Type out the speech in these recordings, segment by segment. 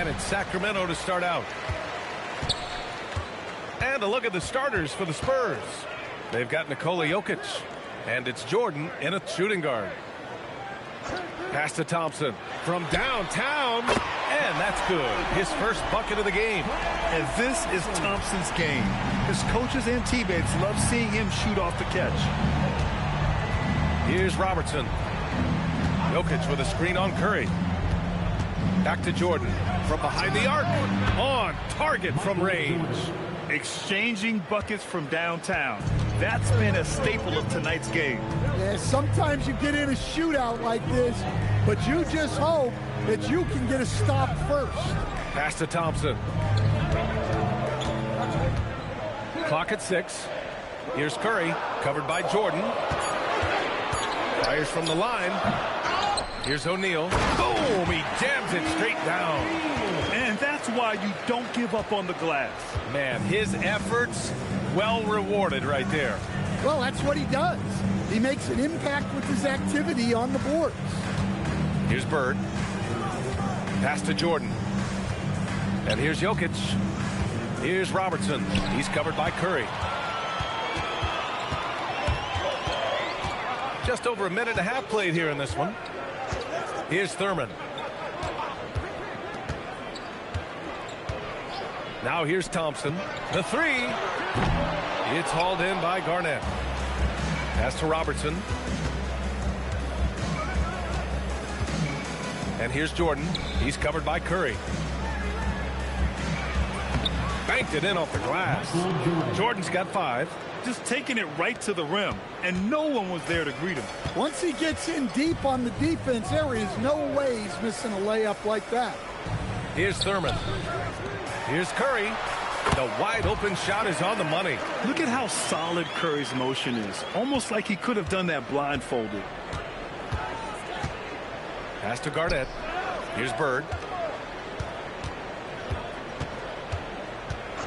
And it's Sacramento to start out. And a look at the starters for the Spurs. They've got Nikola Jokic. And it's Jordan in a shooting guard. Pass to Thompson from downtown. And that's good. His first bucket of the game. And this is Thompson's game. His coaches and teammates love seeing him shoot off the catch. Here's Robertson. Jokic with a screen on Curry. Back to Jordan from behind the arc. On target from range. Exchanging buckets from downtown. That's been a staple of tonight's game. Yeah, sometimes you get in a shootout like this, but you just hope that you can get a stop first. Pass to Thompson. Clock at 6. Here's Curry, covered by Jordan. Fires from the line. Here's O'Neal. Boom! He jams it straight down. And that's why you don't give up on the glass. Man, his efforts well rewarded right there. Well, that's what he does. He makes an impact with his activity on the boards. Here's Bird. Pass to Jordan. And here's Jokic. Here's Robertson. He's covered by Curry. Just over a minute and a half played here in this one. Here's Thurman. Now here's Thompson. The three. It's hauled in by Garnett. Pass to Robertson. And here's Jordan. He's covered by Curry. Banked it in off the glass. Jordan's got 5. Just taking it right to the rim, and no one was there to greet him. Once he gets in deep on the defense, there is no way he's missing a layup like that. Here's Thurman. Here's Curry. The wide open shot is on the money. Look at how solid Curry's motion is. Almost like he could have done that blindfolded. Pass to Garnett. Here's Bird.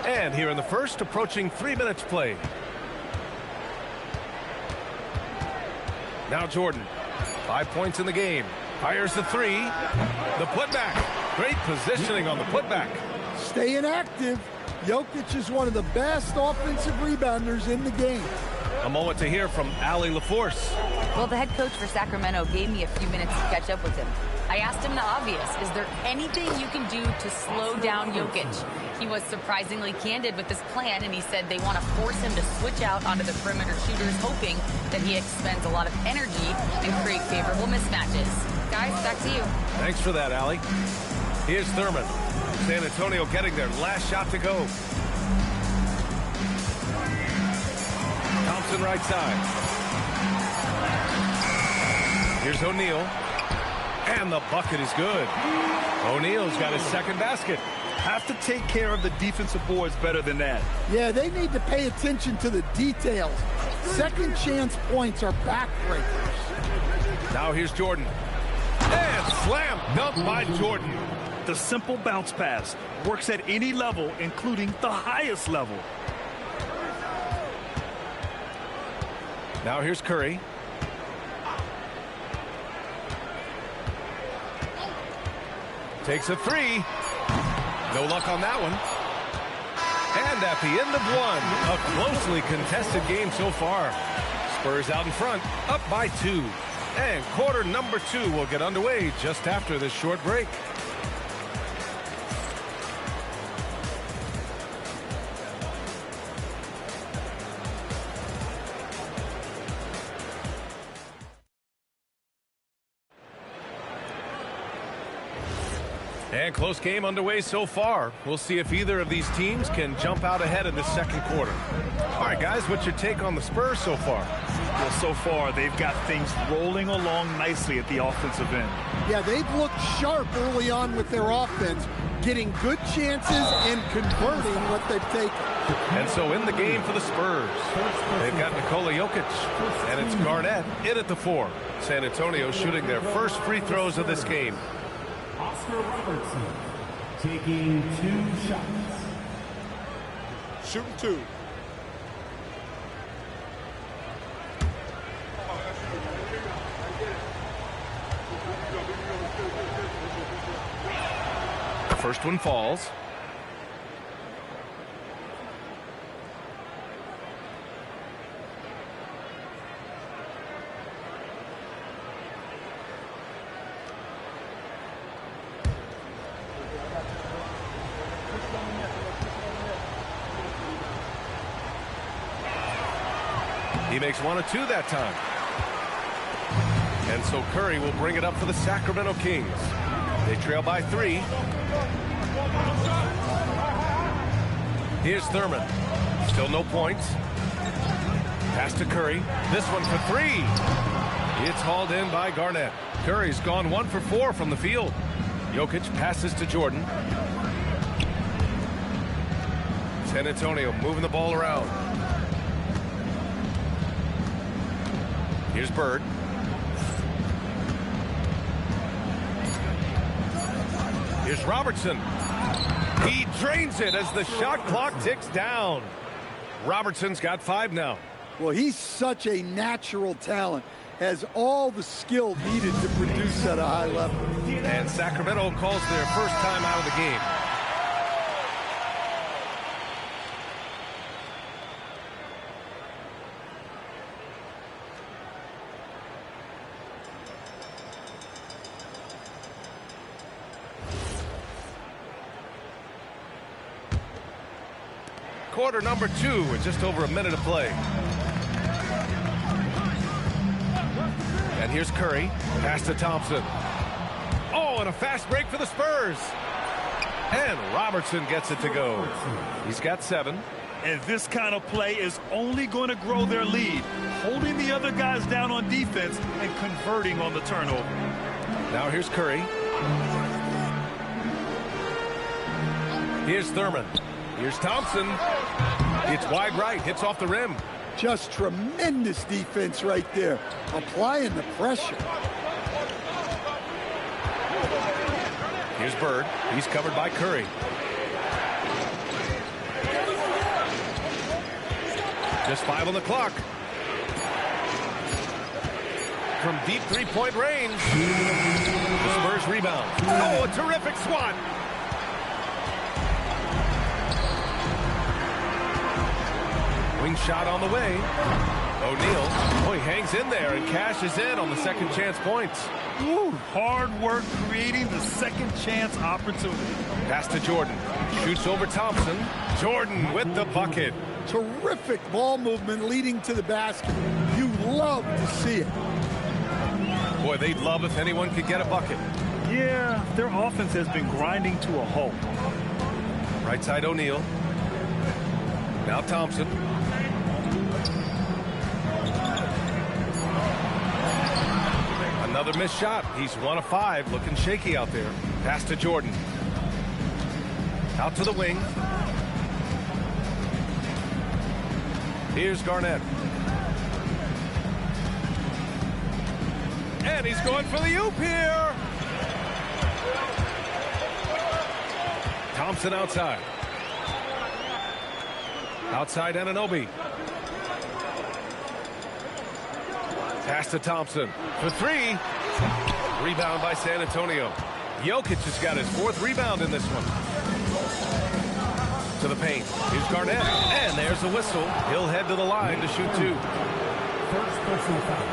And here in the first, approaching 3 minutes played. Now Jordan. 5 points in the game. Fires the three. The putback. Great positioning on the putback. Staying active. Jokic is one of the best offensive rebounders in the game. A moment to hear from Allie LaForce. Well, the head coach for Sacramento gave me a few minutes to catch up with him. I asked him the obvious. Is there anything you can do to slow down Jokic? He was surprisingly candid with this plan, and he said they want to force him to switch out onto the perimeter shooters, hoping that he expends a lot of energy and create favorable mismatches. Guys, back to you. Thanks for that, Allie. Here's Thurman. San Antonio getting their last shot to go. Thompson right side. Here's O'Neal. And the bucket is good. O'Neal's got his second basket. Have to take care of the defensive boards better than that. Yeah, they need to pay attention to the details. Second chance points are backbreakers. Now here's Jordan. And slam dunk by Jordan. The simple bounce pass works at any level, including the highest level. Now here's Curry. Takes a three. No luck on that one. And at the end of one, a closely contested game so far. Spurs out in front, up by 2. And quarter number 2 will get underway just after this short break. And close game underway so far. We'll see if either of these teams can jump out ahead in the second quarter. All right, guys, what's your take on the Spurs so far? Well, so far, they've got things rolling along nicely at the offensive end. Yeah, they've looked sharp early on with their offense, getting good chances and converting what they've taken. And so in the game for the Spurs, they've got Nikola Jokic, and it's Garnett in at the 4. San Antonio shooting their first free throws of this game. Oscar Robertson taking 2 shots. Shooting 2. The first one falls. He makes 1 of 2 that time. And so Curry will bring it up for the Sacramento Kings. They trail by 3. Here's Thurman. Still no points. Pass to Curry. This one for 3. It's hauled in by Garnett. Curry's gone 1 for 4 from the field. Jokic passes to Jordan. San Antonio moving the ball around. Here's Bird. Here's Robertson. He drains it as the shot clock ticks down. Robertson's got 5 now. Well, he's such a natural talent. Has all the skill needed to produce at a high level. And Sacramento calls their first time out of the game. quarter number 2 with just over a minute to play. And here's Curry. Pass to Thompson. Oh, and a fast break for the Spurs. And Robertson gets it to go. He's got 7. And this kind of play is only going to grow their lead, holding the other guys down on defense and converting on the turnover. Now here's Curry. Here's Thurman. Here's Thompson. It's wide right. Hits off the rim. Just tremendous defense right there. Applying the pressure. Here's Bird. He's covered by Curry. Just 5 on the clock. From deep three-point range. The Spurs rebound. Oh, a terrific swat. Wing shot on the way. O'Neal. Oh, he hangs in there and cashes in on the second chance points. Ooh, hard work creating the second chance opportunity. Pass to Jordan. Shoots over Thompson. Jordan with the bucket. Terrific ball movement leading to the basket. You love to see it. Boy, they'd love if anyone could get a bucket. Yeah, their offense has been grinding to a halt. Right side O'Neal. Now Thompson. Another missed shot. He's 1 of 5. Looking shaky out there. Pass to Jordan. Out to the wing. Here's Garnett. And he's going for the oop here. Thompson outside. Outside Anunoby. Pass to Thompson for 3. Rebound by San Antonio. Jokic has got his 4th rebound in this one. To the paint. Here's Garnett. And there's the whistle. He'll head to the line to shoot 2. First personal foul.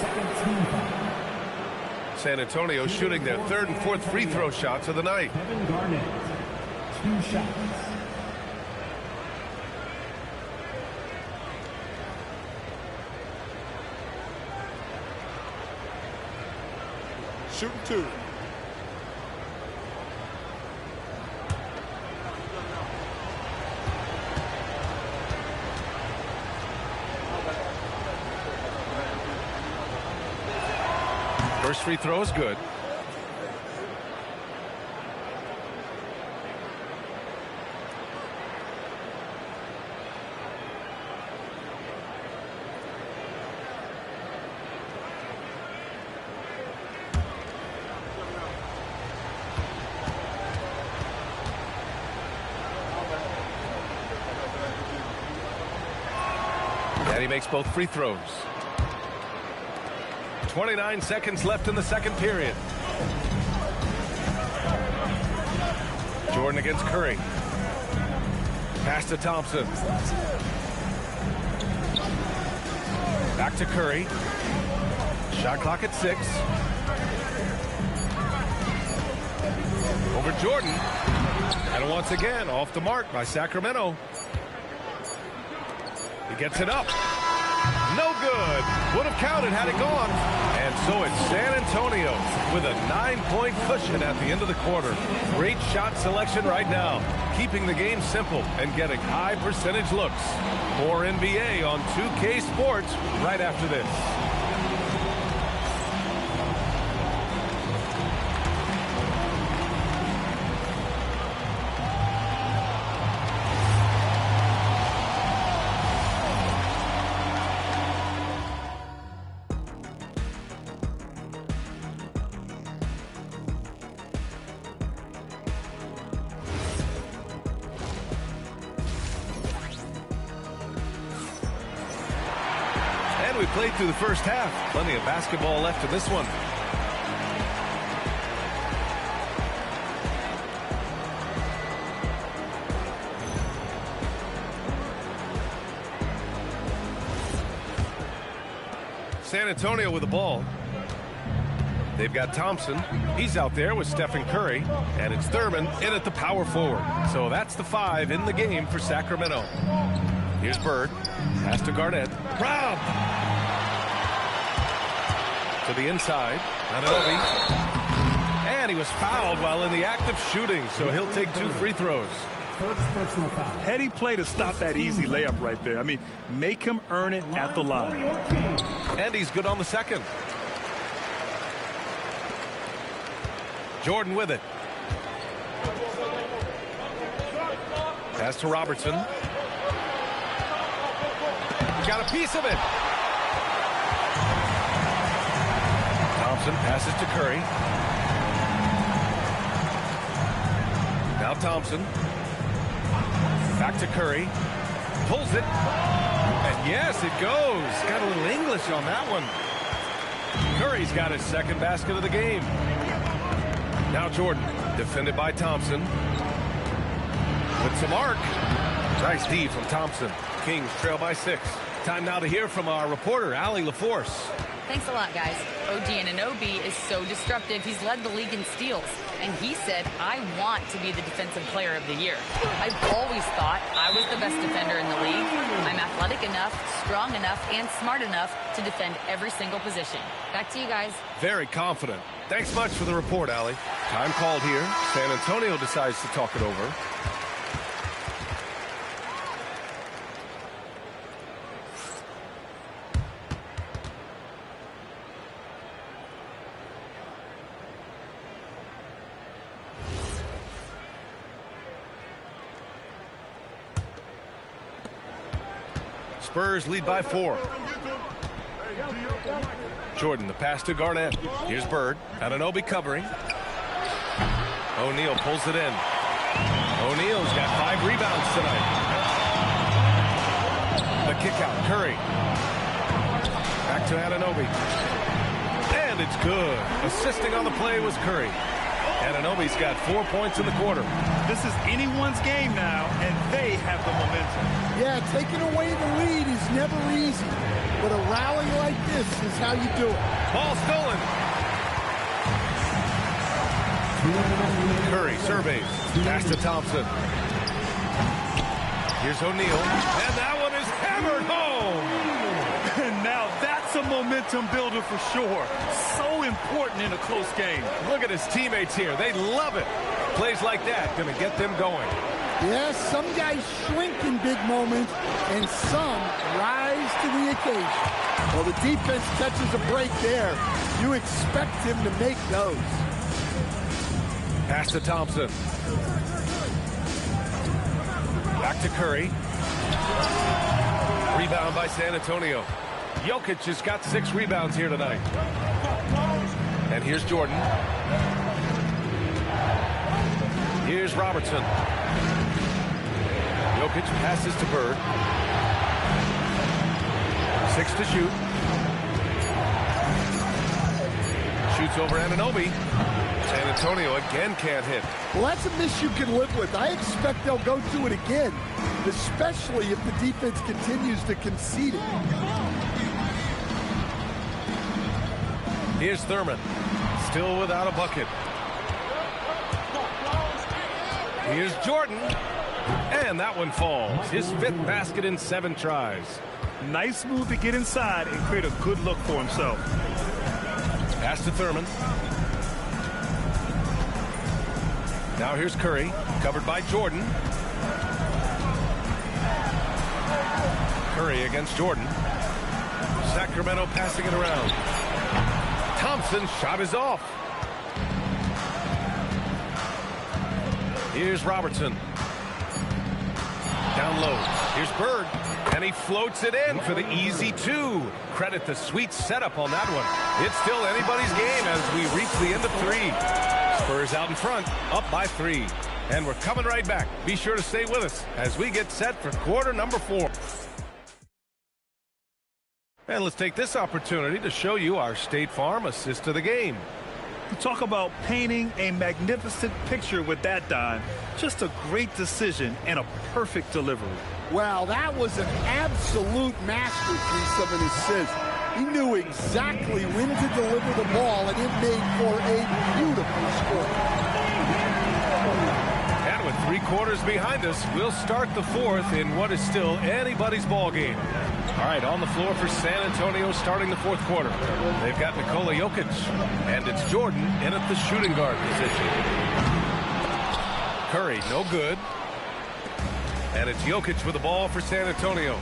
Second team foul. San Antonio shooting their 3rd and 4th free throw shots of the night. Kevin Garnett. 2 shots. Shooting 2. First free throw is good. And he makes both free throws. 29 seconds left in the second period. Jordan against Curry. Pass to Thompson. Back to Curry. Shot clock at 6. Over Jordan. And once again, off the mark by Sacramento. He gets it up. No good. Would have counted had it gone. And so it's San Antonio with a 9-point cushion at the end of the quarter. Great shot selection right now, keeping the game simple and getting high percentage looks. More NBA on 2K Sports right after this. We played through the first half. Plenty of basketball left in this one. San Antonio with the ball. They've got Thompson. He's out there with Stephen Curry. And it's Thurman in at the power forward. So that's the 5 in the game for Sacramento. Here's Bird. Pass to Garnett. Brown! To the inside. Anunoby. And he was fouled while in the act of shooting. So he'll take 2 free throws. First personal foul. Heady play to stop that easy layup right there. I mean, make him earn it at the line. And he's good on the second. Jordan with it. Pass to Robertson. Got a piece of it. Thompson passes to Curry. Now Thompson. Back to Curry. Pulls it. And yes, it goes. Got a little English on that one. Curry's got his second basket of the game. Now Jordan, defended by Thompson. With some arc. Nice D from Thompson. Kings trail by 6. Time now to hear from our reporter, Allie LaForce. Thanks a lot, guys. OG Anunoby is so disruptive. He's led the league in steals. And he said, I want to be the defensive player of the year. I've always thought I was the best defender in the league. I'm athletic enough, strong enough, and smart enough to defend every single position. Back to you guys. Very confident. Thanks much for the report, Allie. Time called here. San Antonio decides to talk it over. Spurs lead by 4. Jordan, the pass to Garnett. Here's Bird. Anunoby covering. O'Neal pulls it in. O'Neal's got 5 rebounds tonight. The kick out. Curry. Back to Anunoby. And it's good. Assisting on the play was Curry. Anunoby's got 4 points in the quarter. This is anyone's game now, and they have the momentum. Yeah, taking away the lead is never easy. But a rally like this is how you do it. Ball stolen. Curry surveys. Pass to Thompson. Here's O'Neal. And that one is hammered home. And now that's a momentum builder for sure. So important in a close game. Look at his teammates here. They love it. Plays like that going to get them going. Yes, some guys shrink in big moments, and some rise to the occasion. Well, the defense catches a break there. You expect him to make those. Pass to Thompson. Back to Curry. Rebound by San Antonio. Jokic has got 6 rebounds here tonight. And here's Jordan. Here's Robertson. Jokic passes to Bird. 6 to shoot. Shoots over Anunoby. San Antonio again can't hit. Well, that's a miss you can live with. I expect they'll go to it again, especially if the defense continues to concede it. Here's Thurman. Still without a bucket. Here's Jordan. And that one falls. His 5th basket in 7 tries. Nice move to get inside and create a good look for himself. Pass to Thurman. Now here's Curry, covered by Jordan. Curry against Jordan. Sacramento passing it around. Thompson's shot is off. Here's Robertson. Down low. Here's Bird. And he floats it in for the easy 2. Credit the sweet setup on that one. It's still anybody's game as we reach the end of 3. Spurs out in front, up by 3. And we're coming right back. Be sure to stay with us as we get set for quarter number 4. And let's take this opportunity to show you our State Farm assist of the game. Talk about painting a magnificent picture with that dime. Just a great decision and a perfect delivery. Well, that was an absolute masterpiece of an assist. He knew exactly when to deliver the ball, and it made for a beautiful score. And with 3 quarters behind us, we'll start the 4th in what is still anybody's ball game. All right, on the floor for San Antonio starting the 4th quarter. They've got Nikola Jokic, and it's Jordan in at the shooting guard position. Curry, no good. And it's Jokic with the ball for San Antonio.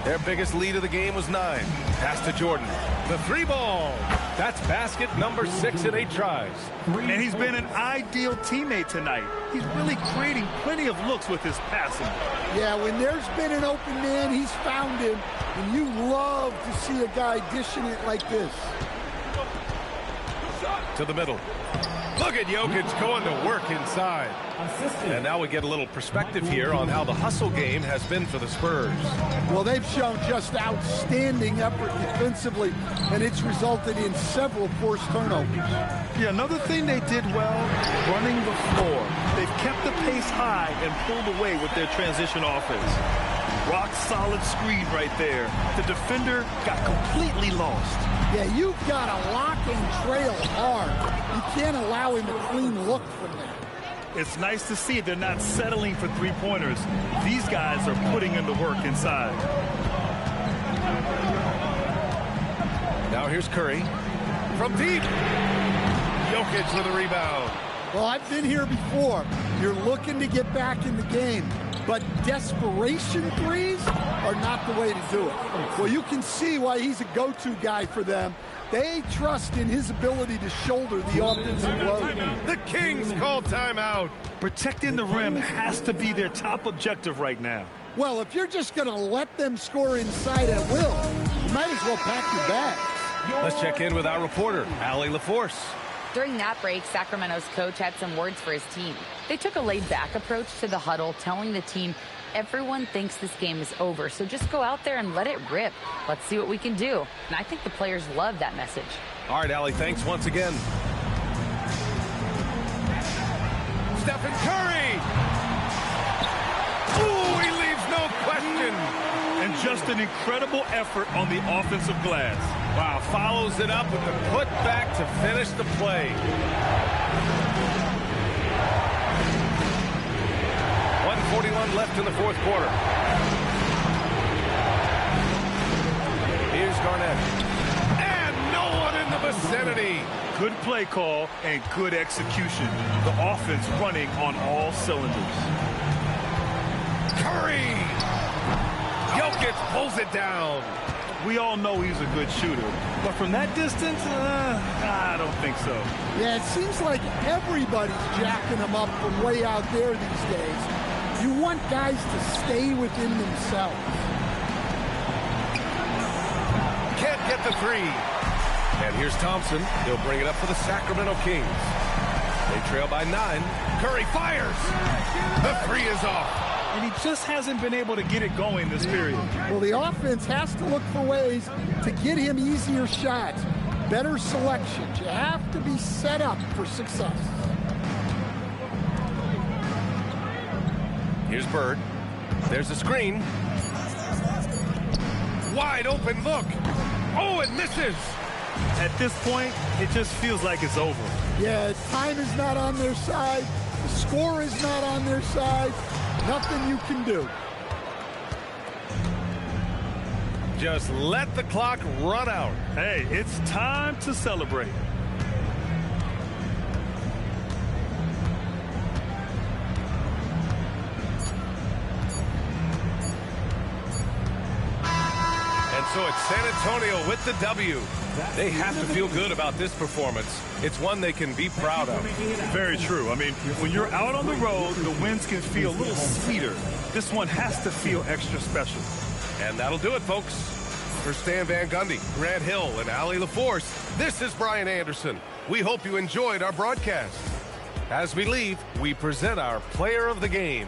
Their biggest lead of the game was 9. Pass to Jordan. The 3-ball. That's basket number 6 in 8 tries. And he's been an ideal teammate tonight. He's really creating plenty of looks with his passing. Yeah, when there's been an open man, he's found him. And you love to see a guy dishing it like this. To the middle. Look at Jokic going to work inside. And now we get a little perspective here on how the hustle game has been for the Spurs. Well, they've shown just outstanding effort defensively, and it's resulted in several forced turnovers. Yeah, another thing they did well, running the floor. They've kept the pace high and pulled away with their transition offense. Rock solid screen right there. The defender got completely lost. Yeah, you've got to lock and trail hard. You can't allow him a clean look from that. It's nice to see they're not settling for 3-pointers. These guys are putting in the work inside. Now here's Curry from deep. Jokic with a rebound. Well, I've been here before. You're looking to get back in the game, but desperation threes are not the way to do it. Well, you can see why he's a go-to guy for them. They trust in his ability to shoulder the offensive load. The Kings call timeout. Protecting the rim has to be their top objective right now. Well, if you're just going to let them score inside at will, you might as well pack your bags. Let's check in with our reporter, Allie LaForce. During that break, Sacramento's coach had some words for his team. They took a laid-back approach to the huddle, telling the team, everyone thinks this game is over, so just go out there and let it rip. Let's see what we can do. And I think the players love that message. All right, Allie, thanks once again. Stephen Curry! Ooh, he leaves no question. And just an incredible effort on the offensive glass. Wow, follows it up with the putback to finish the play. 1:41 left in the 4th quarter. Here's Garnett. And no one in the vicinity. Good play call and good execution. The offense running on all cylinders. Curry! Jokic pulls it down. We all know he's a good shooter, but from that distance, I don't think so. Yeah, it seems like everybody's jacking him up from way out there these days. You want guys to stay within themselves. Can't get the 3. And here's Thompson. He'll bring it up for the Sacramento Kings. They trail by 9. Curry fires. The 3 is off. And he just hasn't been able to get it going this period. Well, the offense has to look for ways to get him easier shots, better selections. You have to be set up for success. Here's Bird. There's a screen. Wide open look. Oh, it misses. At this point, it just feels like it's over. Yeah, time is not on their side. The score is not on their side. Nothing you can do. Just let the clock run out. Hey, it's time to celebrate. And so it's San Antonio with the W. They have to feel good about this performance. It's one they can be proud of. Very true. I mean, when you're out on the road, the wins can feel a little sweeter. This one has to feel extra special. And that'll do it, folks. For Stan Van Gundy, Grant Hill, and Allie LaForce, this is Brian Anderson. We hope you enjoyed our broadcast. As we leave, we present our player of the game.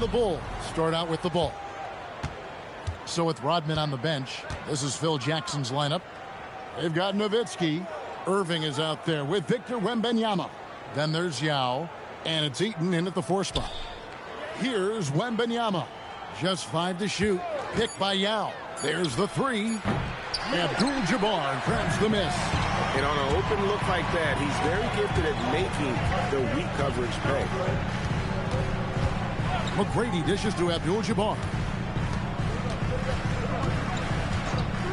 the Bulls start out with the ball. So with Rodman on the bench, this is Phil Jackson's lineup. They've got Nowitzki. Irving is out there with Victor Wembanyama. Then there's Yao, and it's Eaton in at the 4 spot. Here's Wembanyama. Just 5 to shoot. Picked by Yao. There's the 3. Abdul-Jabbar grabs the miss. And on an open look like that, he's very gifted at making the weak coverage pay. McGrady dishes to Abdul-Jabbar.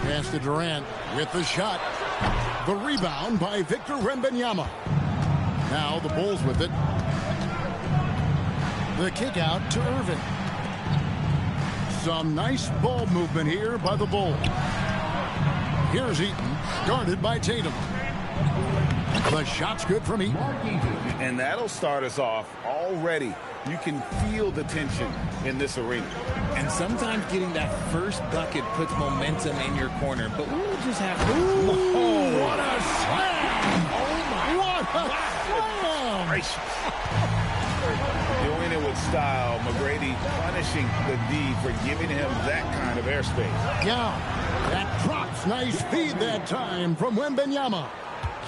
Pass to Durant with the shot. The rebound by Victor Wembanyama. Now the Bulls with it. The kick out to Irving. Some nice ball movement here by the Bulls. Here's Eaton, guarded by Tatum. The shot's good from Eaton. And that'll start us off already. You can feel the tension in this arena. And sometimes getting that first bucket puts momentum in your corner. But we'll just have to... Ooh, what a slam! Oh, my. What a slam! Gracious. Doing it with style. McGrady punishing the D for giving him that kind of airspace. Yeah, that drops. Nice feed that time from Wembanyama.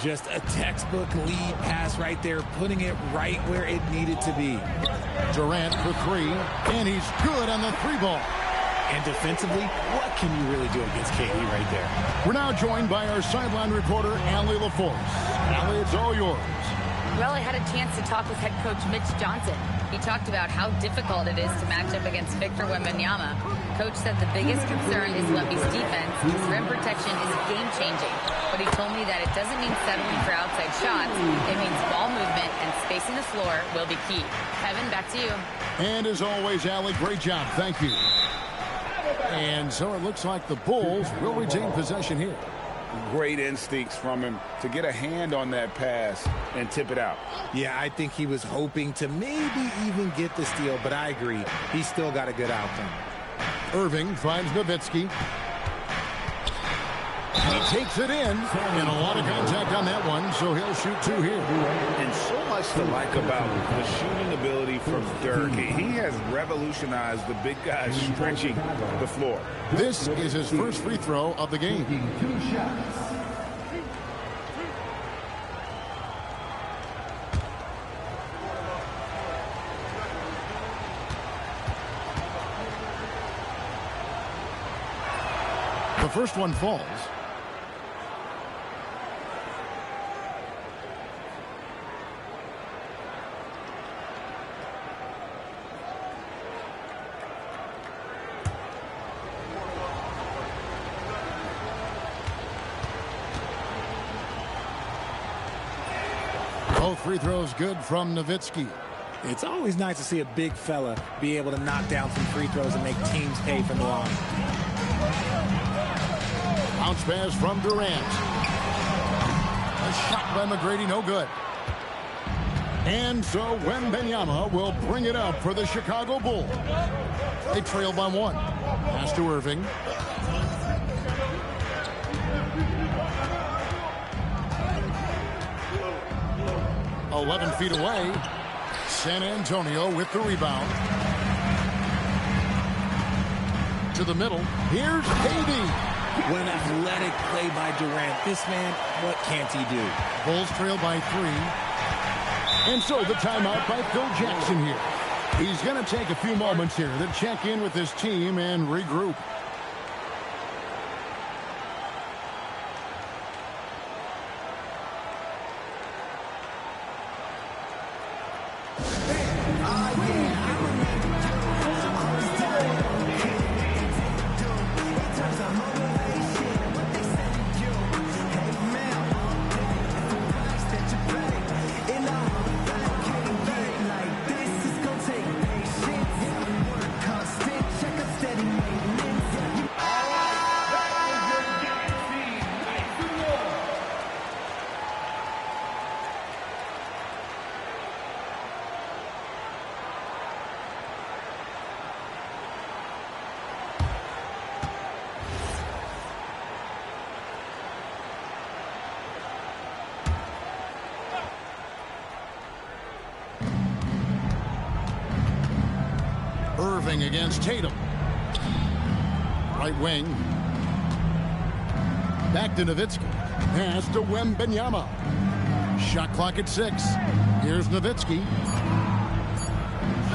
Just a textbook lead pass right there, putting it right where it needed to be. Durant for 3, and he's good on the 3 ball. And defensively, what can you really do against KD right there? We're now joined by our sideline reporter, Allie LaForce. Allie, it's all yours. Well, I had a chance to talk with head coach Mitch Johnson. He talked about how difficult it is to match up against Victor Wembanyama. Coach said the biggest concern is Wemby's defense. His rim protection is game-changing. But he told me that it doesn't mean settling for outside shots. It means ball movement and spacing the floor will be key. Kevin, back to you. And as always, Allie, great job. Thank you. And so it looks like the Bulls will retain possession here. Great instincts from him to get a hand on that pass and tip it out. Yeah, I think he was hoping to maybe even get the steal, but I agree. He's still got a good outcome. Irving finds Nowitzki. He takes it in, and a lot of contact on that one, so he'll shoot 2 here. And so much to like about the shooting ability from Dirk. He has revolutionized the big guys stretching the floor. This is his first free throw of the game. The first one falls. Both free throws good from Nowitzki. It's always nice to see a big fella be able to knock down some free throws and make teams pay from the line. Bounce pass from Durant. A shot by McGrady, no good. And so Wembanyama will bring it up for the Chicago Bulls. They trail by 1. Pass to Irving. "11 feet away. San Antonio with the rebound. To the middle. Here's KD. What an athletic play by Durant. This man, what can't he do? Bulls trail by 3. And so the timeout by Phil Jackson here. He's going to take a few moments here to check in with his team and regroup. Irving against Tatum. Right wing. Back to Nowitzki. Pass to Wembanyama. Shot clock at 6. Here's Nowitzki.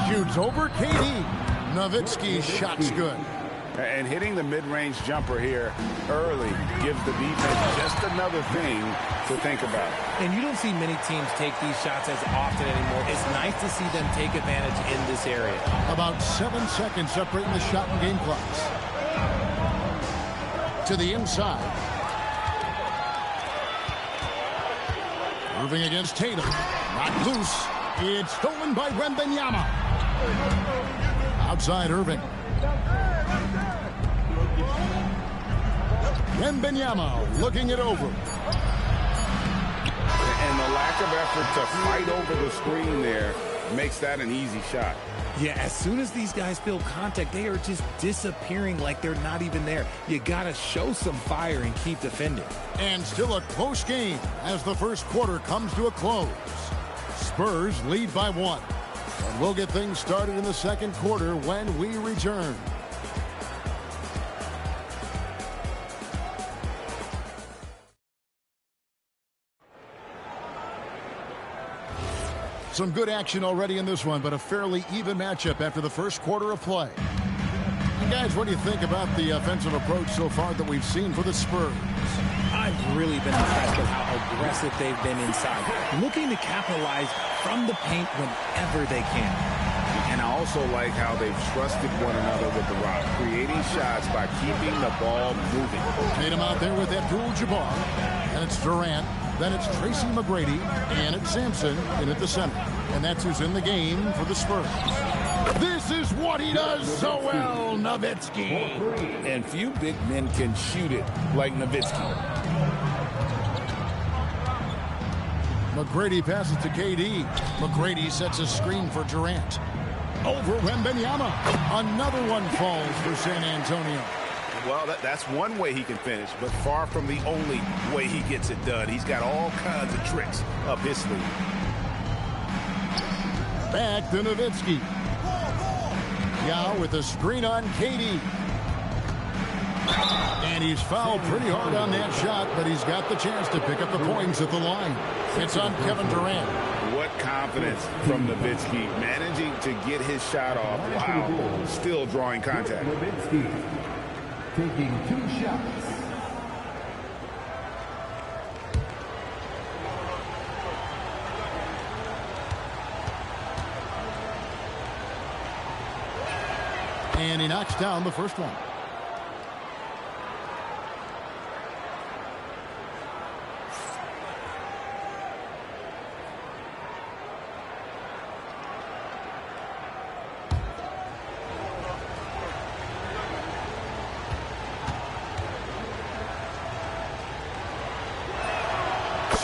Shoots over KD. Nowitzki's shot's good. And hitting the mid-range jumper here early gives the defense just another thing to think about. And you don't see many teams take these shots as often anymore. It's nice to see them take advantage in this area. About 7 seconds separating the shot and game clocks. To the inside. Irving against Tatum. Not loose. It's stolen by Wembanyama. Outside Irving. Wembanyama looking it over. And the lack of effort to fight over the screen there makes that an easy shot. Yeah, as soon as these guys feel contact, they are just disappearing like they're not even there. You got to show some fire and keep defending. And still a close game as the first quarter comes to a close. Spurs lead by 1. And we'll get things started in the second quarter when we return. Some good action already in this one, but a fairly even matchup after the first quarter of play. And guys, what do you think about the offensive approach so far that we've seen for the Spurs? I've really been impressed with how aggressive they've been inside, looking to capitalize from the paint whenever they can. And I also like how they've trusted one another with the rock, creating shots by keeping the ball moving. Tatum out there with Abdul-Jabbar, and it's Durant. Then it's Tracy McGrady, and it's Sampson in at the center. And that's who's in the game for the Spurs. This is what he does so well, Nowitzki. And few big men can shoot it like Nowitzki. McGrady passes to KD. McGrady sets a screen for Durant. Over Wembanyama. Another one falls for San Antonio. Well, that's one way he can finish, but far from the only way he gets it done. He's got all kinds of tricks up his sleeve. Back to Nowitzki. Yao with a screen on KD. And he's fouled pretty hard on that shot, but he's got the chance to pick up the points at the line. It's on Kevin Durant. What confidence from Nowitzki, managing to get his shot off while still drawing contact. Nowitzki taking 2 shots. And he knocks down the first one.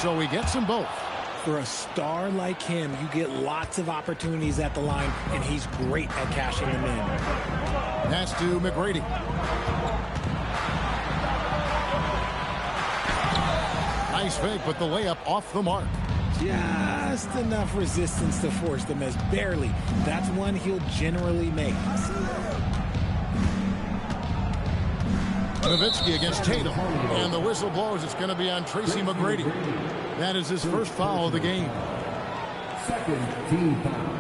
So he gets them both. For a star like him, you get lots of opportunities at the line, and he's great at cashing them in. Pass to McGrady. Nice fake, but the layup off the mark. Just enough resistance to force the miss. Barely. That's one he'll generally make. Nowitzki against Tatum. And the whistle blows. It's going to be on Tracy McGrady. That is his first foul of the game. Second team foul.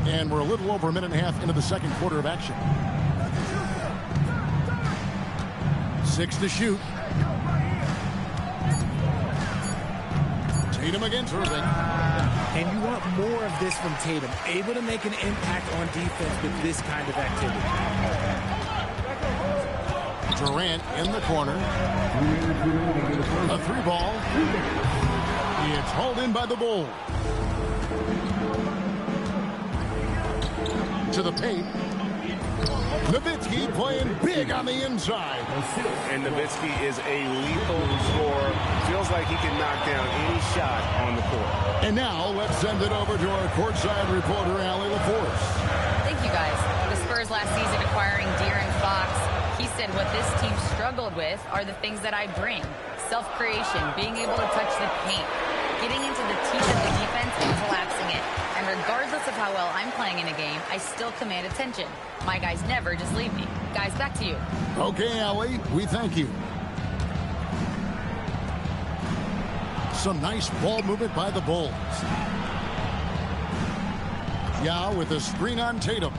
And we're a little over a minute and a half into the second quarter of action. 6 to shoot. Tatum against Irving. And you want more of this from Tatum, able to make an impact on defense with this kind of activity. Durant in the corner. A 3-ball. It's hauled in by the Bulls. To the paint. Nowitzki playing big on the inside. And Nowitzki is a lethal scorer. Feels like he can knock down any shot on the court. And now let's send it over to our courtside reporter, Allie LaForce. Thank you, guys. The Spurs last season acquiring De'Aaron Fox. He said what this team struggled with are the things that I bring. Self-creation, being able to touch the paint. getting into the teeth of the defense and collapsing it. And regardless of how well I'm playing in a game, I still command attention. My guys never just leave me. Guys, back to you. Okay, Allie, we thank you. Some nice ball movement by the Bulls. Yao with a screen on Tatum.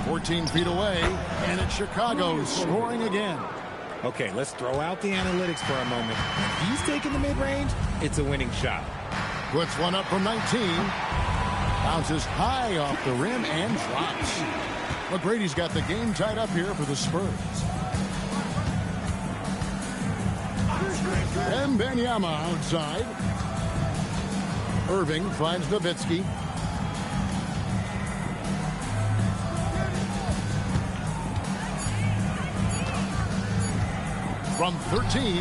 14 feet away, and it's Chicago scoring again. Okay, let's throw out the analytics for a moment. If he's taking the mid-range, it's a winning shot. Puts one up from 19. Bounces high off the rim and drops. McGrady's got the game tied up here for the Spurs. Wembanyama outside. Irving finds Nowitzki. From 13.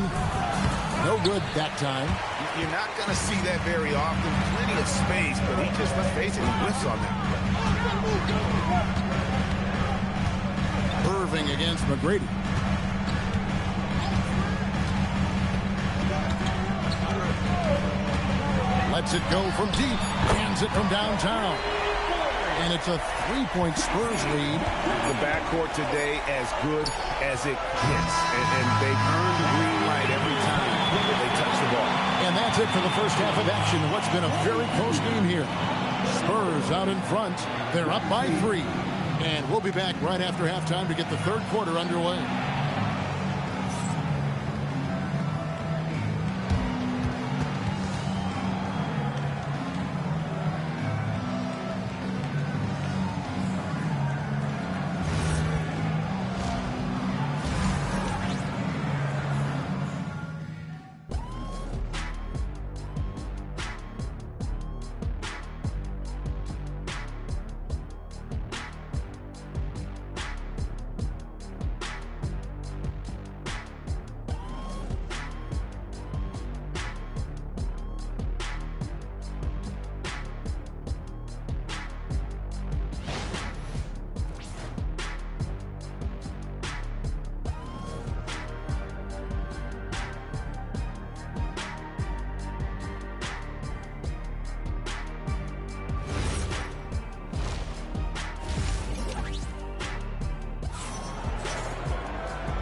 No good that time. You're not going to see that very often. Plenty of space, but he just, let's face it, he whiffs on that. Irving against McGrady. Lets it go from deep. Hands it from downtown. And it's a three-point Spurs lead. The backcourt today as good as it gets. And they earn the green light every time they touch the ball. And that's it for the first half of action. What's been a very close game here. Spurs out in front. They're up by 3. And we'll be back right after halftime to get the third quarter underway.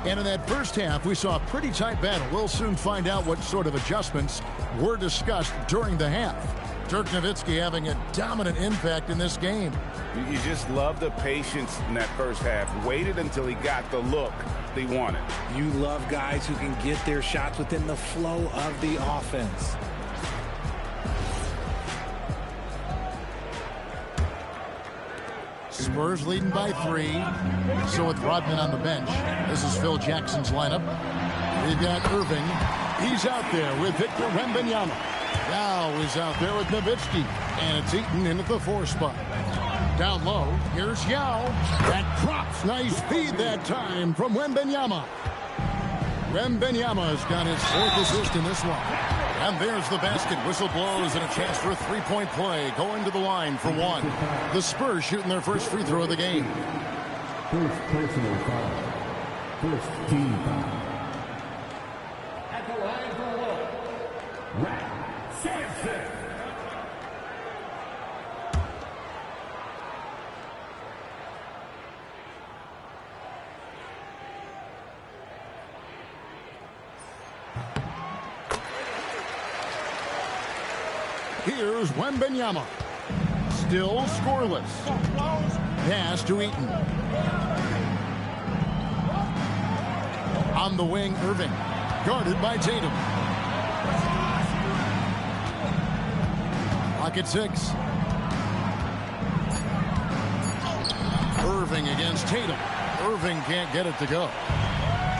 And in that first half, we saw a pretty tight battle. We'll soon find out what sort of adjustments were discussed during the half. Dirk Nowitzki having a dominant impact in this game. You just love the patience in that first half. Waited until he got the look they wanted. You love guys who can get their shots within the flow of the offense. Spurs leading by 3. So with Rodman on the bench, this is Phil Jackson's lineup. We've got Irving. He's out there with Victor Wembanyama. Now is out there with Nowitzki. And it's Eaton in at the 4 spot. Down low, here's Yao. That drops. Nice feed that time from Wembanyama. Wembanyama's got his 4th assist in this one. And there's the basket. Whistle blows and a chance for a three-point play. Going to the line for 1. The Spurs shooting their first free throw of the game. First personal foul. First team foul. At the line for 1. Rap Sampson. Here's Wembanyama. Still scoreless. Pass to Eaton. On the wing, Irving. Guarded by Tatum. Clock at 6. Irving against Tatum. Irving can't get it to go.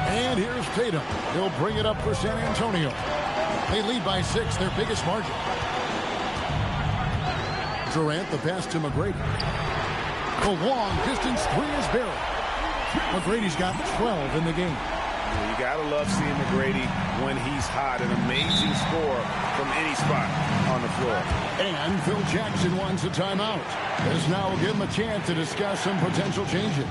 And here's Tatum. He'll bring it up for San Antonio. They lead by 6, their biggest margin. Durant, the pass to McGrady. The long distance 3 is buried. McGrady's got 12 in the game. You got to love seeing McGrady when he's hot. An amazing score from any spot on the floor. And Phil Jackson wants a timeout. This now will give him a chance to discuss some potential changes.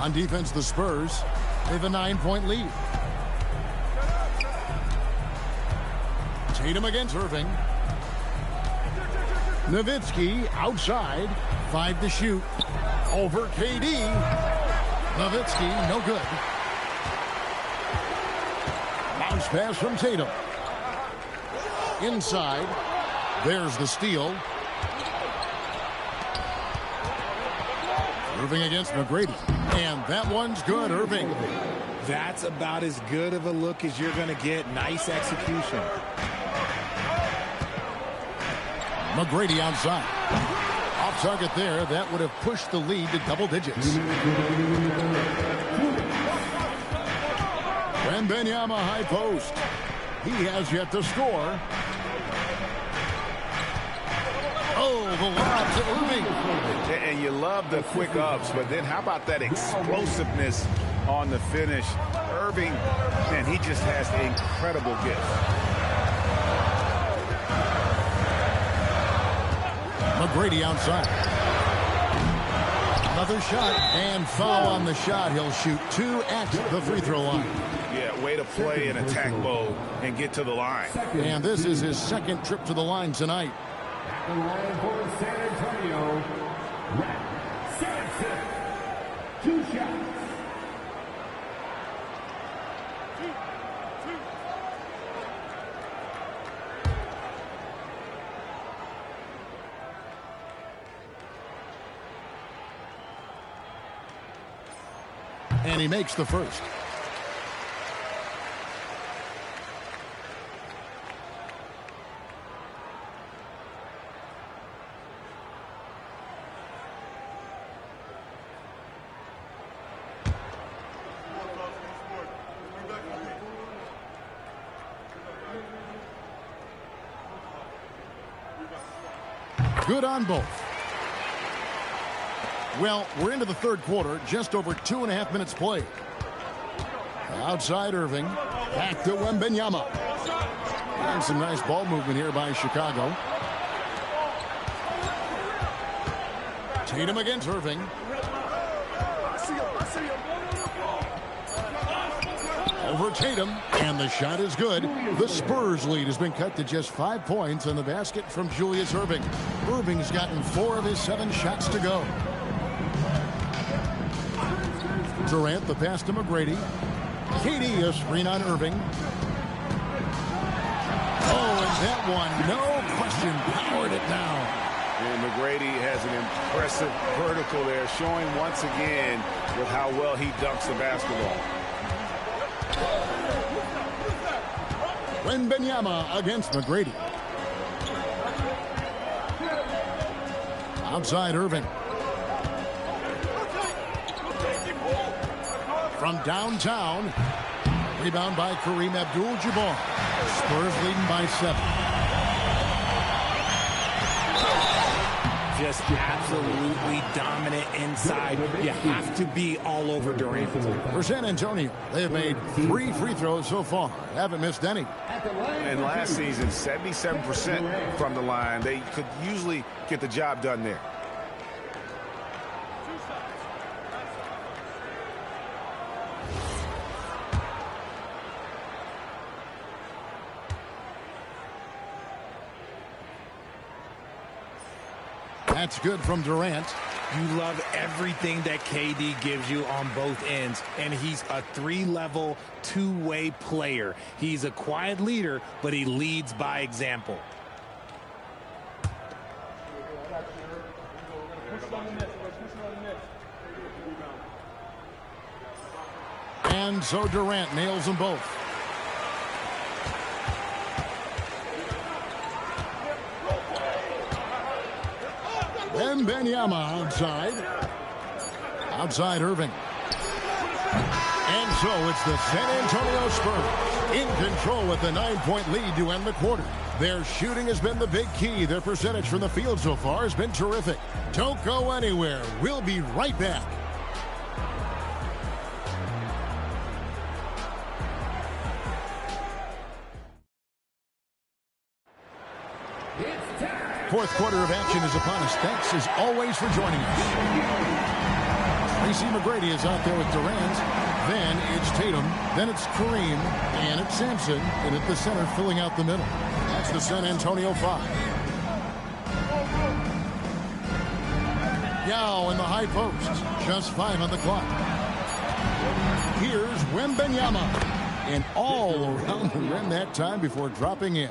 On defense, the Spurs, they have a 9-point lead. Tatum against Irving. Nowitzki outside. 5 to shoot. Over KD. Nowitzki, no good. Bounce pass from Tatum. Inside. There's the steal. Irving against McGrady. And that one's good, Irving. That's about as good of a look as you're going to get. Nice execution. McGrady outside. Off target there. That would have pushed the lead to double digits. Wembanyama high post. He has yet to score. Oh, the lob to Irving. And you love the quick ups, but then how about that explosiveness on the finish? Irving, man, he just has incredible gift. McGrady outside. Another shot and foul on the shot. He'll shoot 2 at the free throw line. Yeah, way to play in attack mode and get to the line. And this is his second trip to the line tonight. The line for San Antonio, Rap Sampson. 2 shots. And he makes the first. Good on both. Well, we're into the third quarter, just over 2.5 minutes played. Outside Irving, back to Wembanyama. And some nice ball movement here by Chicago. Tatum against Irving. Over Tatum, and the shot is good. The Spurs lead has been cut to just 5 points on the basket from Julius Irving. Irving's gotten 4 of his 7 shots to go. Durant, the pass to McGrady. KD, a screen on Irving. Oh, and that one, no question, powered it down. And McGrady has an impressive vertical there, showing once again with how well he dunks the basketball. Wembanyama against McGrady. Outside Irving. From downtown. Rebound by Kareem Abdul-Jabbar. Spurs leading by 7. Just absolutely dominant inside. You have to be all over Durant. For San Antonio, they have made 3 free throws so far. Haven't missed any. And last season, 77% from the line. They could usually get the job done there. That's good from Durant. You love everything that KD gives you on both ends, and he's a 3-level, 2-way player. He's a quiet leader, but he leads by example. And so Durant nails them both. Wembanyama outside. Outside Irving. And so it's the San Antonio Spurs in control with the 9-point lead to end the quarter. Their shooting has been the big key. Their percentage from the field so far has been terrific. Don't go anywhere. We'll be right back. Fourth quarter of action is upon us. Thanks as always for joining us. Tracy McGrady is out there with Durant. Then it's Tatum. Then it's Kareem. And it's Sampson. And at the center, filling out the middle. That's the San Antonio 5. Yao in the high post. Just 5 on the clock. Here's Wembanyama. And all around the rim that time before dropping in.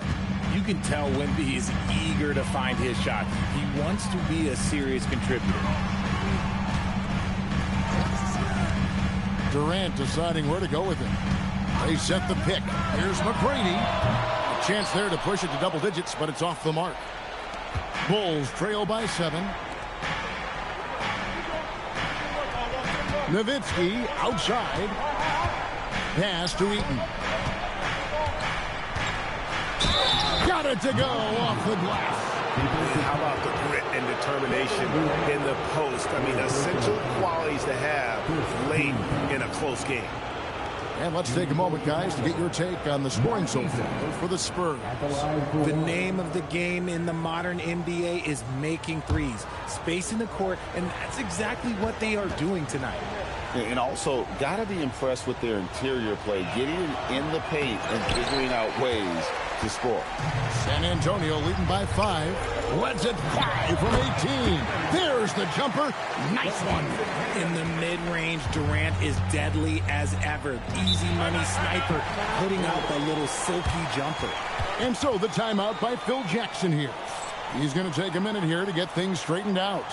You can tell Wemby is eager to find his shot. He wants to be a serious contributor. Durant deciding where to go with it. They set the pick. Here's McGrady. A chance there to push it to double digits, but it's off the mark. Bulls trail by 7. Nowitzki outside. Pass to Eaton. Got it to go off the glass. How about the grit and determination in the post? I mean, essential qualities to have late in a close game. And let's take a moment, guys, to get your take on the scoring so far for the Spurs. The name of the game in the modern NBA is making threes, spacing the court, and that's exactly what they are doing tonight. And also, got to be impressed with their interior play, getting in the paint and figuring out ways to score. San Antonio leading by 5. Lets it fly from 18. There's the jumper. Nice one. In the mid-range, Durant is deadly as ever. Easy money sniper, putting out the little silky jumper. And so the timeout by Phil Jackson here. He's going to take a minute here to get things straightened out.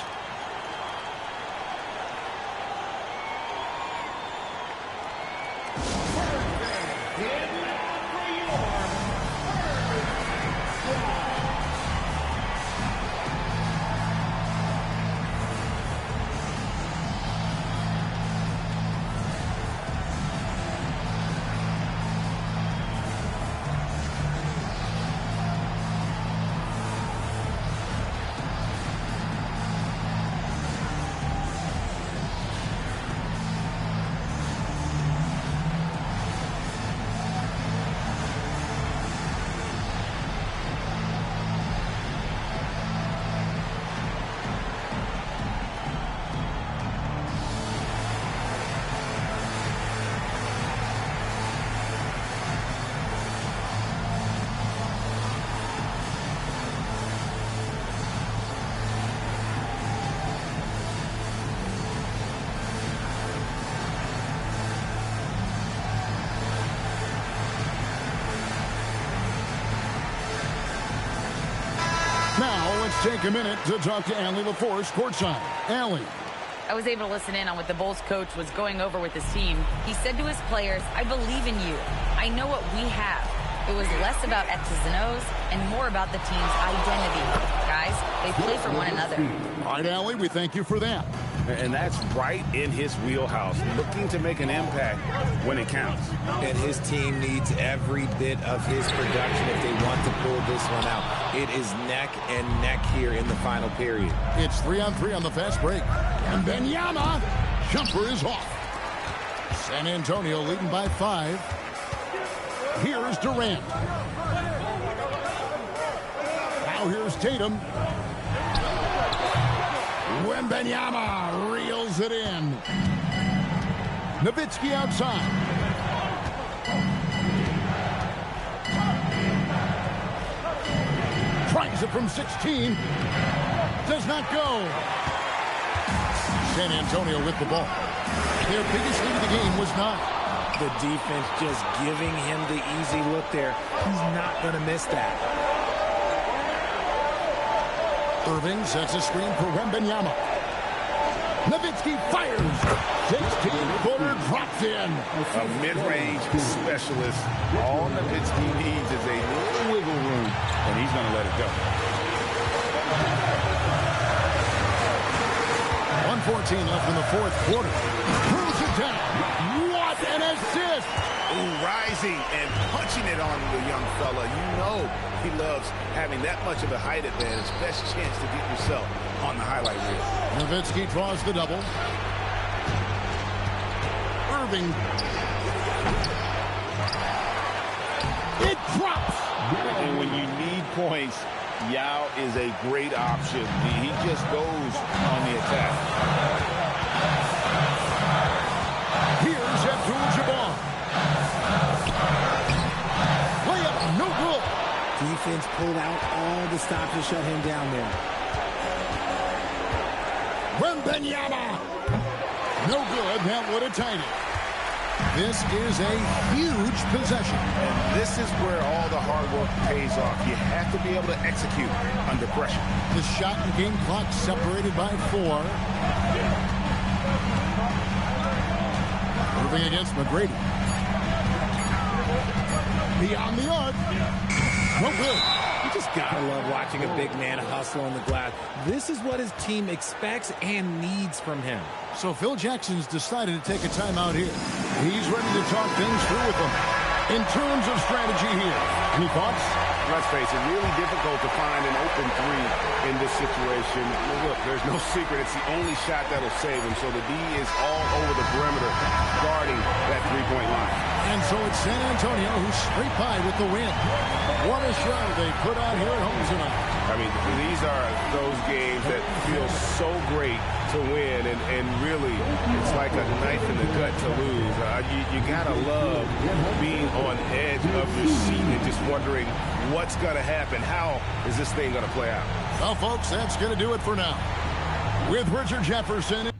Now, let's take a minute to talk to Allie LaForce courtside. Allie. I was able to listen in on what the Bulls coach was going over with his team. He said to his players, I believe in you. I know what we have. It was less about X's and O's and more about the team's identity. Guys, they play for one another. All right, Allie, we thank you for that. And that's right in his wheelhouse, looking to make an impact when it counts. And his team needs every bit of his production if they want to pull this one out. It is neck and neck here in the final period. It's 3-on-3 on the fast break. And Wembanyama, jumper is off. San Antonio leading by 5. Here's Durant. Now here's Tatum. Wembanyama reels it in. Nowitzki outside. Tries it from 16. Does not go. San Antonio with the ball. Their biggest lead of the game was 9. The defense just giving him the easy look there. He's not going to miss that. Irving sets a screen for Wembanyama. Nowitzki fires. 16-footer drops in. A mid-range specialist. All Nowitzki needs is a little wiggle room, and he's going to let it go. 1:14 left in the fourth quarter. Pulls it down. What an assist! Ooh, rising and punching it on the young fella. You know he loves having that much of a height advantage. Best chance to get yourself on the highlight reel. Nowitzki draws the double. Irving. It drops. And when you need points, Yao is a great option. He just goes on the attack. defense pulled out all the stops to shut him down there. Wembanyama. No good. That would have tied it. This is a huge possession. And this is where all the hard work pays off. You have to be able to execute under pressure. The shot and game clock separated by 4. Moving against McGrady. Beyond the arc. No good. You just gotta love watching a big man hustle on the glass. This is what his team expects and needs from him. So Phil Jackson's decided to take a timeout here. He's ready to talk things through with them. In terms of strategy here, any thoughts? Let's face it, really difficult to find an open three in this situation. Look, there's no secret. It's the only shot that'll save him. So the D is all over the perimeter guarding that three-point line. And so it's San Antonio who's straight by with the win. What a show they put on here at home tonight. I mean, these are those games that feel so great to win, and really, it's like a knife in the gut to lose. You gotta love being on edge of your seat and just wondering what's gonna happen. How is this thing gonna play out? Well, folks, that's gonna do it for now. With Richard Jefferson.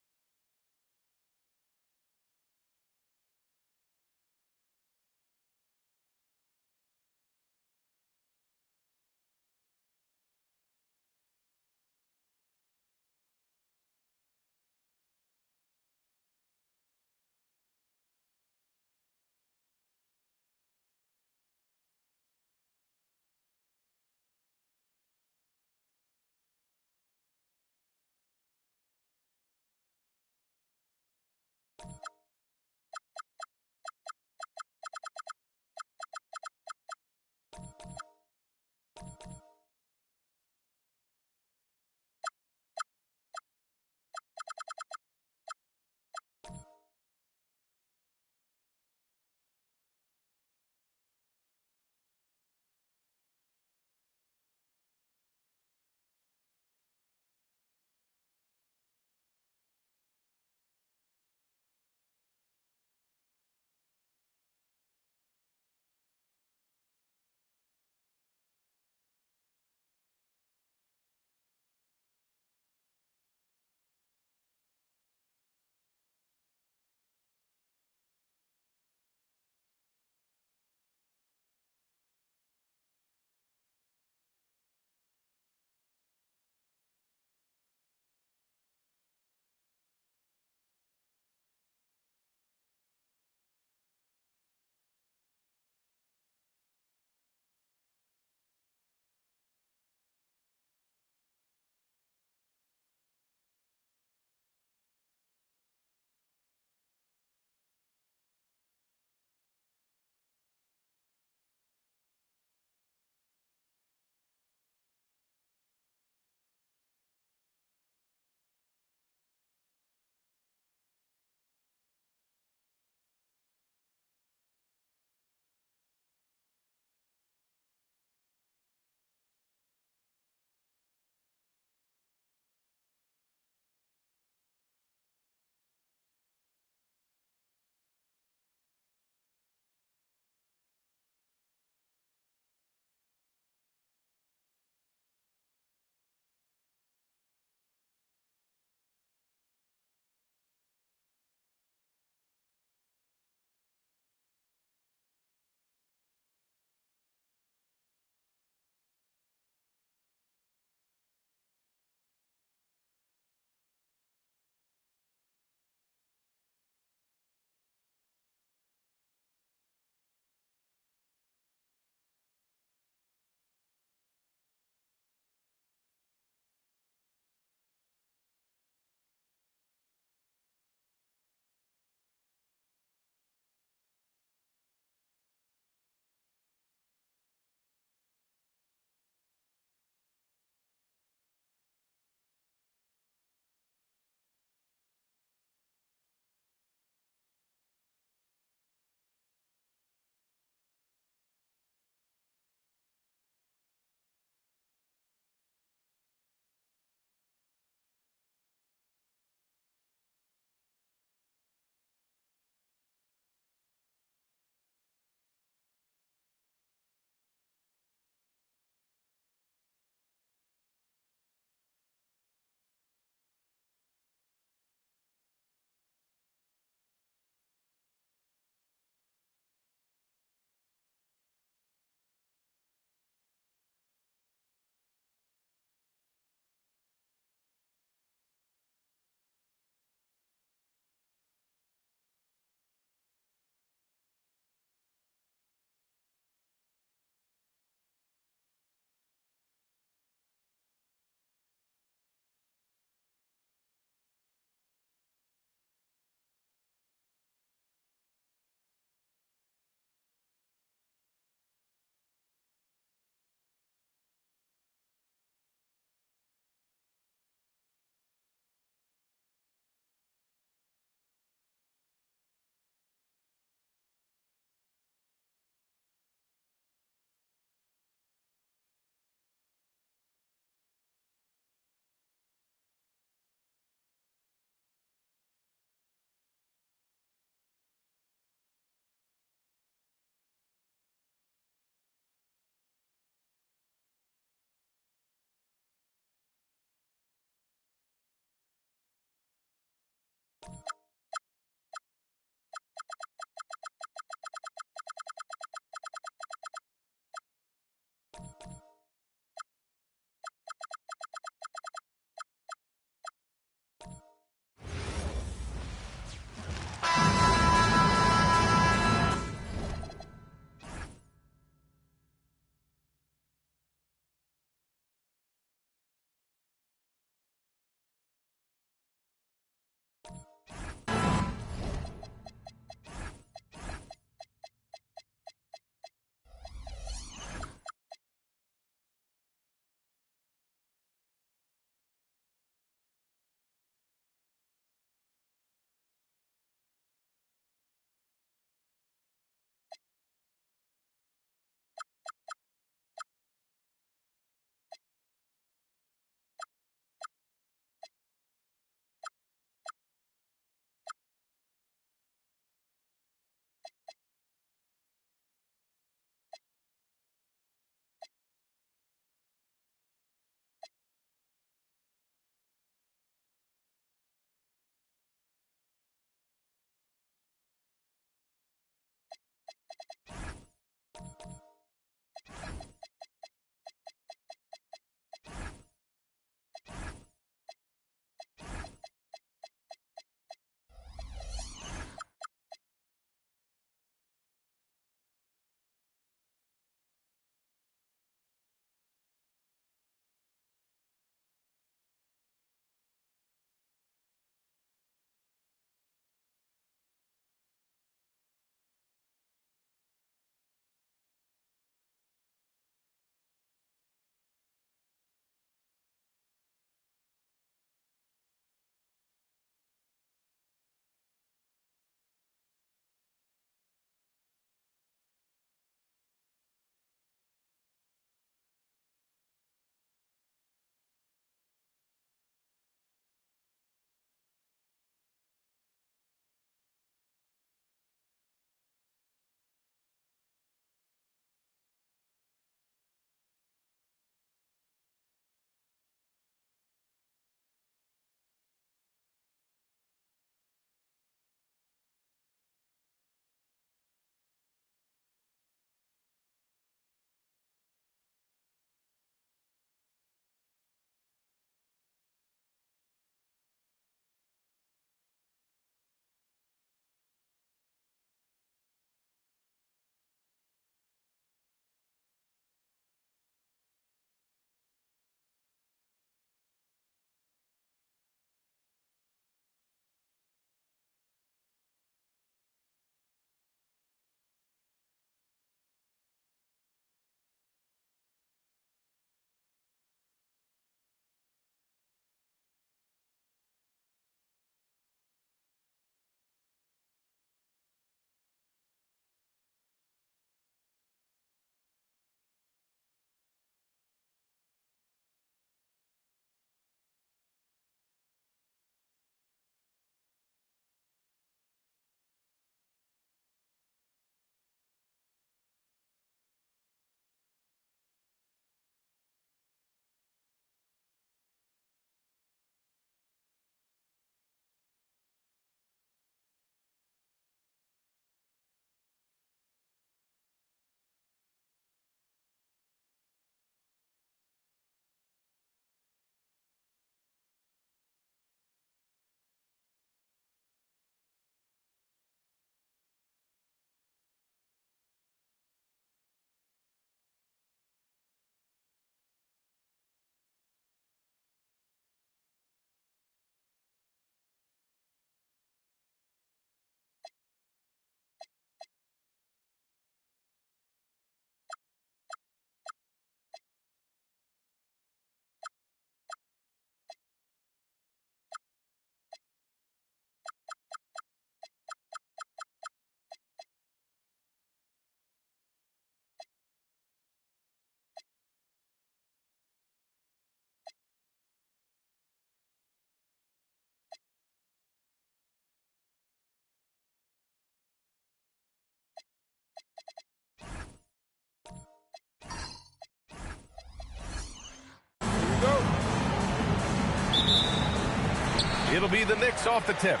It'll be the Knicks off the tip.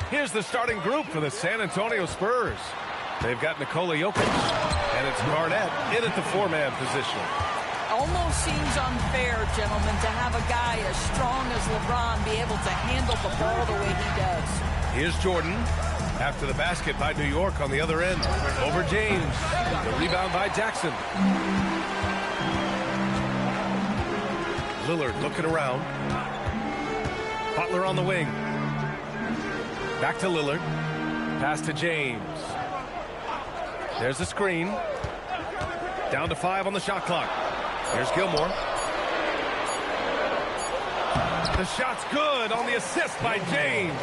Here's the starting group for the San Antonio Spurs. They've got Nikola Jokic, and it's Garnett in at the four-man position. Almost seems unfair, gentlemen, to have a guy as strong as LeBron be able to handle the ball the way he does. Here's Jordan. After the basket by New York on the other end. Over James. The rebound by Jackson. Lillard looking around. Butler on the wing. Back to Lillard. Pass to James. There's the screen. Down to 5 on the shot clock. Here's Gilmore. The shot's good on the assist by James.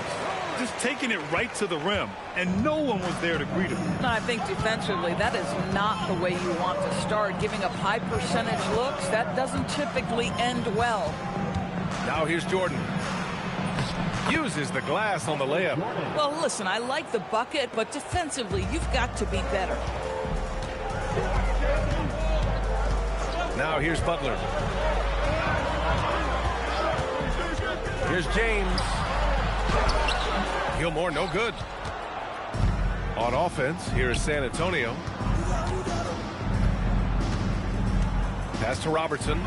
Just taking it right to the rim, and no one was there to greet him. I think defensively, that is not the way you want to start. Giving up high percentage looks, that doesn't typically end well. Now here's Jordan. Uses the glass on the layup. Well, listen, I like the bucket, but defensively, you've got to be better. Now here's Butler. Here's James. Gilmore, no good. On offense, here's San Antonio. Pass to Robertson.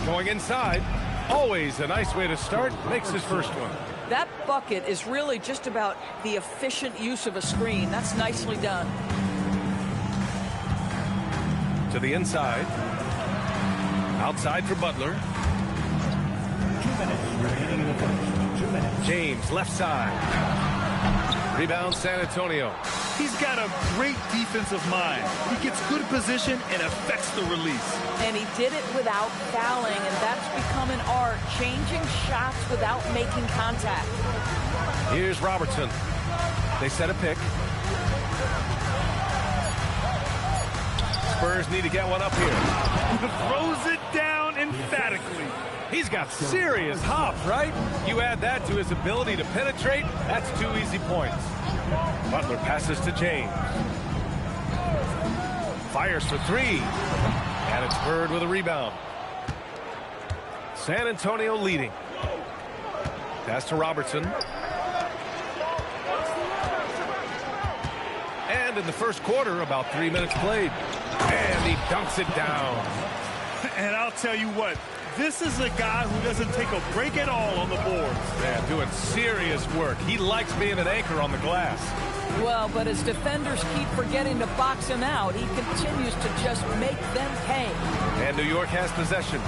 Going inside. Always a nice way to start. Makes his first one. That bucket is really just about the efficient use of a screen. That's nicely done. To the inside. Outside for Butler. 2 minutes remaining in the first. 2 minutes. James, left side. Rebound, San Antonio. He's got a great defensive mind. He gets good position and affects the release. And he did it without fouling, and that's become an art, changing shots without making contact. Here's Robertson. They set a pick. Spurs need to get one up here. Throws it down emphatically. He's got serious hop, right? You add that to his ability to penetrate, that's 2 easy points. Butler passes to James. Fires for 3. And it's Bird with a rebound. San Antonio leading. Pass to Robertson. And in the first quarter, about 3 minutes played. And he dunks it down. And I'll tell you what, this is a guy who doesn't take a break at all on the boards. Man, doing serious work. He likes being an anchor on the glass. Well, but as defenders keep forgetting to box him out, he continues to just make them pay. And New York has possession.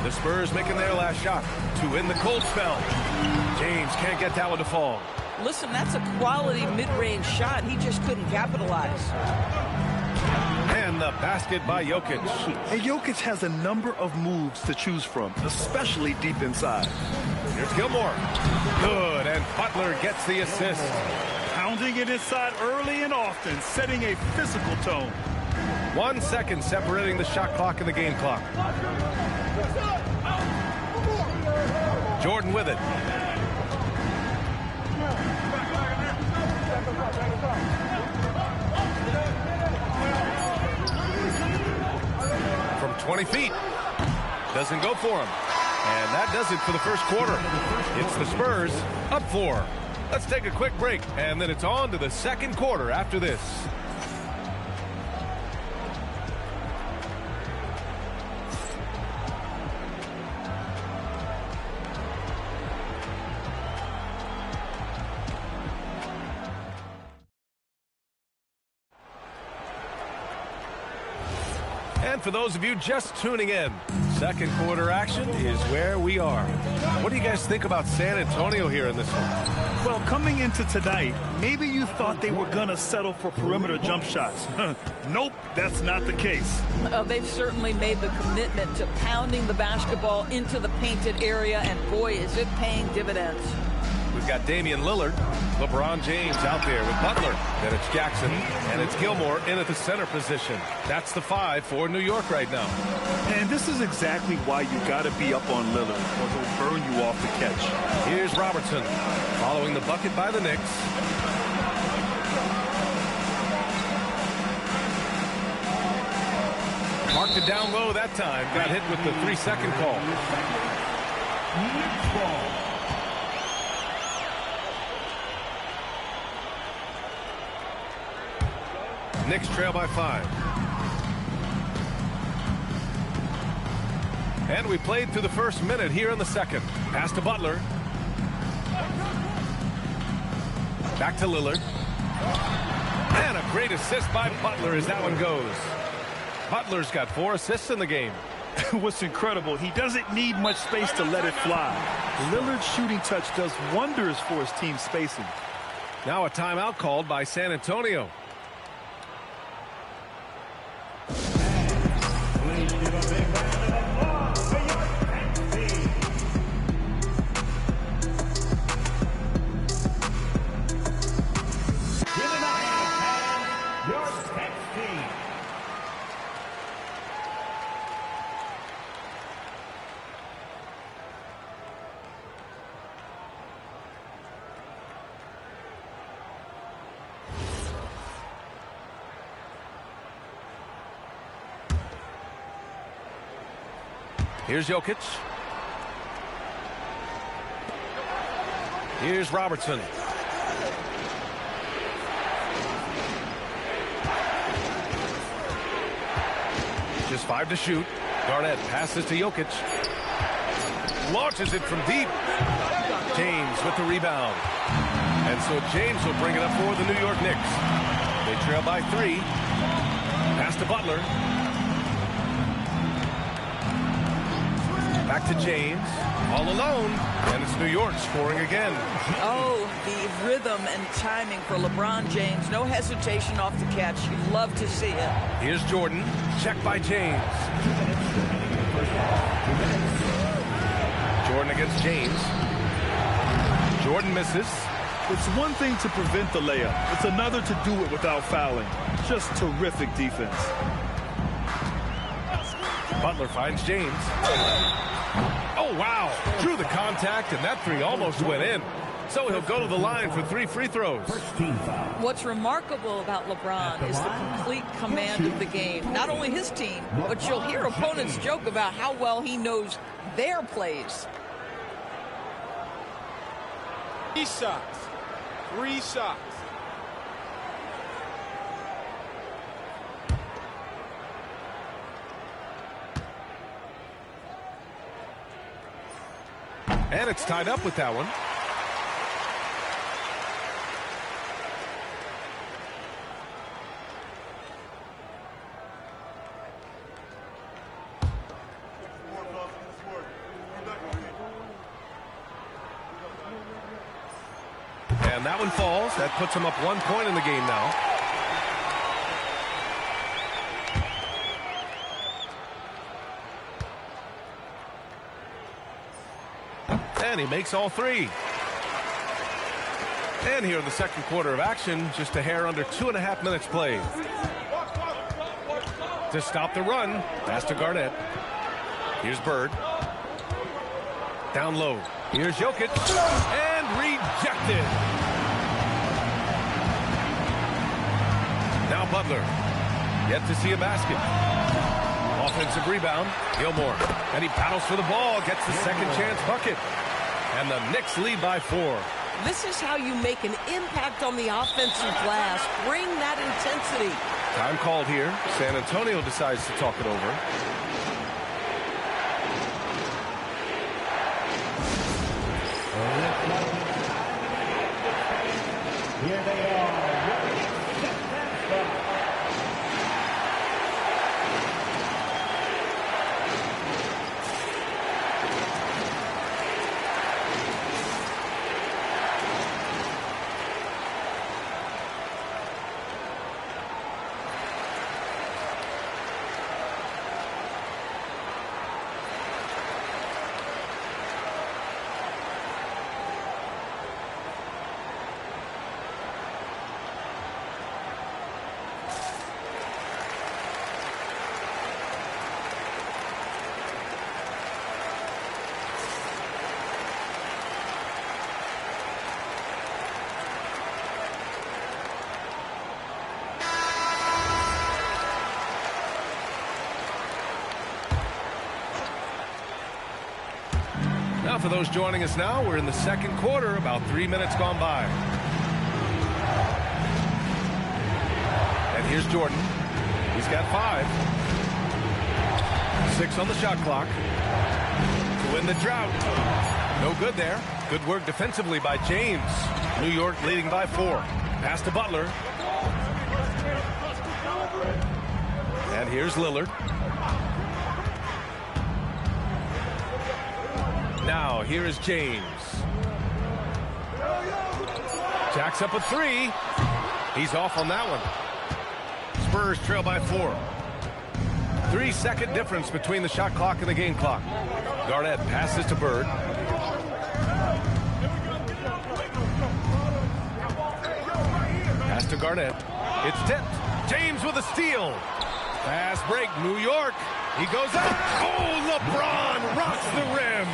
The Spurs making their last shot to win the cold spell. James can't get that one to fall. Listen, that's a quality mid-range shot. He just couldn't capitalize. And the basket by Jokic. And Jokic has a number of moves to choose from, especially deep inside. Here's Gilmore. Good, and Butler gets the assist. Pounding it inside early and often, setting a physical tone. 1 second separating the shot clock and the game clock. Jordan with it. From 20 feet. Doesn't go for him. And that does it for the first quarter. It's the Spurs up 4. Let's take a quick break, and then it's on to the second quarter after this. And for those of you just tuning in, second quarter action is where we are. What do you guys think about San Antonio here in this one? Well, coming into tonight, maybe you thought they were going to settle for perimeter jump shots. Nope, that's not the case. They've certainly made the commitment to pounding the basketball into the painted area, and boy, is it paying dividends. We've got Damian Lillard, LeBron James out there with Butler. Then it's Jackson, and it's Gilmore in at the center position. That's the 5 for New York right now. And this is exactly why you got to be up on Lillard, or he'll burn you off the catch. Here's Robertson, following the bucket by the Knicks. Marked it down low that time. Got hit with the 3-second call. Knicks trail by 5. And we played through the first minute here in the second. Pass to Butler. Back to Lillard. And a great assist by Butler as that one goes. Butler's got 4 assists in the game. What's incredible, he doesn't need much space to let it fly. Lillard's shooting touch does wonders for his team's spacing. Now a timeout called by San Antonio. Here's Jokic. Here's Robertson. Just 5 to shoot. Garnett passes to Jokic. Launches it from deep. James with the rebound. And so James will bring it up for the New York Knicks. They trail by 3. Pass to Butler. Back to James, all alone, and it's New York scoring again. Oh, the rhythm and timing for LeBron James. No hesitation off the catch. You love to see it. Here's Jordan, checked by James. Jordan against James. Jordan misses. It's one thing to prevent the layup. It's another to do it without fouling. Just terrific defense. Butler finds James. Oh, wow. Drew the contact, and that 3 almost went in. So he'll go to the line for 3 free throws. What's remarkable about LeBron is the complete command of the game. Not only his team, but you'll hear opponents joke about how well he knows their plays. 3 shots. 3 shots. And it's tied up with that one. And that one falls. That puts him up 1 point in the game now. And he makes all 3. And here in the second quarter of action, just a hair under 2.5 minutes played. To stop the run, pass to Garnett. Here's Bird. Down low. Here's Jokic. And rejected. Now Butler. Yet to see a basket. Offensive rebound. Gilmore. And he battles for the ball. Gets the second chance bucket. And the Knicks lead by 4. This is how you make an impact on the offensive glass. Bring that intensity. Time called here. San Antonio decides to talk it over. Here they are. Now, for those joining us now, we're in the second quarter, about 3 minutes gone by. And here's Jordan. He's got 5. 6 on the shot clock. To win the drought. No good there. Good work defensively by James. New York leading by 4. Pass to Butler. And here's Lillard. Now, here is James. Jacks up a 3. He's off on that one. Spurs trail by 4. 3-second difference between the shot clock and the game clock. Garnett passes to Bird. Pass to Garnett. It's tipped. James with a steal. Fast break, New York. He goes out. Oh, LeBron rocks the rim.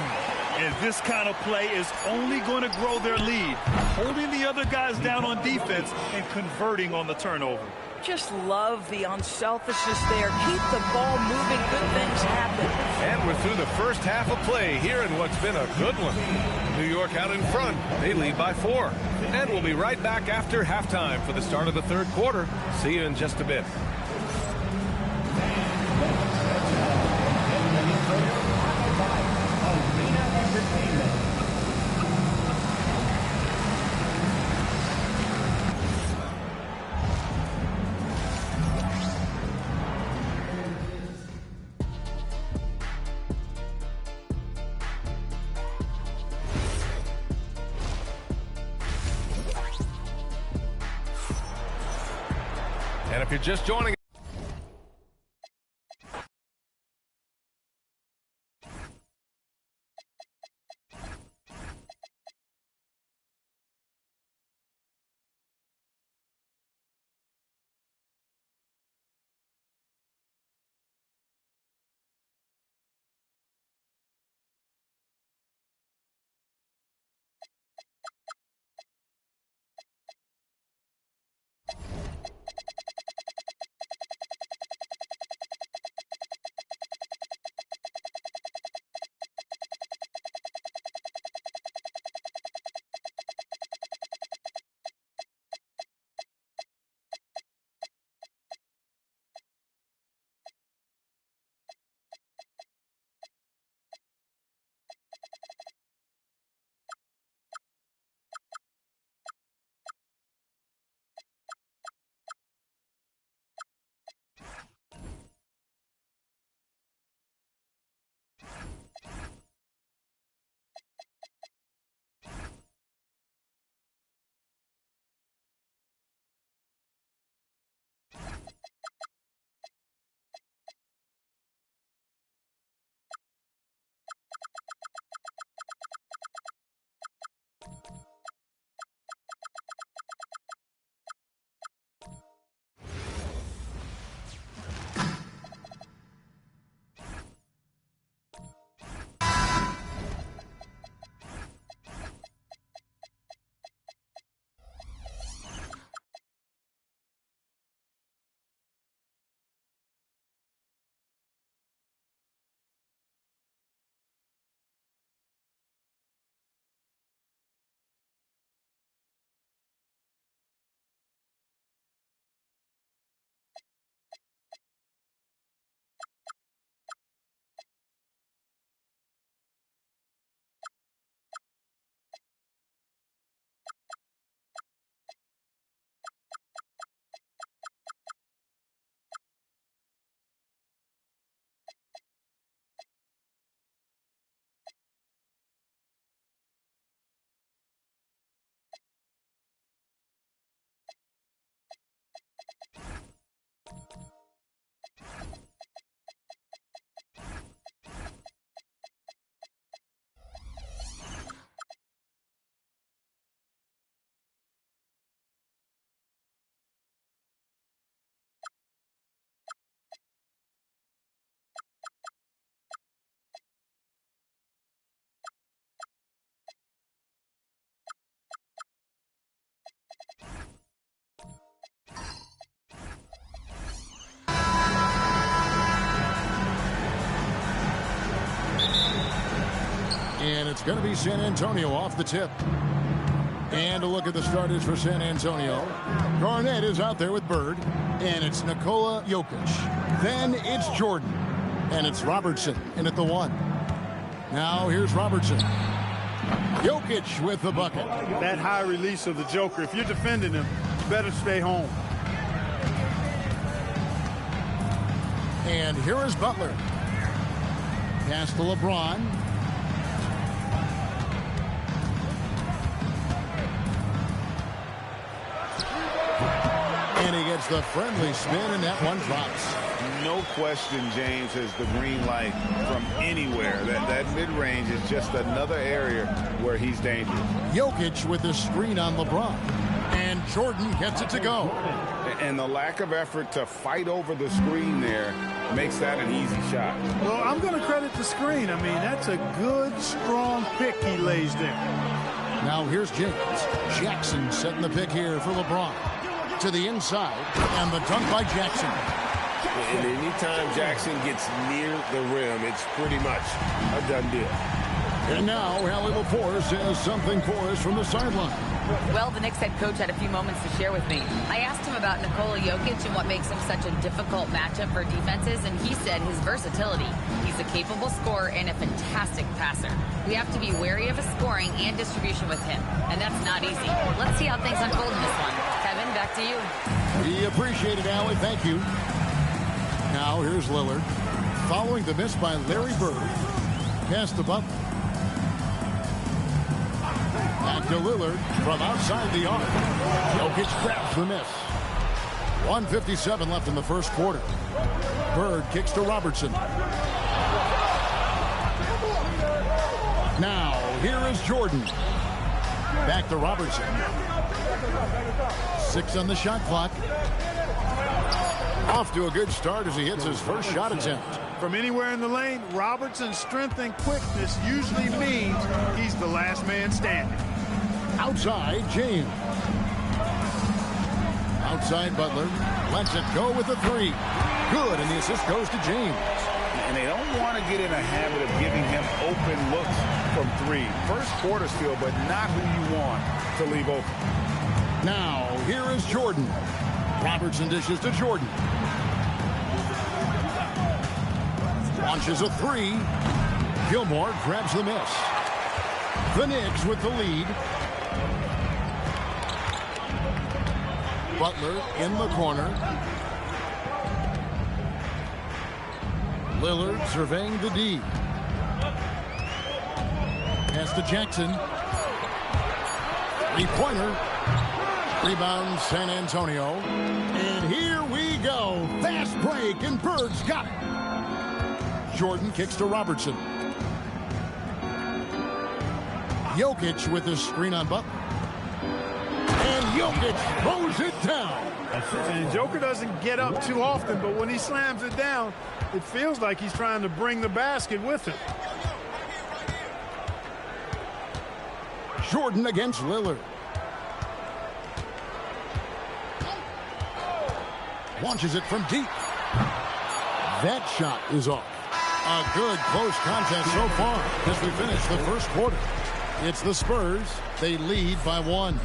And this kind of play is only going to grow their lead, holding the other guys down on defense and converting on the turnover. Just love the unselfishness there. Keep the ball moving. Good things happen. And we're through the first half of play here in what's been a good one. New York out in front. They lead by 4. And we'll be right back after halftime for the start of the third quarter. See you in just a bit. And if you're just joining And it's going to be San Antonio off the tip. And a look at the starters for San Antonio. Garnett is out there with Bird. And it's Nikola Jokic. Then it's Jordan. And it's Robertson in at the 1. Now here's Robertson. Jokic with the bucket. That high release of the Joker. If you're defending him, you better stay home. And here is Butler. Pass to LeBron. And he gets the friendly spin, and that one drops. No question, James has the green light from anywhere. That mid-range is just another area where he's dangerous. Jokic with the screen on LeBron. And Jordan gets it to go. And the lack of effort to fight over the screen there makes that an easy shot. Well, I'm going to credit the screen. I mean, that's a good, strong pick he lays there. Now here's James. Jackson setting the pick here for LeBron. To the inside, and the dunk by Jackson. And anytime Jackson gets near the rim, it's pretty much a done deal. And now, Allie LaForce has something for us from the sideline. Well, the Knicks head coach had a few moments to share with me. I asked him about Nikola Jokic and what makes him such a difficult matchup for defenses, and he said his versatility. He's a capable scorer and a fantastic passer. We have to be wary of his scoring and distribution with him, and that's not easy. Let's see how things unfold in this one. Kevin, back to you. We appreciate it, Allie. Thank you. Now, here's Lillard. Following the miss by Larry Bird. Pass to Butler. Back to Lillard from outside the arc. Jokic grabs the miss. 1:57 left in the first quarter. Bird kicks to Robertson. Now, here is Jordan. Back to Robertson. 6 on the shot clock. Off to a good start as he hits his first shot attempt. From anywhere in the lane, Robertson's strength and quickness usually means he's the last man standing. Outside, James. Outside, Butler. Lets it go with the 3. Good, and the assist goes to James. And they don't want to get in a habit of giving him open looks from 3. First quarter still, but not who you want to leave open. Now, here is Jordan. Robertson dishes to Jordan. Launches a 3. Gilmore grabs the miss. The Knicks with the lead. Butler in the corner. Lillard surveying the D. Pass to Jackson. 3-pointer. Rebound San Antonio. And here we go. Fast break, and Bird's got it. Jordan kicks to Robertson. Jokic with the screen on Butler. And Jokic throws it down. And Joker doesn't get up too often, but when he slams it down, it feels like he's trying to bring the basket with him. Jordan against Lillard. Launches it from deep. That shot is off. A good close contest so far as we finish the first quarter. It's the Spurs. They lead by 1.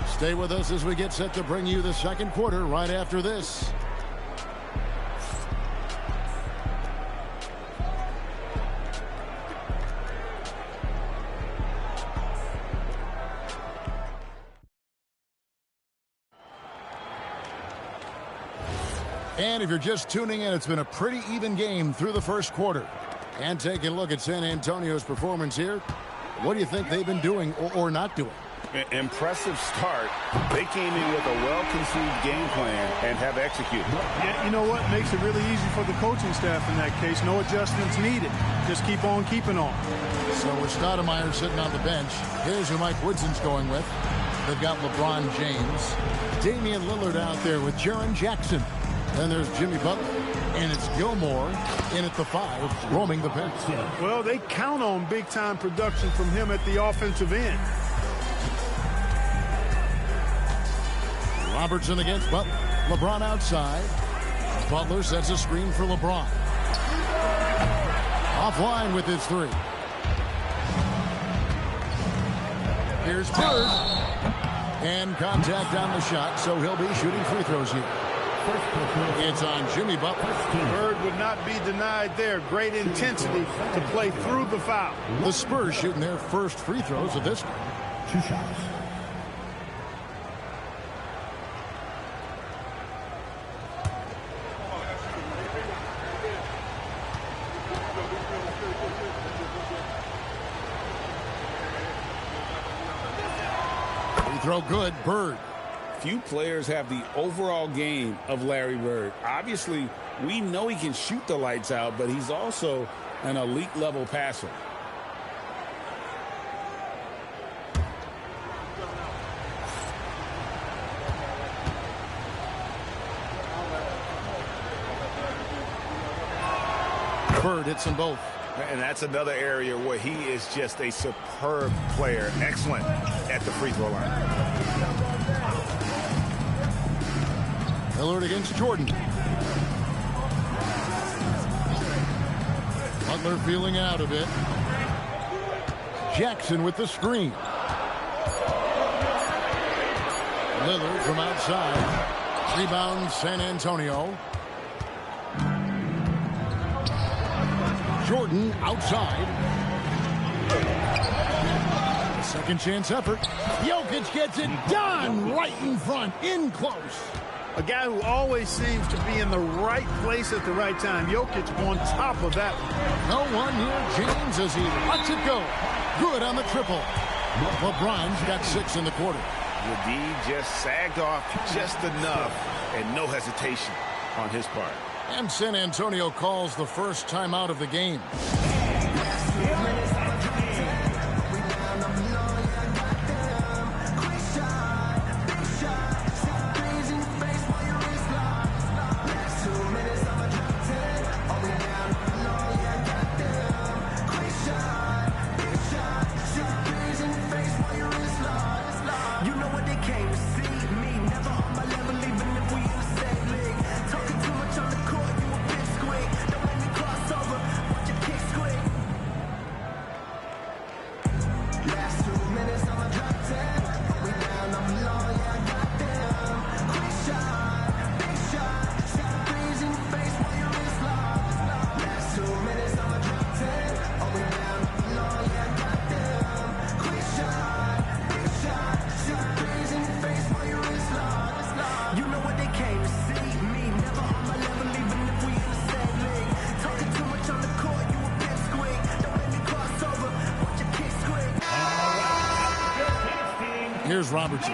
Stay with us as we get set to bring you the second quarter right after this. And if you're just tuning in, it's been a pretty even game through the first quarter. And taking a look at San Antonio's performance here, what do you think they've been doing or not doing? Impressive start. They came in with a well-conceived game plan and have executed. Yeah, you know what? Makes it really easy for the coaching staff in that case. No adjustments needed. Just keep on keeping on. So with Stoudemire sitting on the bench, here's who Mike Woodson's going with. They've got LeBron James. Damian Lillard out there with Jaren Jackson. Then there's Jimmy Butler. And it's Gilmore in at the 5, roaming the bench. Well, they count on big-time production from him at the offensive end. Robertson against Butler. LeBron outside. Butler sets a screen for LeBron. Offline with his 3. Here's Bird. And contact on the shot, so he'll be shooting free throws here. It's on Jimmy Butler. Bird would not be denied there. Great intensity to play through the foul. The Spurs shooting their first free throws of this game. 2 shots. Free throw good, Bird. Few players have the overall game of Larry Bird. Obviously, we know he can shoot the lights out, but he's also an elite level passer. Bird hits them both. And that's another area where he is just a superb player. Excellent at the free throw line. Lillard against Jordan. Butler feeling out a bit. Jackson with the screen. Lillard from outside. Rebound San Antonio. Jordan outside. Second chance effort. Jokic gets it done right in front, in close. A guy who always seems to be in the right place at the right time. Jokic on top of that one. No one near James as he lets it go. Good on the triple. LeBron's got 6 in the quarter. The D just sagged off just enough and no hesitation on his part. And San Antonio calls the first timeout of the game. Here's Robertson.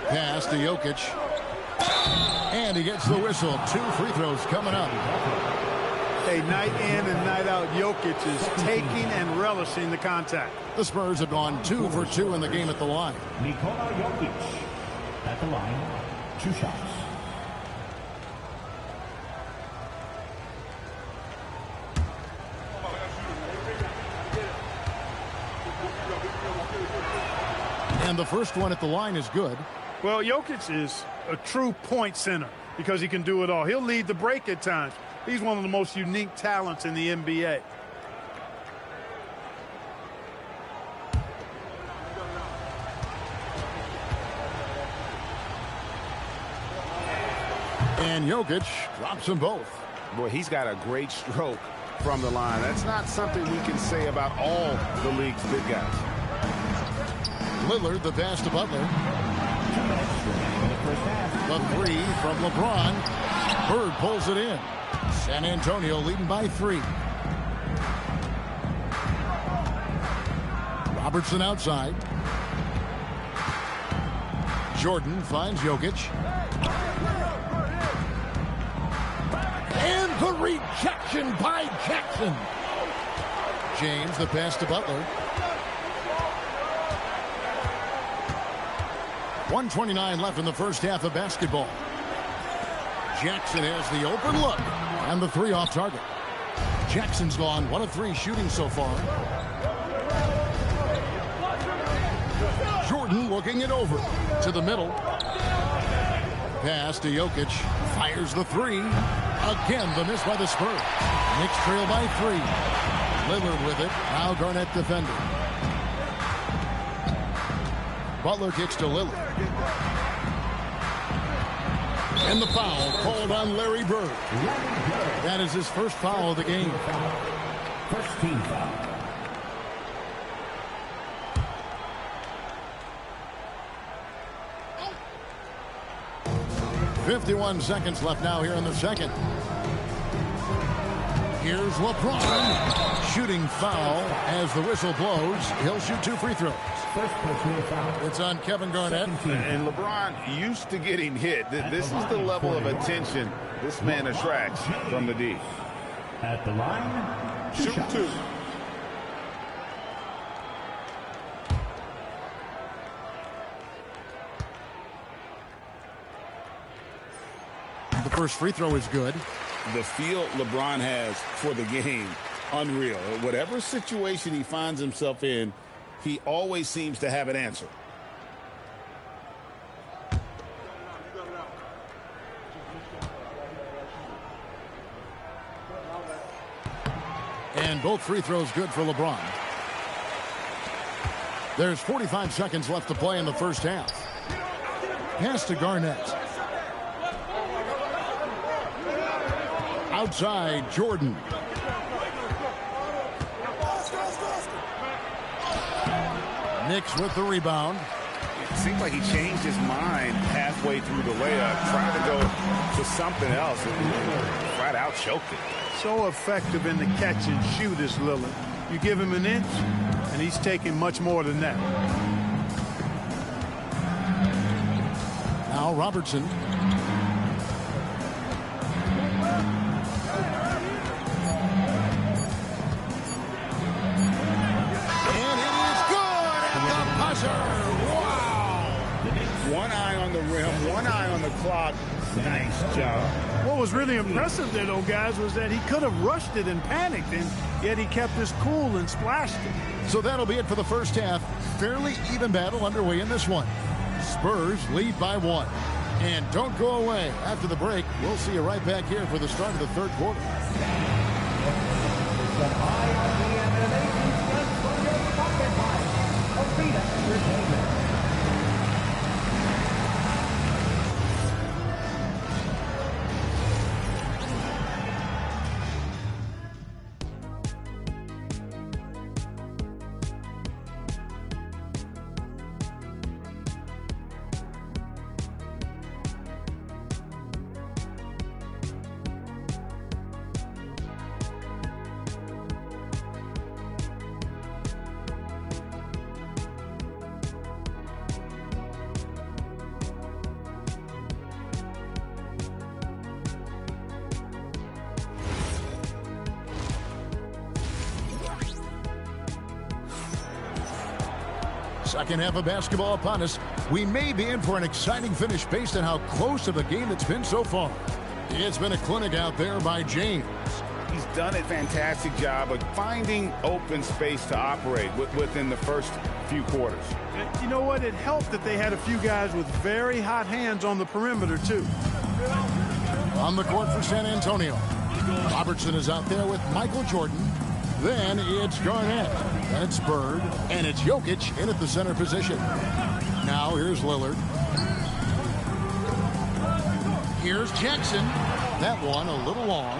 Pass to Jokic. And he gets the whistle. 2 free throws coming up. A night in and night out, Jokic is taking and relishing the contact. The Spurs have gone 2 for 2 in the game at the line. Nikola Jokic at the line. 2 shots. And the first one at the line is good. Well, Jokic is a true point center because he can do it all. He'll lead the break at times. He's one of the most unique talents in the NBA. And Jokic drops them both. Boy, he's got a great stroke from the line. That's not something we can say about all the league's big guys. Lillard, the pass to Butler. The 3 from LeBron. Bird pulls it in. San Antonio leading by 3. Robertson outside. Jordan finds Jokic. And the rejection by Jackson. James, the pass to Butler. 1:29 left in the first half of basketball. Jackson has the open look. And the 3 off target. Jackson's gone 1 of 3 shooting so far. Jordan looking it over to the middle. Pass to Jokic. Fires the 3. Again, the miss by the Spurs. Knicks trail by 3. Lillard with it. Now Garnett defending. Butler kicks to Lillard. And the foul called on Larry Bird. That is his first foul of the game. First team foul. 51 seconds left now here in the second. Here's LeBron. Shooting foul as the whistle blows. He'll shoot 2 free throws. First personal foul. It's on Kevin Garnett. And LeBron used to getting hit. This is the level of attention this man attracts from the D. At the line, Shoot 2. The first free throw is good. The feel LeBron has for the game, unreal. Whatever situation he finds himself in, he always seems to have an answer. And both free throws good for LeBron. There's 45 seconds left to play in the first half. Pass to Garnett. Outside, Jordan. Knicks with the rebound. It seems like he changed his mind halfway through the layup, trying to go to something else, and flat out choked it. So effective in the catch and shoot is Lillard. You give him an inch, and he's taking much more than that. Now Robertson. One eye on the rim, one eye on the clock. Nice job. What was really impressive there, though, guys, was that he could have rushed it and panicked, and yet he kept his cool and splashed it. So that'll be it for the first half. Fairly even battle underway in this one. Spurs lead by 1. And don't go away. After the break, we'll see you right back here for the start of the third quarter. Second half of basketball upon us. We may be in for an exciting finish based on how close of a game it's been so far. It's been a clinic out there by James. He's done a fantastic job of finding open space to operate within the first few quarters. You know what? It helped that they had a few guys with very hot hands on the perimeter, too. On the court for San Antonio. Robertson is out there with Michael Jordan. Then it's Garnett. Then it's Bird. And it's Jokic in at the center position. Now here's Lillard. Here's Jackson. That one a little long.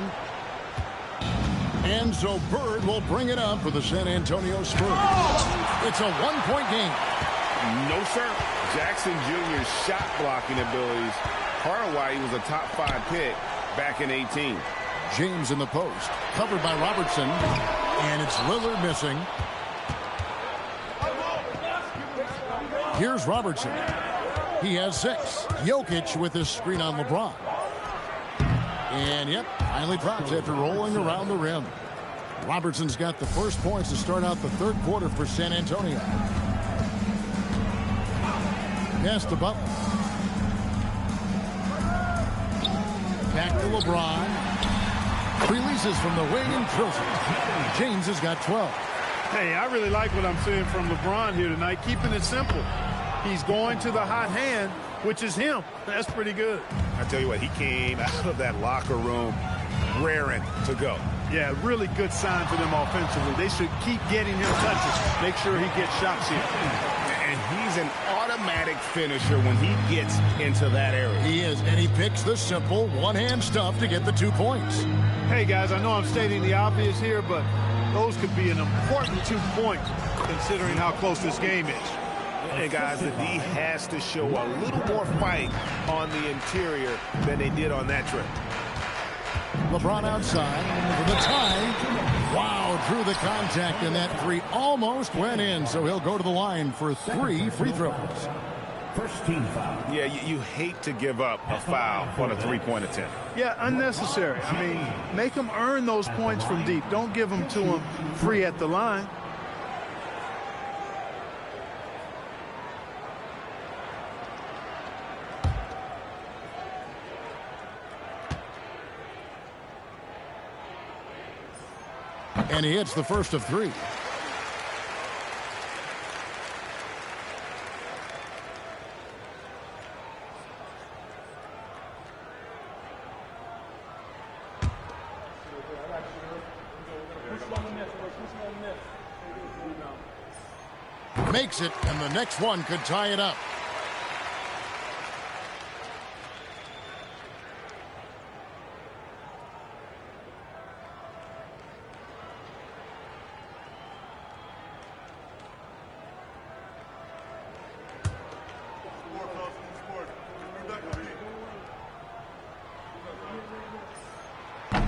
And so Bird will bring it up for the San Antonio Spurs. It's a one-point game. No, sir. Jackson Jr.'s shot blocking abilities, part of why he was a top 5 pick back in 18. James in the post, covered by Robertson, and it's Lillard missing. Here's Robertson. He has 6. Jokic with his screen on LeBron. And yep, finally drops after rolling around the rim. Robertson's got the first points to start out the third quarter for San Antonio. Pass to Butler. Back to LeBron. Releases from the wing and drills it. James has got 12. Hey, I really like what I'm seeing from LeBron here tonight, keeping it simple. He's going to the hot hand, which is him. That's pretty good. I tell you what, he came out of that locker room raring to go. Yeah, really good sign for them offensively. They should keep getting him touches. Make sure he gets shots here. And he's He's an automatic finisher when he gets into that area. He is, and he picks the simple one-hand stuff to get the 2 points. Hey, guys, I know I'm stating the obvious here, but those could be an important 2 points considering how close this game is. And, guys, the D has to show a little more fight on the interior than they did on that trip. LeBron outside for the tie. Wow, drew the contact, and that three almost went in, so he'll go to the line for 3 free throws. First team foul. Yeah, you hate to give up a foul on a three-point attempt. Yeah, unnecessary. I mean, make them earn those points from deep. Don't give them to them free at the line. And he hits the first of 3. Makes it, and the next one could tie it up.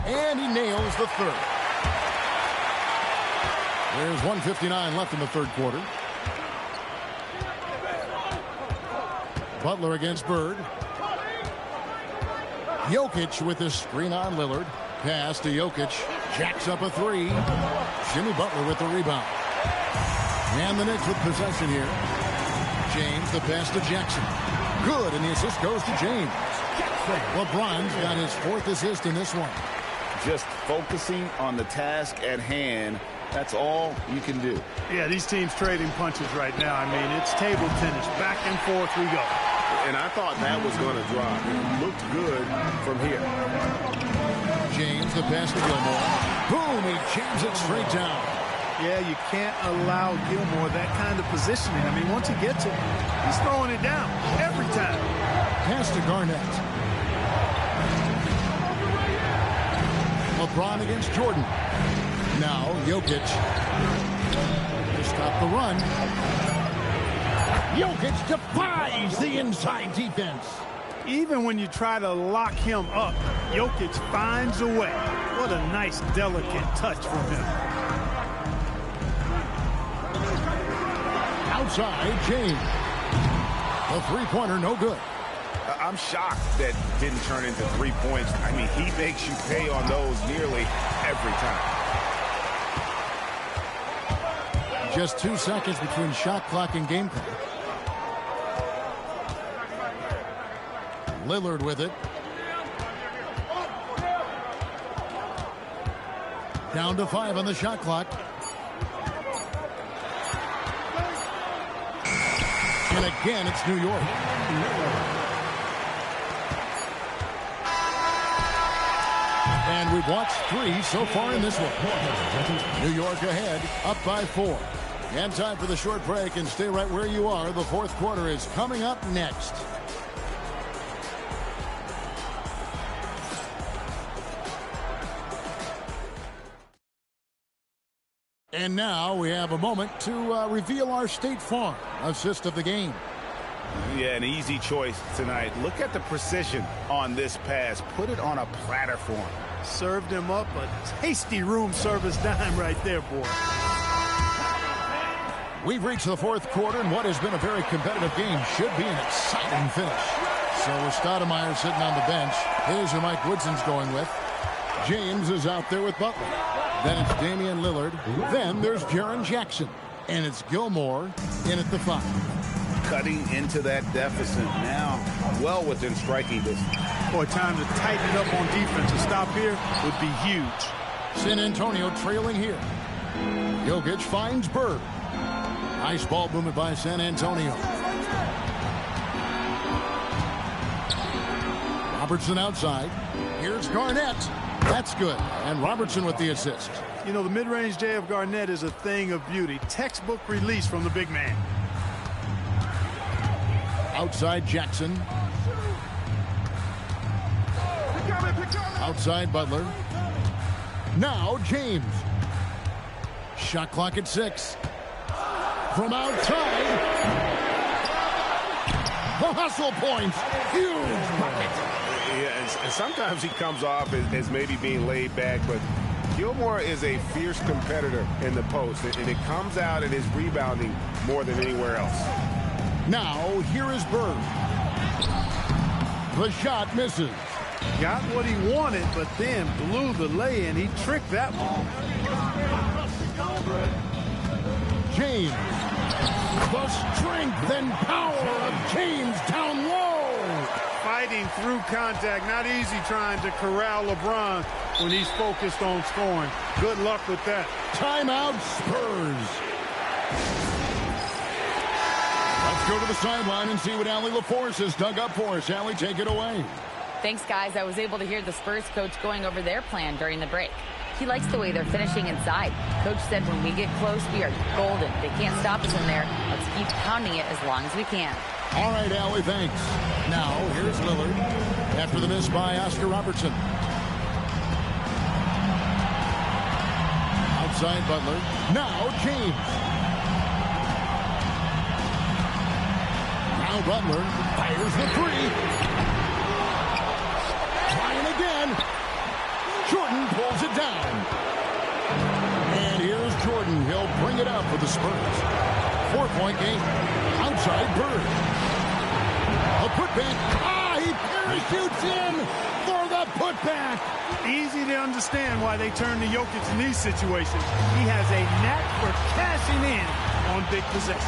And he nails the third. There's 1:59 left in the third quarter. Butler against Bird. Jokic with his screen on Lillard. Pass to Jokic. Jacks up a 3. Jimmy Butler with the rebound. And the Knicks with possession here. James, the pass to Jackson. Good, and the assist goes to James. LeBron's got his 4th assist in this one. Just focusing on the task at hand. That's all you can do. Yeah, these teams trading punches right now. I mean, it's table tennis. Back and forth we go. And I thought that was going to drop. It looked good from here. James, the pass to Gilmore. Boom, he jams it straight down. Yeah, you can't allow Gilmore that kind of positioning. I mean, once he gets it, he's throwing it down every time. Pass to Garnett. LeBron against Jordan. Now Jokic to stop the run. Jokic defies the inside defense. Even when you try to lock him up, Jokic finds a way. What a nice, delicate touch from him. Outside, James. The three-pointer, no good. I'm shocked that didn't turn into 3 points. I mean, he makes you pay on those nearly every time. Just 2 seconds between shot clock and game clock. Lillard with it. Down to 5 on the shot clock. And again, it's New York. And we've watched 3 so far in this one. New York ahead, up by 4. And time for the short break, and stay right where you are. The fourth quarter is coming up next. And now we have a moment to reveal our State Farm assist of the game. Yeah, an easy choice tonight. Look at the precision on this pass. Put it on a platter for him. Served him up a tasty room service dime right there, boy. We've reached the fourth quarter, and what has been a very competitive game should be an exciting finish. So with Stoudemire sitting on the bench, here's who Mike Woodson's going with. James is out there with Butler. Then it's Damian Lillard. Then there's Jaren Jackson. And it's Gilmore in at the 5. Cutting into that deficit now, well within striking distance. Boy, time to tighten it up on defense. A stop here would be huge. San Antonio trailing here. Jokic finds Bird. Nice ball movement by San Antonio. Robertson outside. Here's Garnett. That's good. And Robertson with the assist. You know, the mid-range J of Garnett is a thing of beauty. Textbook release from the big man. Outside Jackson. Outside Butler. Now James. Shot clock at 6. From outside. The hustle point. Huge bucket. Yeah, and sometimes he comes off as maybe being laid back, but Gilmore is a fierce competitor in the post, and it comes out in his rebounding more than anywhere else. Now, here is Bird. The shot misses. Got what he wanted, but then blew the lay-in. He tricked that one. James. The strength and power of James down low. Fighting through contact. Not easy trying to corral LeBron when he's focused on scoring. Good luck with that. Timeout, Spurs. Let's go to the sideline and see what Allie LaForce has dug up for us. Allie, take it away. Thanks, guys. I was able to hear the Spurs coach going over their plan during the break. He likes the way they're finishing inside. Coach said when we get close, we are golden. They can't stop us in there. Let's keep pounding it as long as we can. All right, Allie, thanks. Now, here's Lillard after the miss by Oscar Robertson. Outside Butler. Now, James. Now Butler fires the 3. Trying again. Jordan pulls it down. And here's Jordan. He'll bring it up for the Spurs. 4-point game. Outside Bird. A putback. He parachutes in for the putback. Easy to understand why they turn to Jokic in these situations. He has a knack for cashing in on big possessions.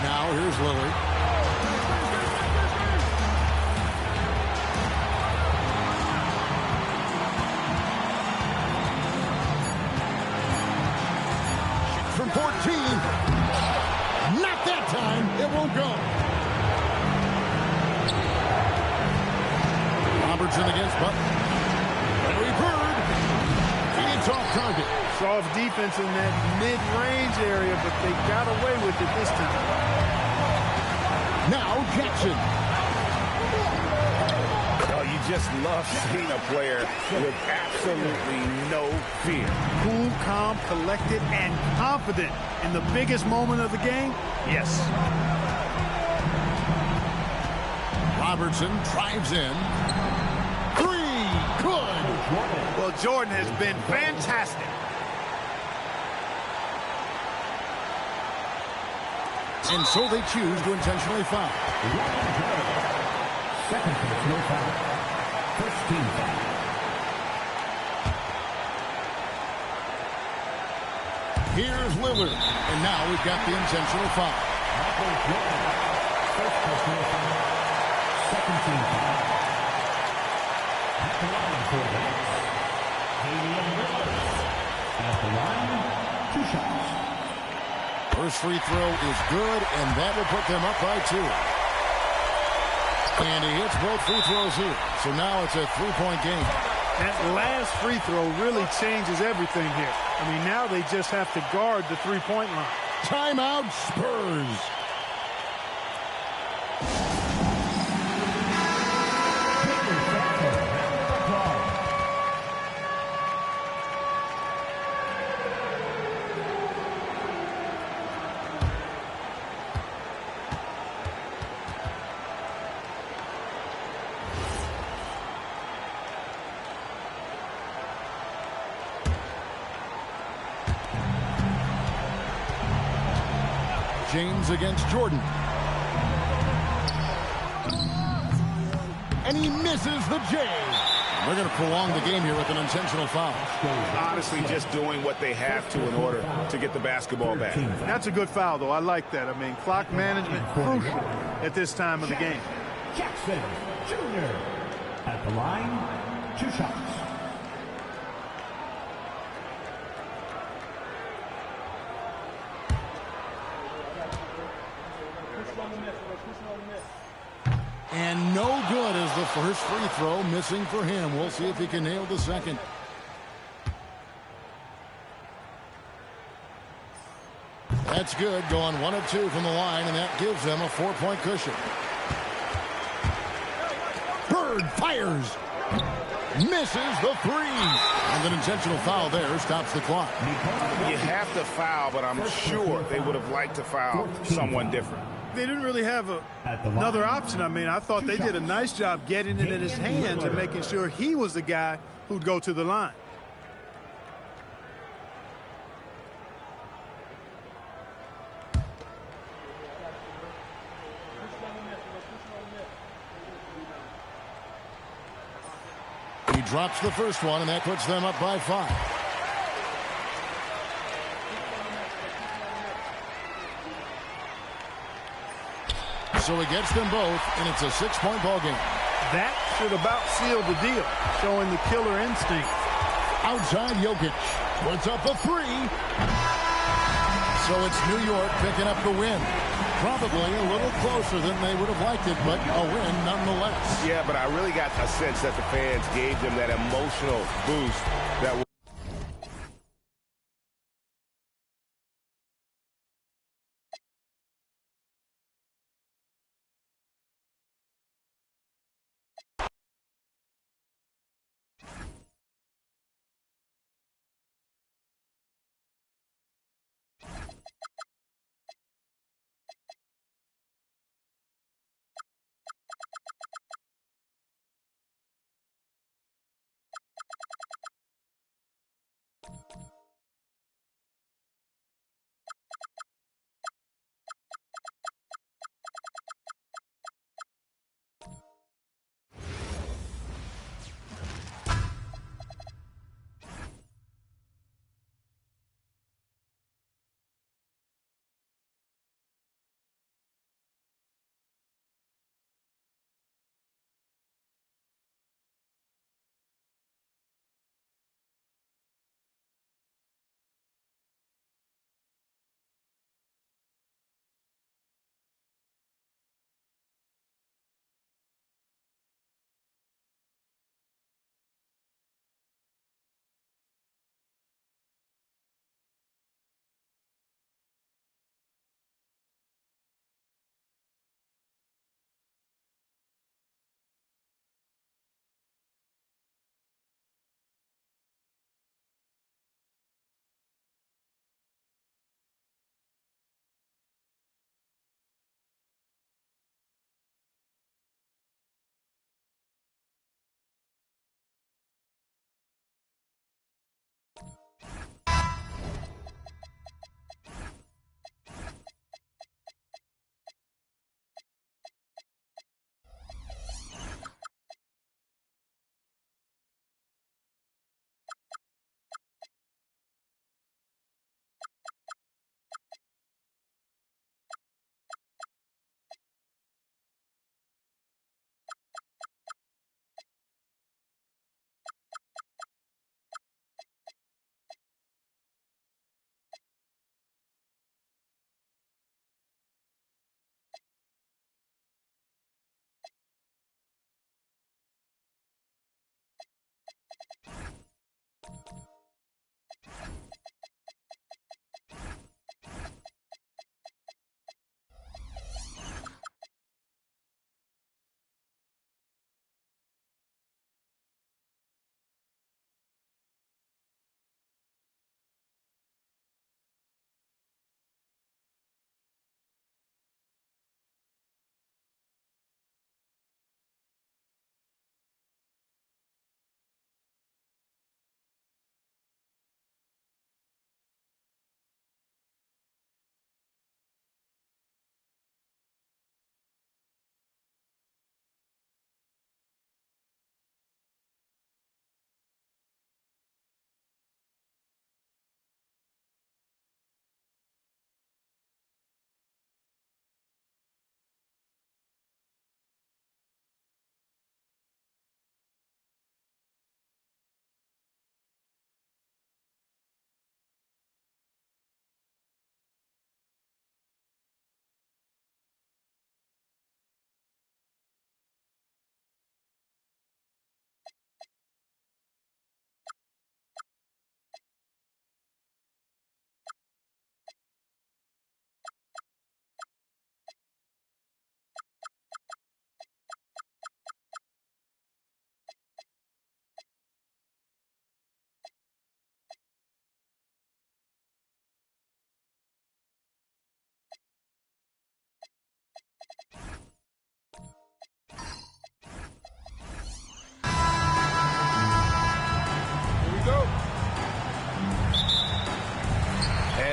Now here's Lillard. From 14. Not that time. It won't go. Robertson against Butler. Larry Bird. It's off target. Soft defense in that mid-range area, but they got away with it this time. Now Jackson. Oh, you just love seeing a player with absolutely no fear. Cool, calm, collected, and confident in the biggest moment of the game. Yes. Robertson drives in. 3. Good. Well, Jordan has been fantastic. And so they choose to intentionally foul. Second personal foul. First team foul. Here's Lillard. And now we've got the intentional foul. First personal foul. Second team foul. At the line for the Damian Lillard. At the line, 2 shots. First free throw is good, and that will put them up by 2. And he hits both free throws here. So now it's a 3-point game. That last free throw really changes everything here. I mean, now they just have to guard the 3-point line. Timeout, Spurs. James against Jordan. And he misses the J. They're going to prolong the game here with an intentional foul. Honestly, just doing what they have to in order to get the basketball back. That's a good foul, though. I like that. I mean, clock management crucial at this time of the game. Jackson Jr. At the line, 2 shots. And no good as the first free throw missing for him. We'll see if he can nail the second. That's good. Going 1 of 2 from the line, and that gives them a 4-point cushion. Bird fires. Misses the 3. And an intentional foul there stops the clock. You have to foul, but I'm sure they would have liked to foul someone different. They didn't really have another option. I mean, I thought they did a nice job getting it in his hands and making sure he was the guy who'd go to the line. He drops the first one, and that puts them up by 5. So he gets them both, and it's a 6-point ball game. That should about seal the deal, showing the killer instinct. Outside Jokic puts up a 3. So it's New York picking up the win. Probably a little closer than they would have liked it, but a win nonetheless. Yeah, but I really got a sense that the fans gave them that emotional boost that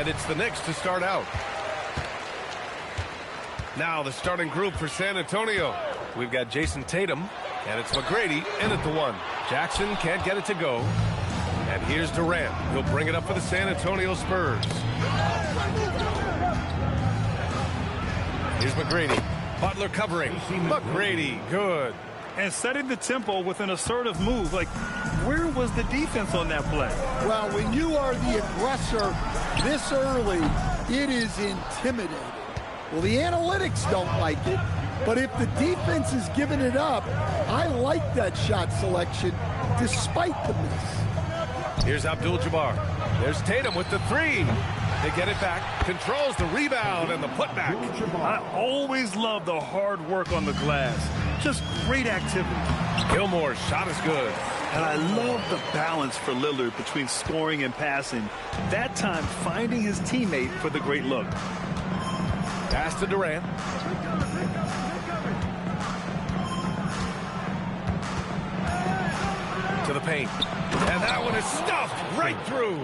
And it's the Knicks to start out. Now the starting group for San Antonio. We've got Jason Tatum, and it's McGrady in at the 1. Jackson can't get it to go. And here's Durant. He'll bring it up for the San Antonio Spurs. Here's McGrady. Butler covering. McGrady, good. And setting the tempo with an assertive move. Like, where was the defense on that play? Well, when you are the aggressor this early, it is intimidating. Well, the analytics don't like it, but if the defense is giving it up, I like that shot selection despite the miss. Here's Abdul-Jabbar. There's Tatum with the 3. They get it back, controls the rebound and the putback. I always love the hard work on the glass. Just great activity. Gilmore's shot is good. And I love the balance for Lillard between scoring and passing. That time finding his teammate for the great look. Pass to Durant. To the paint. And that one is stuffed right through.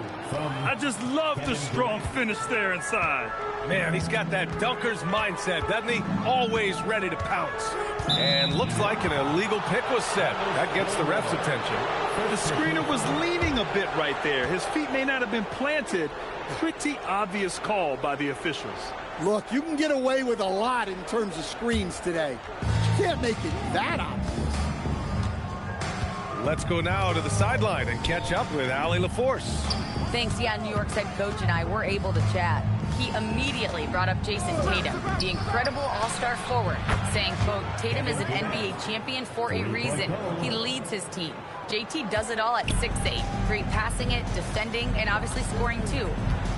I just love the strong finish there inside. Man, he's got that dunker's mindset, doesn't he? Always ready to pounce. And looks like an illegal pick was set. That gets the ref's attention. The screener was leaning a bit right there. His feet may not have been planted. Pretty obvious call by the officials. Look, you can get away with a lot in terms of screens today. You can't make it that obvious. Let's go now to the sideline and catch up with Allie LaForce. Thanks. Yeah, New York's head coach and I were able to chat. He immediately brought up Jason Tatum, the incredible all-star forward, saying, quote, Tatum is an NBA champion for a reason. He leads his team. JT does it all at 6'8", great passing it, defending, and obviously scoring too.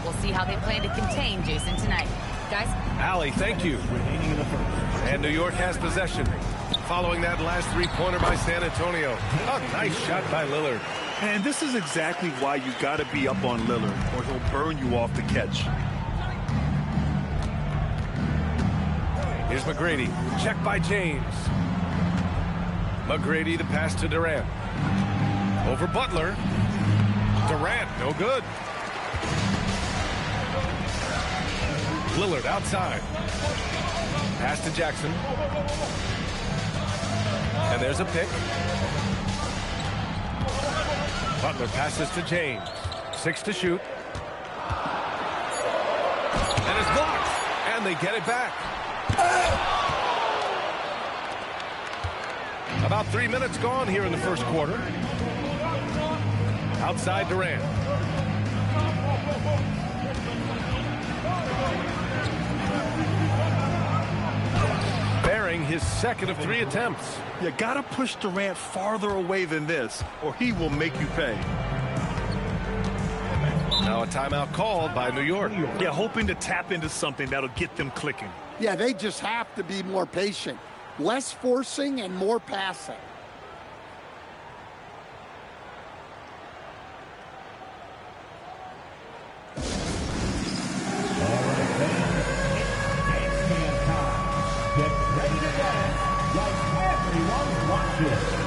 We'll see how they plan to contain Jason tonight. Guys? Allie, thank you. And New York has possession. Following that last three-pointer by San Antonio. A nice shot by Lillard. And this is exactly why you got to be up on Lillard, or he'll burn you off the catch. Here's McGrady. Check by James. McGrady, the pass to Durant. Over Butler. Durant, no good. Lillard outside. Pass to Jackson. And there's a pick. Butler passes to James. 6 to shoot. And it's blocked. And they get it back. About 3 minutes gone here in the first quarter. Outside Durant. Bearing his second of 3 attempts. You got to push Durant farther away than this, or he will make you pay. Now a timeout called by New York. Yeah, hoping to tap into something that'll get them clicking. Yeah, they just have to be more patient. Less forcing and more passing. Get ready to dance like everyone watches.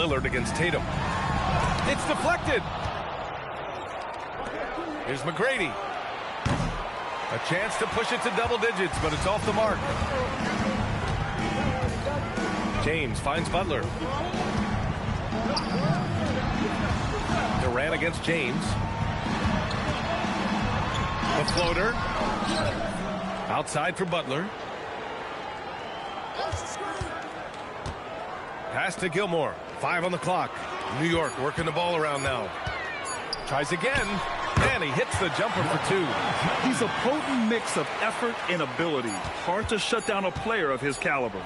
Lillard against Tatum. It's deflected. Here's McGrady. A chance to push it to double digits, but it's off the mark. James finds Butler. Durant against James. The floater. Outside for Butler. Pass to Gilmore. 5 on the clock. New York working the ball around now. Tries again. And he hits the jumper for 2. He's a potent mix of effort and ability. Hard to shut down a player of his caliber.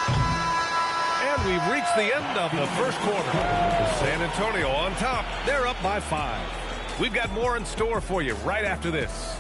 And we've reached the end of the first quarter. San Antonio on top. They're up by 5. We've got more in store for you right after this.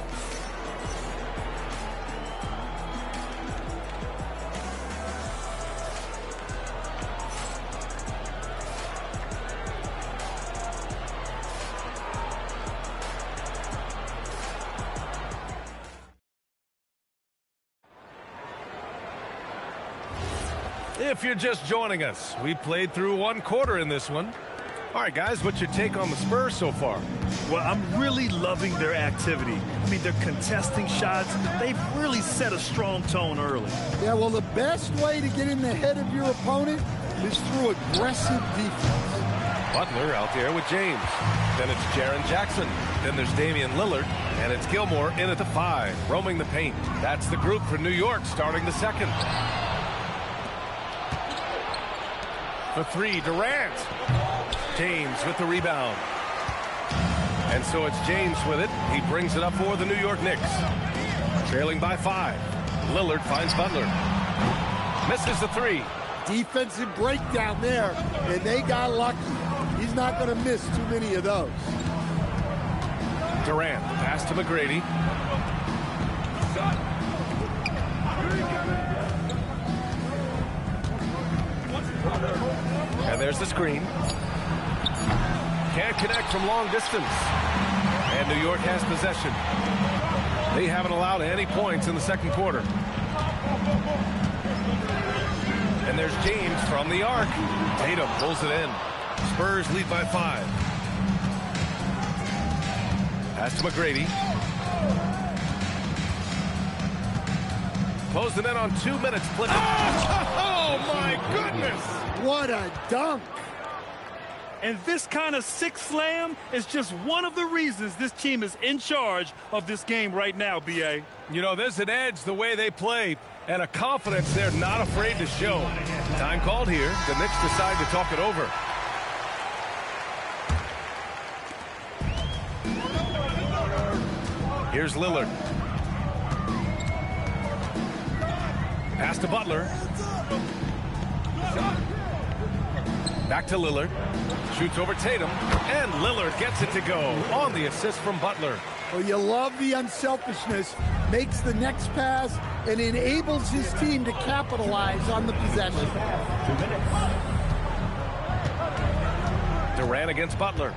If you're just joining us, we played through 1 quarter in this one. All right, guys, what's your take on the Spurs so far? Well, I'm really loving their activity. I mean, they're contesting shots. They've really set a strong tone early. Yeah, well, the best way to get in the head of your opponent is through aggressive defense. Butler out there with James. Then it's Jaren Jackson. Then there's Damian Lillard. And it's Gilmore in at the 5, roaming the paint. That's the group for New York starting the second. For 3, Durant. James with the rebound. And so it's James with it. He brings it up for the New York Knicks. Trailing by 5. Lillard finds Butler. Misses the 3. Defensive breakdown there, and they got lucky. He's not going to miss too many of those. Durant, pass to McGrady. And there's the screen. Can't connect from long distance. And New York has possession. They haven't allowed any points in the second quarter. And there's James from the arc. Tatum pulls it in. Spurs lead by 5. Pass to McGrady. Close them in on 2 minutes. Oh, my goodness. What a dunk. And this kind of sick slam is just one of the reasons this team is in charge of this game right now, B.A. You know, there's an edge the way they play and a confidence they're not afraid to show. Time called here. The Knicks decide to talk it over. Here's Lillard. Pass to Butler. Back to Lillard. Shoots over Tatum. And Lillard gets it to go on the assist from Butler. Well, you love the unselfishness. Makes the next pass and enables his team to capitalize on the possession. Durant against Butler.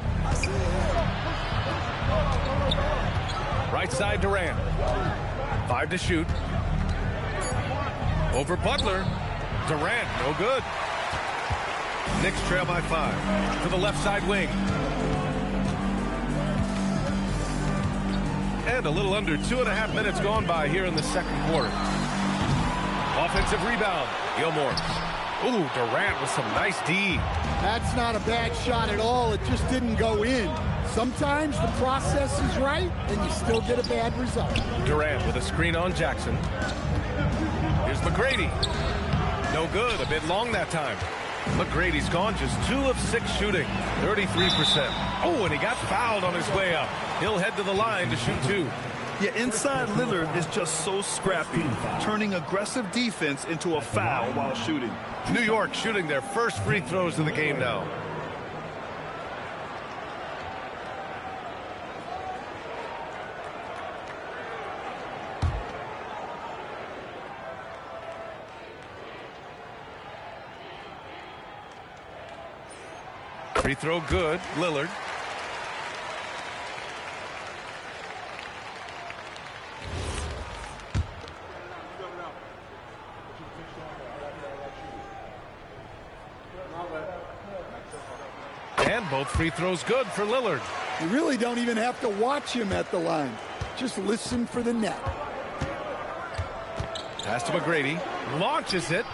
Right side Durant. 5 to shoot. Over Butler. Durant, no good. Knicks trail by 5. To the left side wing. And a little under 2.5 minutes gone by here in the second quarter. Offensive rebound. Gilmore. Ooh, Durant with some nice D. That's not a bad shot at all. It just didn't go in. Sometimes the process is right, and you still get a bad result. Durant with a screen on Jackson. Here's McGrady. No good. A bit long that time. McGrady's gone just 2 of 6 shooting. 33%. Oh, and he got fouled on his way up. He'll head to the line to shoot 2. Yeah, inside Lillard is just so scrappy, turning aggressive defense into a foul while shooting. New York shooting their first free throws of the game now. Free throw good. Lillard. And both free throws good for Lillard. You really don't even have to watch him at the line. Just listen for the net. Pass to McGrady. Launches it.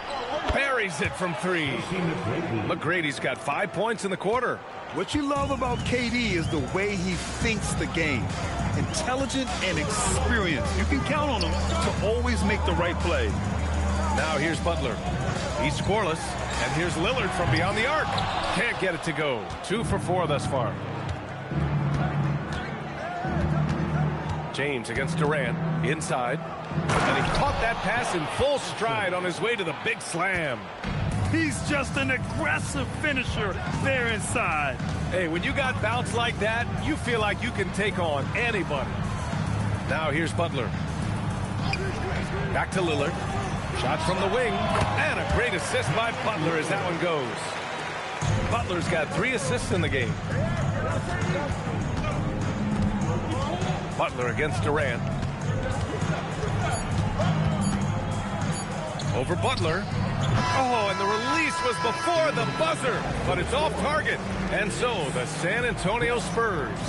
Buries it from three. McGrady's got 5 points in the quarter. What you love about KD is the way he thinks the game. Intelligent and experienced. You can count on him to always make the right play. Now here's Butler. He's scoreless. And here's Lillard from beyond the arc. Can't get it to go. 2 for 4 thus far. James against Durant. Inside. And he caught that pass in full stride on his way to the big slam. He's just an aggressive finisher there inside. Hey, when you got bounce like that, you feel like you can take on anybody. Now here's Butler. Back to Lillard. Shot from the wing. And a great assist by Butler as that one goes. Butler's got 3 assists in the game. Butler against Durant. Over Butler. Oh, and the release was before the buzzer, but it's off target. And so the San Antonio Spurs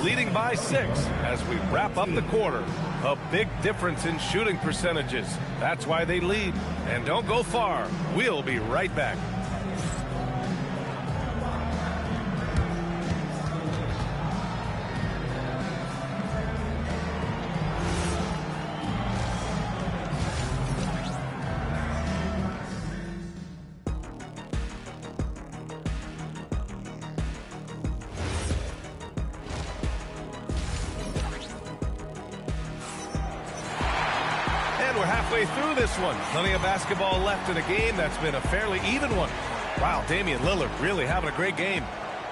leading by 6 as we wrap up the quarter. A big difference in shooting percentages. That's why they lead. And don't go far. We'll be right back. Through this one. Plenty of basketball left in a game that's been a fairly even one. Wow, Damian Lillard really having a great game.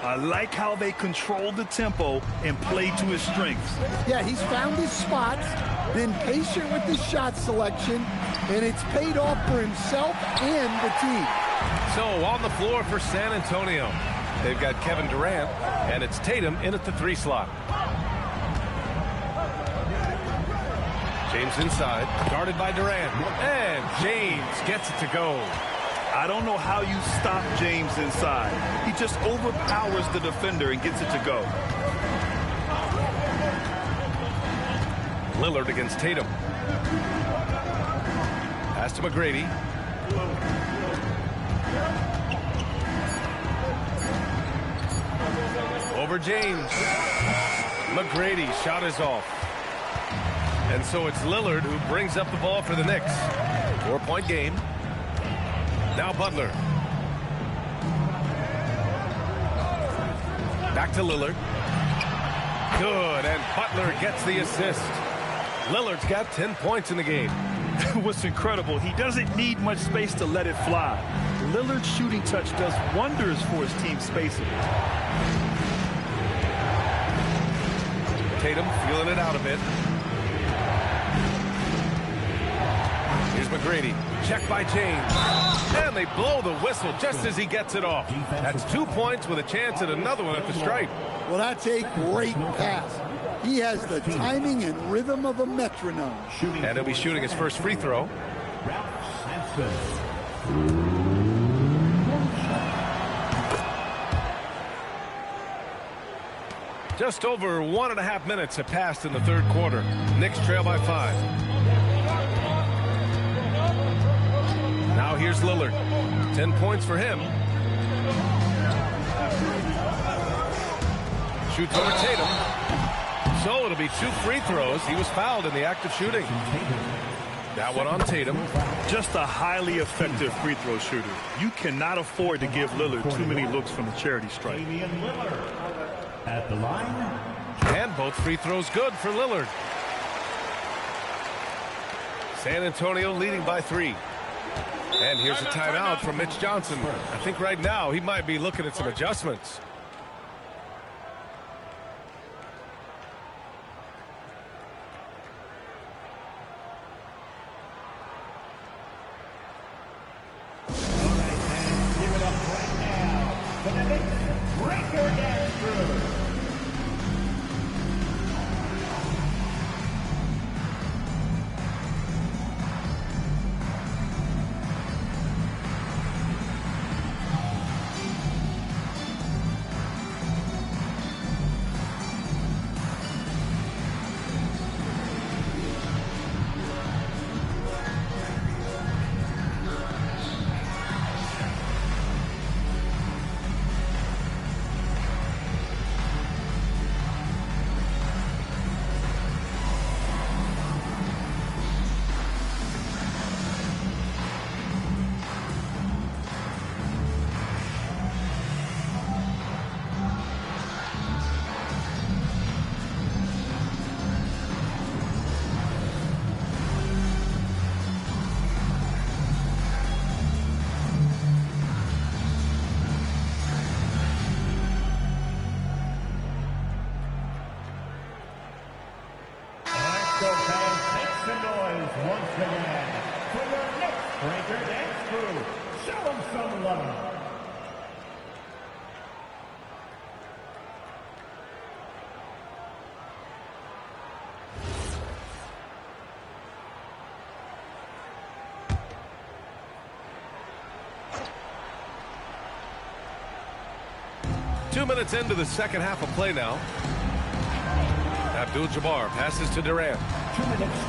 I like how they controlled the tempo and played to his strengths. Yeah, he's found his spots, been patient with his shot selection, and it's paid off for himself and the team. So on the floor for San Antonio, they've got Kevin Durant, and it's Tatum in at the 3 slot. James inside, guarded by Durant, and James gets it to go. I don't know how you stop James inside. He just overpowers the defender and gets it to go. Lillard against Tatum. Pass to McGrady. Over James. McGrady shot is off. And so it's Lillard who brings up the ball for the Knicks. 4-point game. Now Butler. Back to Lillard. Good, and Butler gets the assist. Lillard's got 10 points in the game. What's incredible, he doesn't need much space to let it fly. Lillard's shooting touch does wonders for his team's spacing. Tatum feeling it out a bit. Here's McGrady. Checked by James. And they blow the whistle just as he gets it off. That's 2 points with a chance at another one at the stripe. Well, that's a great pass. He has the timing and rhythm of a metronome. And he'll be shooting his first free throw. Just over 1.5 minutes have passed in the third quarter. Knicks trail by 5. Now here's Lillard. 10 points for him. Shoots over Tatum. So it'll be 2 free throws. He was fouled in the act of shooting. That one on Tatum. Just a highly effective free throw shooter. You cannot afford to give Lillard too many looks from the charity stripe. At the line. And both free throws good for Lillard. San Antonio leading by 3. And here's a timeout from Mitch Johnson. I think right now he might be looking at some adjustments. Give it up right now for the Knicks breaker dance. us once again for your next breaker dance crew. Show them some love. Two minutes into the second half of play now. Abdul-Jabbar passes to Durant.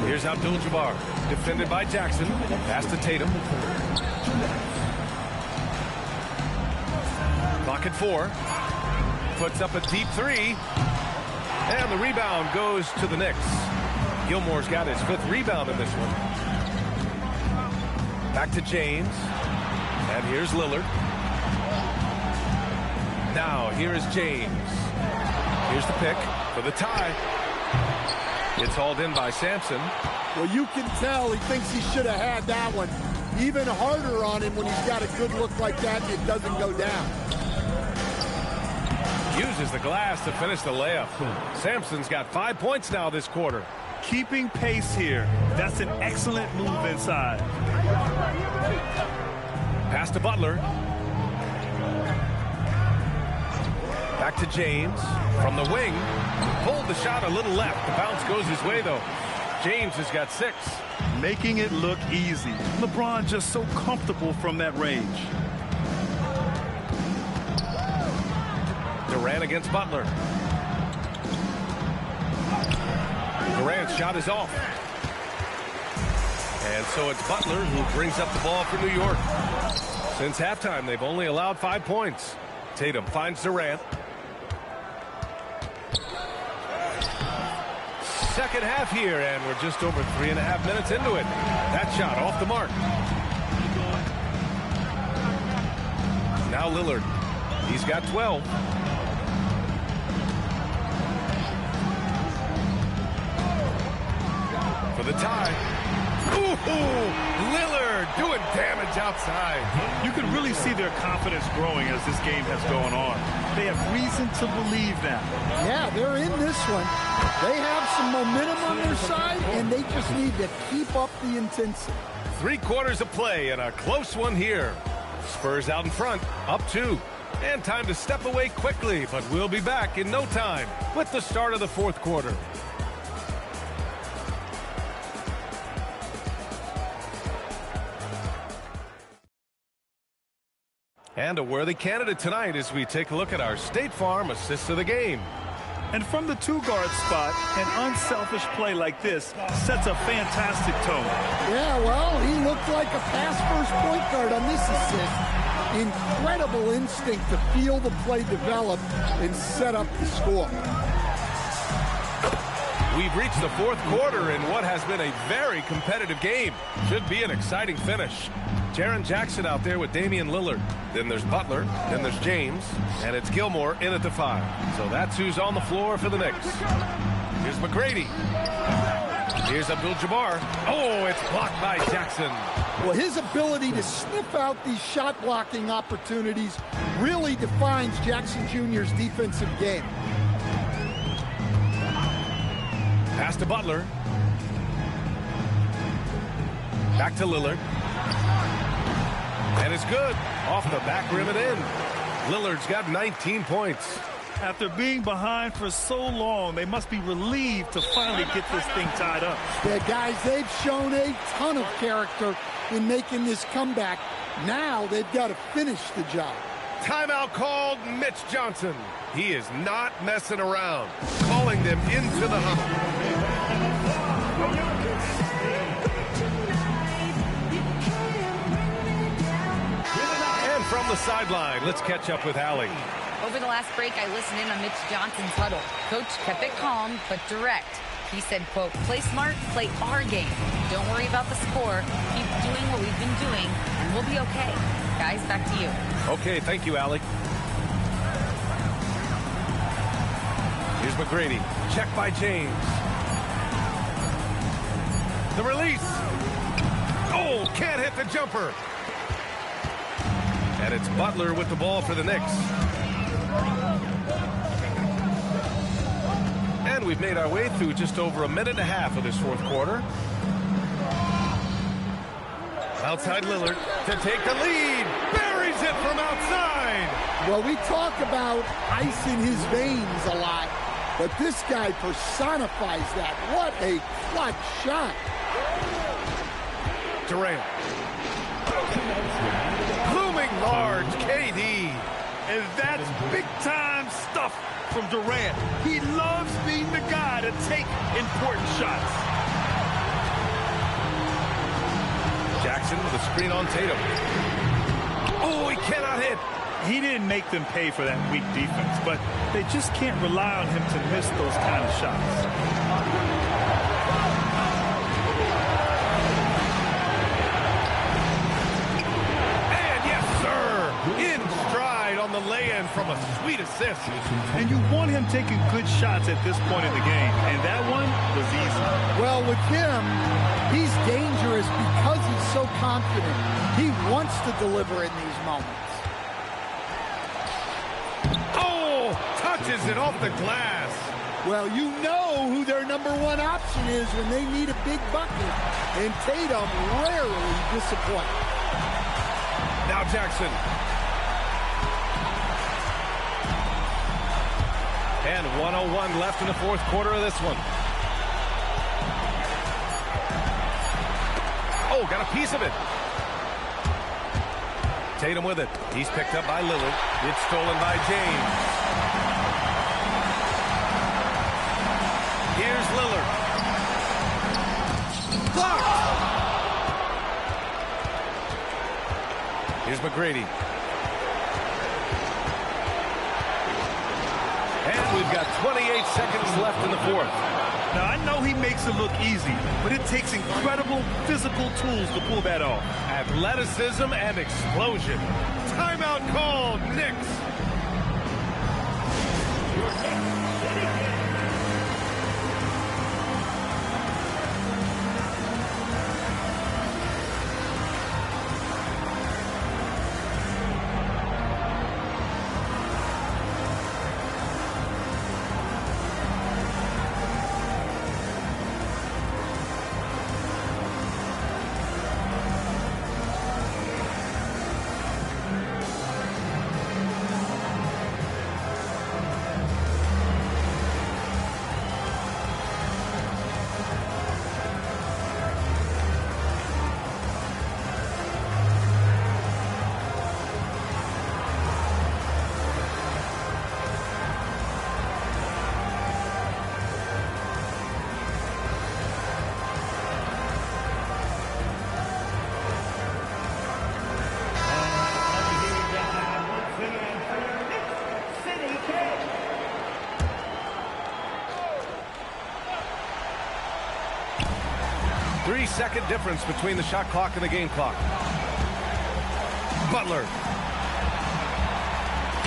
Here's Abdul-Jabbar, defended by Jackson. Pass to Tatum. Clock at 4. Puts up a deep 3. And the rebound goes to the Knicks. Gilmore's got his 5th rebound in this one. Back to James. And here's Lillard. Now, here is James. Here's the pick for the tie. It's hauled in by Sampson. Well, you can tell he thinks he should have had that one. Even harder on him when he's got a good look like that and it doesn't go down. Uses the glass to finish the layup. Sampson's got 5 points now this quarter. Keeping pace here. That's an excellent move inside. Pass to Butler. Back to James from the wing. Pulled the shot a little left. The bounce goes his way, though. James has got 6. Making it look easy. LeBron just so comfortable from that range. Durant against Butler. Durant's shot is off. And so it's Butler who brings up the ball for New York. Since halftime, they've only allowed 5 points. Tatum finds Durant. Second half here, and we're just over 3.5 minutes into it. That shot off the mark. Now Lillard. He's got 12. For the tie. Ooh, Lillard doing damage outside. You can really see their confidence growing as this game has gone on. They have reason to believe that. Yeah, they're in this one. They have some momentum on their side, and they just need to keep up the intensity. 3 quarters of play and a close one here. Spurs out in front, up 2. And time to step away quickly, but we'll be back in no time with the start of the 4th quarter. And a worthy candidate tonight as we take a look at our State Farm assist of the game. And from the 2-guard spot, an unselfish play like this sets a fantastic tone. Yeah, well, he looked like a pass-first point guard on this assist. Incredible instinct to feel the play develop and set up the score. We've reached the 4th quarter in what has been a very competitive game. Should be an exciting finish. Jaren Jackson out there with Damian Lillard. Then there's Butler. Then there's James. And it's Gilmore in at the 5. So that's who's on the floor for the Knicks. Here's McGrady. Here's Abdul-Jabbar. Oh, it's blocked by Jackson. Well, his ability to sniff out these shot blocking opportunities really defines Jackson Jr.'s defensive game. Pass to Butler. Back to Lillard. And it's good. Off the back rim and in. Lillard's got 19 points. After being behind for so long, they must be relieved to finally get this thing tied up. Yeah, guys, they've shown a ton of character in making this comeback. Now they've got to finish the job. Timeout called. Mitch Johnson. He is not messing around. Calling them into the huddle. And from the sideline, let's catch up with Allie. Over the last break, I listened in on Mitch Johnson's huddle. Coach kept it calm, but direct. He said, quote, play smart, play our game. Don't worry about the score. Keep doing what we've been doing, and we'll be okay. Guys, back to you. Okay, thank you, Allie. Here's McGrady. Check by James. The release. Oh, can't hit the jumper. And it's Butler with the ball for the Knicks. And we've made our way through just over a minute and a half of this 4th quarter. Outside Lillard to take the lead. Buries it from outside. Well, we talk about ice in his veins a lot, but this guy personifies that. What a clutch shot. Durant. Looming large, KD. And that's big-time stuff from Durant. He loves being the guy to take important shots. Jackson with a screen on Tatum. Oh, he cannot hit. He didn't make them pay for that weak defense, but they just can't rely on him to miss those kind of shots. In stride on the lay-in from a sweet assist. And you want him taking good shots at this point in the game, and that one was easy. Well, with him, he's dangerous because he's so confident. He wants to deliver in these moments. Oh, touches it off the glass. Well, you know who their number one option is when they need a big bucket, and Tatum rarely disappoints. Now Jackson. And 1:01 left in the fourth quarter of this one. Oh, got a piece of it. Tatum with it. He's picked up by Lillard. It's stolen by James. Here's Lillard. Blocked. Here's McGrady. And we've got 28 seconds left in the fourth. Now, I know he makes it look easy, but it takes incredible physical tools to pull that off. Athleticism and explosion. Timeout called, Knicks. Three-second difference between the shot clock and the game clock. Butler.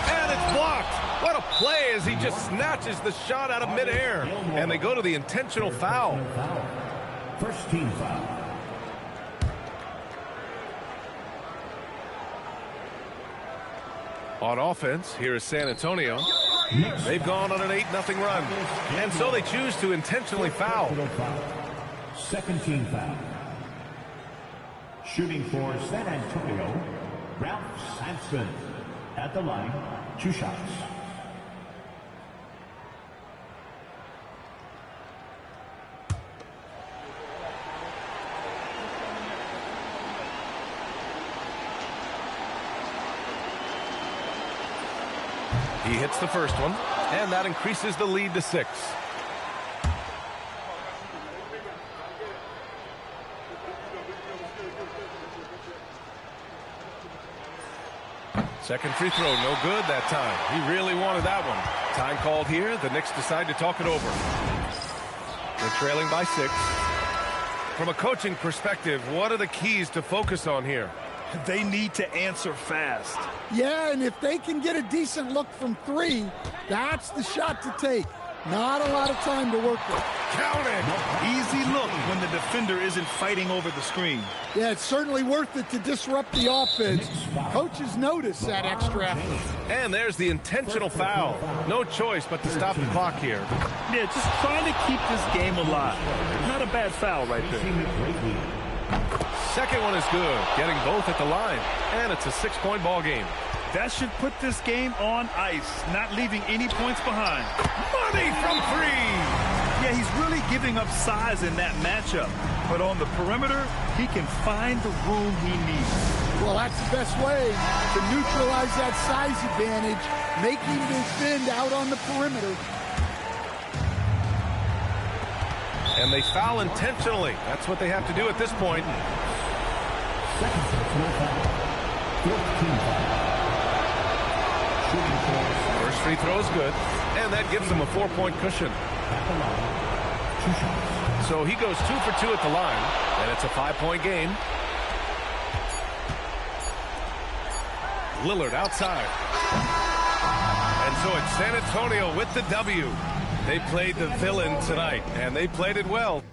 And it's blocked. What a play as he just snatches the shot out of midair. And they go to the intentional foul. First team foul. On offense, here is San Antonio. They've gone on an 8-0 run. And so they choose to intentionally foul. Second team foul. Shooting for San Antonio, Ralph Sampson. At the line, 2 shots. He hits the first one, and that increases the lead to 6. Second free throw, no good that time. He really wanted that one. Time called here. The Knicks decide to talk it over. They're trailing by 6. From a coaching perspective, what are the keys to focus on here? They need to answer fast. Yeah, and if they can get a decent look from 3, that's the shot to take. Not a lot of time to work with. Count it! Easy look when the defender isn't fighting over the screen. Yeah, it's certainly worth it to disrupt the offense. Coaches notice that extra effort. And there's the intentional foul. No choice but to stop the clock here. Yeah, just trying to keep this game alive. Not a bad foul right there. Second one is good, getting both at the line. And it's a 6-point ball game. That should put this game on ice, not leaving any points behind. Money from 3. Yeah, he's really giving up size in that matchup. But on the perimeter, he can find the room he needs. Well, that's the best way to neutralize that size advantage, making defend out on the perimeter. And they foul intentionally. That's what they have to do at this point. Second personal foul. 14 foul. Shooting force. First free throw is good, and that gives him a 4-point cushion. At the line. 2 shots. So he goes 2 for 2 at the line, and it's a 5-point game. Lillard outside. And so it's San Antonio with the W. They played the villain tonight, and they played it well.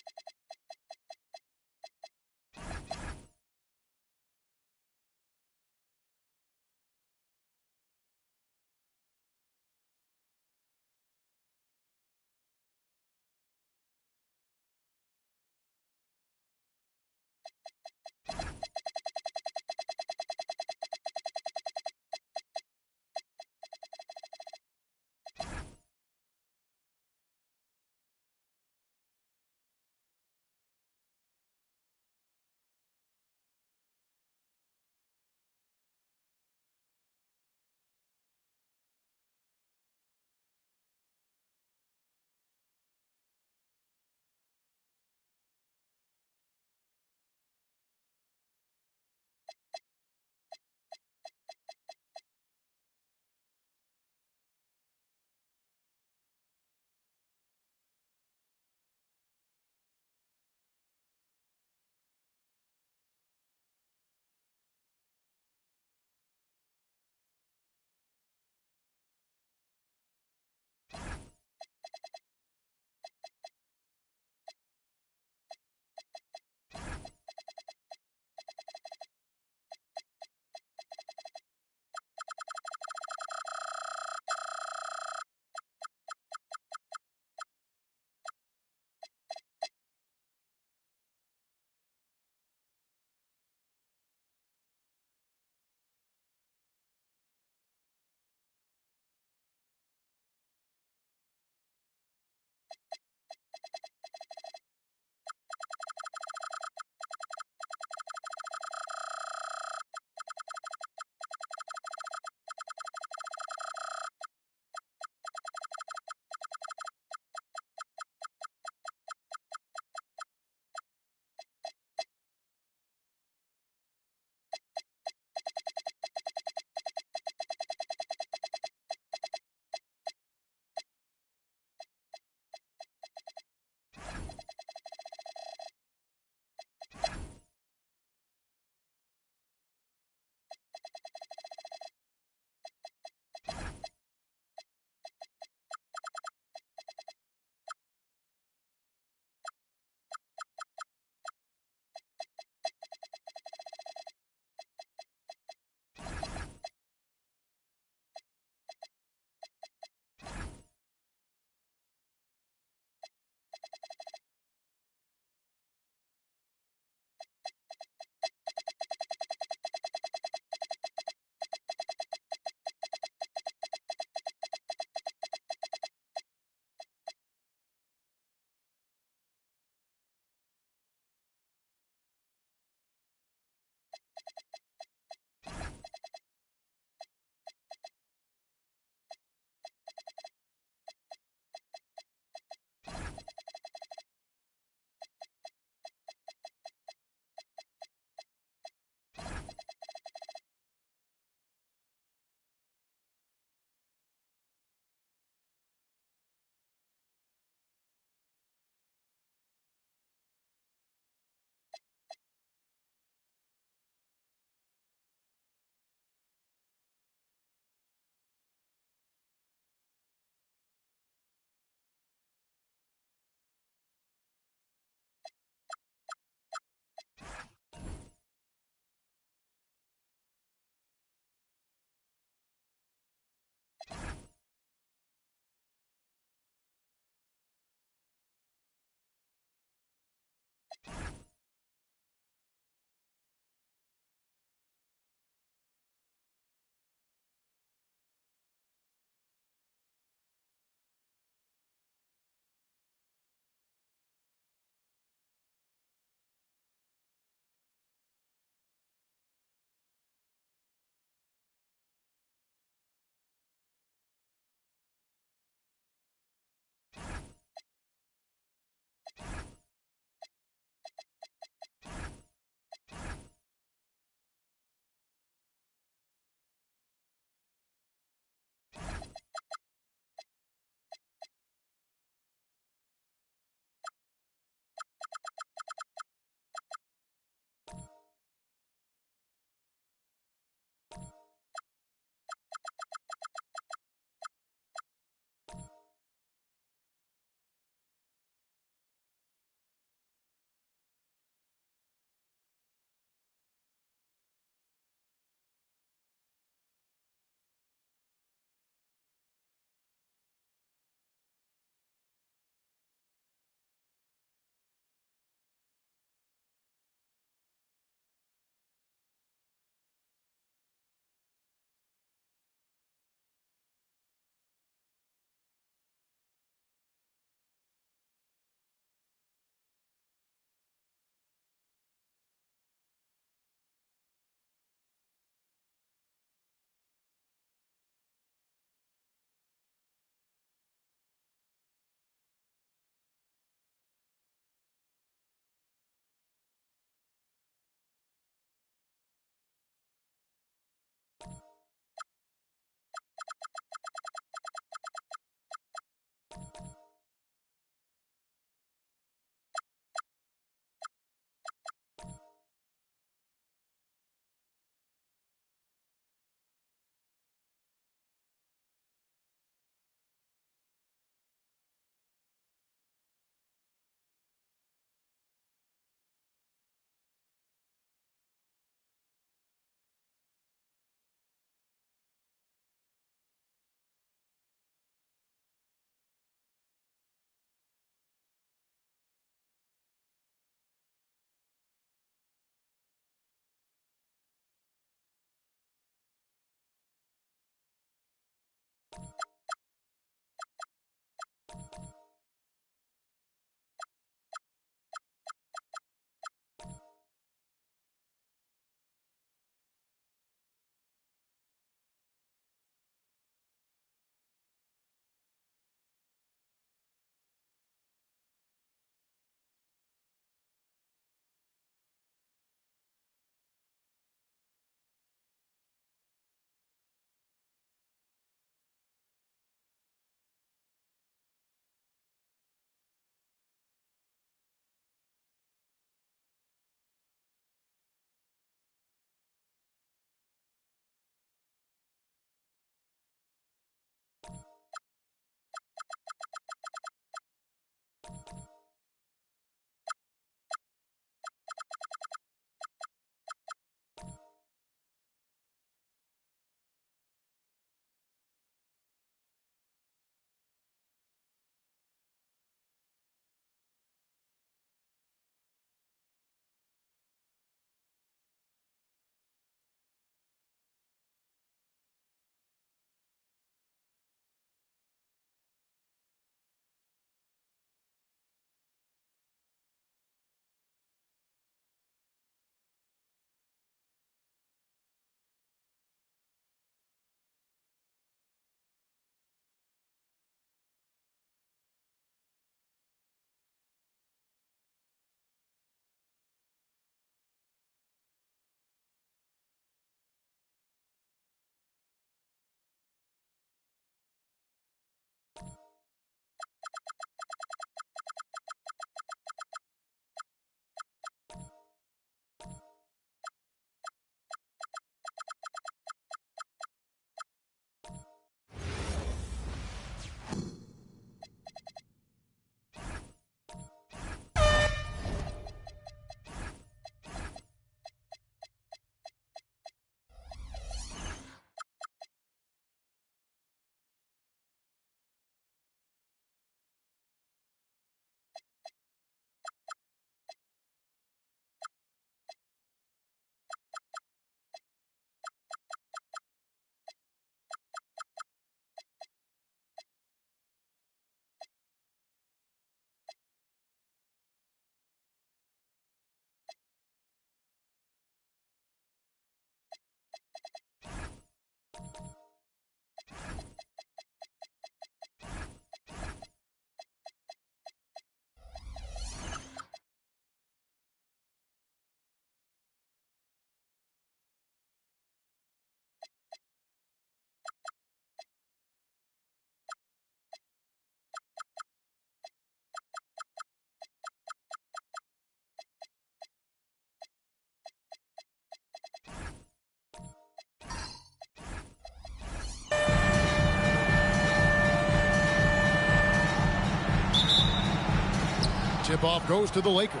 Tip-off goes to the Lakers.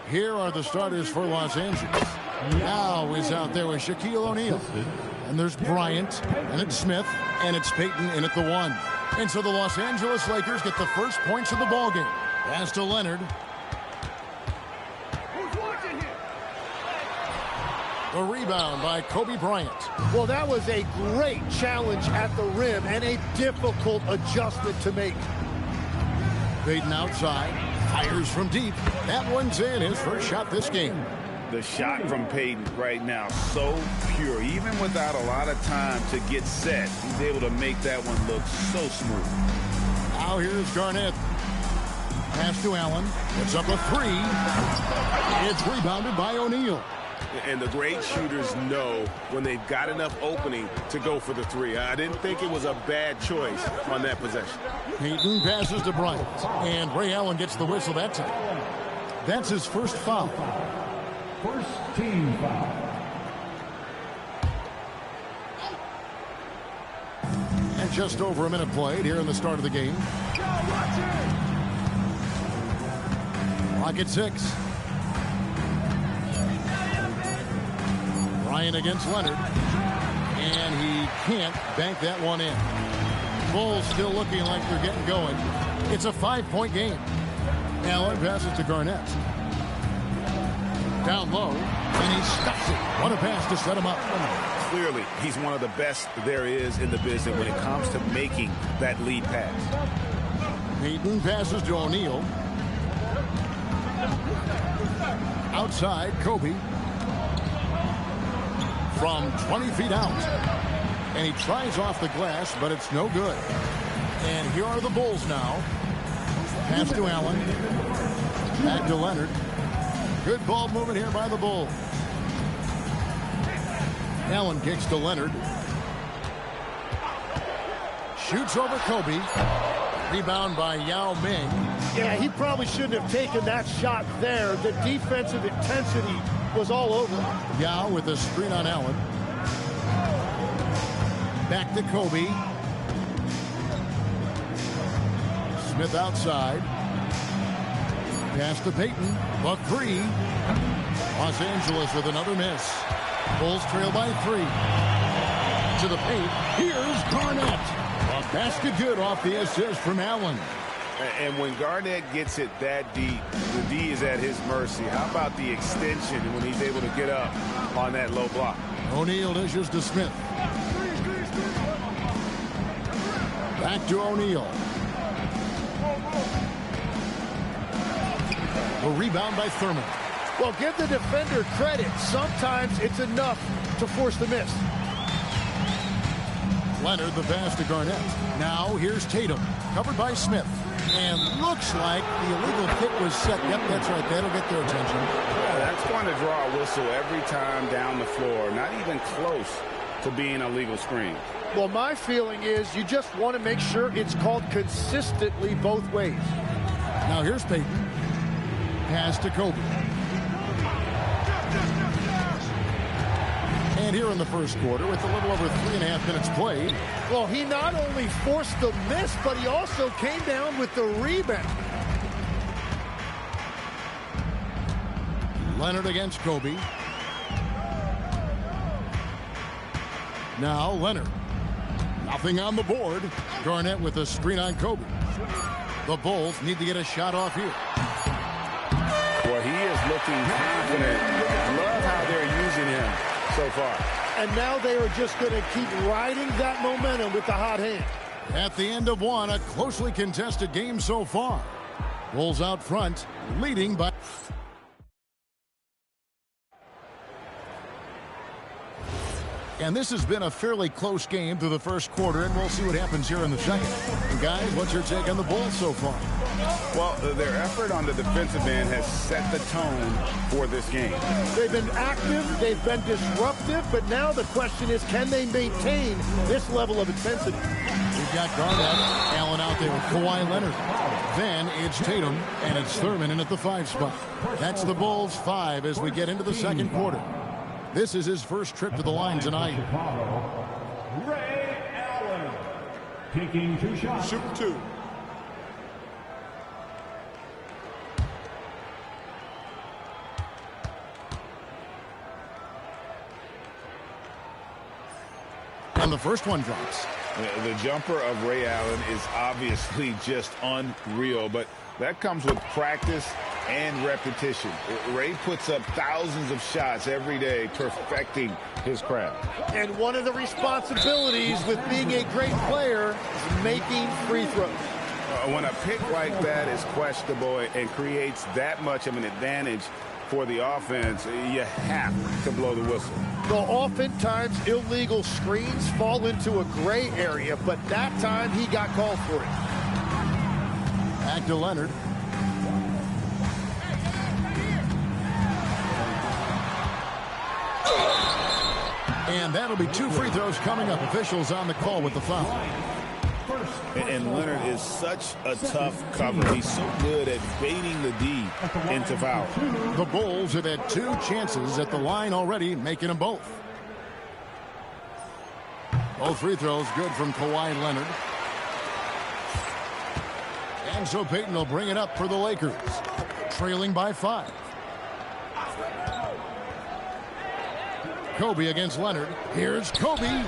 Here are the starters for Los Angeles. Now is out there with Shaquille O'Neal. And there's Bryant, and it's Smith, and it's Payton in at the 1. And so the Los Angeles Lakers get the first points of the ballgame. Pass to Leonard. The rebound by Kobe Bryant. Well, that was a great challenge at the rim and a difficult adjustment to make. Payton outside, fires from deep. That one's in, his first shot this game. The shot from Payton right now, so pure. Even without a lot of time to get set, he's able to make that one look so smooth. Now here's Garnett. Pass to Allen. It's up a 3. It's rebounded by O'Neal. And the great shooters know when they've got enough opening to go for the 3. I didn't think it was a bad choice on that possession. Payton passes to Bryant. And Ray Allen gets the whistle that time. That's his first foul. First team foul. And just over a minute played here in the start of the game. Clock at 6. Bryant against Leonard. And he can't bank that one in. Bulls still looking like they're getting going. It's a 5-point game. Allen passes to Garnett. Down low, and he stuffs it. What a pass to set him up. Clearly, he's one of the best there is in the business when it comes to making that lead pass. Payton passes to O'Neal. Outside, Kobe. From 20 feet out. And he tries off the glass, but it's no good. And here are the Bulls now. Pass to Allen. Back to Leonard. Good ball movement here by the Bulls. Allen kicks to Leonard. Shoots over Kobe. Rebound by Yao Ming. Yeah, he probably shouldn't have taken that shot there. The defensive intensity was all over. Yao with a screen on Allen. Back to Kobe. Smith outside. Pass to Payton. Buck 3. Los Angeles with another miss. Bulls trail by 3. To the paint. Here's Garnett. A basket good off the assist from Allen. And when Garnett gets it that deep, the D is at his mercy. How about the extension when he's able to get up on that low block? O'Neal dishes to Smith. Back to O'Neal. A rebound by Thurman. Well, give the defender credit. Sometimes it's enough to force the miss. Leonard the pass to Garnett. Now here's Tatum. Covered by Smith. And looks like the illegal kick was set. Yep, that's right. That'll get their attention. Yeah, that's going to draw a whistle every time down the floor. Not even close to being a legal screen. Well, my feeling is you just want to make sure it's called consistently both ways. Now here's Payton. Pass to Kobe. And here in the first quarter, with a little over 3.5 minutes played. Well, he not only forced the miss, but he also came down with the rebound. Leonard against Kobe. Now Leonard. Nothing on the board. Garnett with a screen on Kobe. The Bulls need to get a shot off here. Well, he is looking confident. Love how they're using him so far. And now they are just going to keep riding that momentum with the hot hand. At the end of one, a closely contested game so far. Bulls out front, leading by... And this has been a fairly close game through the first quarter, and we'll see what happens here in the second. And guys, what's your take on the Bulls so far? Well, their effort on the defensive end has set the tone for this game. They've been active, they've been disruptive, but now the question is, can they maintain this level of intensity? We've got Garnett, Allen out there with Kawhi Leonard. Then it's Tatum, and it's Thurman in at the 5 spot. That's the Bulls 5 as we get into the second quarter. This is his first trip to the line tonight. Ray Allen taking 2 shots. Shoot 2. the first one drops. The jumper of Ray Allen is obviously just unreal, but that comes with practice and repetition. Ray puts up thousands of shots every day, perfecting his craft. And one of the responsibilities with being a great player is making free throws. When a pick like that is questionable and creates that much of an advantage for the offense, you have to blow the whistle. So oftentimes illegal screens fall into a gray area, but that time he got called for it. Back to Leonard. And that'll be 2 free throws coming up. Officials on the call with the foul. And Leonard is such a tough cover. He's so good at baiting the D into foul. The Bulls have had 2 chances at the line already, making them both. Both free throws good from Kawhi Leonard. And so Payton will bring it up for the Lakers, trailing by 5. Kobe against Leonard. Here's Kobe.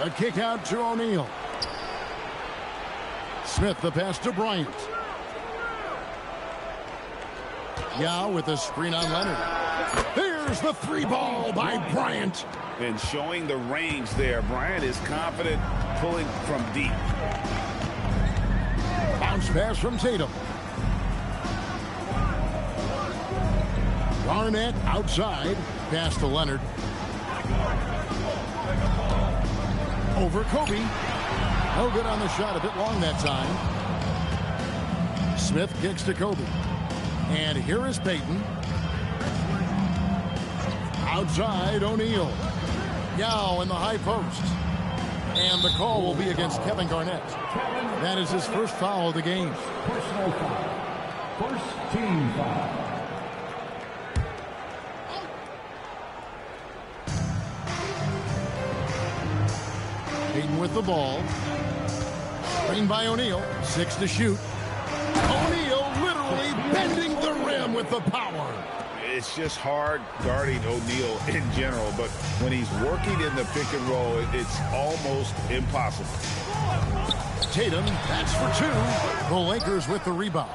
A kick out to O'Neal. Smith the pass to Bryant. Yao with a screen on Leonard. There's the 3 ball by Bryant. And showing the range there. Bryant is confident pulling from deep. Bounce pass from Tatum. Garnett outside. Pass to Leonard. Over Kobe. No good on the shot. A bit long that time. Smith kicks to Kobe. And here is Payton. Outside O'Neal. Yao in the high post. And the call will be against Kevin Garnett. That is his first foul of the game. Personal foul. First team foul. Payton with the ball. Screen by O'Neal. 6 to shoot. O'Neal literally bending the rim with the power. It's just hard guarding O'Neal in general, but when he's working in the pick and roll, it's almost impossible. Tatum, that's for 2. The Lakers with the rebound.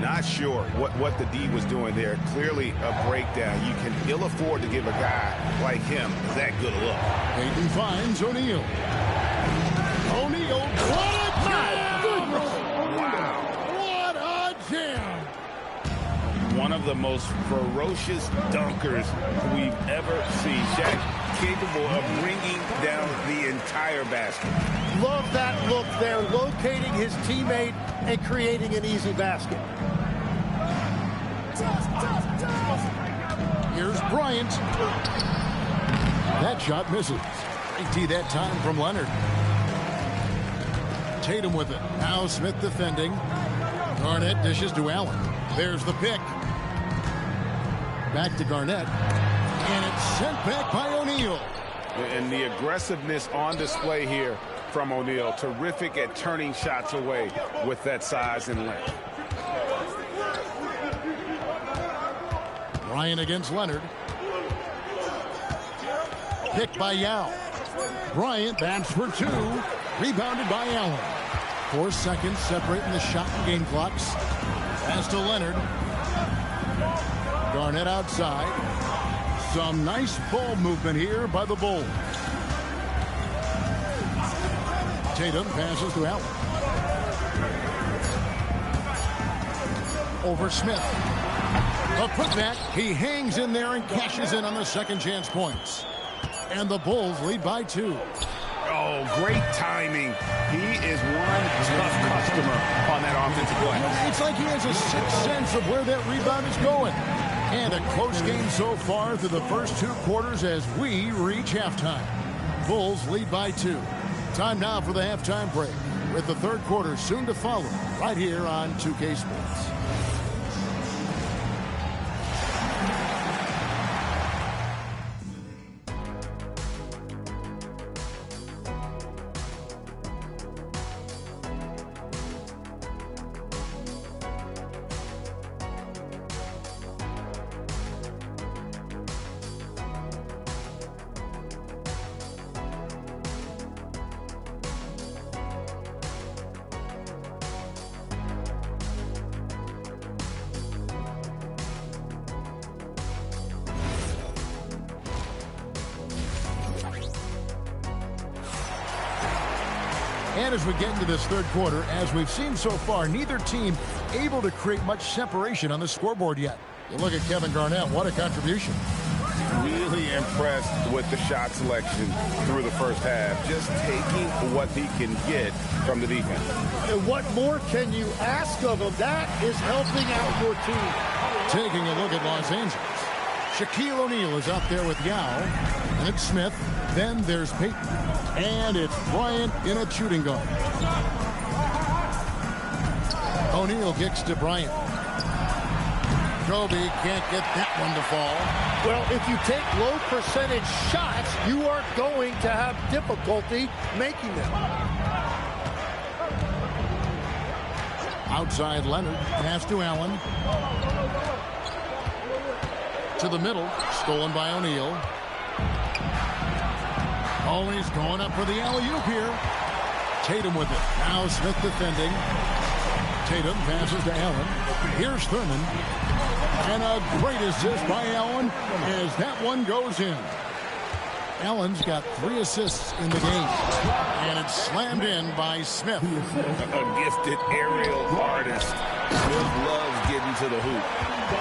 Not sure what the D was doing there. Clearly a breakdown. You can ill afford to give a guy like him that good a look. Payton finds O'Neal. O'Neal, what a jam! Wow. What a jam! One of the most ferocious dunkers we've ever seen. Shaq capable of bringing down the entire basket. Love that look there, locating his teammate and creating an easy basket. Here's Bryant. That shot misses. Great tee that time from Leonard. Tatum with it. Now Smith defending. Garnett dishes to Allen. There's the pick. Back to Garnett. And it's sent back by O'Neal. And the aggressiveness on display here from O'Neal. Terrific at turning shots away with that size and length. Bryant against Leonard. Picked by Yao. Bryant, that's for 2. Rebounded by Allen. 4 seconds separating the shot and game clocks. Pass to Leonard. Garnett outside. Some nice ball movement here by the Bulls. Tatum passes to Allen. Over Smith. A putback. He hangs in there and cashes in on the second chance points. And the Bulls lead by 2. Oh, great timing. He is one tough customer on that offensive play. It's like he has a sixth sense of where that rebound is going. And a close game so far through the first 2 quarters as we reach halftime. Bulls lead by 2. Time now for the halftime break, with the third quarter soon to follow right here on 2K Sports. And as we get into this third quarter, as we've seen so far, neither team able to create much separation on the scoreboard yet. You look at Kevin Garnett, what a contribution. Really impressed with the shot selection through the first half. Just taking what he can get from the defense. And what more can you ask of him? That is helping out your team. Taking a look at Los Angeles. Shaquille O'Neal is out there with Yao. And it's Smith. Then there's Payton. And it's Bryant in a shooting guard. O'Neal kicks to Bryant. Kobe can't get that one to fall. Well, if you take low percentage shots, you are going to have difficulty making them. Outside Leonard, pass to Allen. To the middle, stolen by O'Neal. Always going up for the alley-oop here. Tatum with it. Now Smith defending. Tatum passes to Allen. Here's Thurman. And a great assist by Allen as that one goes in. Allen's got 3 assists in the game. And it's slammed in by Smith. A gifted aerial artist. Smith loves getting to the hoop.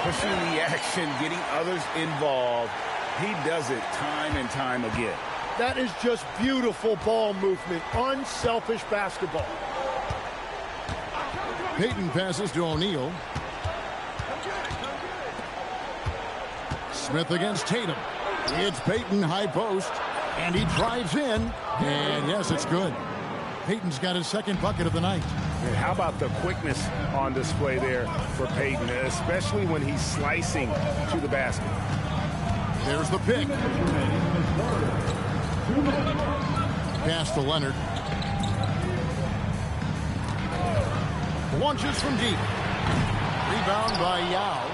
Pushing the action, getting others involved. He does it time and time again. That is just beautiful ball movement. Unselfish basketball. Payton passes to O'Neal. Smith against Tatum. It's Payton, high post, and he drives in, and yes, it's good. Payton's got his second bucket of the night. And how about the quickness on display there for Payton, especially when he's slicing to the basket. There's the pick. Pass to Leonard. Launches from deep. Rebound by Yao.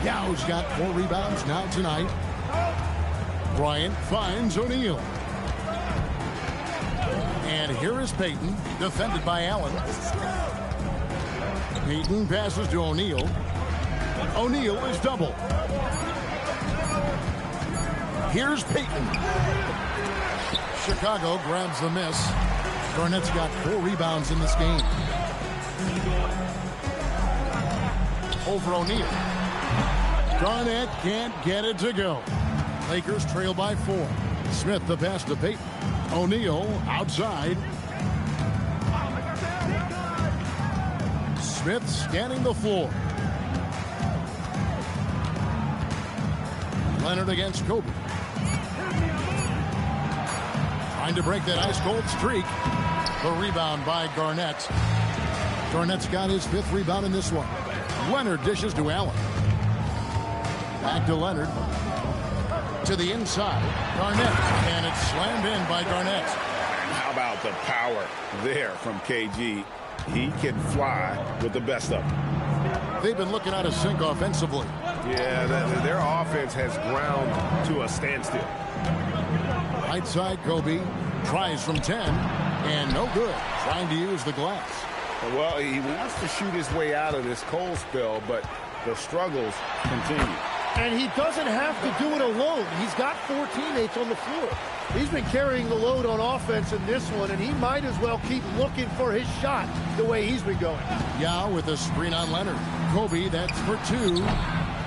Yao's got 4 rebounds now tonight. Bryant finds O'Neal. And here is Payton, defended by Allen. Payton passes to O'Neal. O'Neal is double. Here's Payton. Chicago grabs the miss. Garnett's got 4 rebounds in this game. Over O'Neal. Garnett can't get it to go. Lakers trail by 4. Smith the pass to Payton. O'Neal outside. Smith scanning the floor. Leonard against Kobe. Trying to break that ice-cold streak. The rebound by Garnett. Garnett's got his 5th rebound in this one. Leonard dishes to Allen. Back to Leonard. To the inside. Garnett. And it's slammed in by Garnett. How about the power there from KG? He can fly with the best of them. They've been looking out of sync offensively. Yeah, their offense has ground to a standstill. Right side, Kobe tries from 10, and no good. Trying to use the glass. Well, he wants to shoot his way out of this cold spell, but the struggles continue. And he doesn't have to do it alone. He's got 4 teammates on the floor. He's been carrying the load on offense in this one, and he might as well keep looking for his shot the way he's been going. Yao with a screen on Leonard. Kobe, that's for 2.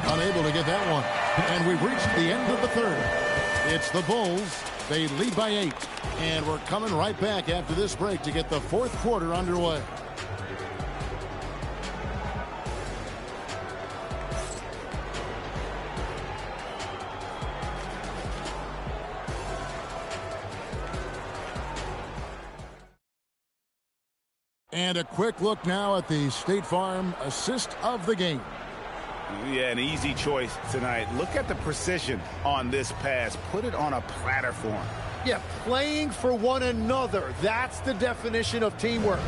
Unable to get that one. And we've reached the end of the third. It's the Bulls. They lead by 8. And we're coming right back after this break to get the 4th quarter underway. And a quick look now at the State Farm assist of the game. Yeah, an easy choice tonight. Look at the precision on this pass. Put it on a platter for him. Yeah, playing for one another. That's the definition of teamwork.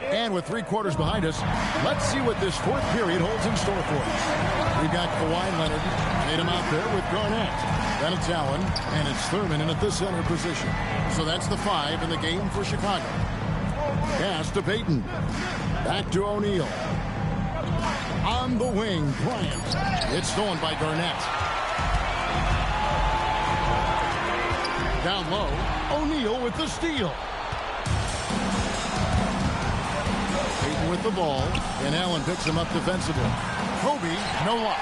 And with 3 quarters behind us, let's see what this 4th period holds in store for us. We've got Kawhi Leonard. Tatum out there with Garnett. Then it's Allen, and it's Thurman in at the center position. So that's the 5 in the game for Chicago. Pass to Payton. Back to O'Neal. On the wing, Bryant. It's stolen by Garnett. Down low, O'Neal with the steal. Payton with the ball, and Allen picks him up defensively. Kobe, no luck.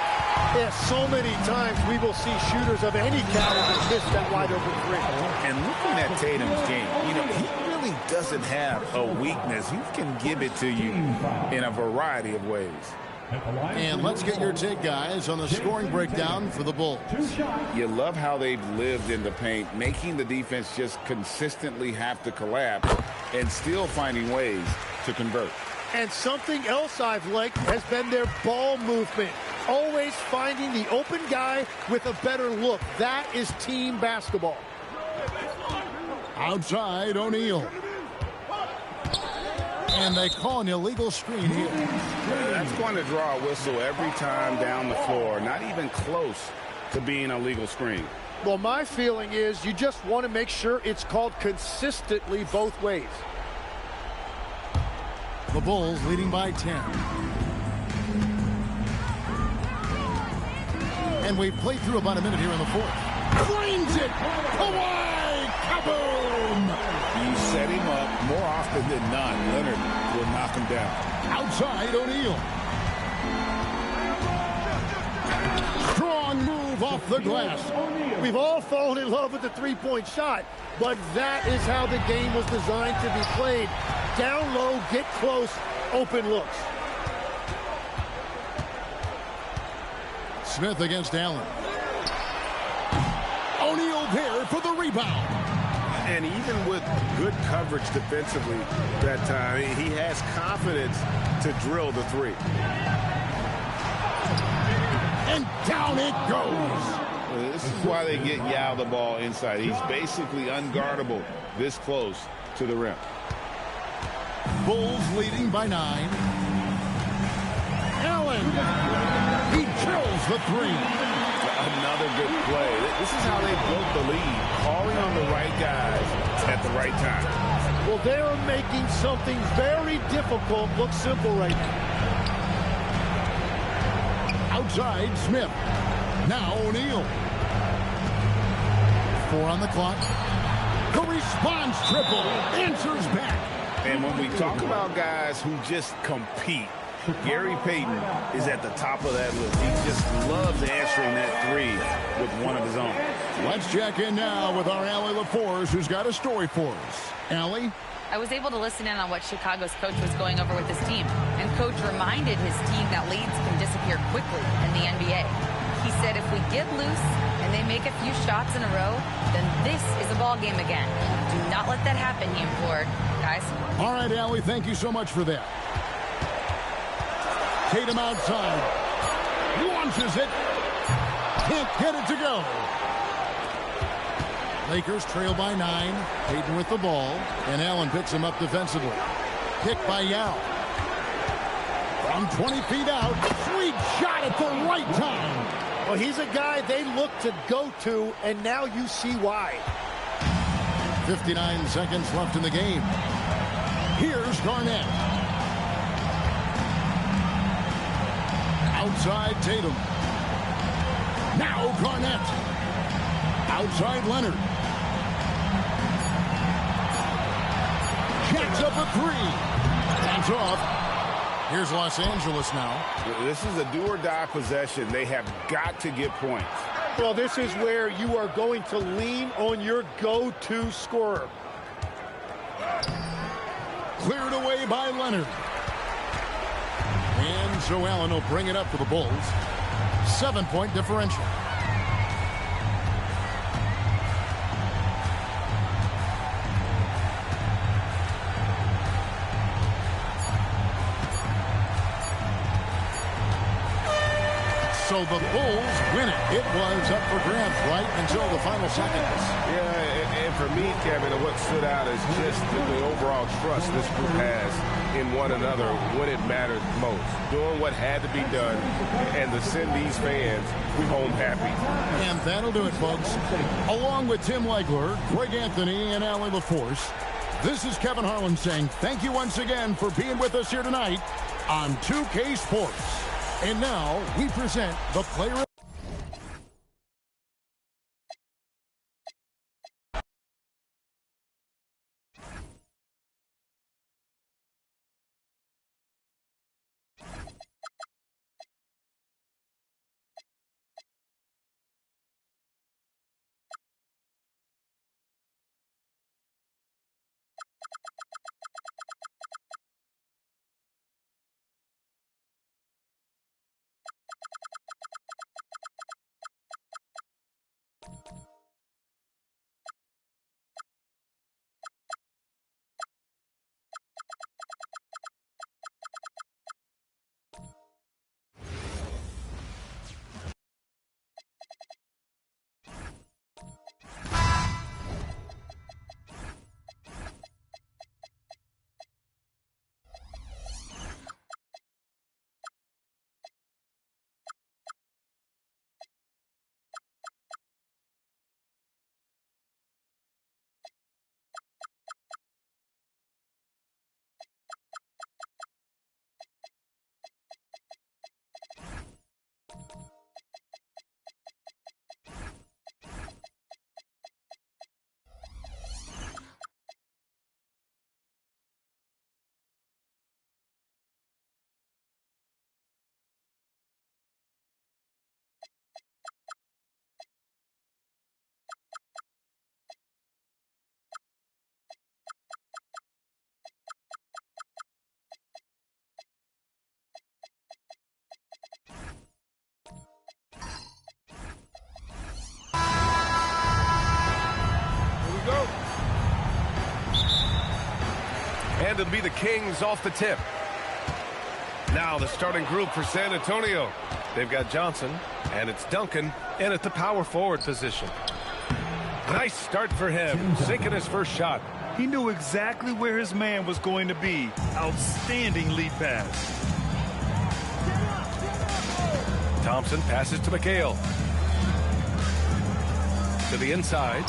Yeah, so many times we will see shooters of any caliber miss that wide open three. And looking at Tatum's game, you know, he really doesn't have a weakness. He can give it to you in a variety of ways. And let's get your take, guys, on the scoring breakdown for the Bulls. You love how they've lived in the paint, making the defense just consistently have to collapse and still finding ways to convert. And something else I've liked has been their ball movement. Always finding the open guy with a better look. That is team basketball. Outside, O'Neal. And they call an illegal screen here. That's going to draw a whistle every time down the floor. Not even close to being a legal screen. Well, my feeling is you just want to make sure it's called consistently both ways. The Bulls leading by 10. And we've played through about a minute here in the fourth. Cleans it! Kawhi! Kaboom! You set him up more often than not. Leonard will knock him down. Outside, O'Neal. Strong move off the glass. We've all fallen in love with the three-point shot, but that is how the game was designed to be played. Down low, get close, open looks. Smith against Allen. O'Neal there for the rebound. And even with good coverage defensively that time, he has confidence to drill the three. And down it goes. This is why they get Yao the ball inside. He's basically unguardable this close to the rim. Bulls leading by 9. Allen. He drills the three. Another good play. This is how they built the lead, calling on the right guys at the right time. Well, they are making something very difficult look simple right now. Outside, Smith. Now O'Neal. 4 on the clock. The response triple answers back. And when we talk about guys who just compete, Gary Payton is at the top of that list. He just loves answering that three with one of his own. Let's check in now with our Allie LaForce, who's got a story for us. Allie? I was able to listen in on what Chicago's coach was going over with his team. And coach reminded his team that leads can disappear quickly in the NBA. He said if we get loose and they make a few shots in a row, then this is a ball game again. Do not let that happen, he implored. Guys? All right, Allie, thank you so much for that. Tatum outside. Launches it. Can't get it to go. Lakers trail by 9. Payton with the ball. And Allen picks him up defensively. Kick by Yao. From 20 feet out. Sweet shot at the right time. Well, he's a guy they look to go to, and now you see why. 59 seconds left in the game. Here's Garnett. Outside Tatum. Now Garnett. Outside Leonard. Jacks up a three. Hands off. Here's Los Angeles now. This is a do-or-die possession. They have got to get points. Well, this is where you are going to lean on your go-to scorer. Cleared away by Leonard. And so Allen will bring it up for the Bulls. 7-point differential. So the Bulls win it. It was up for grabs right until the final seconds. Yeah, and for me, Kevin, what stood out is just the overall trust this group has in one another when it mattered most. Doing what had to be done and to send these fans home happy. And that'll do it, folks. Along with Tim Legler, Greg Anthony, and Allie LaForce, this is Kevin Harlan saying thank you once again for being with us here tonight on 2K Sports. And now we present the player And it'll be the Kings off the tip. Now the starting group for San Antonio. They've got Johnson, and it's Duncan in at the power forward position. Nice start for him, sinking his first shot. He knew exactly where his man was going to be. Outstanding lead pass. Thompson passes to McHale. To the inside.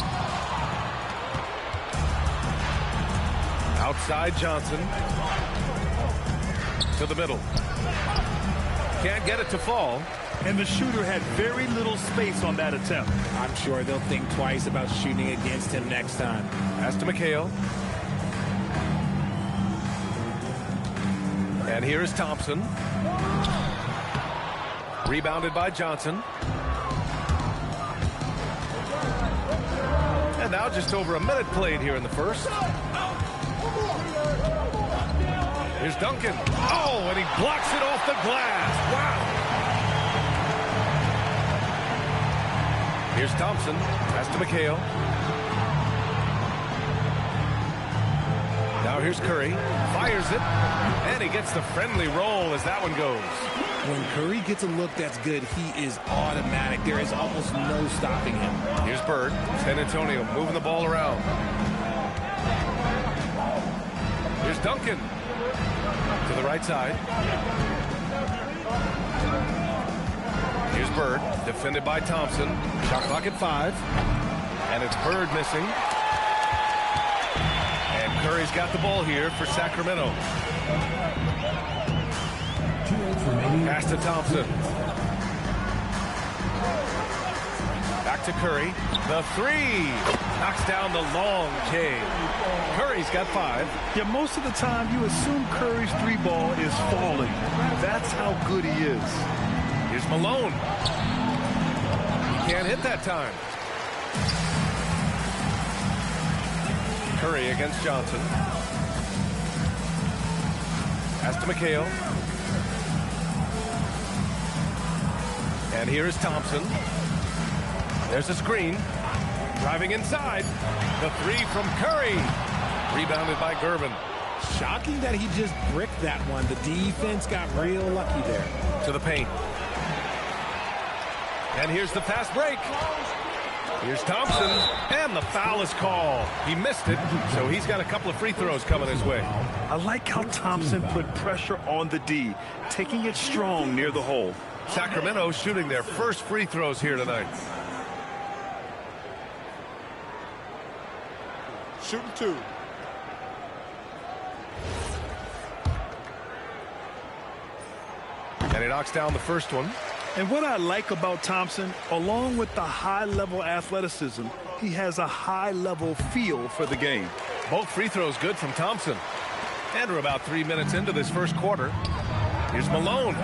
Outside Johnson. To the middle. Can't get it to fall. And the shooter had very little space on that attempt. I'm sure they'll think twice about shooting against him next time. Pass to McHale. And here is Thompson. Rebounded by Johnson. And now just over a minute played here in the first. Here's Duncan. Oh, and he blocks it off the glass. Wow. Here's Thompson. Pass to McHale. Now here's Curry. Fires it. And he gets the friendly roll as that one goes. When Curry gets a look that's good, he is automatic. There is almost no stopping him. Here's Bird. San Antonio moving the ball around. Here's Duncan. To the right side. Here's Bird. Defended by Thompson. Shot clock at 5. And it's Bird missing. And Curry's got the ball here for Sacramento. Pass to Thompson. Back to Curry. The three. Knocks down the long K. Curry's got 5. Yeah, most of the time you assume Curry's three ball is falling. That's how good he is. Here's Malone. He can't hit that time. Curry against Johnson. Pass to McHale. And here is Thompson. There's a screen. Driving inside. The three from Curry. Rebounded by Gervin. Shocking that he just bricked that one. The defense got real lucky there. To the paint. And here's the fast break. Here's Thompson. And the foul is called. He missed it, so he's got a couple of free throws coming his way. I like how Thompson put pressure on the D, taking it strong near the hole. Sacramento shooting their first free throws here tonight. Shooting 2. And he knocks down the first one. And what I like about Thompson, along with the high-level athleticism, he has a high-level feel for the game. Both free throws good from Thompson. And we're about 3 minutes into this first quarter. Here's Malone.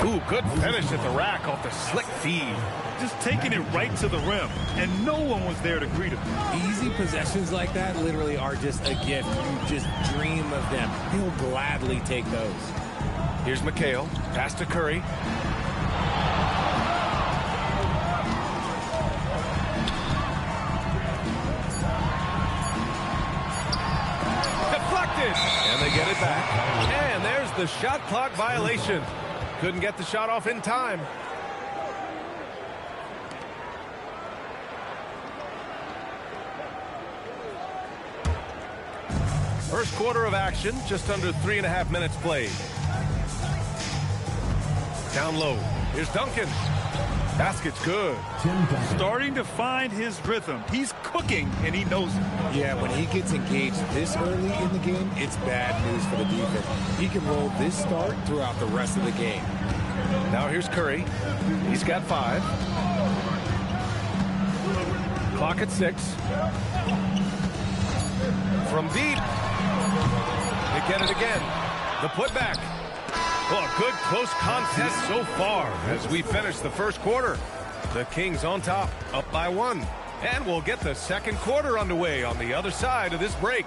Ooh, good finish at the rack off the slick feed. Just taking it right to the rim, and no one was there to greet him. Easy possessions like that literally are just a gift. You just dream of them. He'll gladly take those. Here's McHale. Pass to Curry. Deflected. And they get it back. And there's the shot clock violation. Couldn't get the shot off in time. First quarter of action, just under 3.5 minutes played. Down low. Here's Duncan. Basket's good. Starting to find his rhythm. He's cooking, and he knows it. Yeah, when he gets engaged this early in the game, it's bad news for the defense. He can roll this start throughout the rest of the game. Now here's Curry. He's got 5. Clock at 6. From deep. They get it again. The putback. Well, a good close contest so far as we finish the first quarter. The Kings on top, up by 1. And we'll get the second quarter underway on the other side of this break.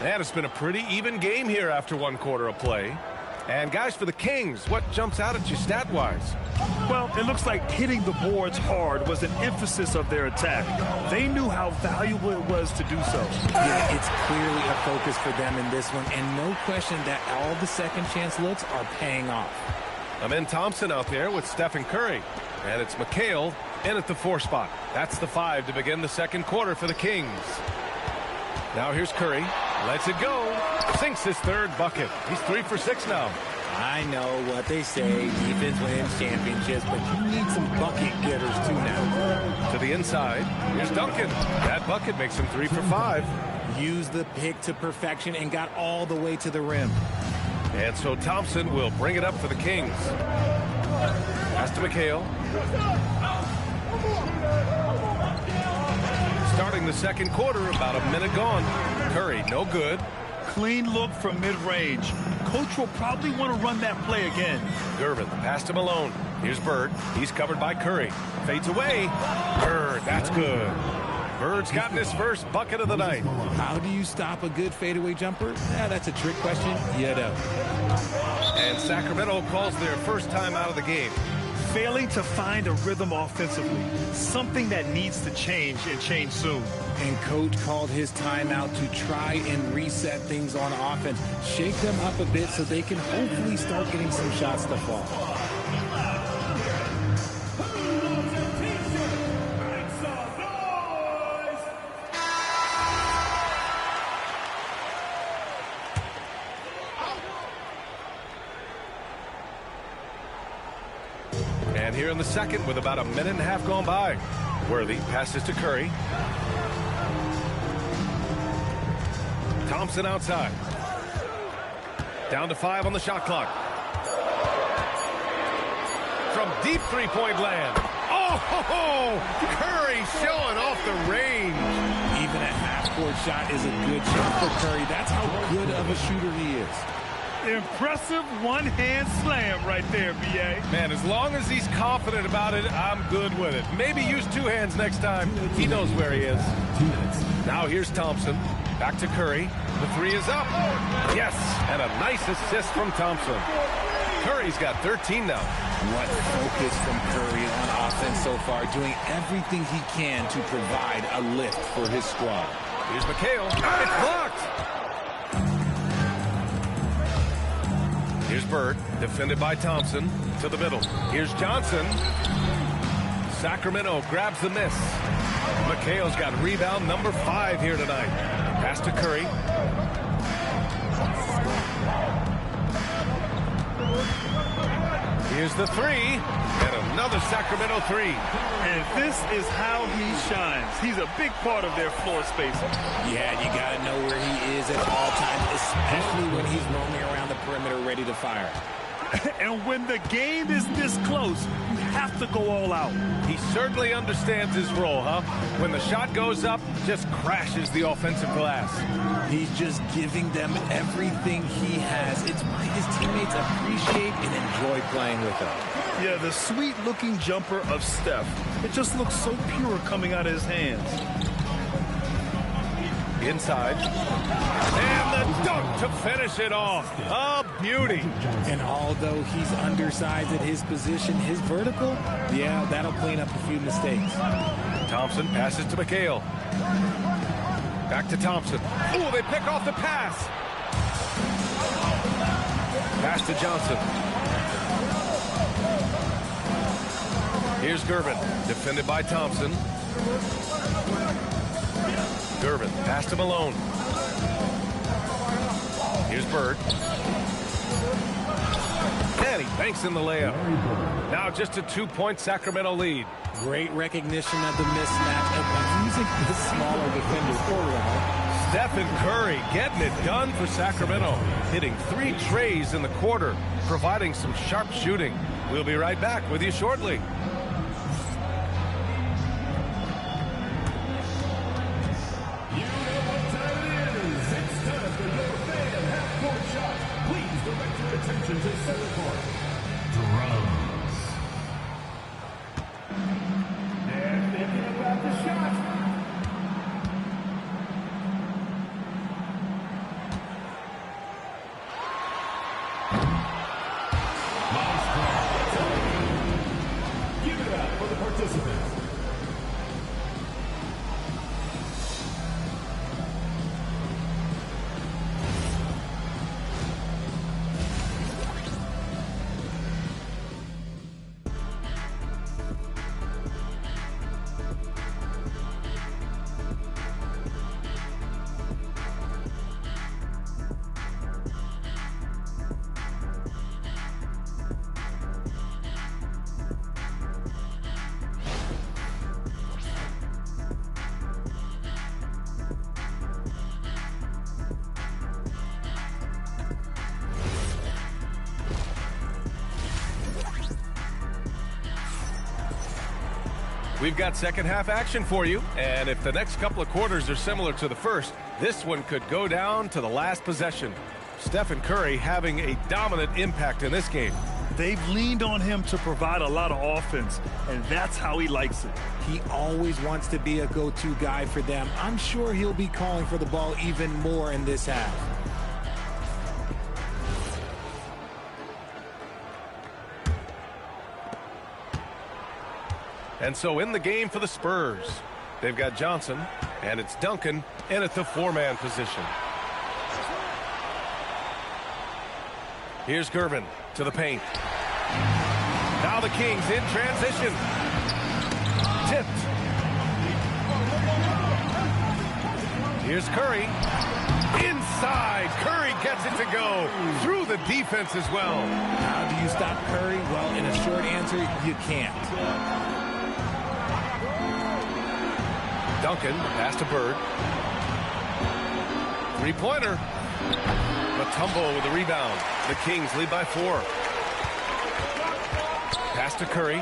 Man, it's been a pretty even game here after one quarter of play. And guys, for the Kings, what jumps out at you stat-wise? Well, it looks like hitting the boards hard was an emphasis of their attack. They knew how valuable it was to do so. Yeah, it's clearly a focus for them in this one, and no question that all the second chance looks are paying off. Amen Thompson out there with Stephen Curry. And it's McHale in at the 4 spot. That's the 5 to begin the second quarter for the Kings. Now here's Curry. Lets it go. Sinks his 3rd bucket. He's 3 for 6 now. I know what they say, defense wins championships, but you need some bucket getters too now. To the inside. Here's Duncan. That bucket makes him 3 for 5. Used the pick to perfection and got all the way to the rim. And so Thompson will bring it up for the Kings. Pass to McHale. Starting the second quarter, about a minute gone. Curry, no good. Clean look from mid-range. Coach will probably want to run that play again. Gervin, pass to Malone. Here's Bird. He's covered by Curry. Fades away. Bird, that's good. Bird's gotten his first bucket of the night. How do you stop a good fadeaway jumper? That's a trick question. You know. And Sacramento calls their first time out of the game. Failing to find a rhythm offensively. Something that needs to change and change soon. And coach called his timeout to try and reset things on offense. Shake them up a bit so they can hopefully start getting some shots to fall. And here in the second with about a minute and a half gone by. Worthy passes to Curry. Thompson outside. Down to 5 on the shot clock. From deep three-point land. Oh, Curry showing off the range. Even a half-court shot is a good shot for Curry. That's how good of a shooter he is. Impressive one-hand slam right there, B.A. Man, as long as he's confident about it, I'm good with it. Maybe use 2 hands next time. He knows where he is. Now here's Thompson. Back to Curry. The 3 is up. Yes, and a nice assist from Thompson. Curry's got 13 now. What focus from Curry on offense so far, doing everything he can to provide a lift for his squad. Here's McHale. It's blocked. Here's Bird, defended by Thompson, to the middle. Here's Johnson. Sacramento grabs the miss. McHale's got rebound number 5 here tonight. Pass to Curry. Here's the 3, and another Sacramento 3. And this is how he shines. He's a big part of their floor spacing. Yeah, you got to know where he is at all times, especially when he's roaming around the perimeter ready to fire. And when the game is this close, you have to go all out. He certainly understands his role, huh? When the shot goes up, just crashes the offensive glass. He's just giving them everything he has. It's why his teammates appreciate and enjoy playing with him. Yeah, the sweet-looking jumper of Steph. It just looks so pure coming out of his hands. Inside. And the dunk to finish it off. A beauty. And although he's undersized at his position, his vertical, yeah, that'll clean up a few mistakes. Thompson passes to McHale. Back to Thompson. Oh, they pick off the pass. Pass to Johnson. Here's Gervin, defended by Thompson. Gervin, pass to Malone. Here's Bird. And he banks in the layup. Now just a 2-point Sacramento lead. Great recognition of the mismatch and using the smaller defender for him. Stephen Curry getting it done for Sacramento. Hitting 3 trays in the quarter, providing some sharp shooting. We'll be right back with you shortly. We've got second half action for you, and if the next couple of quarters are similar to the first, this one could go down to the last possession. Stephen Curry having a dominant impact in this game. They've leaned on him to provide a lot of offense, and that's how he likes it. He always wants to be a go-to guy for them. I'm sure he'll be calling for the ball even more in this half. And so in the game for the Spurs, they've got Johnson, and it's Duncan in at the four-man position. Here's Gervin to the paint. Now the Kings in transition. Tipped. Here's Curry. Inside. Curry gets it to go. Through the defense as well. How do you stop Curry? Well, in a short answer, you can't. Duncan, pass to Bird. Three-pointer. Mutombo with the rebound. The Kings lead by 4. Pass to Curry.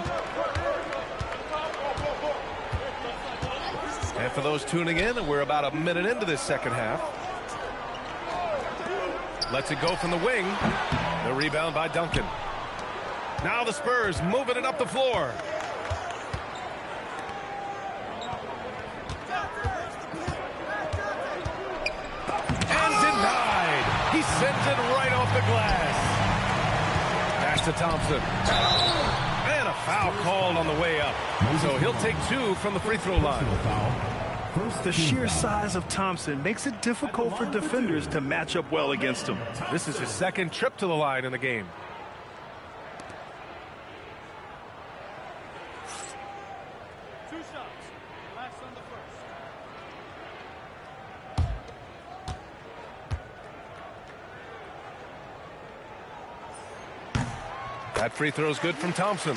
And for those tuning in, we're about a minute into this second half. Lets it go from the wing. The rebound by Duncan. Now the Spurs moving it up the floor. He sends it right off the glass. Pass to Thompson. And a foul called on the way up. So he'll take 2 from the free throw line. The sheer size of Thompson makes it difficult for defenders to match up well against him. This is his second trip to the line in the game. That free throw is good from Thompson.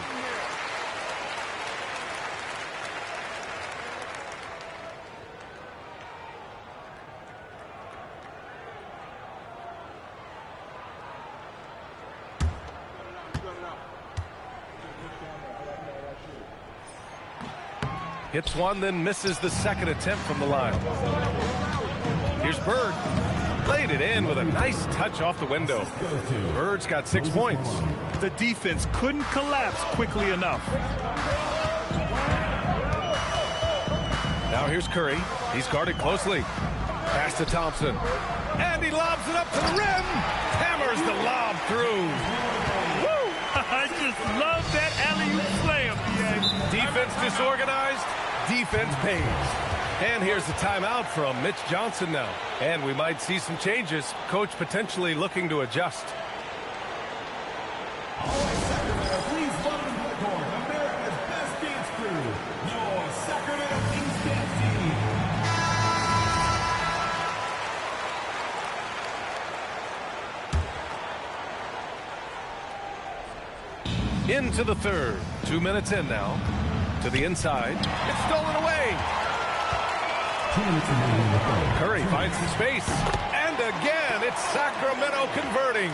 Hits one, then misses the second attempt from the line. Here's Bird. Laid it in with a nice touch off the window. Bird's got 6 points. The defense couldn't collapse quickly enough. Now here's Curry. He's guarded closely. Pass to Thompson. And he lobs it up to the rim. Hammers the lob through. Woo! I just love that alley-oop slam, BA. Defense disorganized. Defense pays. And here's the timeout from Mitch Johnson now. And we might see some changes. Coach potentially looking to adjust. All right, Sacramento, please welcome to the court America's best dance crew, your Sacramento Kings dance team. Into the third. 2 minutes in now. To the inside. It's stolen away. Curry finds the space. And again, it's Sacramento converting.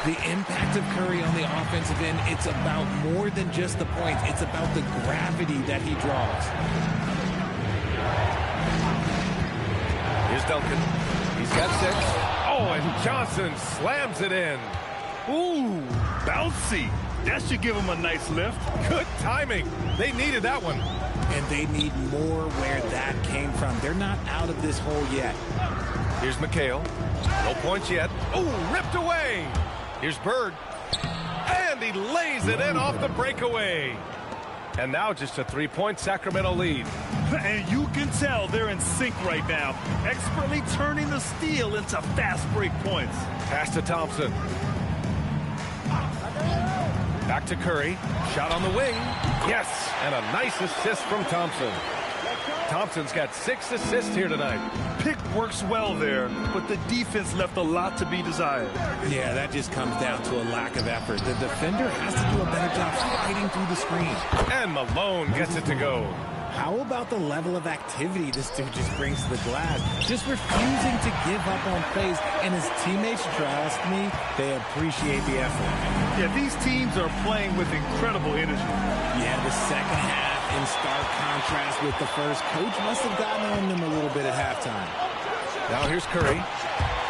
The impact of Curry on the offensive end, it's about more than just the points. It's about the gravity that he draws. Here's Duncan. He's got 6. Oh, and Johnson slams it in. Ooh, bouncy. That should give him a nice lift. Good timing. They needed that one. And they need more where that came from. They're not out of this hole yet. Here's McHale. No points yet. Ooh, ripped away. Here's Bird. And he lays it in off the breakaway. And now just a 3-point Sacramento lead. And you can tell they're in sync right now. Expertly turning the steal into fast break points. Pass to Thompson. Back to Curry. Shot on the wing. Yes. And a nice assist from Thompson. Thompson's got 6 assists here tonight. Pick works well there, but the defense left a lot to be desired. Yeah, that just comes down to a lack of effort. The defender has to do a better job fighting through the screen. And Malone gets it to go. How about the level of activity this dude just brings to the glass? Just refusing to give up on plays. And his teammates, trust me, they appreciate the effort. Yeah, these teams are playing with incredible energy. Yeah, the second half in stark contrast with the first. Coach must have gotten on them a little bit at halftime. Now here's Curry.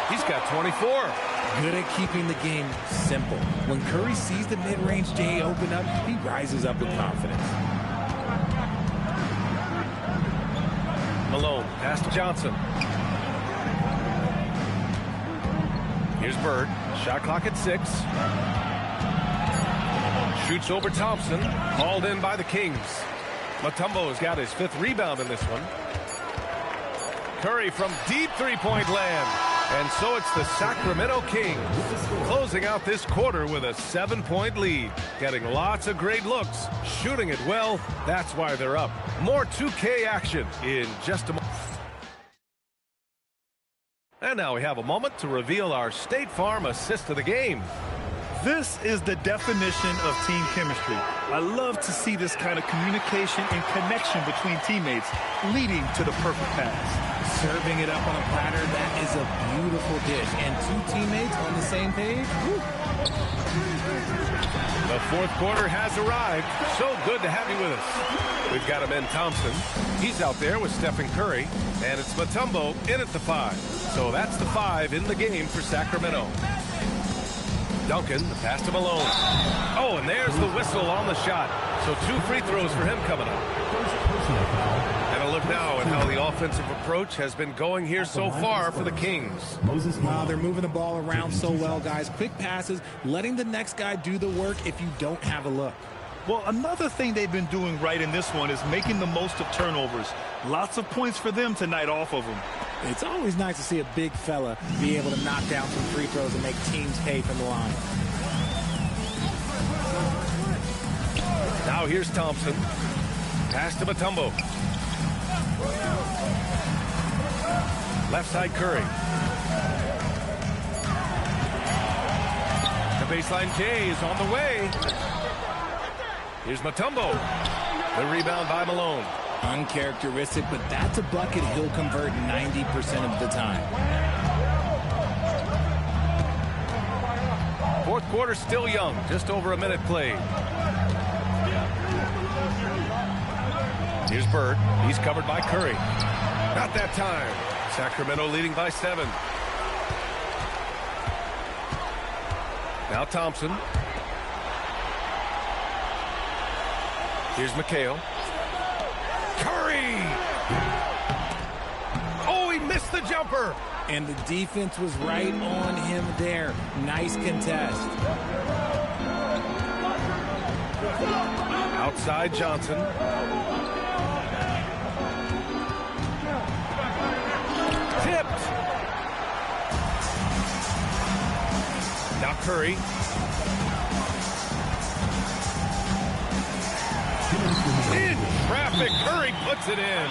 He's got 24. Good at keeping the game simple. When Curry sees the mid-range J open up, he rises up with confidence. Malone, pass to Johnson. Here's Bird. Shot clock at 6. Shoots over Thompson. Hauled in by the Kings. Mutombo's got his 5th rebound in this one. Curry from deep three-point land. And so it's the Sacramento Kings closing out this quarter with a 7-point lead. Getting lots of great looks. Shooting it well. That's why they're up. More 2K action in just a moment. And now we have a moment to reveal our State Farm assist of the game. This is the definition of team chemistry. I love to see this kind of communication and connection between teammates leading to the perfect pass. Serving it up on a platter, that is a beautiful dish. And 2 teammates on the same page. Woo. The 4th quarter has arrived. So good to have you with us. We've got Amen Thompson. He's out there with Stephen Curry. And it's Mutombo in at the 5. So that's the 5 in the game for Sacramento. Duncan, the pass to Malone. Oh, and there's the whistle on the shot. So 2 free throws for him coming up. And a look now at how the offensive approach has been going here so far for the Kings. Wow, they're moving the ball around so well, guys. Quick passes, letting the next guy do the work if you don't have a look. Well, another thing they've been doing right in this one is making the most of turnovers. Lots of points for them tonight off of them. It's always nice to see a big fella be able to knock down some free throws and make teams pay from the line. Now here's Thompson. Pass to Mutombo. Left side Curry. The baseline J is on the way. Here's Mutombo. The rebound by Malone. Uncharacteristic, but that's a bucket he'll convert 90% of the time. 4th quarter still young. Just over a minute played. Here's Bird. He's covered by Curry. Not that time. Sacramento leading by 7. Now Thompson. Here's McHale. Curry! Oh, he missed the jumper. And the defense was right on him there. Nice contest. Outside Johnson. Tipped. Now Curry. In traffic, Curry puts it in.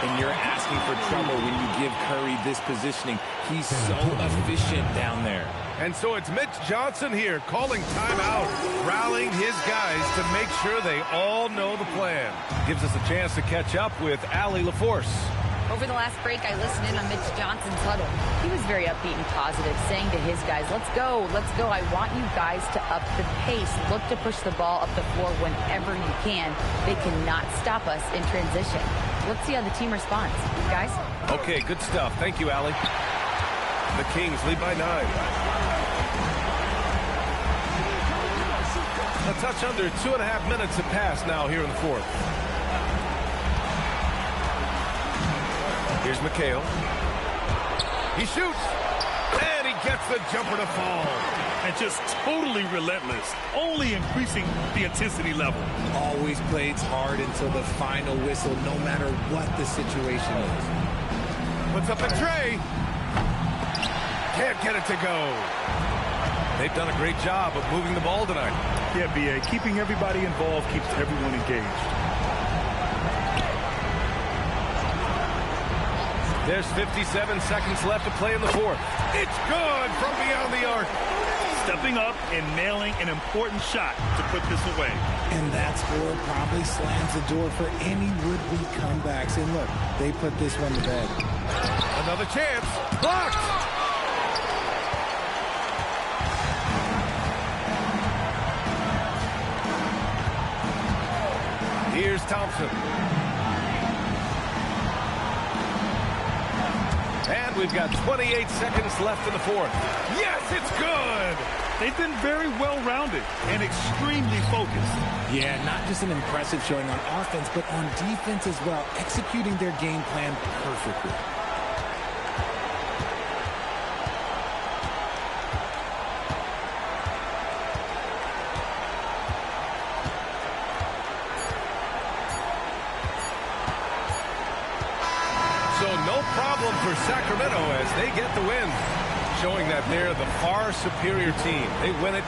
And you're asking for trouble when you give Curry this positioning. He's so efficient down there. And so it's Mitch Johnson here calling timeout, rallying his guys to make sure they all know the plan. Gives us a chance to catch up with Allie LaForce. Over the last break, I listened in on Mitch Johnson's huddle. He was very upbeat and positive, saying to his guys, let's go, let's go. I want you guys to up the pace. Look to push the ball up the floor whenever you can. They cannot stop us in transition. Let's see how the team responds. Guys? Okay, good stuff. Thank you, Allie. The Kings lead by 9. A touch under 2.5 minutes have passed now here in the 4th. Here's McHale. He shoots. And he gets the jumper to fall. And just totally relentless, only increasing the intensity level. Always plays hard until the final whistle, no matter what the situation is. Puts up a tray. Can't get it to go. They've done a great job of moving the ball tonight. Yeah, B.A. Keeping everybody involved keeps everyone engaged. There's 57 seconds left to play in the 4th. It's good from beyond the arc. Stepping up and nailing an important shot to put this away. And that score probably slams the door for any would-be comebacks. And look, they put this one to bed. Another chance. Blocked. Here's Thompson. And we've got 28 seconds left in the fourth. Yes, it's good! They've been very well-rounded and extremely focused. Yeah, not just an impressive showing on offense, but on defense as well, executing their game plan perfectly. So no problem for Sacramento as they get the win, showing that they're the far superior team. They win it.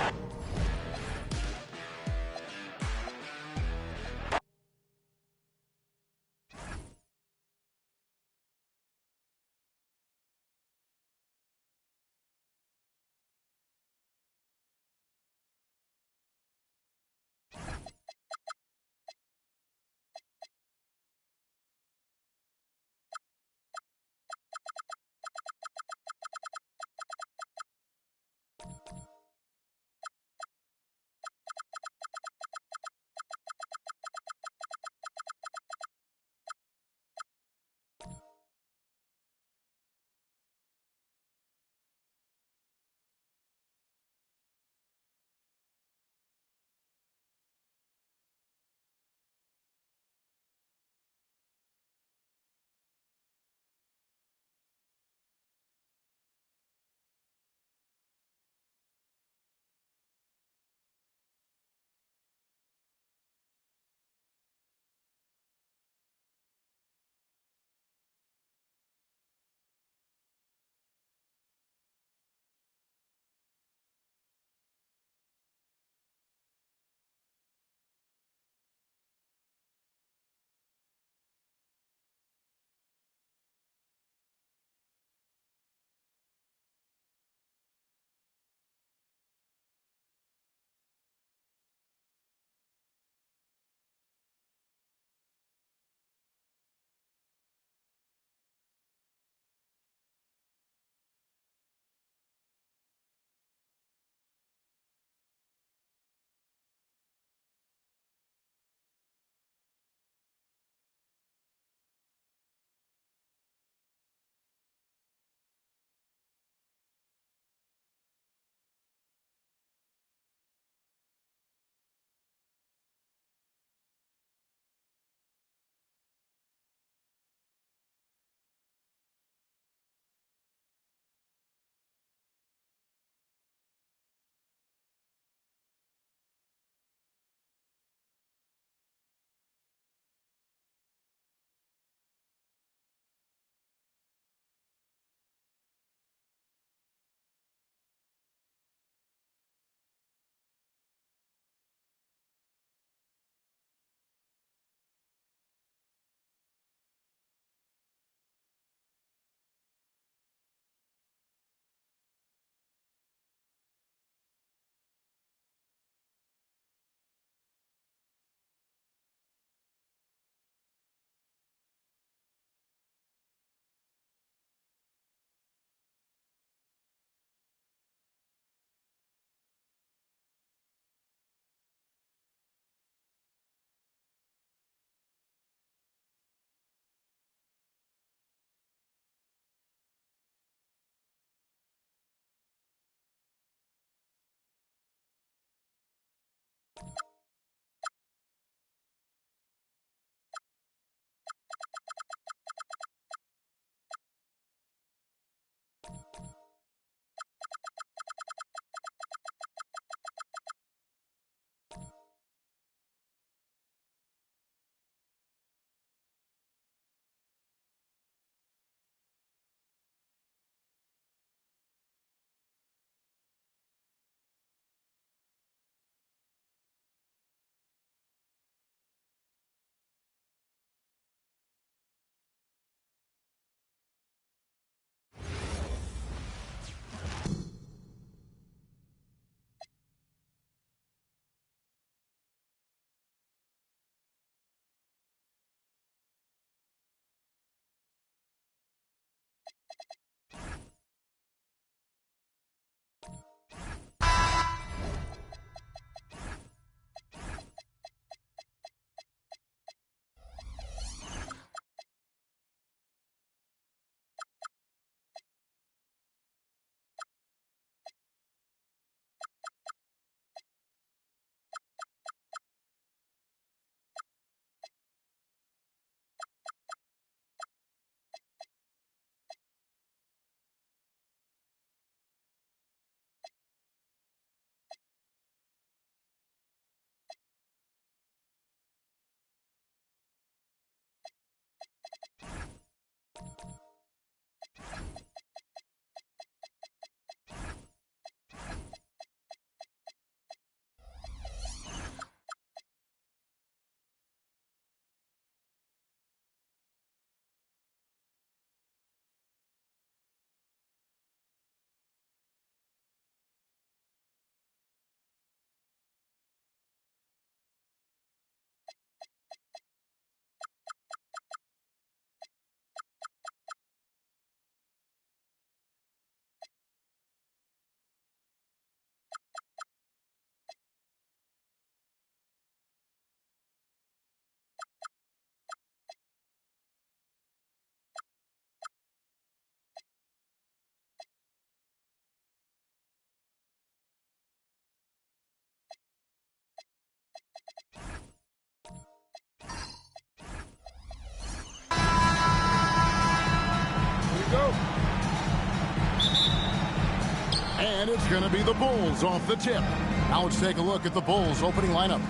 And it's going to be the Bulls off the tip. Now let's take a look at the Bulls opening lineup.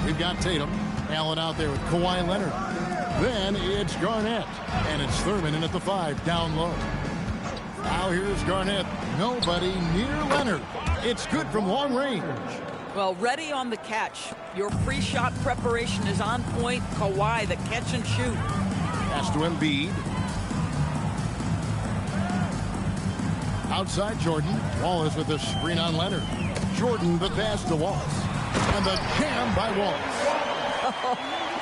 We've got Tatum. Allen out there with Kawhi Leonard. Then it's Garnett. And it's Thurman in at the 5, down low. Now here's Garnett. Nobody near Leonard. It's good from long range. Well, ready on the catch. Your pre-shot preparation is on point. Kawhi, the catch and shoot. Pass to Embiid. Outside Jordan. Wallace with the screen on Leonard. Jordan the pass to Wallace. And the jam by Wallace.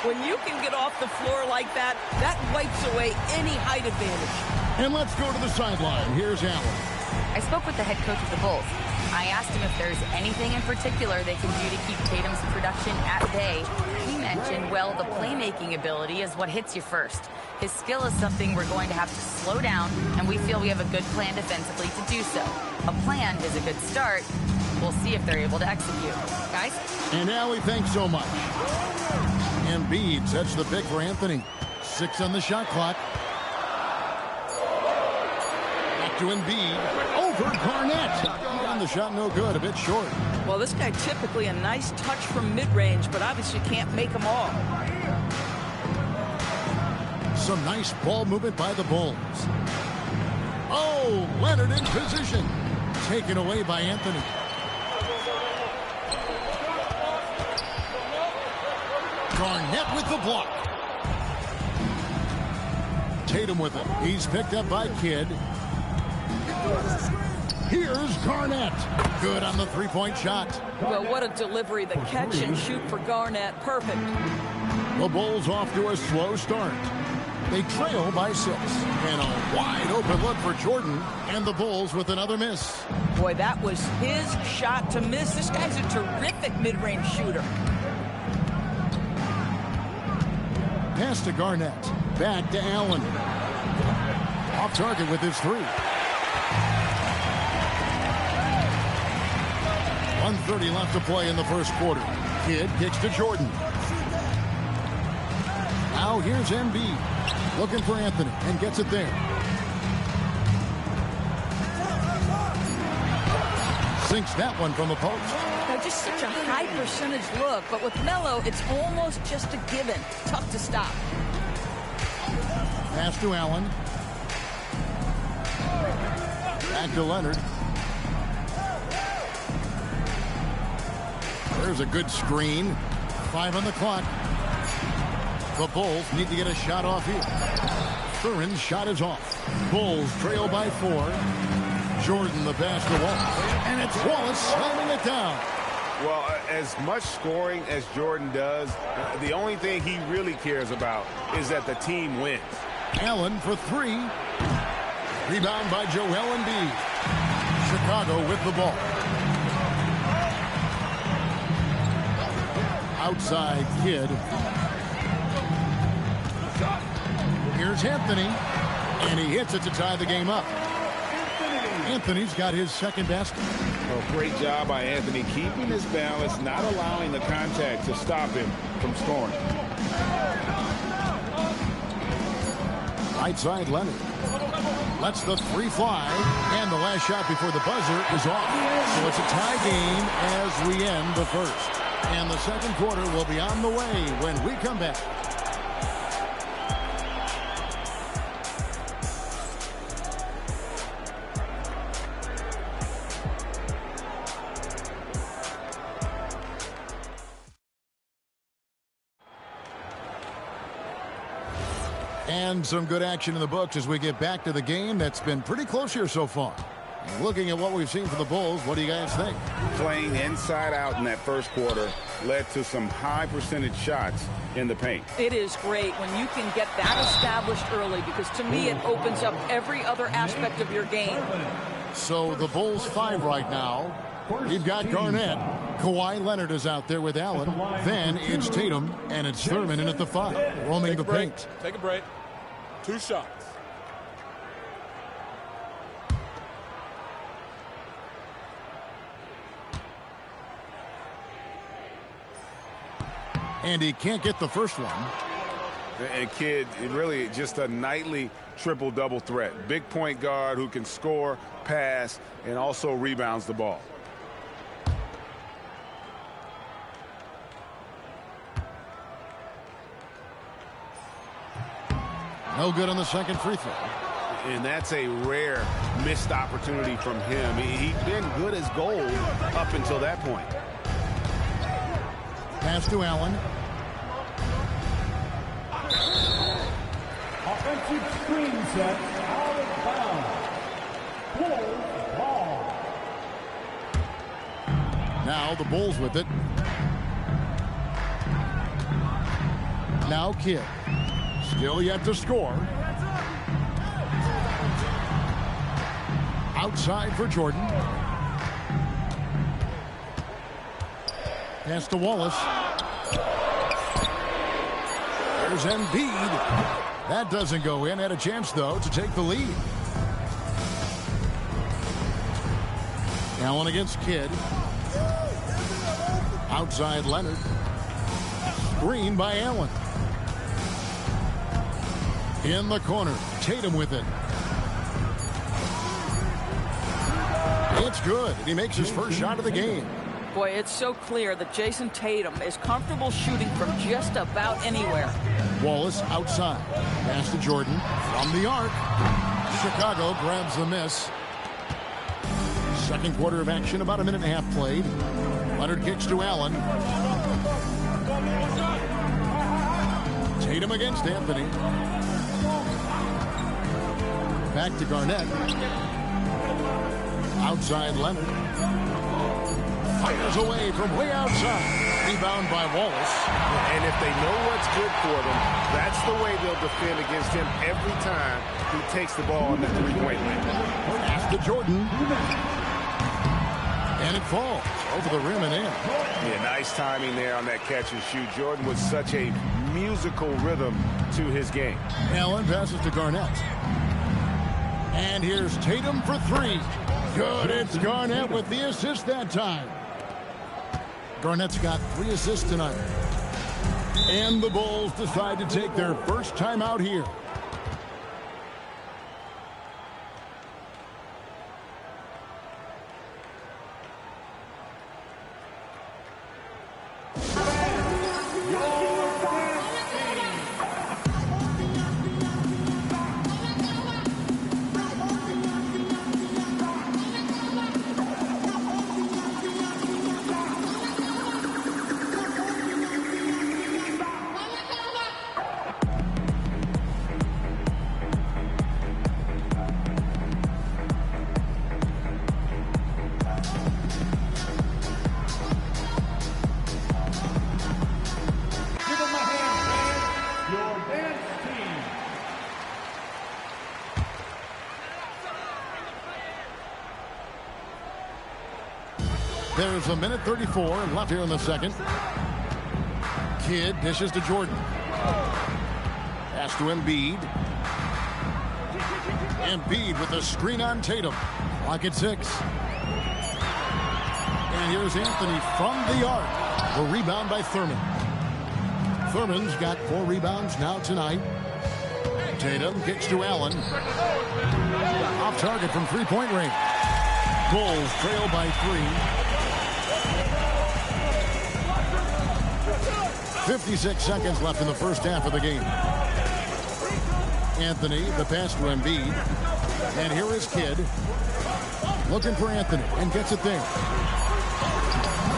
When you can get off the floor like that, that wipes away any height advantage. And let's go to the sideline. Here's Allen. I spoke with the head coach of the Bulls. I asked him if there's anything in particular they can do to keep Tatum's production at bay. He mentioned, well, the playmaking ability is what hits you first. His skill is something we're going to have to slow down, and we feel we have a good plan defensively to do so. A plan is a good start. We'll see if they're able to execute. Guys? And Allie, thanks so much. Embiid sets the pick for Anthony. 6 on the shot clock. Back to Embiid. Over Garnett. On the shot, no good. A bit short. Well, this guy typically a nice touch from mid-range, but obviously can't make them all. Some nice ball movement by the Bulls. Oh, Leonard in position. Taken away by Anthony. Garnett with the block. Tatum with it. He's picked up by Kidd. Here's Garnett. Good on the three-point shot. Well, what a delivery. The catch and shoot for Garnett. Perfect. The Bulls off to a slow start. They trail by 6. And a wide open look for Jordan. And the Bulls with another miss. Boy, that was his shot to miss. This guy's a terrific mid-range shooter. Pass to Garnett. Back to Allen. Off target with his 3. 1:30 left to play in the first quarter. Kidd kicks to Jordan. Now here's Embiid. Looking for Anthony and gets it there. Sinks that one from the post. Now, just such a high percentage look, but with Melo, it's almost just a given. Tough to stop. Pass to Allen. Back to Leonard. There's a good screen. 5 on the clock. The Bulls need to get a shot off here. Thurin's shot is off. Bulls trail by 4. Jordan the pass to Wallace. And it's Wallace slamming it down. Well, as much scoring as Jordan does, the only thing he really cares about is that the team wins. Allen for 3. Rebound by Joel Embiid. Chicago with the ball. Outside Kidd. Here's Anthony. And he hits it to tie the game up. Anthony's got his second basket. Well, great job by Anthony keeping his balance, not allowing the contact to stop him from scoring. Right side Leonard. Lets the 3 fly. And the last shot before the buzzer is off. So it's a tie game as we end the first. And the second quarter will be on the way when we come back. And some good action in the books as we get back to the game that's been pretty close here so far. Looking at what we've seen from the Bulls, what do you guys think? Playing inside out in that first quarter led to some high percentage shots in the paint. It is great when you can get that established early because to me it opens up every other aspect of your game. So the Bulls 5 right now. You've got Garnett. Kawhi Leonard is out there with Allen. Then it's Tatum and it's Thurman in at the 5. Roaming the paint. Take a break. 2 shots. And he can't get the first one. And Kidd, really just a nightly triple-double threat. Big point guard who can score, pass, and also rebounds the ball. No good on the second free throw. And that's a rare missed opportunity from him. He'd been good as gold up until that point. Pass to Allen. Offensive screen set, out of bounds. Bulls ball. Now the Bulls with it. Now Kidd. Still yet to score. Outside for Jordan. Pass to Wallace. There's Embiid. That doesn't go in. Had a chance, though, to take the lead. Allen against Kidd. Outside Leonard. Screen by Allen. In the corner. Tatum with it. It's good. And he makes his first shot of the game. Boy, it's so clear that Jason Tatum is comfortable shooting from just about anywhere. Wallace outside. Pass to Jordan from the arc. Chicago grabs the miss. Second quarter of action, about a minute and a half played. Leonard kicks to Allen. Tatum against Anthony. Back to Garnett. Outside Leonard. Fires away from way outside. Rebound by Wallace. And if they know what's good for them, that's the way they'll defend against him every time he takes the ball in the three-point line. Pass to Jordan. And it falls over the rim and in. Yeah, nice timing there on that catch and shoot. Jordan with such a musical rhythm to his game. Allen passes to Garnett. And here's Tatum for three. Good. It's Garnett with the assist that time. Garnett's got 3 assists tonight. And the Bulls decide to take their first time out here. There's a minute 34 left here in the second. Kidd dishes to Jordan. Pass to Embiid. Embiid with a screen on Tatum. Clock at 6. And here's Anthony from the arc. The rebound by Thurman. Thurman's got 4 rebounds now tonight. Tatum kicks to Allen. Off target from three-point range. Bulls trail by 3. 56 seconds left in the first half of the game. Anthony, the pass to Embiid. And here is Kidd. Looking for Anthony and gets it there.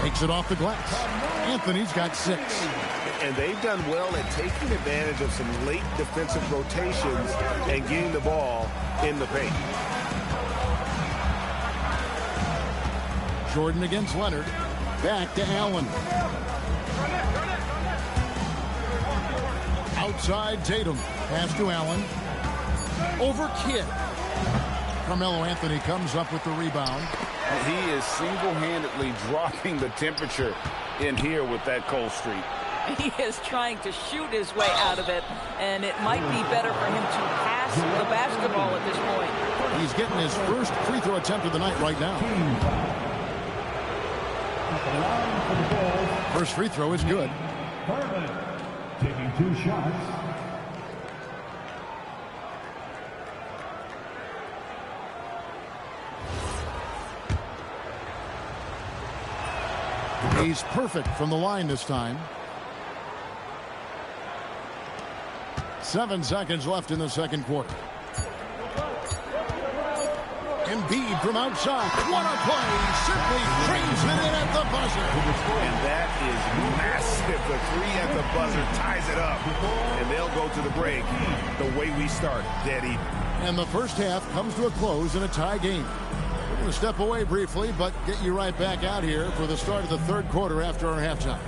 Takes it off the glass. Anthony's got 6. And they've done well at taking advantage of some late defensive rotations and getting the ball in the paint. Jordan against Leonard. Back to Allen. Outside Tatum. Pass to Allen. Over Kidd. Carmelo Anthony comes up with the rebound. He is single-handedly dropping the temperature in here with that cold streak. He is trying to shoot his way out of it, and it might be better for him to pass the basketball at this point. He's getting his first free throw attempt of the night right now. First free throw is good. Thurman taking 2 shots. He's perfect from the line this time. 7 seconds left in the second quarter. Embiid from outside. What a play. Simply trains it in at the buzzer. And that is massive. The three at the buzzer ties it up. And they'll go to the break the way we start, dead even. And the first half comes to a close in a tie game. We're going to step away briefly, but get you right back out here for the start of the third quarter after our halftime.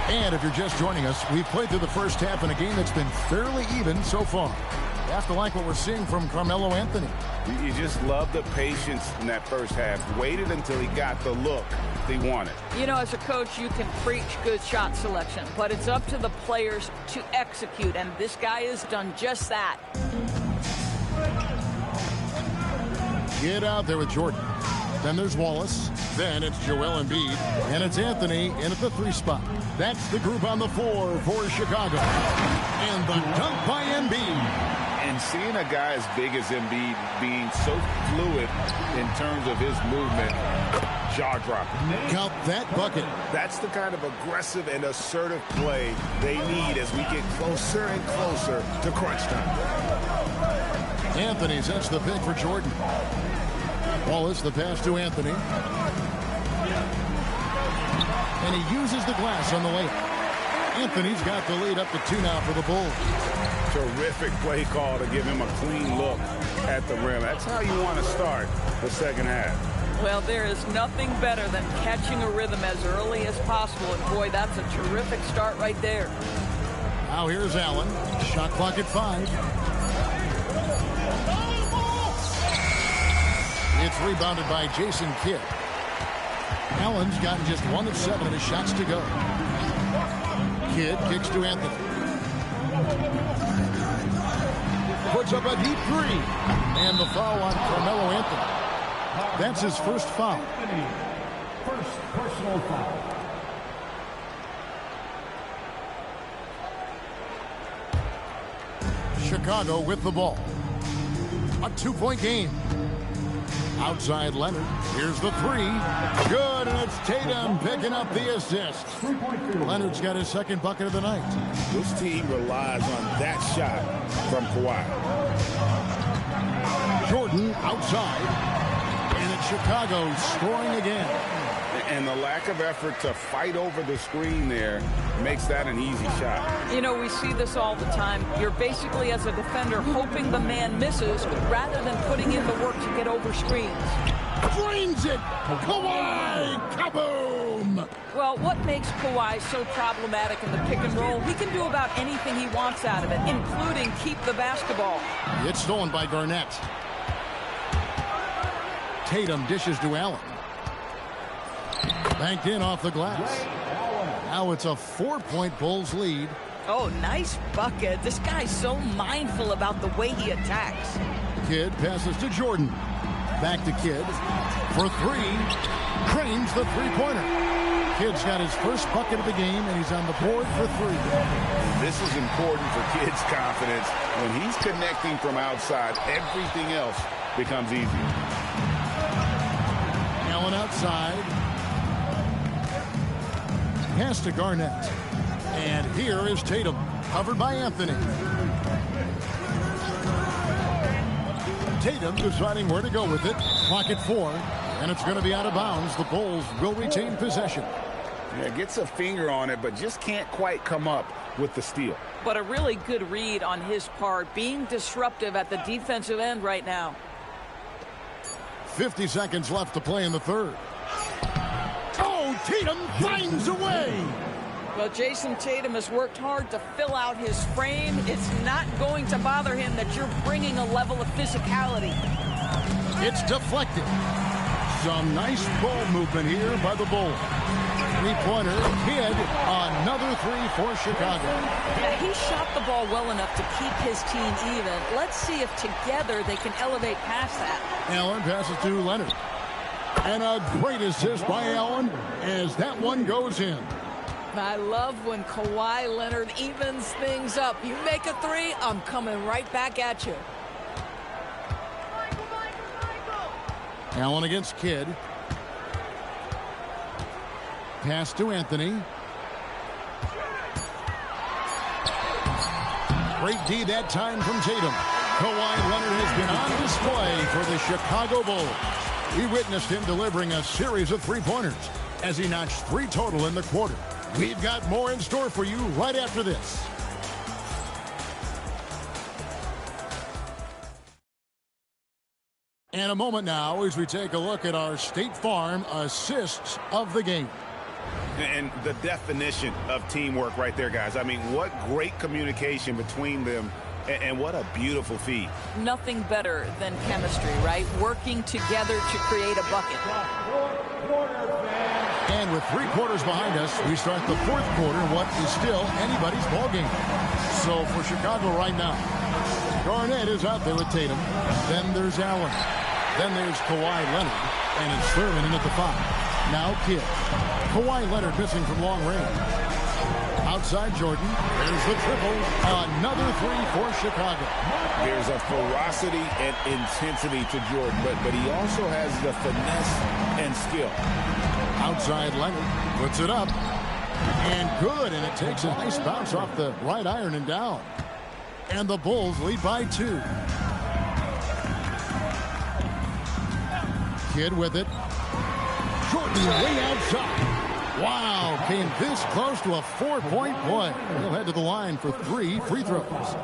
And if you're just joining us, we've played through the first half in a game that's been fairly even so far. You have to like what we're seeing from Carmelo Anthony. You just love the patience in that first half. Waited until he got the look he wanted. You know, as a coach, you can preach good shot selection, but it's up to the players to execute, and this guy has done just that. Get out there with Jordan. Then there's Wallace. Then it's Joel Embiid. And it's Anthony in at the 3 spot. That's the group on the 4 for Chicago. And the dunk by Embiid. And seeing a guy as big as Embiid being so fluid in terms of his movement, jaw-dropping. Count that bucket. That's the kind of aggressive and assertive play they need as we get closer and closer to crunch time. Anthony sets the pick for Jordan. Wallace, the pass to Anthony. And he uses the glass on the layup. Anthony's got the lead up to 2 now for the Bulls. Terrific play call to give him a clean look at the rim. That's how you want to start the second half. Well, there is nothing better than catching a rhythm as early as possible. And, boy, that's a terrific start right there. Now here's Allen. Shot clock at 5. It's rebounded by Jason Kidd. Allen's gotten just 1 of 7 of his shots to go. Kidd kicks to Anthony. Puts up a deep 3. And the foul on Carmelo Anthony. That's his first foul. First personal foul. Chicago with the ball. A 2-point game. Outside Leonard. Here's the 3. Good, and it's Tatum picking up the assist. Leonard's got his second bucket of the night. This team relies on that shot from Kawhi. Jordan outside. And it's Chicago scoring again. And the lack of effort to fight over the screen there makes that an easy shot. You know, we see this all the time. You're basically, as a defender, hoping the man misses rather than putting in the work to get over screens. Drains it! Kawhi! Kaboom! Well, what makes Kawhi so problematic in the pick and roll? He can do about anything he wants out of it, including keep the basketball. It's stolen by Garnett. Tatum dishes to Allen. Banked in off the glass. Now it's a 4-point Bulls lead. Oh, nice bucket. This guy's so mindful about the way he attacks. Kidd passes to Jordan. Back to Kidd. For 3. Cranes the 3-pointer. Kidd's got his first bucket of the game, and he's on the board for 3. This is important for Kidd's confidence. When he's connecting from outside, everything else becomes easy. Allen outside. Pass to Garnett. And here is Tatum, covered by Anthony. Tatum deciding where to go with it. Clock at 4. And it's going to be out of bounds. The Bulls will retain possession. Yeah, gets a finger on it, but just can't quite come up with the steal. But a really good read on his part, being disruptive at the defensive end right now. 50 seconds left to play in the third. Oh, Tatum finds a way. Well, Jason Tatum has worked hard to fill out his frame. It's not going to bother him that you're bringing a level of physicality. It's deflected. Some nice ball movement here by the Bulls. Three-pointer, Kidd, another three for Chicago. Yeah, he shot the ball well enough to keep his team even. Let's see if together they can elevate past that. Allen passes to Leonard. And a great assist by Allen as that one goes in. I love when Kawhi Leonard evens things up. You make a three, I'm coming right back at you. Allen against Kidd. Pass to Anthony. Great D that time from Tatum. Kawhi Leonard has been on display for the Chicago Bulls. We witnessed him delivering a series of three-pointers as he notched 3 total in the quarter. We've got more in store for you right after this. And a moment now as we take a look at our State Farm assists of the game. And the definition of teamwork right there, guys. I mean, what great communication between them, and what a beautiful feed. Nothing better than chemistry, right? Working together to create a bucket. And with 3 quarters behind us, we start the 4th quarter, what is still anybody's ball game. So for Chicago right now, Garnett is out there with Tatum. Then there's Allen. Then there's Kawhi Leonard. And it's Thurman in at the 5. Now Kidd. Kawhi Leonard missing from long range. Outside Jordan. There's the triple. Another 3 for Chicago. There's a ferocity and intensity to Jordan, but he also has the finesse and skill. Outside Leonard. Puts it up. And good. And it takes a nice bounce off the right iron and down. And the Bulls lead by 2. Kidd with it. Jordan way outside. Wow, came this close to a 4-point play. He'll head to the line for 3 free throws.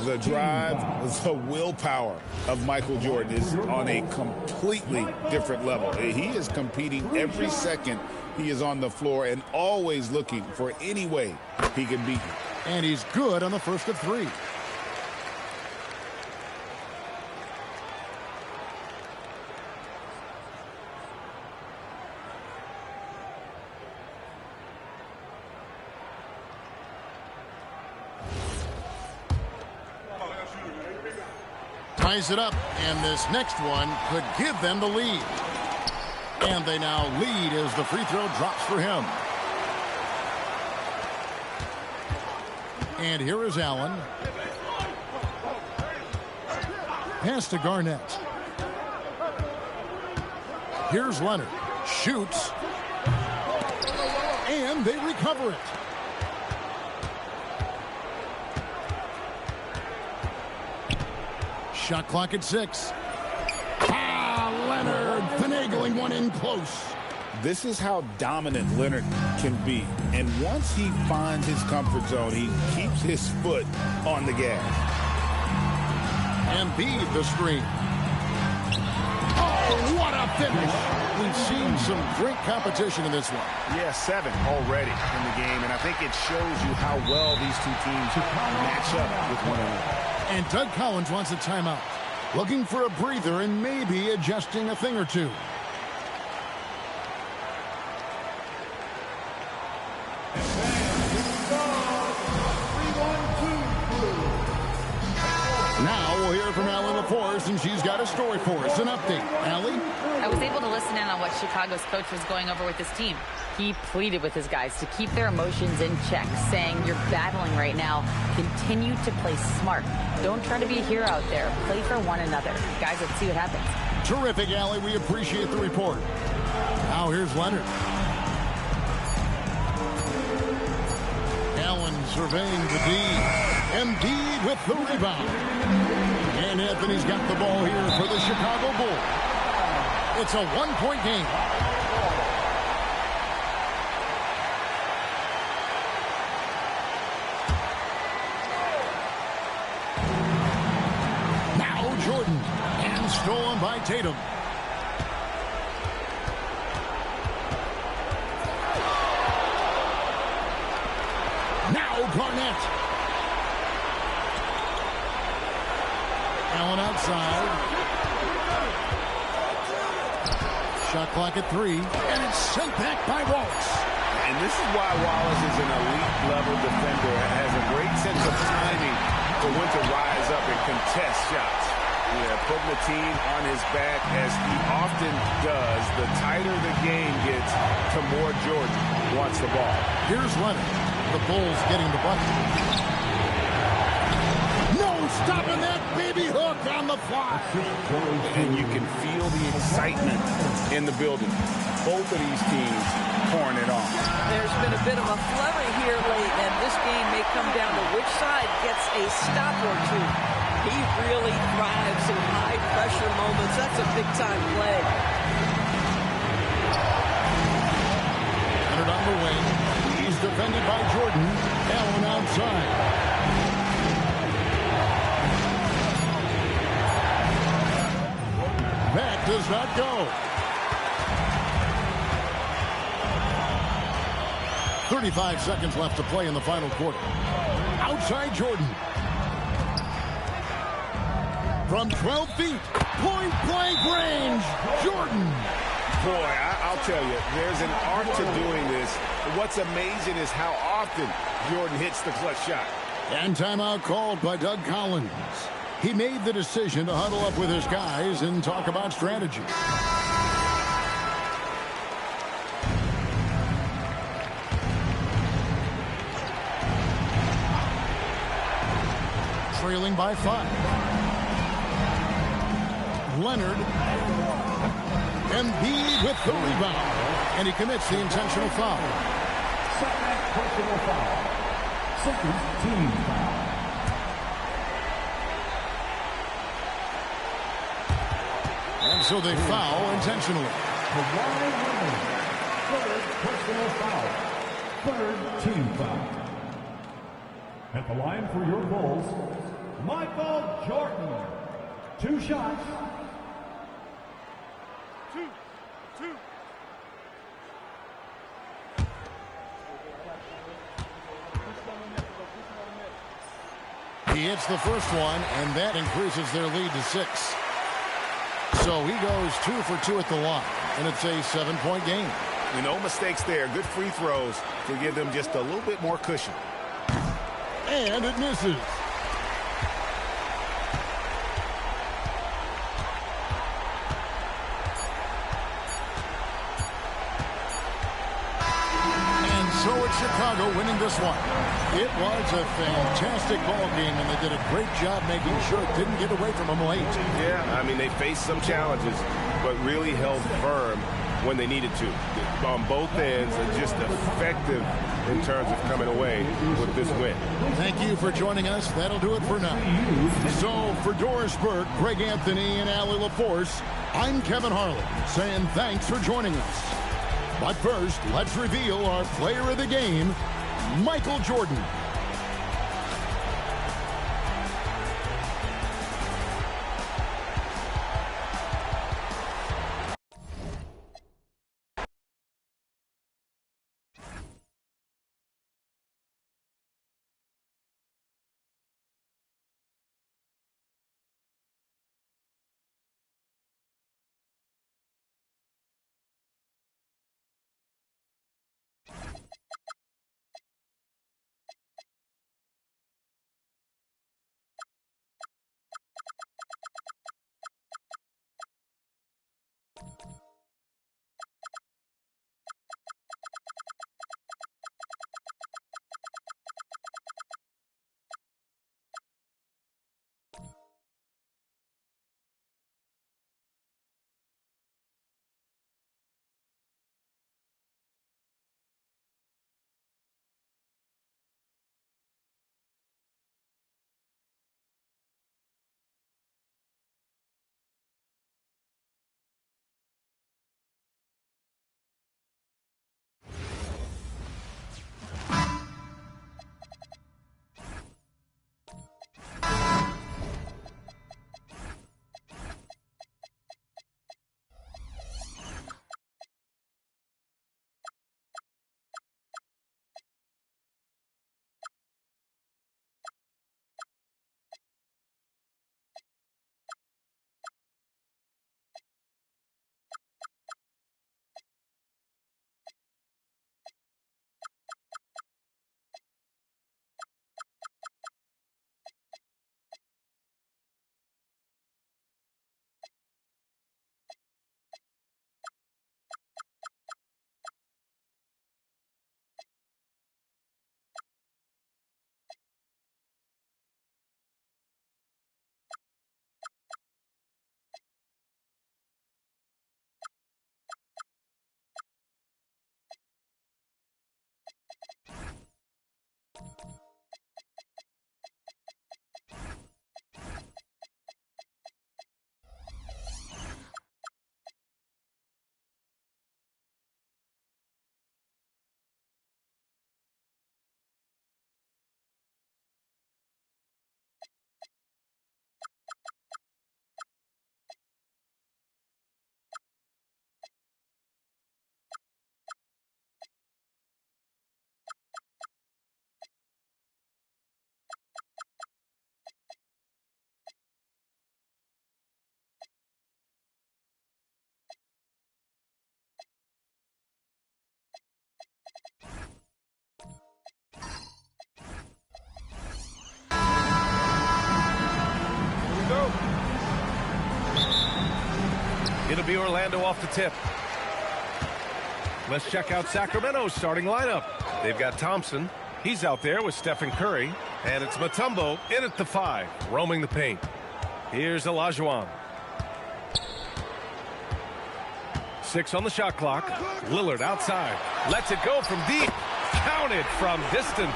The drive, the willpower of Michael Jordan is on a completely different level. He is competing every second he is on the floor and always looking for any way he can beat you. And he's good on the first of 3. Ties it up, and this next one could give them the lead. And they now lead as the free throw drops for him. And here is Allen. Pass to Garnett. Here's Leonard. Shoots. And they recover it. Shot clock at 6. Leonard finagling one in close. This is how dominant Leonard can be. And once he finds his comfort zone, he keeps his foot on the gas. Embiid the screen. Oh, what a finish. We've seen some great competition in this one. Yeah, 7 already in the game, and I think it shows you how well these two teams match up with one another. And Doug Collins wants a timeout. Looking for a breather and maybe adjusting a thing or two. Now we'll hear from Allie LaForce, and she's got a story for us. An update. Allie? I was able to listen in on what Chicago's coach was going over with his team. He pleaded with his guys to keep their emotions in check, saying, you're battling right now. Continue to play smart. Don't try to be a hero out there. Play for one another. Guys, let's see what happens. Terrific, Allie. We appreciate the report. Now here's Leonard. Allen surveying the D. Embiid with the rebound. And Anthony's got the ball here for the Chicago Bulls. It's a 1-point game. Now Jordan. And stolen by Tatum. outside. Shot clock at 3. And it's sent back by Wallace. And this is why Wallace is an elite-level defender and has a great sense of timing for when to rise up and contest shots. Yeah, putting the team on his back, as he often does. The tighter the game gets, the more Jordan wants the ball. Here's Leonard. The Bulls getting the bucket. No stopping that baby hook on the fly. And you can feel the excitement in the building. Both of these teams pouring it on. There's been a bit of a flurry here late, and this game may come down to which side gets a stop or two. He really thrives in high-pressure moments. That's a big-time play. Leonard on the wing. He's defended by Jordan. Allen outside. That does not go. 35 seconds left to play in the final quarter. Outside Jordan. From 12 feet, point-blank range, Jordan. Boy, I'll tell you, there's an art to doing this. What's amazing is how often Jordan hits the clutch shot. And timeout called by Doug Collins. He made the decision to huddle up with his guys and talk about strategy. Trailing by 5. Leonard. Embiid with the rebound. And he commits the intentional foul. Second personal foul. Second team foul. And so they foul intentionally. Kawhi Leonard. Third personal foul. Third team foul. At the line for your Bulls, Michael Jordan. 2 shots. 2. He hits the first one, and that increases their lead to 6. So he goes 2 for 2 at the line, and it's a 7-point game. No mistakes there. Good free throws to give them just a little bit more cushion. And it misses. So it's Chicago winning this one. It was a fantastic ball game, and they did a great job making sure it didn't get away from them late. Yeah, I mean, they faced some challenges, but really held firm when they needed to. On both ends, and just effective in terms of coming away with this win. Thank you for joining us. That'll do it for now. So for Doris Burke, Greg Anthony, and Allie LaForce, I'm Kevin Harlan, saying thanks for joining us. But first, let's reveal our player of the game, Michael Jordan. It'll be Orlando off the tip. Let's check out Sacramento's starting lineup. They've got Thompson. He's out there with Stephen Curry. And it's Mutombo in at the 5, roaming the paint. Here's Olajuwon. 6 on the shot clock. Lillard outside. Lets it go from deep. Counted from distance.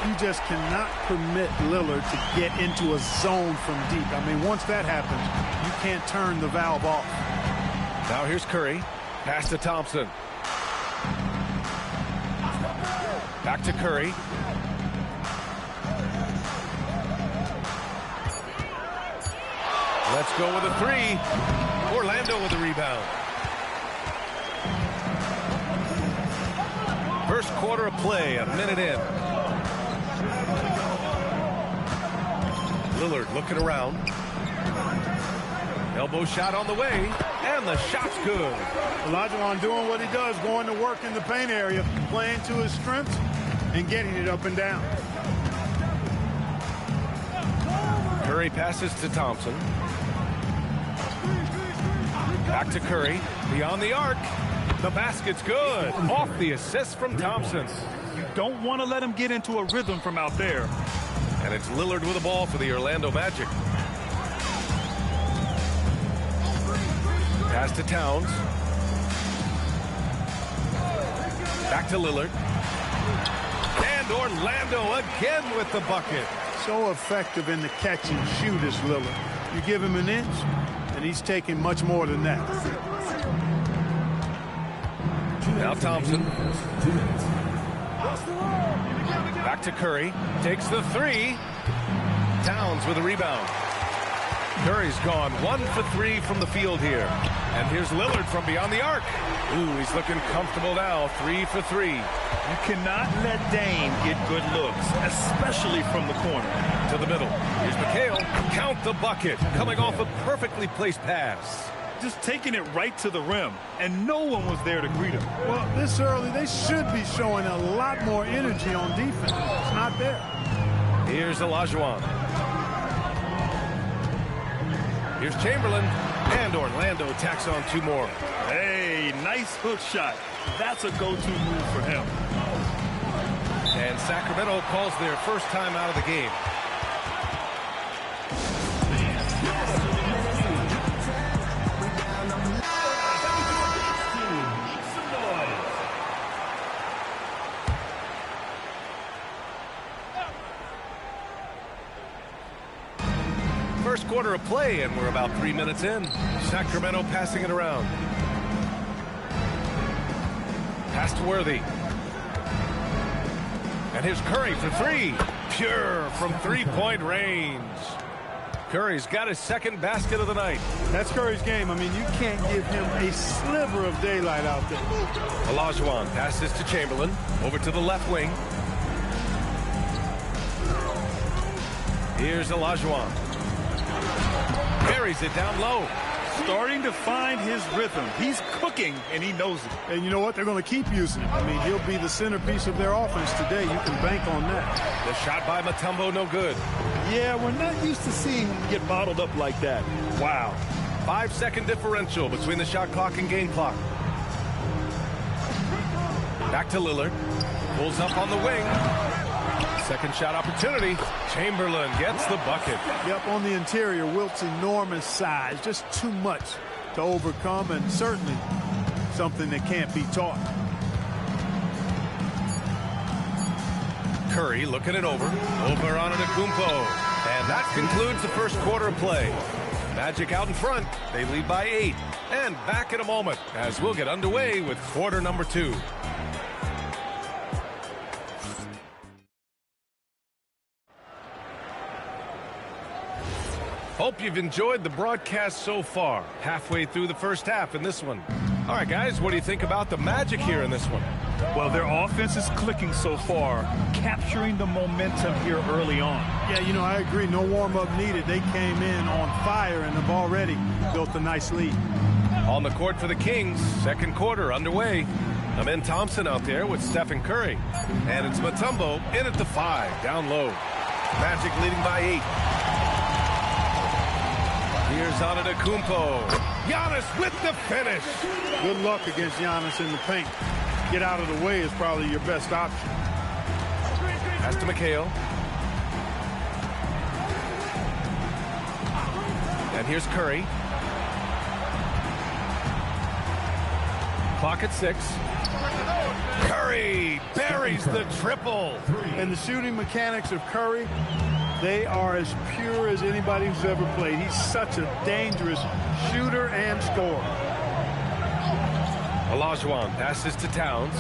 You just cannot permit Lillard to get into a zone from deep. I mean, once that happens, you can't turn the valve off. Now here's Curry. Pass to Thompson. Back to Curry. Let's go with a 3. Orlando with the rebound. First quarter of play, a minute in. Lillard looking around. Elbow shot on the way, and the shot's good. Olajuwon doing what he does, going to work in the paint area, playing to his strengths, and getting it up and down. Curry passes to Thompson. Back to Curry, beyond the arc. The basket's good. Off the assist from Thompson. You don't want to let him get into a rhythm from out there. And it's Lillard with the ball for the Orlando Magic. Pass to Towns. Back to Lillard. And Orlando again with the bucket. So effective in the catch and shoot is Lillard. You give him an inch, and he's taking much more than that. Now Thompson. Back to Curry. Takes the 3. Towns with a rebound. Curry's gone 1 for 3 from the field here. And here's Lillard from beyond the arc. Ooh, he's looking comfortable now. 3 for 3. You cannot let Dame get good looks, especially from the corner. To the middle. Here's McHale. Count the bucket. Coming off a perfectly placed pass. Just taking it right to the rim, and no one was there to greet him. Well, this early, they should be showing a lot more energy on defense. It's not there. Here's Olajuwon. Here's Chamberlain, and Orlando tacks on 2 more. Hey, nice hook shot. That's a go-to move for him. And Sacramento calls their first time out of the game. First quarter of play, and we're about 3 minutes in. Sacramento passing it around. Pass to Worthy. And here's Curry for 3. Pure from 3-point range. Curry's got his second basket of the night. That's Curry's game. I mean, you can't give him a sliver of daylight out there. Olajuwon passes to Chamberlain. Over to the left wing. Here's Olajuwon. Carries it down low. Starting to find his rhythm. He's cooking, and he knows it. And you know what? They're going to keep using him. I mean, he'll be the centerpiece of their offense today. You can bank on that. The shot by Mutombo, no good. Yeah, we're not used to seeing him get bottled up like that. Wow. 5-second differential between the shot clock and game clock. Back to Lillard. Pulls up on the wing. Second shot opportunity. Chamberlain gets the bucket. Yep, on the interior, Wilt's enormous size. Just too much to overcome, and certainly something that can't be taught. Curry looking it over. Over on Antetokounmpo. And that concludes the first quarter of play. Magic out in front. They lead by 8. And back in a moment as we'll get underway with quarter number 2. Hope you've enjoyed the broadcast so far. Halfway through the first half in this one. All right, guys, what do you think about the Magic here in this one? Well, their offense is clicking so far, capturing the momentum here early on. Yeah, you know, I agree. No warm-up needed. They came in on fire and have already built a nice lead. On the court for the Kings, second quarter underway. Amen Thompson out there with Stephen Curry. And it's Mutombo in at the 5, down low. Magic leading by 8. here's Antetokounmpo. Giannis with the finish. Good luck against Giannis in the paint. Get out of the way is probably your best option. Pass to McHale. And here's Curry. Clock at 6. Curry buries the triple. And the shooting mechanics of Curry, they are as pure as anybody who's ever played. He's such a dangerous shooter and scorer. Olajuwon passes to Towns.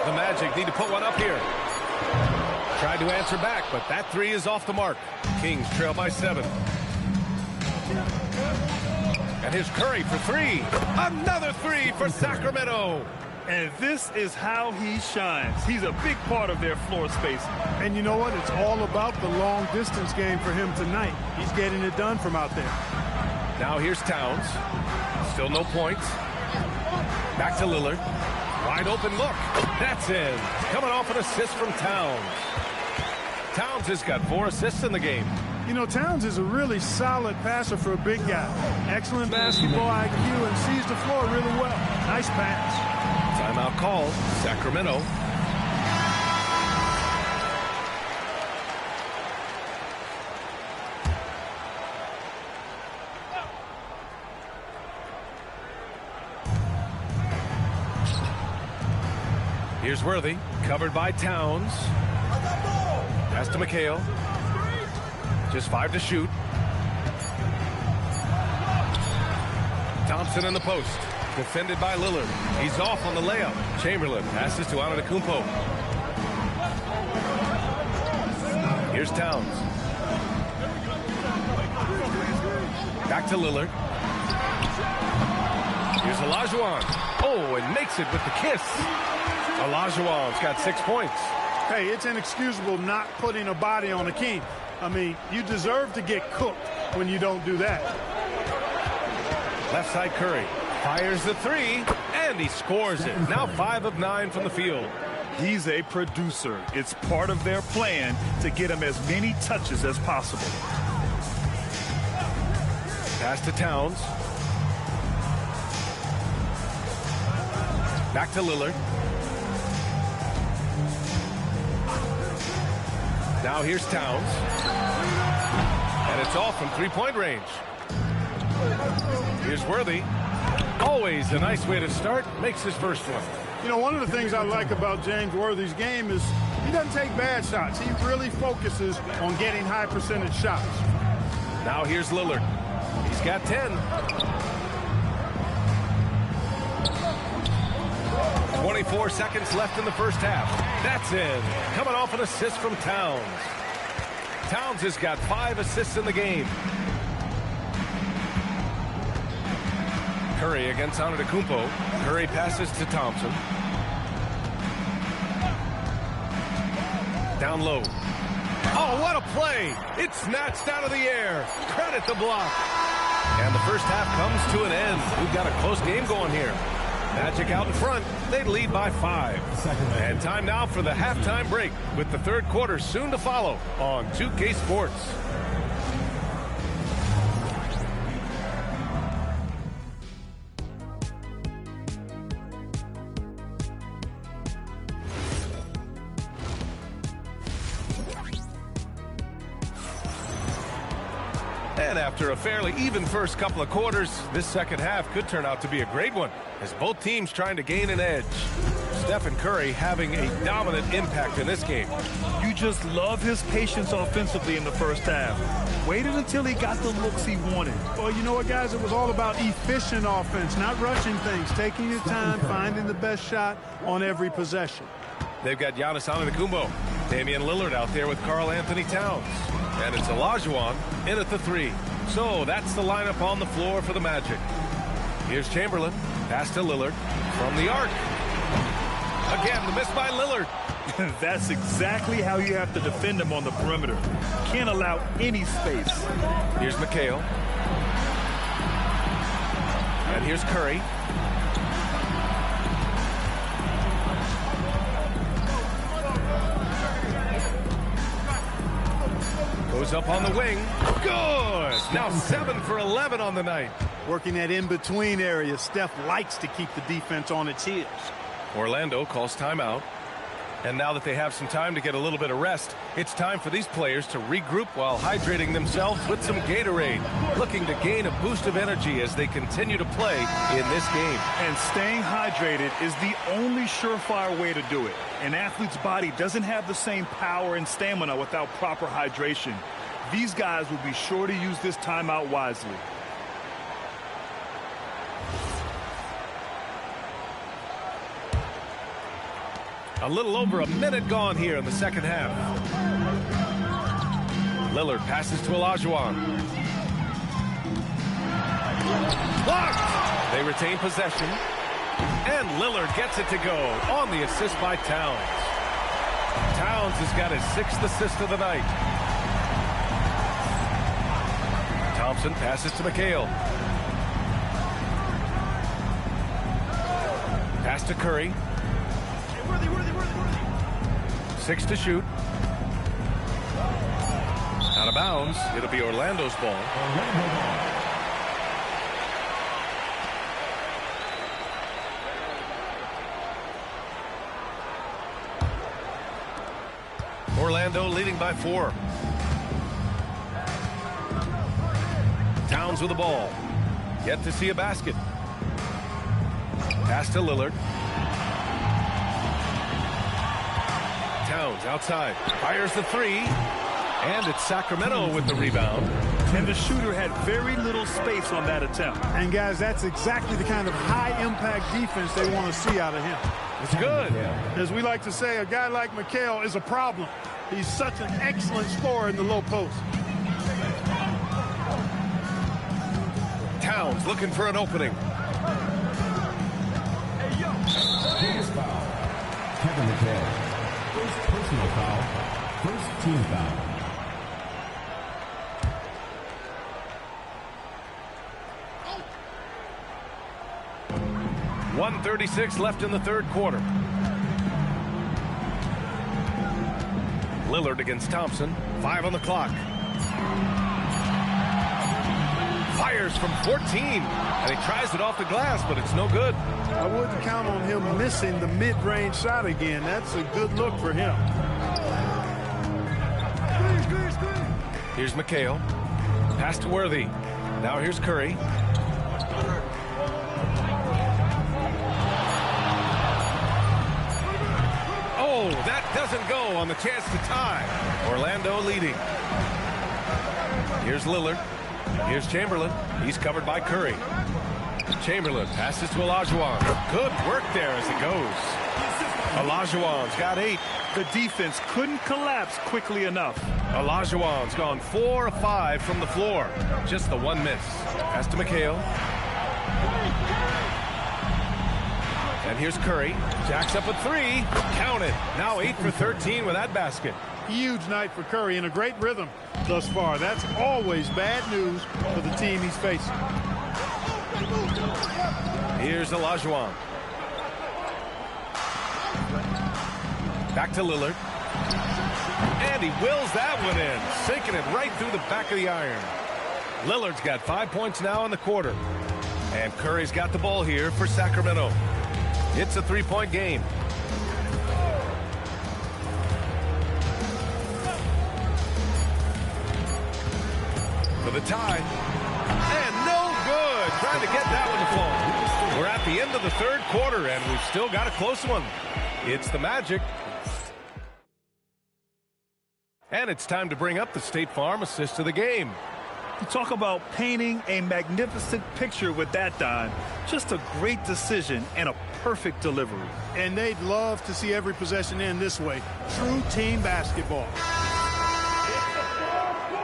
The Magic need to put one up here. Tried to answer back, but that three is off the mark. Kings trail by 7. And here's Curry for 3. Another 3 for Sacramento. And this is how he shines. He's a big part of their floor spacing. And you know what? It's all about the long distance game for him tonight. He's getting it done from out there. Now here's Towns. Still no points. Back to Lillard. Wide open look. That's in. Coming off an assist from Towns. Towns has got 4 assists in the game. You know, Towns is a really solid passer for a big guy. Excellent basketball IQ and sees the floor really well. Nice pass. Timeout called. Sacramento. Here's Worthy, covered by Towns. Pass to McHale. Just 5 to shoot. Thompson in the post. Defended by Lillard. He's off on the layup. Chamberlain passes to Antetokounmpo. Here's Towns. Back to Lillard. Here's Olajuwon. Oh, and makes it with the kiss. Olajuwon's got 6 points. Hey, it's inexcusable not putting a body on a king. I mean, you deserve to get cooked when you don't do that. Left side Curry. Fires the 3, and he scores it. Now 5 of 9 from the field. He's a producer. It's part of their plan to get him as many touches as possible. Pass to Towns. Back to Lillard. Now here's Towns. And it's off from 3-point range. Here's Worthy. Always a nice way to start. Makes his first one. You know, one of the things I like about James Worthy's game is he doesn't take bad shots. He really focuses on getting high percentage shots. Now here's Lillard. He's got 10. 24 seconds left in the first half. That's in. Coming off an assist from Towns. Towns has got 5 assists in the game. Curry against Antetokounmpo. Curry passes to Thompson. Down low. Oh, what a play! It's snatched out of the air. Credit the block. And the first half comes to an end. We've got a close game going here. Magic out in front. They lead by 5. And time now for the halftime break with the third quarter soon to follow on 2K Sports. And after a fairly even first couple of quarters, this second half could turn out to be a great one as both teams trying to gain an edge. Stephen Curry having a dominant impact in this game. You just love his patience offensively in the first half. Waited until he got the looks he wanted. Well, you know what, guys? It was all about efficient offense, not rushing things, taking your time, finding the best shot on every possession. They've got Giannis Antetokounmpo, Damian Lillard out there with Karl Anthony Towns. And it's Olajuwon in at the 3. So that's the lineup on the floor for the Magic. Here's Chamberlain. Pass to Lillard from the arc. Again, the miss by Lillard. That's exactly how you have to defend him on the perimeter. Can't allow any space. Here's McHale. And here's Curry. goes up on the wing. Good. Now 7 for 11 on the night. Working that in-between area. Steph likes to keep the defense on its heels. Orlando calls timeout. And now that they have some time to get a little bit of rest, it's time for these players to regroup while hydrating themselves with some Gatorade, looking to gain a boost of energy as they continue to play in this game. And staying hydrated is the only surefire way to do it. An athlete's body doesn't have the same power and stamina without proper hydration. These guys will be sure to use this timeout wisely. A little over a minute gone here in the second half. Lillard passes to Olajuwon. Blocked! They retain possession. And Lillard gets it to go on the assist by Towns. Towns has got his 6th assist of the night. Thompson passes to McHale. Pass to Curry. 6 to shoot. Out of bounds. It'll be Orlando's ball. Orlando leading by 4. Towns with the ball. Yet to see a basket. Pass to Lillard. Towns outside. Fires the 3. And it's Sacramento with the rebound. And the shooter had very little space on that attempt. And, guys, that's exactly the kind of high-impact defense they want to see out of him. It's good. As we like to say, a guy like McHale is a problem. He's such an excellent scorer in the low post. Towns looking for an opening. Biggest foul. Kevin McHale. First personal foul. First team foul. .136 left in the third quarter. Lillard against Thompson. 5 on the clock. Fires from 14. And he tries it off the glass, but it's no good. I wouldn't count on him missing the mid-range shot again. That's a good look for him. Here's McHale. Pass to Worthy. Now here's Curry. Oh, that doesn't go on the chance to tie. Orlando leading. Here's Lillard. Here's Chamberlain. He's covered by Curry. Chamberlain passes to Olajuwon. Good work there as it goes. Olajuwon's got 8. The defense couldn't collapse quickly enough. Olajuwon's gone 4 of 5 from the floor. Just the 1 miss. Pass to McHale. And here's Curry. Jacks up a 3. Count it. Now 8 for 13 with that basket. Huge night for Curry and a great rhythm thus far. That's always bad news for the team he's facing. Here's Olajuwon. Back to Lillard. And he wills that one in, sinking it right through the back of the iron. Lillard's got 5 points now in the quarter. And Curry's got the ball here for Sacramento. It's a 3-point game. For the tie. And no good. Trying to get that one to fall. We're at the end of the third quarter, and we've still got a close one. It's the Magic. And it's time to bring up the State Farm assist of the game. You talk about painting a magnificent picture with that dime. Just a great decision and a perfect delivery. And they'd love to see every possession end this way. True team basketball.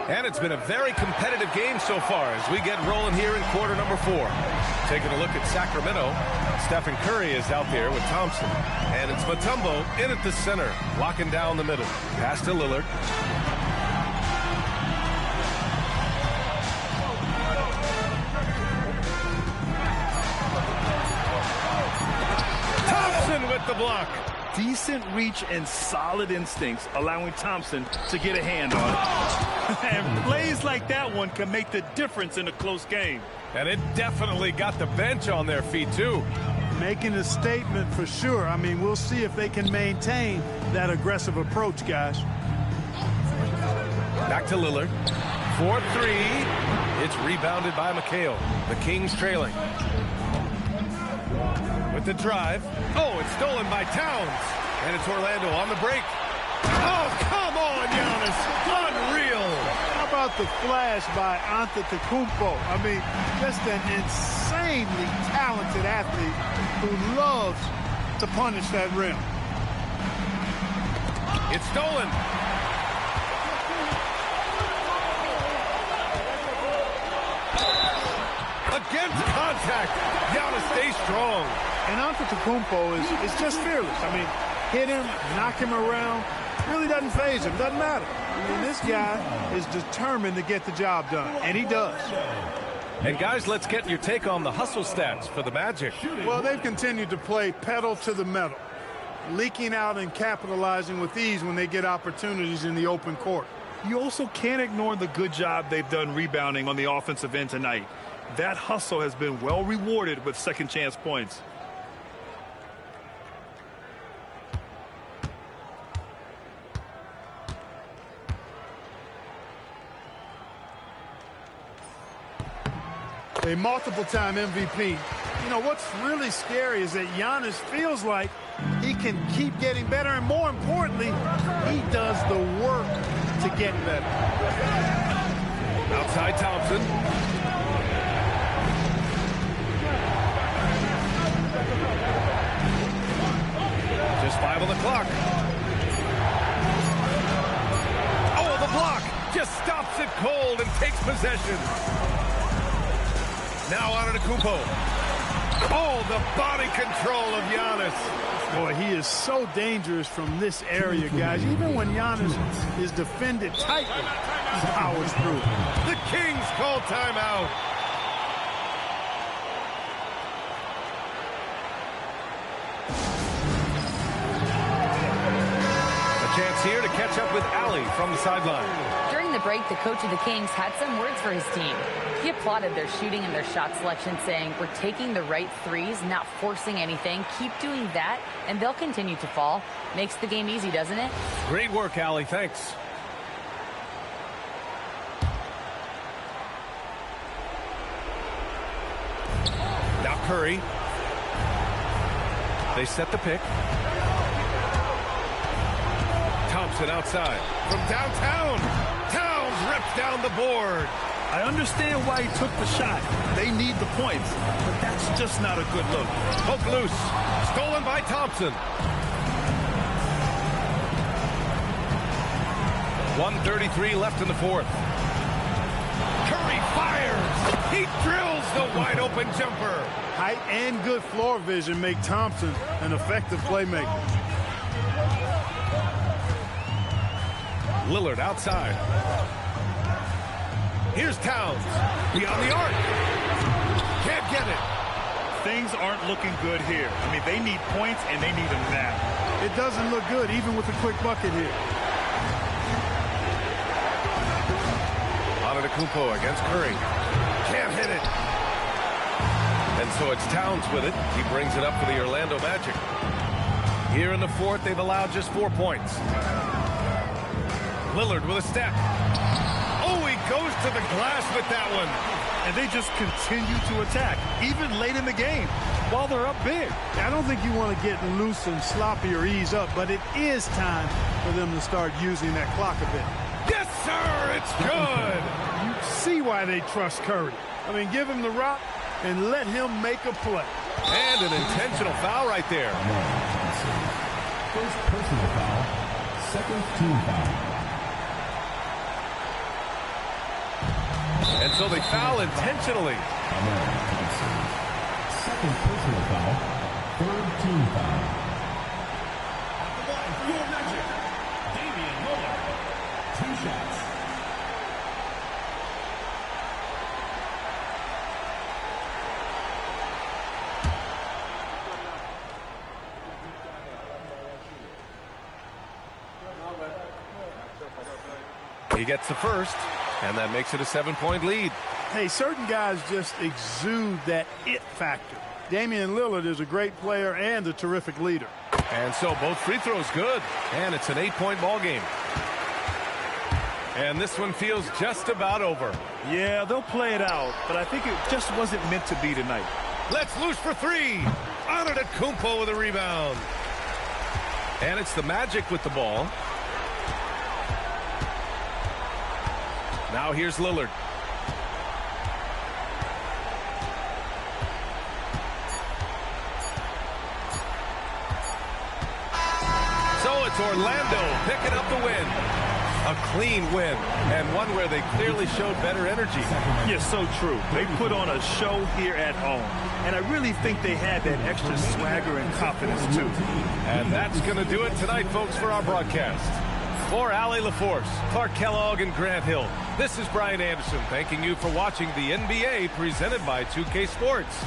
And it's been a very competitive game so far as we get rolling here in quarter number 4. Taking a look at Sacramento, Stephen Curry is out there with Thompson. And it's Mutombo in at the center, locking down the middle. Pass to Lillard. Thompson with the block. decent reach and solid instincts, allowing Thompson to get a hand on it. And plays like that one can make the difference in a close game. And it definitely got the bench on their feet, too. Making a statement for sure. I mean, we'll see if they can maintain that aggressive approach, guys. Back to Lillard. 4-3. It's rebounded by McHale. The Kings trailing. With the drive. Oh, it's stolen by Towns. And it's Orlando on the break. Oh, come on, Giannis. Unreal. How about the flash by Antetokounmpo? I mean, just an insanely talented athlete who loves to punish that rim. It's stolen. Against contact. Giannis stays strong. And Antetokounmpo is just fearless. I mean, hit him, knock him around. Really doesn't faze him. Doesn't matter. I mean, this guy is determined to get the job done, and he does. And guys, let's get your take on the hustle stats for the Magic. Well, they've continued to play pedal to the metal, leaking out and capitalizing with ease when they get opportunities in the open court. You also can't ignore the good job they've done rebounding on the offensive end tonight. That hustle has been well rewarded with second chance points. A multiple-time MVP. You know, what's really scary is that Giannis feels like he can keep getting better, and more importantly, he does the work to get better. Outside Thompson. Just 5 on the clock. Oh, the block just stops it cold and takes possession. Now Antetokounmpo. Oh, the body control of Giannis. Boy, he is so dangerous from this area, guys. Even when Giannis is defended tightly, he powers through. The Kings call timeout. A chance here to catch up with Allie from the sideline. During the break, the coach of the Kings had some words for his team. He applauded their shooting and their shot selection, saying, "We're taking the right threes, not forcing anything. Keep doing that, and they'll continue to fall." Makes the game easy, doesn't it? Great work, Allie. Thanks. Now Curry. They set the pick. Thompson outside. From downtown. Towns rips down the board. I understand why he took the shot. They need the points, but that's just not a good look. Poke loose. Stolen by Thompson. 1:33 left in the fourth. Curry fires. He drills the wide open jumper. Height and good floor vision make Thompson an effective playmaker. Lillard outside. Here's Towns. Beyond the arc. Can't get it. Things aren't looking good here. I mean, they need points, and they need them now. It doesn't look good, even with a quick bucket here. Antetokounmpo against Curry. Can't hit it. And so it's Towns with it. He brings it up for the Orlando Magic. Here in the fourth, they've allowed just 4 points. Lillard with a step. Oh, he goes to the glass with that one. And they just continue to attack, even late in the game, while they're up big. I don't think you want to get loose and sloppy or ease up, but it is time for them to start using that clock a bit. Yes, sir, it's good. You see why they trust Curry. I mean, give him the rock and let him make a play. And an intentional foul right there. First personal foul, second team foul. And so they foul intentionally. Second personal foul, third team foul. At the line for your Magic, Damian Lillard. 2 shots. He gets the first, and that makes it a 7-point lead. Hey, certain guys just exude that it factor. Damian Lillard is a great player and a terrific leader. And so both free throws good, and it's an 8-point ball game. And this one feels just about over. Yeah, they'll play it out, but I think it just wasn't meant to be tonight. Let's loose for three. Antetokounmpo with a rebound. And it's the Magic with the ball. Now here's Lillard. So it's Orlando picking up the win. A clean win, and one where they clearly showed better energy. Yes, so true. They put on a show here at home, and I really think they had that extra swagger and confidence, too. And that's going to do it tonight, folks, for our broadcast. For Allie LaForce, Clark Kellogg, and Grant Hill, this is Brian Anderson thanking you for watching the NBA presented by 2K Sports.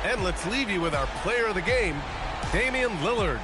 And let's leave you with our player of the game, Damian Lillard.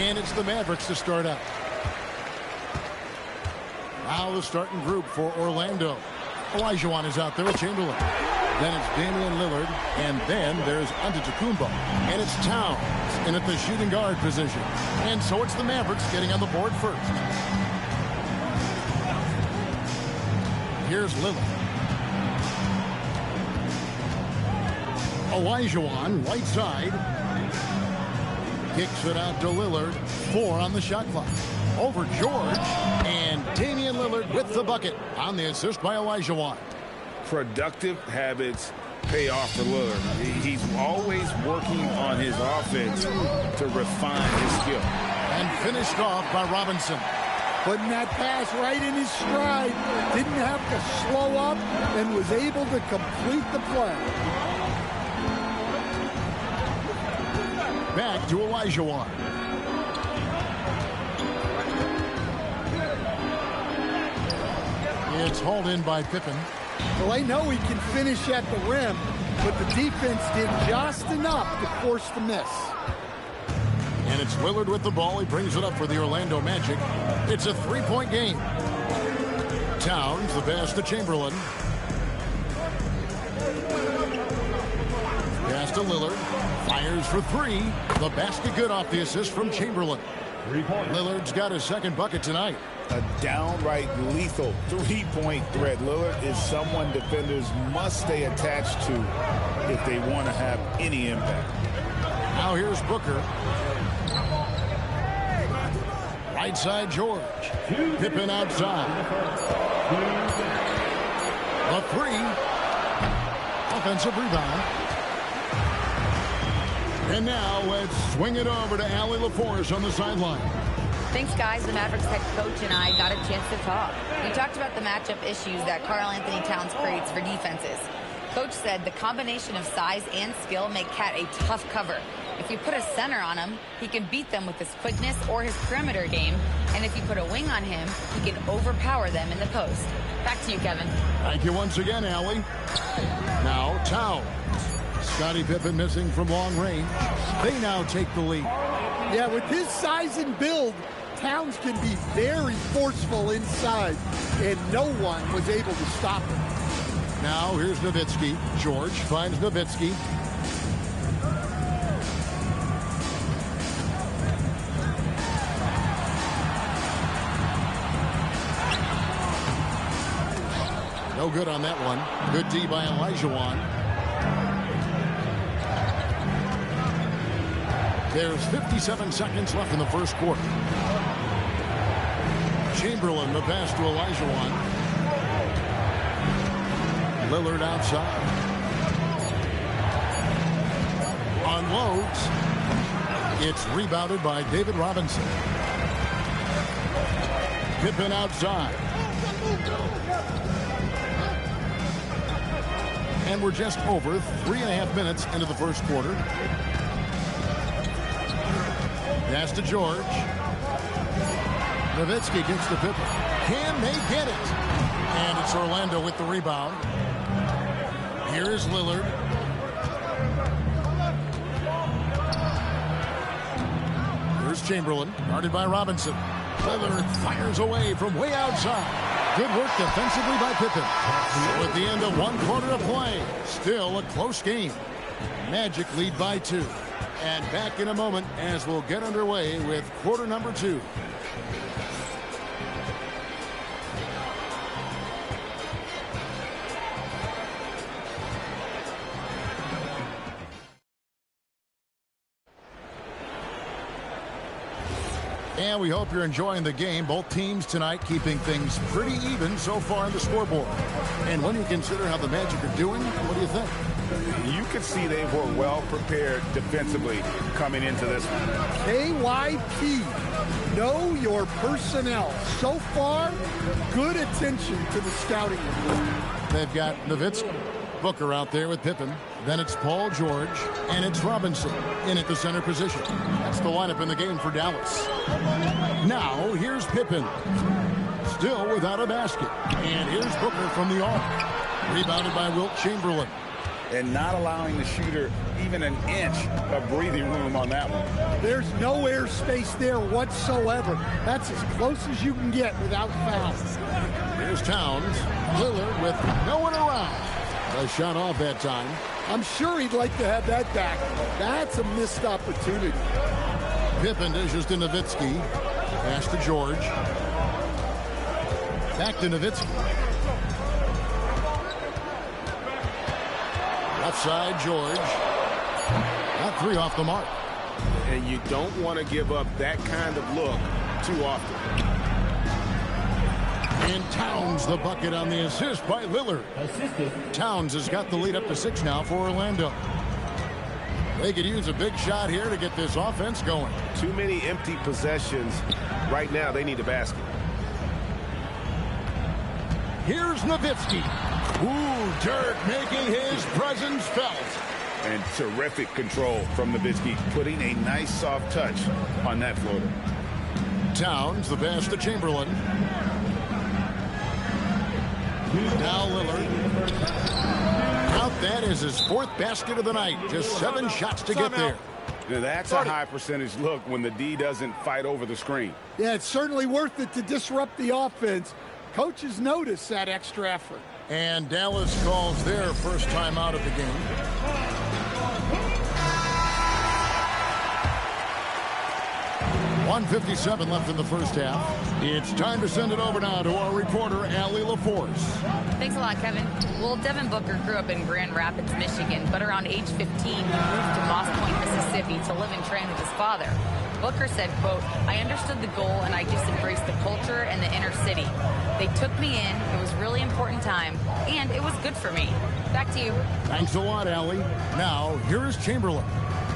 And it's the Mavericks to start out. Now the starting group for Orlando. Olajuwon is out there with Chamberlain. Then it's Damian Lillard. And then there's Antetokounmpo. And it's Towns in at the shooting guard position. And so it's the Mavericks getting on the board first. Here's Lillard. Olajuwon, right side. Kicks it out to Lillard. 4 on the shot clock. Over George. And Damian Lillard with the bucket on the assist by Olajuwon. Productive habits pay off for Lillard. He's always working on his offense to refine his skill. And finished off by Robinson. Putting that pass right in his stride. Didn't have to slow up and was able to complete the play. Back to Olajuwon. It's hauled in by Pippen. Well, they know he can finish at the rim, but the defense did just enough to force the miss. And it's Lillard with the ball. He brings it up for the Orlando Magic. It's a 3-point game. Towns, the pass to Chamberlain. Pass to Lillard. Fires for 3. The basket good off the assist from Chamberlain. Lillard's got his second bucket tonight. A downright lethal 3-point threat. Lillard is someone defenders must stay attached to if they want to have any impact. Now here's Booker. Right side George. Pippen outside. The 3. Offensive rebound. And now let's swing it over to Allie LaForce on the sideline. Thanks, guys. The Mavericks head coach and I got a chance to talk. We talked about the matchup issues that Karl-Anthony Towns creates for defenses. Coach said the combination of size and skill make Cat a tough cover. If you put a center on him, he can beat them with his quickness or his perimeter game. And if you put a wing on him, he can overpower them in the post. Back to you, Kevin. Thank you once again, Allie. Now Towns. Scottie Pippen missing from long range. They now take the lead. Yeah, with his size and build, Towns can be very forceful inside, and no one was able to stop him. Now here's Nowitzki. George finds Nowitzki. No good on that one. Good D by Olajuwon. There's 57 seconds left in the first quarter. Chamberlain, the pass to Olajuwon. Lillard outside. Unloads. It's rebounded by David Robinson. Pippen outside. And we're just over 3.5 minutes into the first quarter. Pass to George. Nowitzki gets to Pippen. Can they get it? And it's Orlando with the rebound. Here is Lillard. Here's Chamberlain, guarded by Robinson. Lillard fires away from way outside. Good work defensively by Pippen. So at the end of 1 quarter of play, still a close game. Magic lead by 2. And back in a moment as we'll get underway with quarter number 2. And we hope you're enjoying the game. Both teams tonight keeping things pretty even so far on the scoreboard. And when you consider how the Magic are doing, what do you think? You could see they were well prepared defensively coming into this one. KYP, know your personnel. So far, good attention to the scouting report. They've got Nowitzki. Booker out there with Pippen. Then it's Paul George, and it's Robinson in at the center position. That's the lineup in the game for Dallas. Now, here's Pippen. Still without a basket. And here's Booker from the arc. Rebounded by Wilt Chamberlain. and not allowing the shooter even an inch of breathing room on that one. There's no air space there whatsoever. That's as close as you can get without fouls. Here's Towns. Lillard with no one around. A shot off that time. I'm sure he'd like to have that back. That's a missed opportunity. Pippen dishes to Nowitzki. Pass to George. Back to Nowitzki. Left side, George. Got 3 off the mark. And you don't want to give up that kind of look too often. And Towns the bucket on the assist by Lillard. Towns has got the lead up to 6 now for Orlando. They could use a big shot here to get this offense going. Too many empty possessions. Right now, they need a basket. Here's Nowitzki. Ooh, Dirk making his presence felt. And terrific control from Nowitzki, putting a nice soft touch on that floater. Towns, the pass to Chamberlain. Now Lillard. Count that as his 4th basket of the night. Just 7 shots to get there. Now that's a high percentage look when the D doesn't fight over the screen. Yeah, it's certainly worth it to disrupt the offense. Coaches notice that extra effort. And Dallas calls their first time out of the game. .157 left in the first half. It's time to send it over now to our reporter, Allie LaForce. Thanks a lot, Kevin. Well, Devin Booker grew up in Grand Rapids, Michigan, but around age 15, he moved to Moss Point, Mississippi to live and train with his father. Booker said, quote, "I understood the goal and I just embraced the culture and the inner city. They took me in. It was a really important time, and it was good for me." Back to you. Thanks a lot, Allie. Now, here's Chamberlain.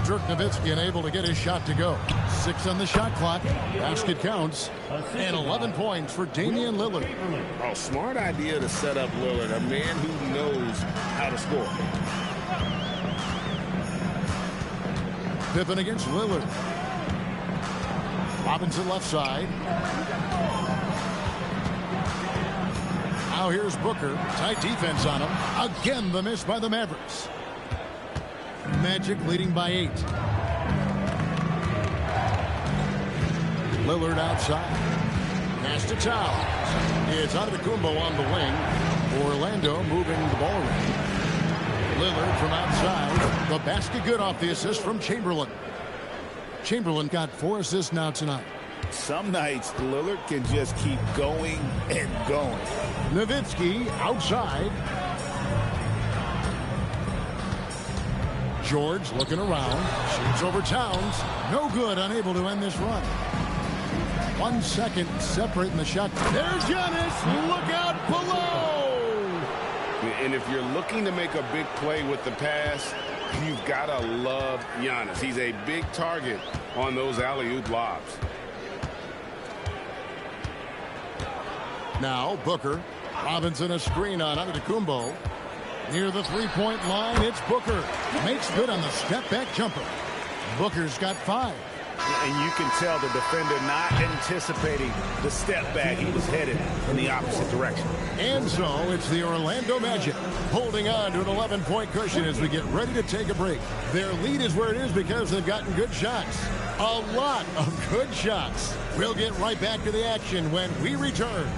Dirk Nowitzki unable to get his shot to go. 6 on the shot clock. Basket counts. And 11 points for Damian Lillard. Oh, smart idea to set up Lillard, a man who knows how to score. Pippen against Lillard. Robinson left side. Now here's Booker. Tight defense on him. Again, the miss by the Mavericks. Magic leading by 8. Lillard outside. Pass to Towns. It's Antetokounmpo on the wing. Orlando moving the ball around. Lillard from outside. The basket good off the assist from Chamberlain. Chamberlain got 4 assists now tonight. Some nights, Lillard can just keep going and going. Nowitzki outside. George looking around. Shoots over Towns. No good, unable to end this run. 1 second separating the shot. There's Giannis. Look out below. And if you're looking to make a big play with the pass, you've got to love Giannis. He's a big target on those alley-oop lobs. Now Booker. Robinson a screen on Antetokounmpo. Near the 3-point line, it's Booker. Makes good on the step-back jumper. Booker's got 5. And you can tell the defender not anticipating the step back. He was headed in the opposite direction. And so it's the Orlando Magic holding on to an 11-point cushion as we get ready to take a break. Their lead is where it is because they've gotten good shots. A lot of good shots. We'll get right back to the action when we return.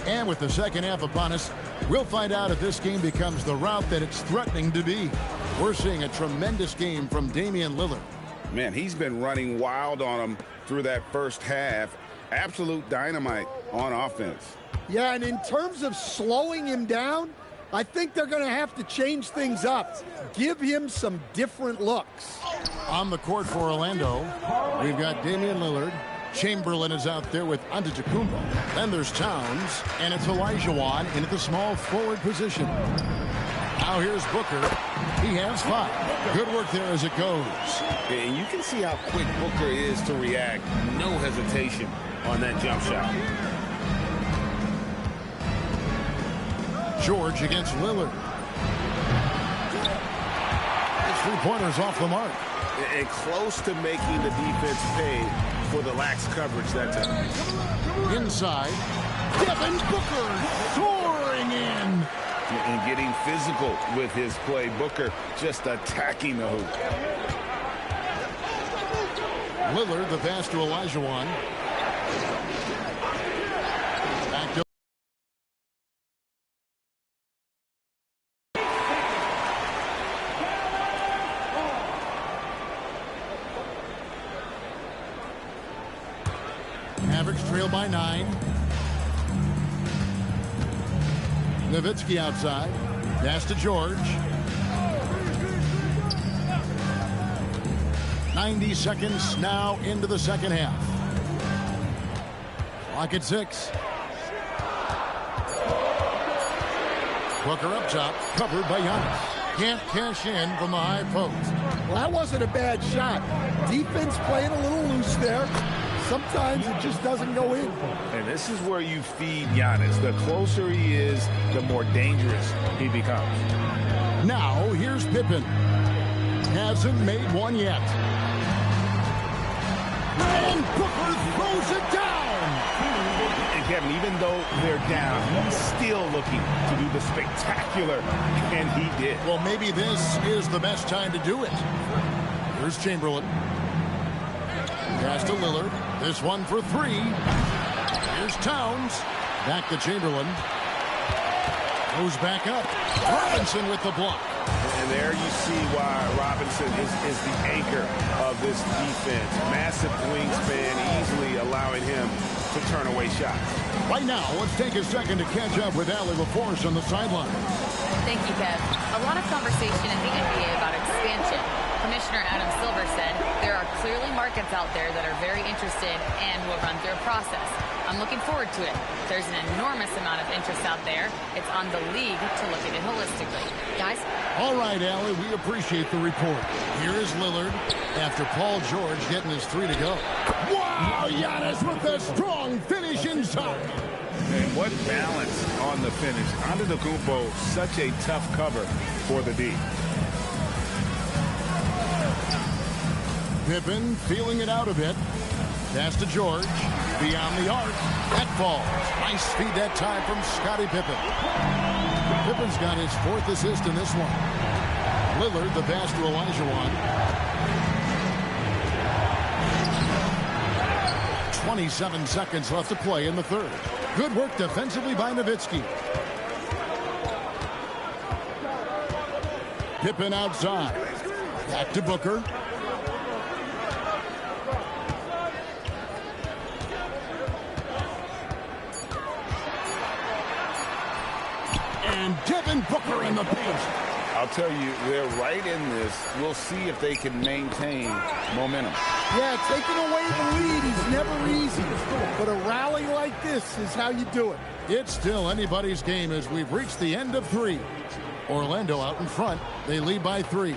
And with the second half upon us, we'll find out if this game becomes the rout that it's threatening to be. We're seeing a tremendous game from Damian Lillard. Man, he's been running wild on him through that first half. Absolute dynamite on offense. Yeah, and in terms of slowing him down, I think they're going to have to change things up. Give him some different looks. On the court for Orlando, we've got Damian Lillard. Chamberlain is out there with Antetokounmpo. Then there's Towns, and it's Olajuwon in at the small forward position. Now here's Booker. He has 5. Good work there as it goes. And you can see how quick Booker is to react. No hesitation on that jump shot. George against Lillard. His 3-pointers off the mark. And close to making the defense pay for the lax coverage that time. Inside, Devin Booker soaring in. And getting physical with his play. Booker just attacking the hoop. Lillard, the pass to Olajuwon. Back to Mavericks trail by 9. Nowitzki outside. Pass to George. 90 seconds now into the second half. Clock at 6. Booker up top, covered by Giannis. Can't cash in from the high post. Well, that wasn't a bad shot. Defense playing a little loose there. Sometimes it just doesn't go in. And this is where you feed Giannis. The closer he is, the more dangerous he becomes. Now, here's Pippen. Hasn't made one yet. And Booker throws it down. And Kevin, even though they're down, he's still looking to do the spectacular, and he did. Well, maybe this is the best time to do it. Here's Chamberlain. Pass to Lillard. This one for 3. Here's Towns. Back to Chamberlain. Goes back up. Robinson with the block. And there you see why Robinson is the anchor of this defense. Massive wingspan, easily allowing him to turn away shots. Right now, let's take a second to catch up with Allie LaForce on the sideline. Thank you, Kev. A lot of conversation in the NBA about expansion. Commissioner Adam Silver said there are clearly markets out there that are very interested and will run through a process. I'm looking forward to it. There's an enormous amount of interest out there. It's on the league to look at it holistically. Guys? All right, Allie, we appreciate the report. Here is Lillard after Paul George getting his 3 to go. Wow, Giannis with a strong finish inside. And what balance on the finish. Antetokounmpo, such a tough cover for the D. Pippen feeling it out a bit. Pass to George. Beyond the arc. That falls. Nice feed that time from Scottie Pippen. Pippen's got his 4th assist in this one. Lillard, the pass to Olajuwon. 27 seconds left to play in the 3rd. Good work defensively by Nowitzki. Pippen outside. Back to Booker. And Devin Booker in the paint. I'll tell you, they're right in this. We'll see if they can maintain momentum. Yeah, taking away the lead is never easy. But a rally like this is how you do it. It's still anybody's game as we've reached the end of 3. Orlando out in front. They lead by 3.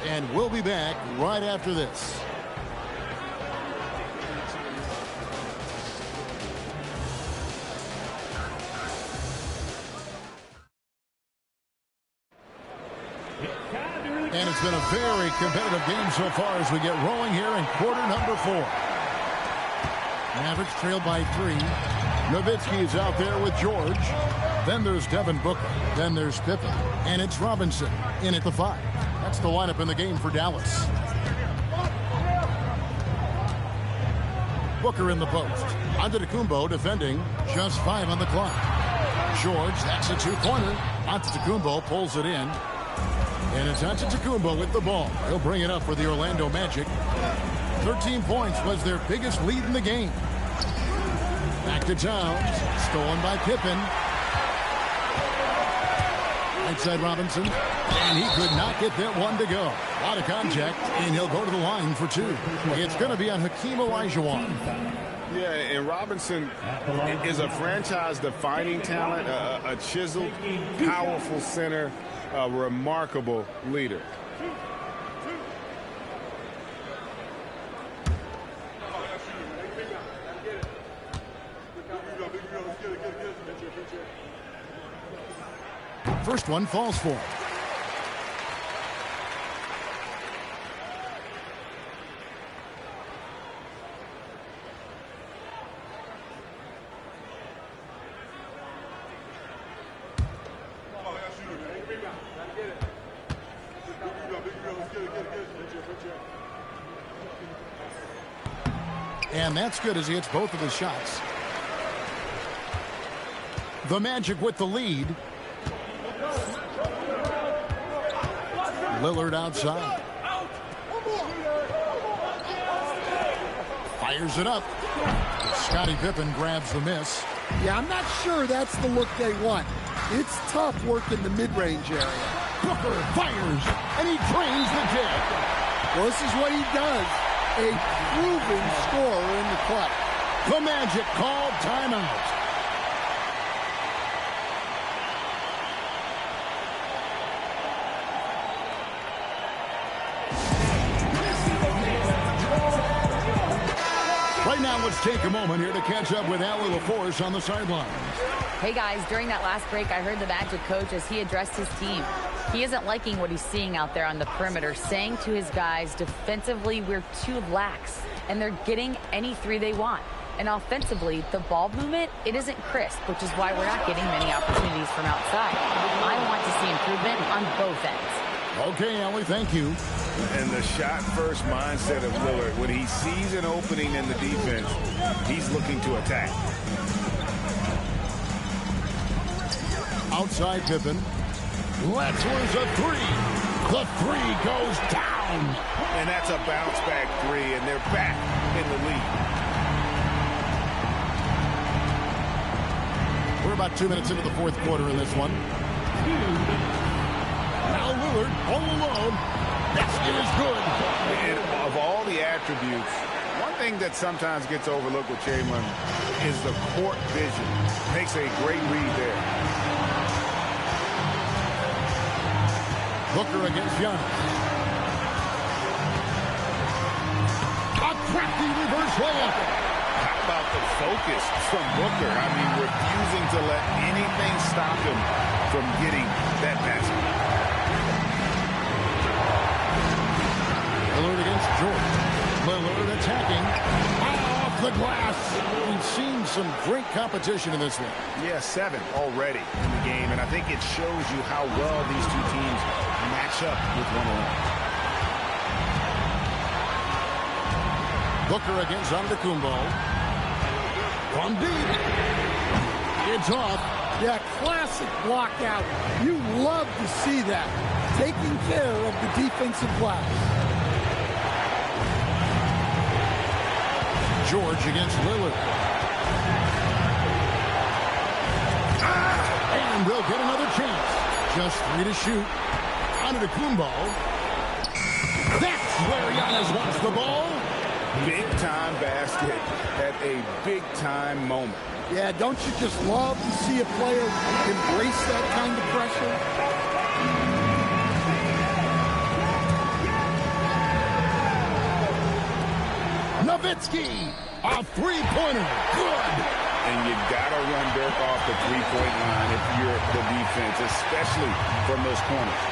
And we'll be back right after this. And it's been a very competitive game so far as we get rolling here in quarter number 4. Mavericks trailed by 3. Nowitzki is out there with George. Then there's Devin Booker. Then there's Pippen. And it's Robinson in at the 5. That's the lineup in the game for Dallas. Booker in the post. Antetokounmpo defending. Just 5 on the clock. George, that's a 2-pointer. Antetokounmpo pulls it in. And it's Antetokounmpo with the ball. He'll bring it up for the Orlando Magic. 13 points was their biggest lead in the game. Back to Towns. Stolen by Pippen. Right side Robinson. And he could not get that one to go. A lot of contact, and he'll go to the line for two. It's going to be on Hakeem Olajuwon. Yeah, and Robinson is a franchise-defining talent, a chiseled, powerful center, a remarkable leader. First one falls for him. And that's good as he hits both of his shots. The Magic with the lead. Lillard outside. Fires it up. Scottie Pippen grabs the miss. Yeah, I'm not sure that's the look they want. It's tough work in the mid-range area. Booker fires, and he drains the dig. Well, this is what he does. A proven scorer in the clutch. The Magic called timeout. Right now, let's take a moment here to catch up with Allie LaForce on the sidelines. Hey guys, during that last break, I heard the Magic coach as he addressed his team. He isn't liking what he's seeing out there on the perimeter, saying to his guys, defensively, we're too lax, and they're getting any three they want. And offensively, the ball movement, it isn't crisp, which is why we're not getting many opportunities from outside. I want to see improvement on both ends. Okay, Allie, thank you. And the shot-first mindset of Lillard, when he sees an opening in the defense, he's looking to attack. Outside Pippen. Letzler's a three. The three goes down. And that's a bounce-back three, and they're back in the lead. We're about 2 minutes into the fourth quarter in this one. Now Lillard all alone. Basket is good. And of all the attributes, one thing that sometimes gets overlooked with Chamberlain is the court vision. Makes a great read there. Booker against Giannis. A crafty reverse layup. How about the focus from Booker? I mean, refusing to let anything stop him from getting that basket. Lillard against George. Lillard attacking. Off the glass. We've seen some great competition in this one. Yeah, 7 already in the game, and I think it shows you how well these two teams match up with one another. Booker against Antetokounmpo. From deep. It's off. Yeah, classic block out. You love to see that. Taking care of the defensive glass. George against Lillard. And they'll get another chance. Just 3 to shoot. Antetokounmpo. That's where Giannis wants the ball. Big-time basket at a big-time moment. Yeah, don't you just love to see a player embrace that kind of pressure? Nowitzki, a three-pointer, good. And you gotta run Dirk off the three-point line if you're the defense, especially from those corners.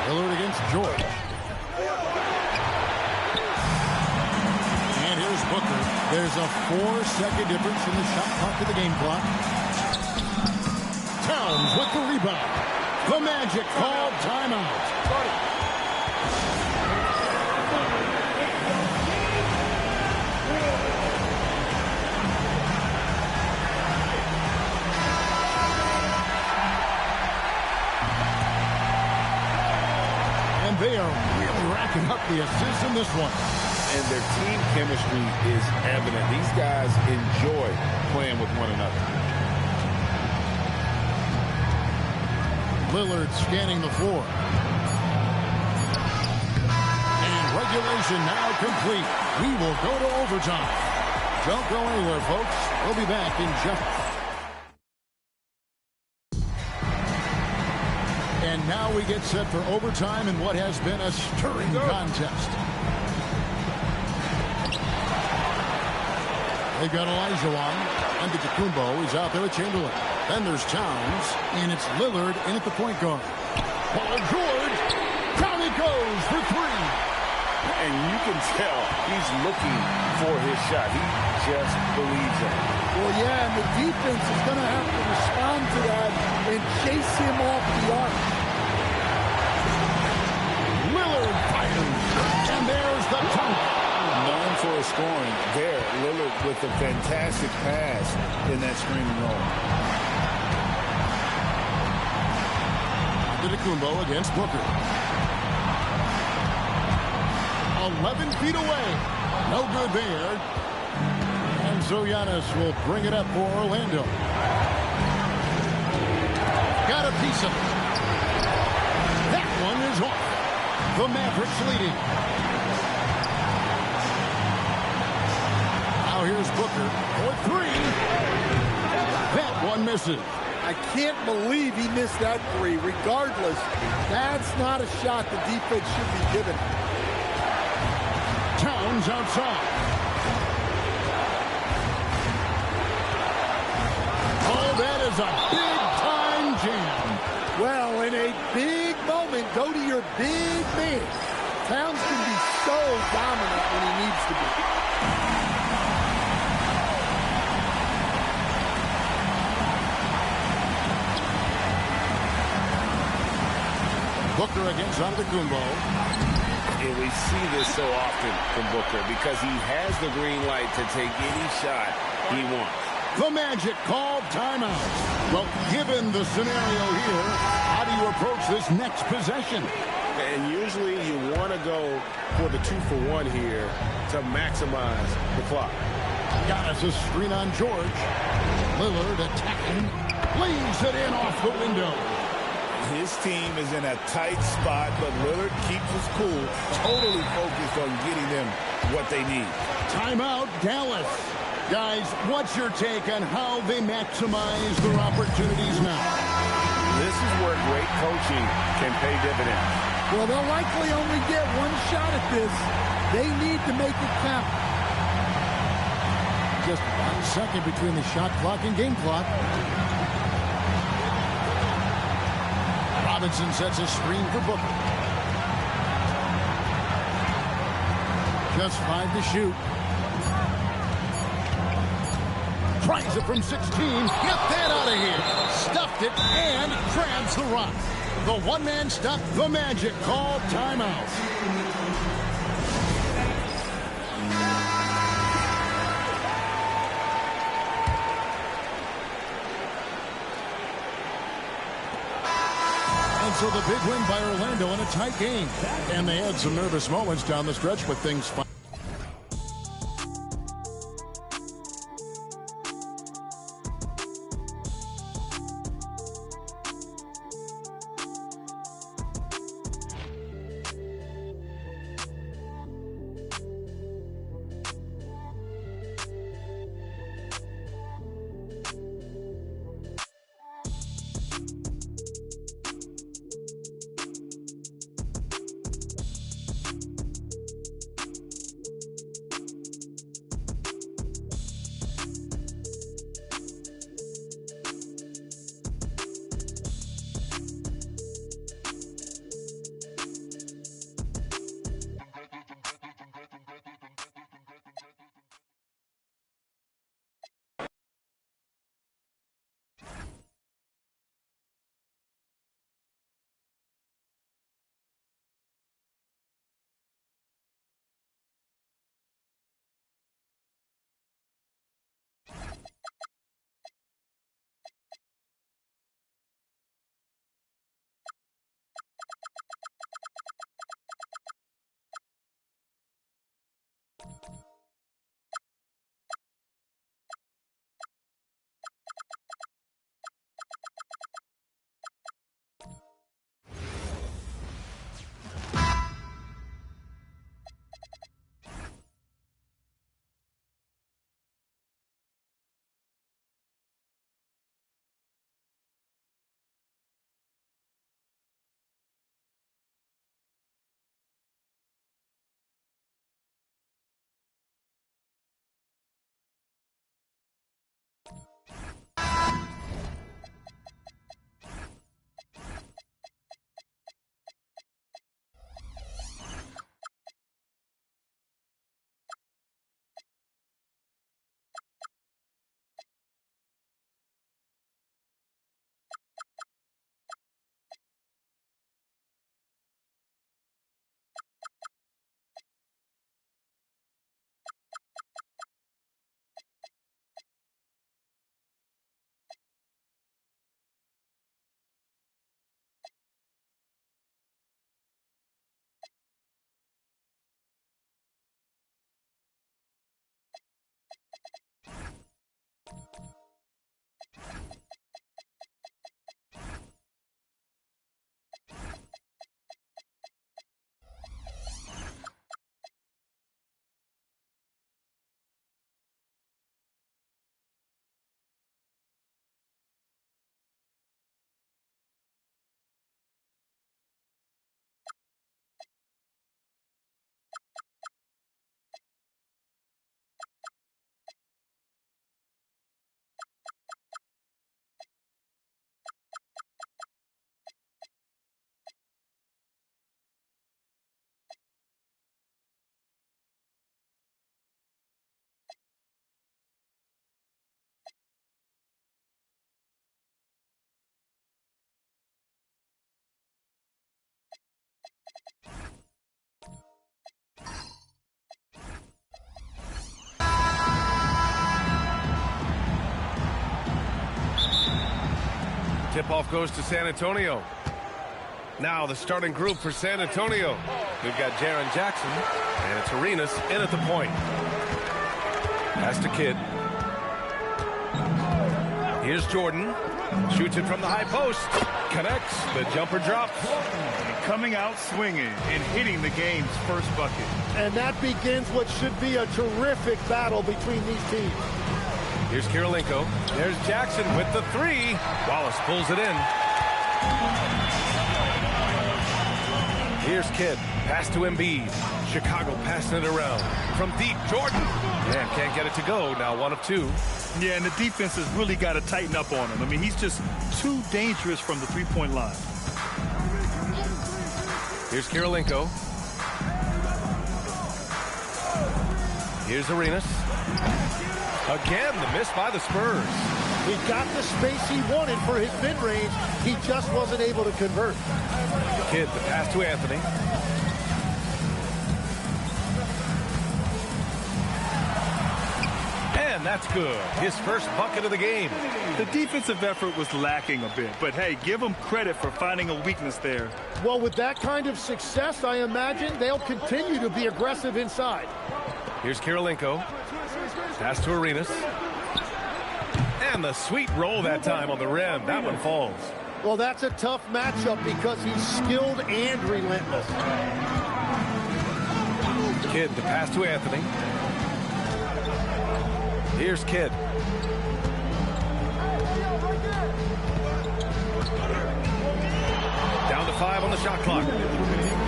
Lillard against George. And here's Booker. There's a 4-second difference in the shot clock to the game clock. Towns with the rebound. The Magic called timeout. are really racking up the assists in this one. And their team chemistry is evident. These guys enjoy playing with one another. Lillard scanning the floor. And regulation now complete. We will go to overtime. Don't go anywhere, folks. We'll be back in just... And now we get set for overtime in what has been a stirring contest. They've got Olajuwon. Antetokounmpo is out there with Chamberlain. Then there's Towns, and it's Lillard in at the point guard. Paul George, down he goes for three. And you can tell he's looking for his shot. He just believes it. Well, yeah, and the defense is going to have to respond to that and chase him off the arc. Lillard fires, and there's the dunk. Known for his scoring. There, Lillard with a fantastic pass in that screen and roll. Antetokounmpo against Booker. 11 feet away. No good there. And so Giannis will bring it up for Orlando. Got a piece of it. That one is off. The Mavericks leading. Now here's Booker for three. That one misses. I can't believe he missed that three. Regardless, that's not a shot the defense should be given. Towns outside. Oh, that is a big-time jam. Well, in a big moment, go to your big man. Towns can be so dominant when he needs to be. Booker against Antetokounmpo. And we see this so often from Booker because he has the green light to take any shot he wants. The Magic called timeout. Well, given the scenario here, how do you approach this next possession? And usually you want to go for the 2-for-1 here to maximize the clock. Giannis a screen on George. Lillard attacking. Leaves it in off the window. His team is in a tight spot, but Lillard keeps his cool, totally focused on getting them what they need. Timeout, Dallas. Guys, what's your take on how they maximize their opportunities now? This is where great coaching can pay dividends. Well, they'll likely only get one shot at this. They need to make it count. Just 1 second between the shot clock and game clock. Robinson sets a screen for Booker. Just 5 to shoot. Tries it from 16. Get that out of here. Stuffed it and grabs the rock. The one-man stop. The Magic called timeout. So the big win by Orlando in a tight game. And they had some nervous moments down the stretch, but things fine. tip-off goes to San Antonio. Now the starting group for San Antonio. We've got Jaren Jackson, and it's Arenas in at the point. Pass to Kidd. Here's Jordan. Shoots it from the high post. Connects. The jumper drops. Coming out swinging and hitting the game's first bucket. And that begins what should be a terrific battle between these teams. Here's Kirilenko. There's Jackson with the three. Wallace pulls it in. Here's Kidd. Pass to Embiid. Chicago passing it around. From deep, Jordan. Man, can't get it to go. Now 1 of 2. Yeah, and the defense has really got to tighten up on him. I mean, he's just too dangerous from the three-point line. Here's Kirilenko. Here's Arenas. Again, the miss by the Spurs. He got the space he wanted for his mid-range. He just wasn't able to convert. Kidd, the pass to Anthony. And that's good. His first bucket of the game. The defensive effort was lacking a bit, but hey, give him credit for finding a weakness there. Well, with that kind of success, I imagine they'll continue to be aggressive inside. Here's Kirilenko. Pass to Arenas. And the sweet roll that time on the rim. That one falls. Well, that's a tough matchup because he's skilled and relentless. Kidd, the pass to Anthony. Here's Kidd. Down to 5 on the shot clock.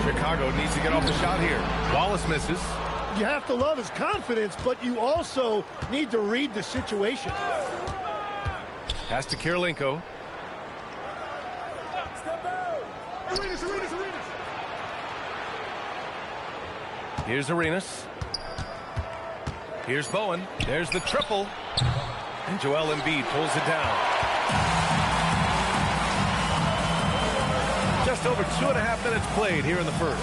Chicago needs to get off the shot here. Wallace misses. You have to love his confidence, but you also need to read the situation. Pass to Kirilenko. Here's Arenas. Here's Bowen. There's the triple. And Joel Embiid pulls it down. Just over 2.5 minutes played here in the first.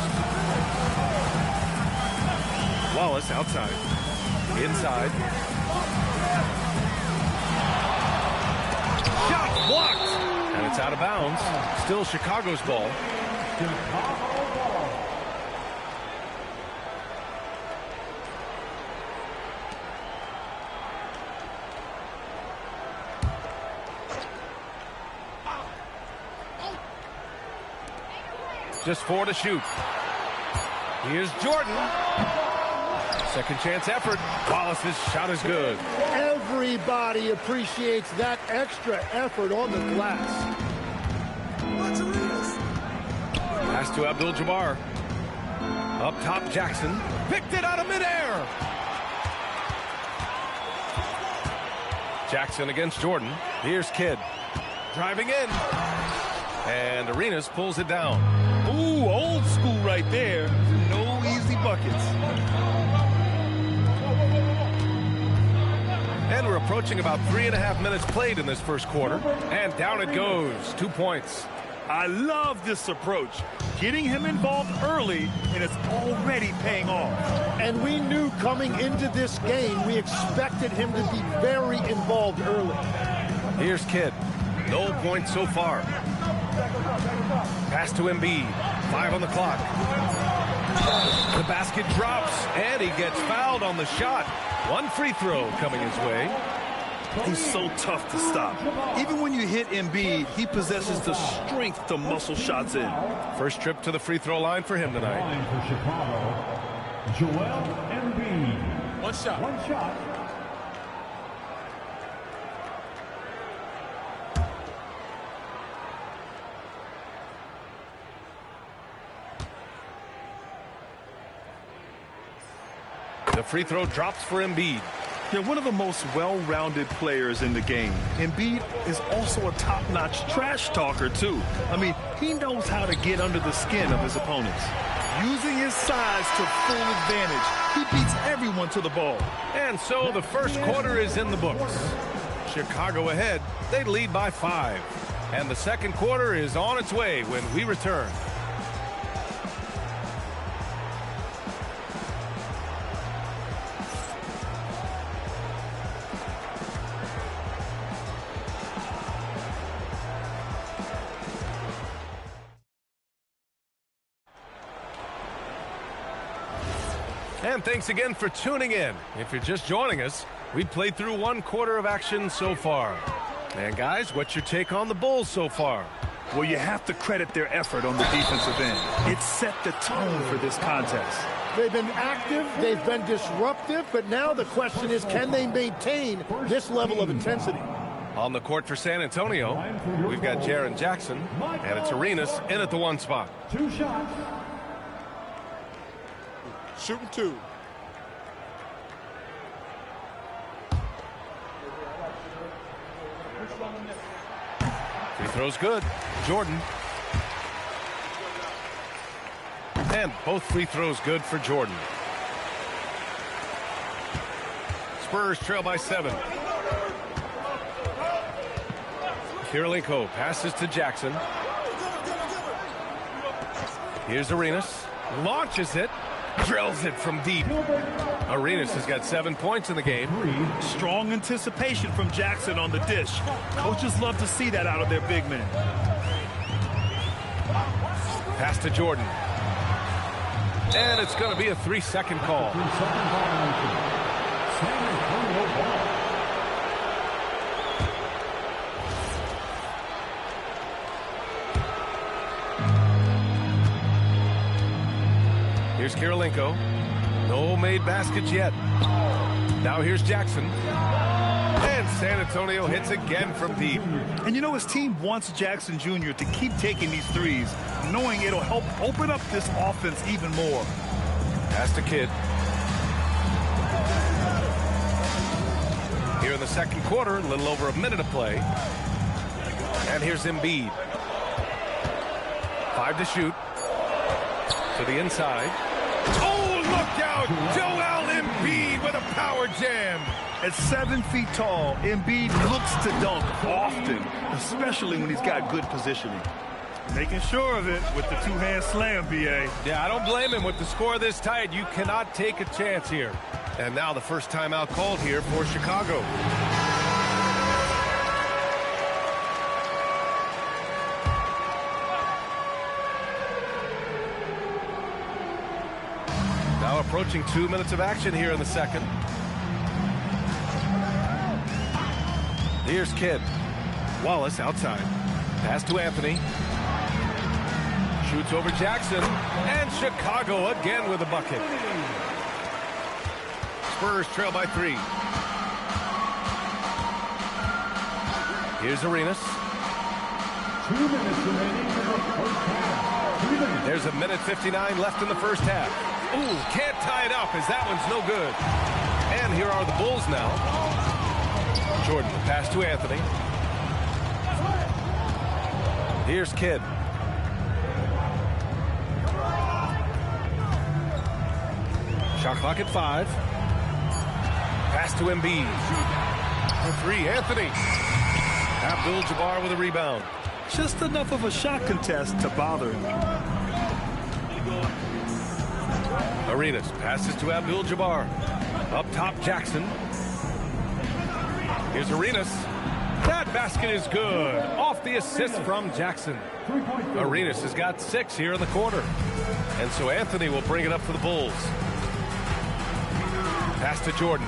Wallace outside. Inside. Shot blocked. And it's out of bounds. Still Chicago's ball. Just 4 to shoot. Here's Jordan. Second chance effort. Wallace's shot is good. Everybody appreciates that extra effort on the glass. Pass to Abdul-Jabbar. Up top, Jackson. Picked it out of midair. Jackson against Jordan. Here's Kidd. Driving in. And Arenas pulls it down. Ooh, old school right there. No easy buckets. And we're approaching about 3.5 minutes played in this first quarter. And down it goes. 2 points. I love this approach. Getting him involved early, and it's already paying off. And we knew coming into this game, we expected him to be very involved early. Here's Kidd. No points so far. Pass to Embiid. 5 on the clock. The basket drops, and he gets fouled on the shot. 1 free throw coming his way. He's so tough to stop. Even when you hit Embiid, he possesses the strength to muscle shots in. First trip to the free throw line for him tonight. Line for Chicago, Joel Embiid. One shot. One shot. The free throw drops for Embiid. They're one of the most well-rounded players in the game. Embiid is also a top-notch trash talker, too. I mean, he knows how to get under the skin of his opponents. Using his size to full advantage, he beats everyone to the ball. And so the first quarter is in the books. Chicago ahead. They lead by 5. And the second quarter is on its way when we return. And thanks again for tuning in. If you're just joining us, we've played through 1 quarter of action so far. And guys, what's your take on the Bulls so far? Well, you have to credit their effort on the defensive end. It set the tone for this contest. They've been active, they've been disruptive, but now the question is, can they maintain this level of intensity? On the court for San Antonio, we've got Jaren Jackson, and it's Arenas in at the 1 spot. 2 shots. Shooting 2. Free throw's good. Jordan. And both free throws good for Jordan. Spurs trail by 7. Kirilenko passes to Jackson. Here's Arenas. Launches it. Drills it from deep. Arenas has got 7 points in the game. Strong anticipation from Jackson on the dish. Coaches love to see that out of their big men. Pass to Jordan. And it's going to be a 3-second call. Here's Kirilenko. No made baskets yet. Now here's Jackson. And San Antonio hits again from deep. And you know, his team wants Jackson Jr. to keep taking these threes, knowing it'll help open up this offense even more. Pass to Kidd. Here in the second quarter, a little over a minute of play. And here's Embiid. 5 to shoot. To the inside. Oh, look out! Joel Embiid with a power jam. At 7 feet tall, Embiid looks to dunk often, especially when he's got good positioning. Making sure of it with the 2-hand slam, B.A. Yeah, I don't blame him. With the score this tight, you cannot take a chance here. And now the first timeout called here for Chicago. Now approaching 2 minutes of action here in the second. Here's Kidd. Wallace outside. Pass to Anthony. Shoots over Jackson. And Chicago again with a bucket. Spurs trail by 3. Here's Arenas. 2 minutes remaining in the first half. 2 minutes. There's a minute 59 left in the first half. Ooh, can't tie it up as that one's no good. And here are the Bulls now. Jordan, the pass to Anthony. Here's Kidd. Shot clock at 5. Pass to Embiid. For 3, Anthony. Abdul-Jabbar with a rebound. Just enough of a shot contest to bother him. Arenas passes to Abdul-Jabbar. Up top, Jackson. Here's Arenas. That basket is good. Off the assist from Jackson. Arenas has got 6 here in the quarter. And so Anthony will bring it up for the Bulls. Pass to Jordan.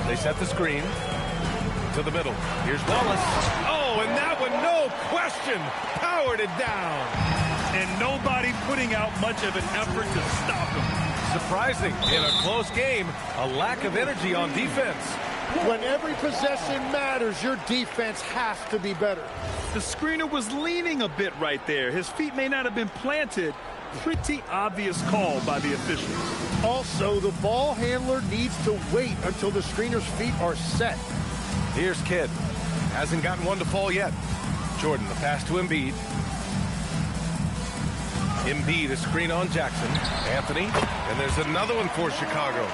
They set the screen to the middle. Here's Wallace. Oh, and that one, no question, powered it down. And nobody putting out much of an effort to stop him. Surprising, in a close game, a lack of energy on defense. When every possession matters, your defense has to be better. The screener was leaning a bit right there. His feet may not have been planted. Pretty obvious call by the officials. Also, the ball handler needs to wait until the screener's feet are set. Here's Kidd. Hasn't gotten one to fall yet. Jordan, the pass to Embiid. Embiid, a screen on Jackson. Anthony, and there's another one for Chicago.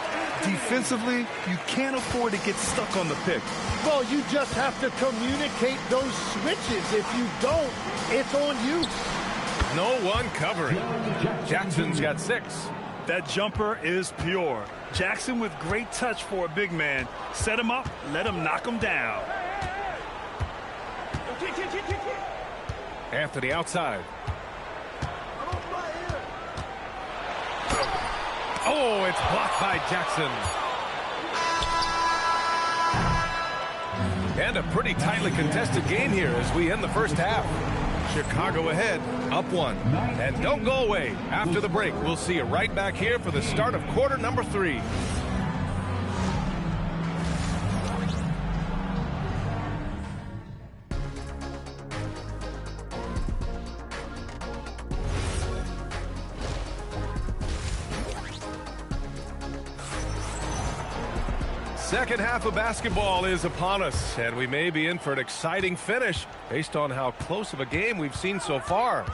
Defensively, you can't afford to get stuck on the pick. Well, you just have to communicate those switches. If you don't, it's on you. No one covering. Jackson's got 6. That jumper is pure. Jackson with great touch for a big man. Set him up, let him knock him down. Anthony outside. Oh, it's blocked by Jackson. And a pretty tightly contested game here as we end the first half. Chicago ahead, up 1. And don't go away. After the break, we'll see you right back here for the start of quarter number 3. Second half of basketball is upon us, and we may be in for an exciting finish based on how close of a game we've seen so far.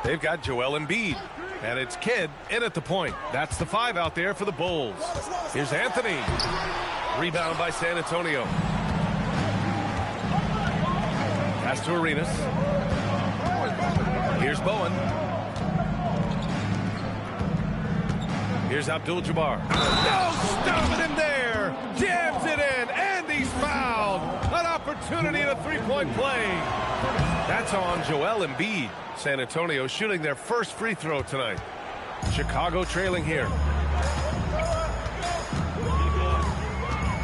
They've got Joel Embiid, and it's Kidd in at the point. That's the 5 out there for the Bulls. Here's Anthony. Rebound by San Antonio. Pass to Arenas. Here's Bowen. Here's Abdul-Jabbar. No, stopping him there. Jams it in, and he's fouled. An opportunity in a three-point play. That's on Joel Embiid. San Antonio shooting their first free throw tonight. Chicago trailing here.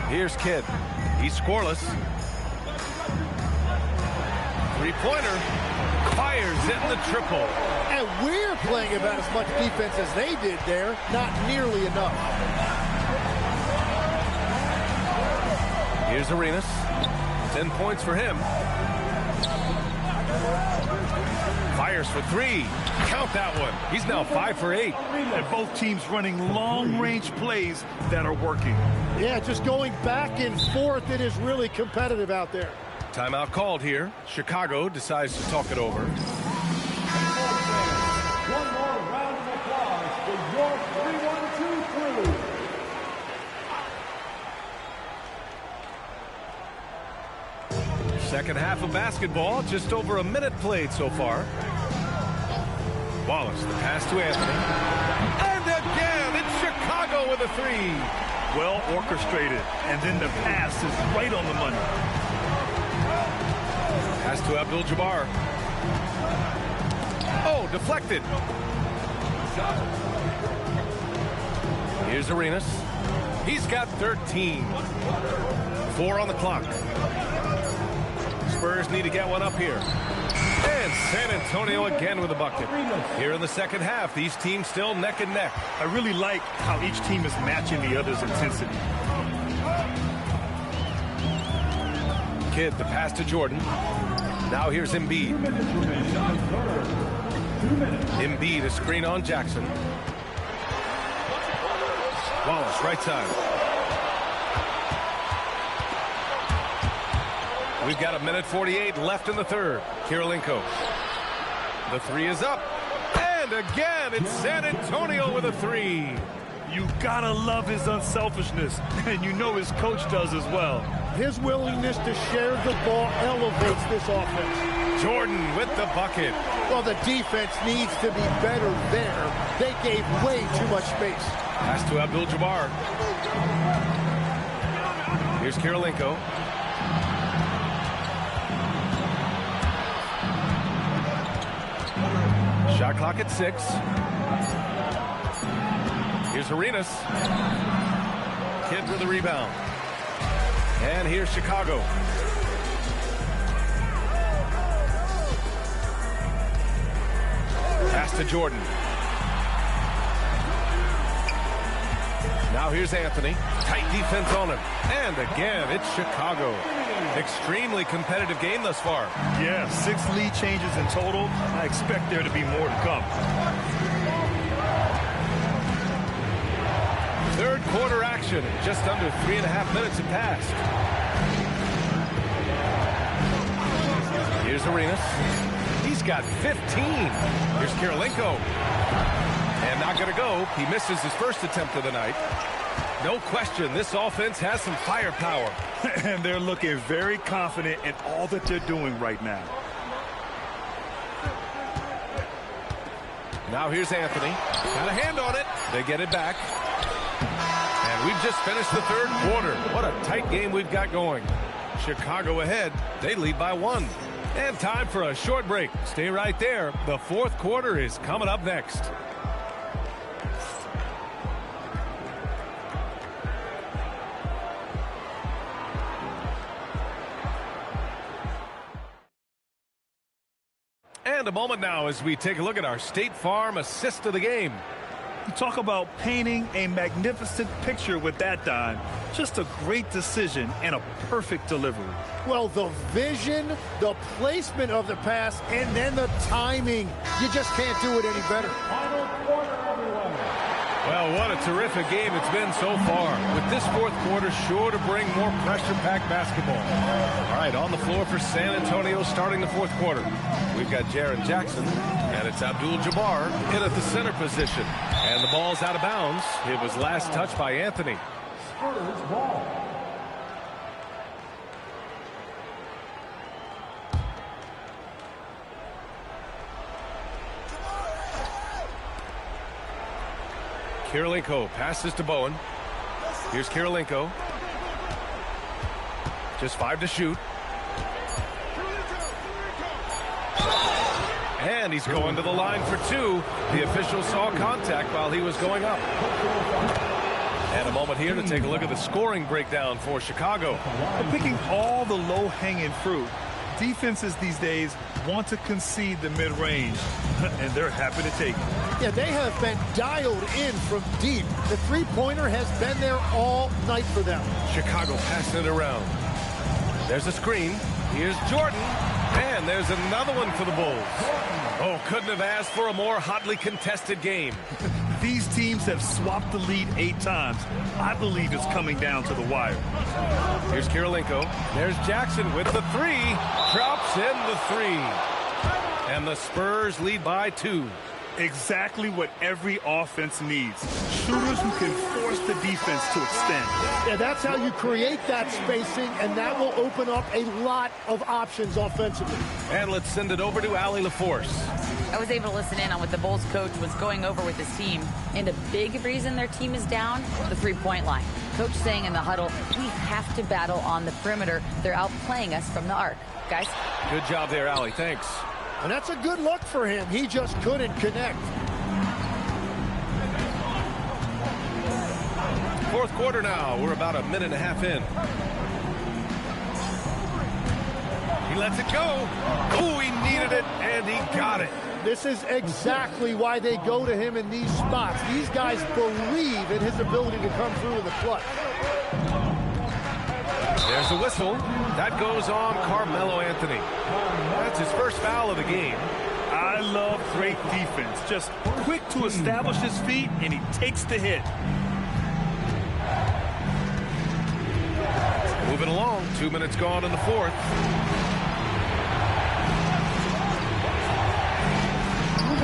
Here's Kidd. He's scoreless. Three-pointer. Fires in the triple. And we're playing about as much defense as they did there. Not nearly enough. Here's Arenas. 10 points for him. Fires for 3. Count that one. He's now 5 for 8. And both teams running long-range plays that are working. Yeah, just going back and forth. It is really competitive out there. Timeout called here. Chicago decides to talk it over. One more round of applause for your 3-1-2 crew. Second half of basketball, just over a minute played so far. Wallace, the pass to Anthony. And again, it's Chicago with a 3. Well orchestrated, and then the pass is right on the money. Pass to Abdul-Jabbar. Oh, deflected. Here's Arenas. He's got 13. 4 on the clock. Spurs need to get one up here. And San Antonio again with a bucket. Here in the second half, these teams still neck and neck. I really like how each team is matching the other's intensity. Kidd, the pass to Jordan. Now here's Embiid. Embiid, a screen on Jackson. Wallace, right side. We've got 1:48 left in the third. Kirilenko. The 3 is up. And again, it's San Antonio with a 3. You gotta love his unselfishness, and you know his coach does as well. His willingness to share the ball elevates this offense. Jordan with the bucket. Well, the defense needs to be better there. They gave way too much space. Pass to Abdul-Jabbar. Here's Kirilenko. Shot clock at 6. Here's Arenas. Kidd with the rebound. And here's Chicago. Pass to Jordan. Now here's Anthony. Tight defense on him. And again, it's Chicago. Extremely competitive game thus far. Yeah, 6 lead changes in total. I expect there to be more to come. Third quarter action. Just under 3.5 minutes have passed. Here's Arenas. He's got 15. Here's Kirilenko. And not going to go. He misses his first attempt of the night. No question, this offense has some firepower. And they're looking very confident in all that they're doing right now. Now here's Anthony. Got a hand on it. They get it back. And we've just finished the third quarter. What a tight game we've got going. Chicago ahead. They lead by 1. And time for a short break. Stay right there. The fourth quarter is coming up next. a moment now as we take a look at our State Farm assist of the game. You talk about painting a magnificent picture with that, Don. Just a great decision and a perfect delivery. Well, the vision, the placement of the pass, and then the timing. You just can't do it any better. Well, what a terrific game it's been so far. With this fourth quarter sure to bring more pressure-packed basketball. All right, on the floor for San Antonio starting the fourth quarter. We've got Jaren Jackson, and it's Abdul-Jabbar in at the center position. And the ball's out of bounds. It was last touched by Anthony. Spurs ball. Kirilenko passes to Bowen. Here's Kirilenko. Just 5 to shoot. And he's going to the line for 2. The official saw contact while he was going up. And a moment here to take a look at the scoring breakdown for Chicago. Picking all the low-hanging fruit. Defenses these days want to concede the mid-range, and they're happy to take it. Yeah, they have been dialed in from deep. The three-pointer has been there all night for them. Chicago passing it around. There's a screen. Here's Jordan. And there's another one for the Bulls. Oh, couldn't have asked for a more hotly contested game. These teams have swapped the lead 8 times. I believe it's coming down to the wire. Here's Kirilenko. There's Jackson with the 3. Drops in the 3. And the Spurs lead by 2. Exactly what every offense needs. Shooters who can force the defense to extend. Yeah, that's how you create that spacing, and that will open up a lot of options offensively. And let's send it over to Allie LaForce. I was able to listen in on what the Bulls coach was going over with his team. And a big reason their team is down, the three-point line. Coach saying in the huddle, we have to battle on the perimeter. They're outplaying us from the arc. Guys? Good job there, Allie. Thanks. And that's a good look for him. He just couldn't connect. Fourth quarter now. We're about a minute and a half in. He lets it go. Oh, he needed it, and he got it. This is exactly why they go to him in these spots. These guys believe in his ability to come through in the clutch. There's a whistle. That goes on Carmelo Anthony. That's his first foul of the game. I love great defense. Just quick to establish his feet, and he takes the hit. Moving along. 2 minutes gone in the fourth.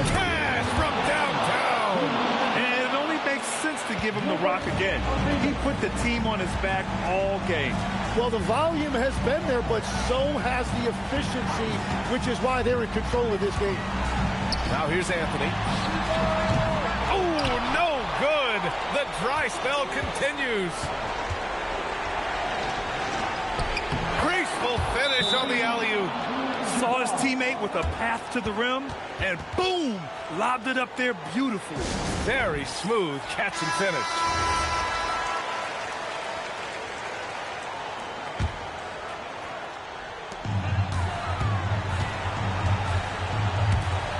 Cash from downtown. And it only makes sense to give him the rock again. He put the team on his back all game. Well, the volume has been there, but so has the efficiency, which is why they're in control of this game. Now here's Anthony. Oh, no good. The dry spell continues. Graceful finish on the alley-oop. Saw his teammate with a path to the rim, and boom, lobbed it up there beautifully. Very smooth catch and finish.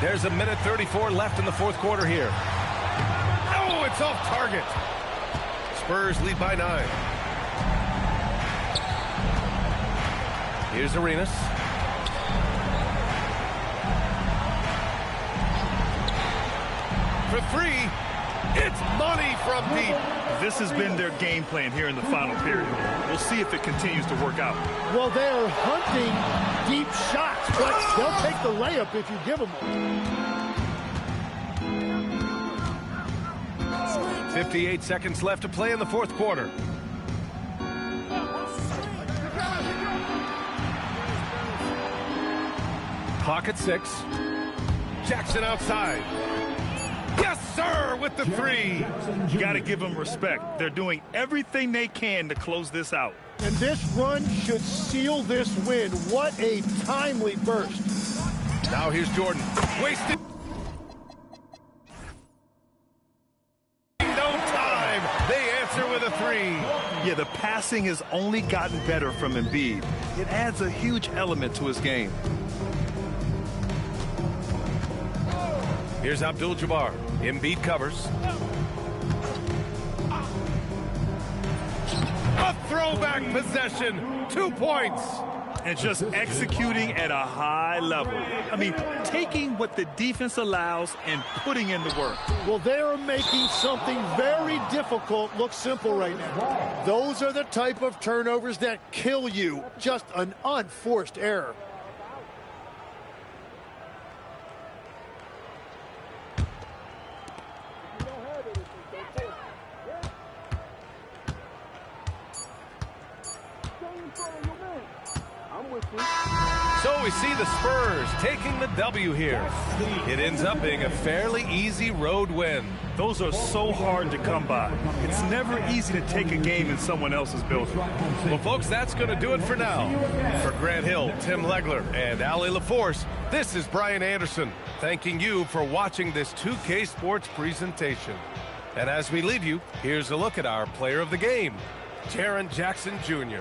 There's a minute 34 left in the fourth quarter here. Oh, it's off target. Spurs lead by 9. Here's Arenas. For 3. It's money from deep. This has been their game plan here in the final period. We'll see if it continues to work out. Well, they're hunting deep shots, but they'll take the layup if you give them one. 58 seconds left to play in the fourth quarter. Clock at 6. Jackson outside. Yes, sir, with the 3. You got to give them respect. They're doing everything they can to close this out. And this run should seal this win. What a timely burst. Now here's Jordan. Wasted. No time. They answer with a 3. Yeah, the passing has only gotten better from Embiid. It adds a huge element to his game. Here's Abdul-Jabbar. Embiid covers. A throwback possession. 2 points. And just executing at a high level. I mean, taking what the defense allows and putting in the work. Well, they are making something very difficult look simple right now. Those are the type of turnovers that kill you. Just an unforced error. So we see the Spurs taking the W here. It ends up being a fairly easy road win. Those are so hard to come by. It's never easy to take a game in someone else's building. Well, folks, that's going to do it for now. For Grant Hill, Tim Legler, and Allie LaForce, this is Brian Anderson, thanking you for watching this 2K Sports presentation. And as we leave you, here's a look at our player of the game, Jaren Jackson Jr.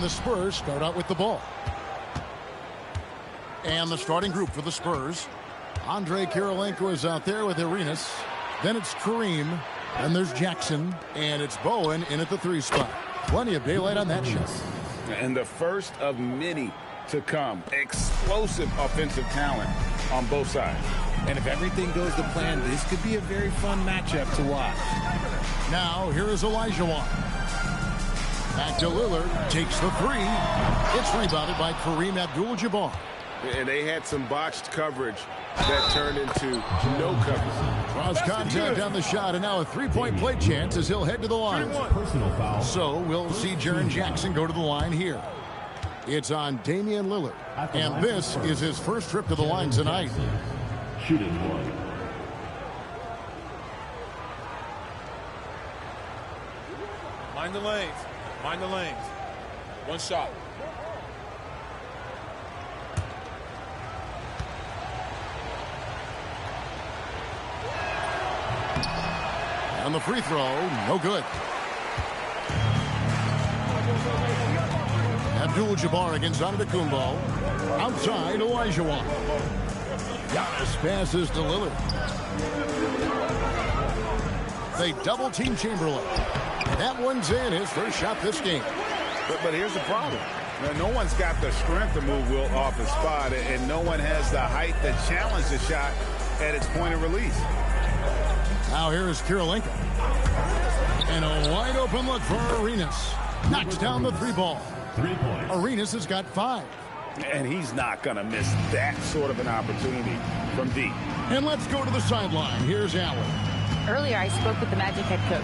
And the Spurs start out with the ball. And the starting group for the Spurs. Andre Kirilenko is out there with Arenas. Then it's Kareem. And there's Jackson. And it's Bowen in at the 3 spot. Plenty of daylight on that shot. And the first of many to come. Explosive offensive talent on both sides. And if everything goes to plan, this could be a very fun matchup to watch. Now, here is Olajuwon. Back to Lillard. Takes the 3. It's rebounded by Kareem Abdul-Jabbar. And they had some botched coverage that turned into no coverage. Cross contact on the shot, and now a 3-point play chance as he'll head to the line. So we'll see Jaren Jackson go to the line here. It's on Damian Lillard, and this is his first trip to the line tonight. Shooting 1. Mind the lanes. Mind the lanes. One shot. And the free throw, no good. Abdul-Jabbar against Antetokounmpo. Outside, Olajuwon. Giannis passes to Lillard. They double-team Chamberlain. That one's in, his first shot this game. But here's the problem. Now, no one's got the strength to move Wilt off his spot, and no one has the height to challenge the shot at its point of release. Now here is Kirilenko. And a wide open look for Arenas. Knocks down the 3 ball. 3 points. Arenas has got 5. And he's not going to miss that sort of an opportunity from deep. And let's go to the sideline. Here's Allen. Earlier, I spoke with the Magic head coach.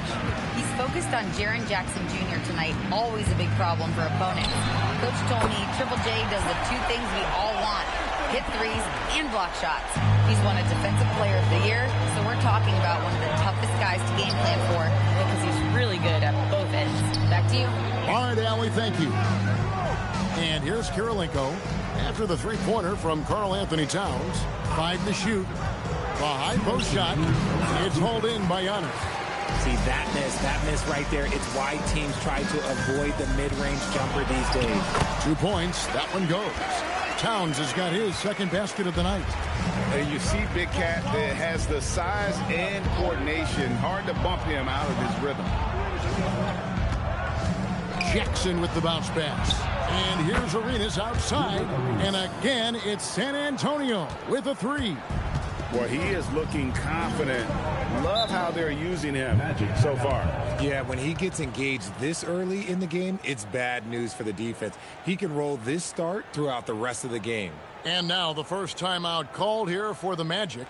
He's focused on Jaren Jackson Jr. tonight, always a big problem for opponents. Coach told me Triple J does the 2 things we all want, hit 3s and block shots. He's won a Defensive Player of the Year, so we're talking about one of the toughest guys to game plan for because he's really good at both ends. Back to you. All right, Allie, thank you. And here's Kirilenko after the 3-pointer from Karl Anthony Towns. 5 to shoot. A high post shot. It's hauled in by Giannis. See, that miss right there, it's why teams try to avoid the mid-range jumper these days. 2 points. That one goes. Towns has got his second basket of the night. And you see Big Cat that has the size and coordination. Hard to bump him out of his rhythm. Jackson with the bounce pass. And here's Arenas outside. And again, it's San Antonio with a 3. Well, he is looking confident. Love how they're using him so far. Yeah, when he gets engaged this early in the game, it's bad news for the defense. He can roll this start throughout the rest of the game. And now the first timeout called here for the Magic.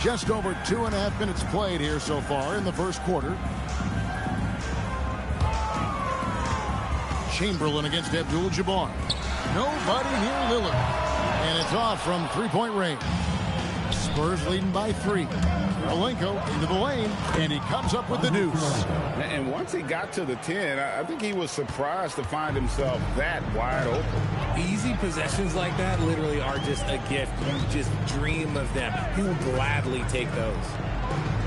Just over 2.5 minutes played here so far in the first quarter. Chamberlain against Abdul-Jabbar. Nobody near Lillard. And it's off from 3-point range. Spurs leading by 3. Kirilenko into the lane, and he comes up with the deuce. And once he got to the 10, I think he was surprised to find himself that wide open. Easy possessions like that literally are just a gift. You just dream of them. He'll gladly take those.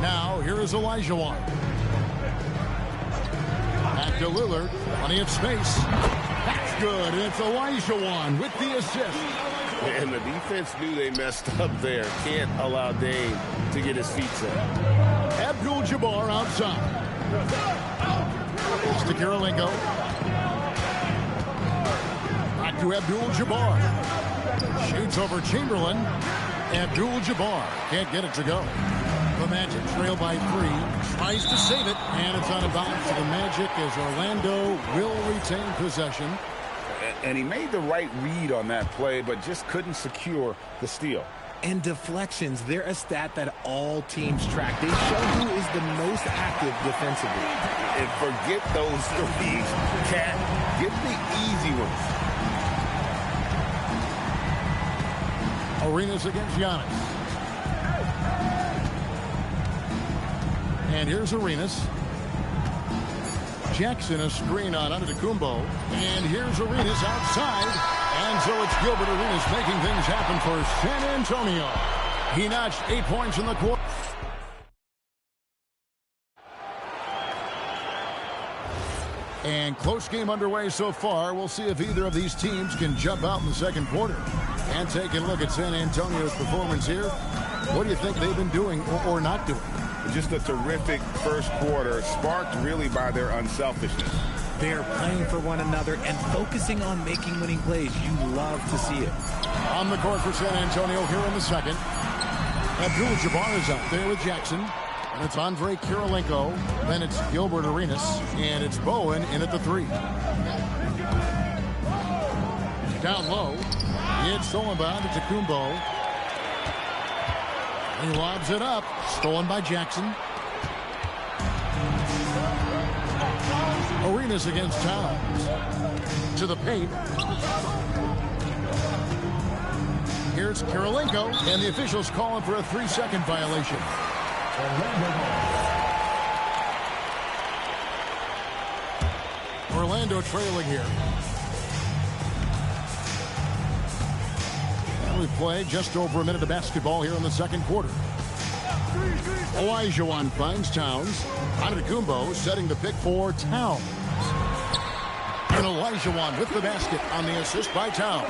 Now, here is Olajuwon. Back to Lillard. Plenty of space. That's good, and it's Olajuwon with the assist. And the defense knew they messed up there. Can't allow Dame to get his feet set. Abdul-Jabbar outside. It's to Kirilenko. Back to Abdul-Jabbar. Shoots over Chamberlain. Abdul-Jabbar can't get it to go. The Magic trail by 3. Tries to save it, and it's out of bounds to the Magic as Orlando will retain possession. And he made the right read on that play, but just couldn't secure the steal. And deflections, they're a stat that all teams track. They show who is the most active defensively. And forget those threes. Cat, get the easy ones. Arenas against Giannis. And here's Arenas. Jackson a screen on Antetokounmpo. And here's Arenas outside. And so it's Gilbert Arenas making things happen for San Antonio. He notched 8 points in the quarter. And close game underway so far. We'll see if either of these teams can jump out in the second quarter. And taking a look at San Antonio's performance here. What do you think they've been doing or not doing? Just a terrific first quarter, sparked really by their unselfishness. They're playing for one another and focusing on making winning plays. You love to see it. On the court for San Antonio here in the second. Abdul-Jabbar is out there with Jackson. And it's Andre Kirilenko. Then it's Gilbert Arenas. And it's Bowen in at the 3. Down low. It's stolen by Antetokounmpo. He lobs it up. Stolen by Jackson. Arenas against Towns. To the paint. Here's Kirilenko. And the officials calling for a 3-second violation. Orlando trailing here. And we've played just over a minute of basketball here in the second quarter. Olajuwon finds Towns. Antetokounmpo setting the pick for Towns. And Olajuwon with the basket on the assist by Towns.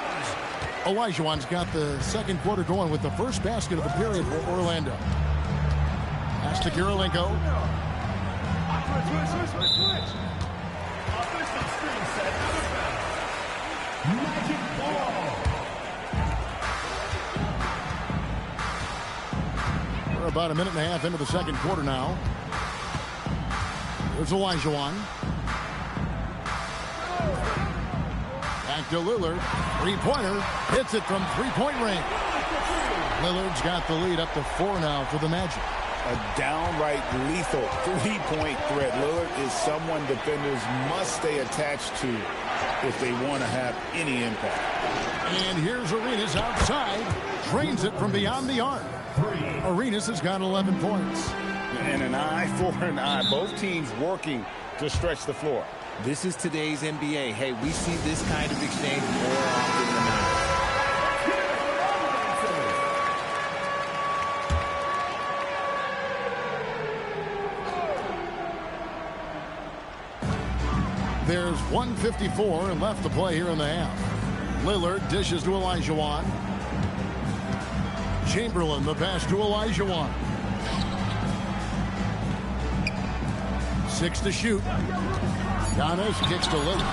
Olajuwon's got the second quarter going with the first basket of the period for Orlando. Pass to Kirilenko. We're about a minute and a half into the second quarter now. Here's Olajuwon. Back to Lillard. Three-pointer. Hits it from three-point range. Lillard's got the lead up to 4 now for the Magic. A downright lethal three-point threat. Lillard is someone defenders must stay attached to if they want to have any impact. And here's Arenas outside. Drains it from beyond the arc. Arenas has got 11 points. And an eye for an eye. Both teams working to stretch the floor. This is today's NBA. Hey, we see this kind of exchange more often than not. There's 1:54 left to play here in the half. Lillard dishes to Olajuwon. Chamberlain the pass to Olajuwon. 6 to shoot. Giannis kicks to Lillard.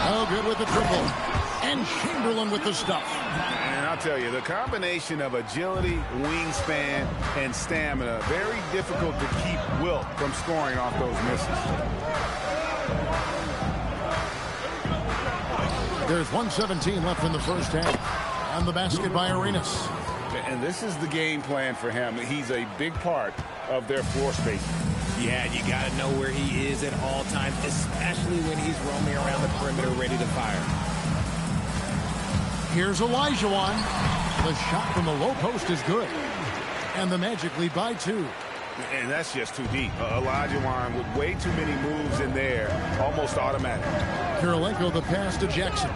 Oh, good with the triple. And Chamberlain with the stuff. And I'll tell you, the combination of agility, wingspan, and stamina, very difficult to keep Wilt from scoring off those misses. There's 1:17 left in the first half. And the basket by Arenas. And this is the game plan for him. He's a big part of their floor spacing. Yeah, you got to know where he is at all times, especially when he's roaming around the perimeter ready to fire. Here's Olajuwon. The shot from the low post is good. And the Magic lead by 2. And that's just too deep. Olajuwon with way too many moves in there, almost automatic. Kirilenko the pass to Jackson.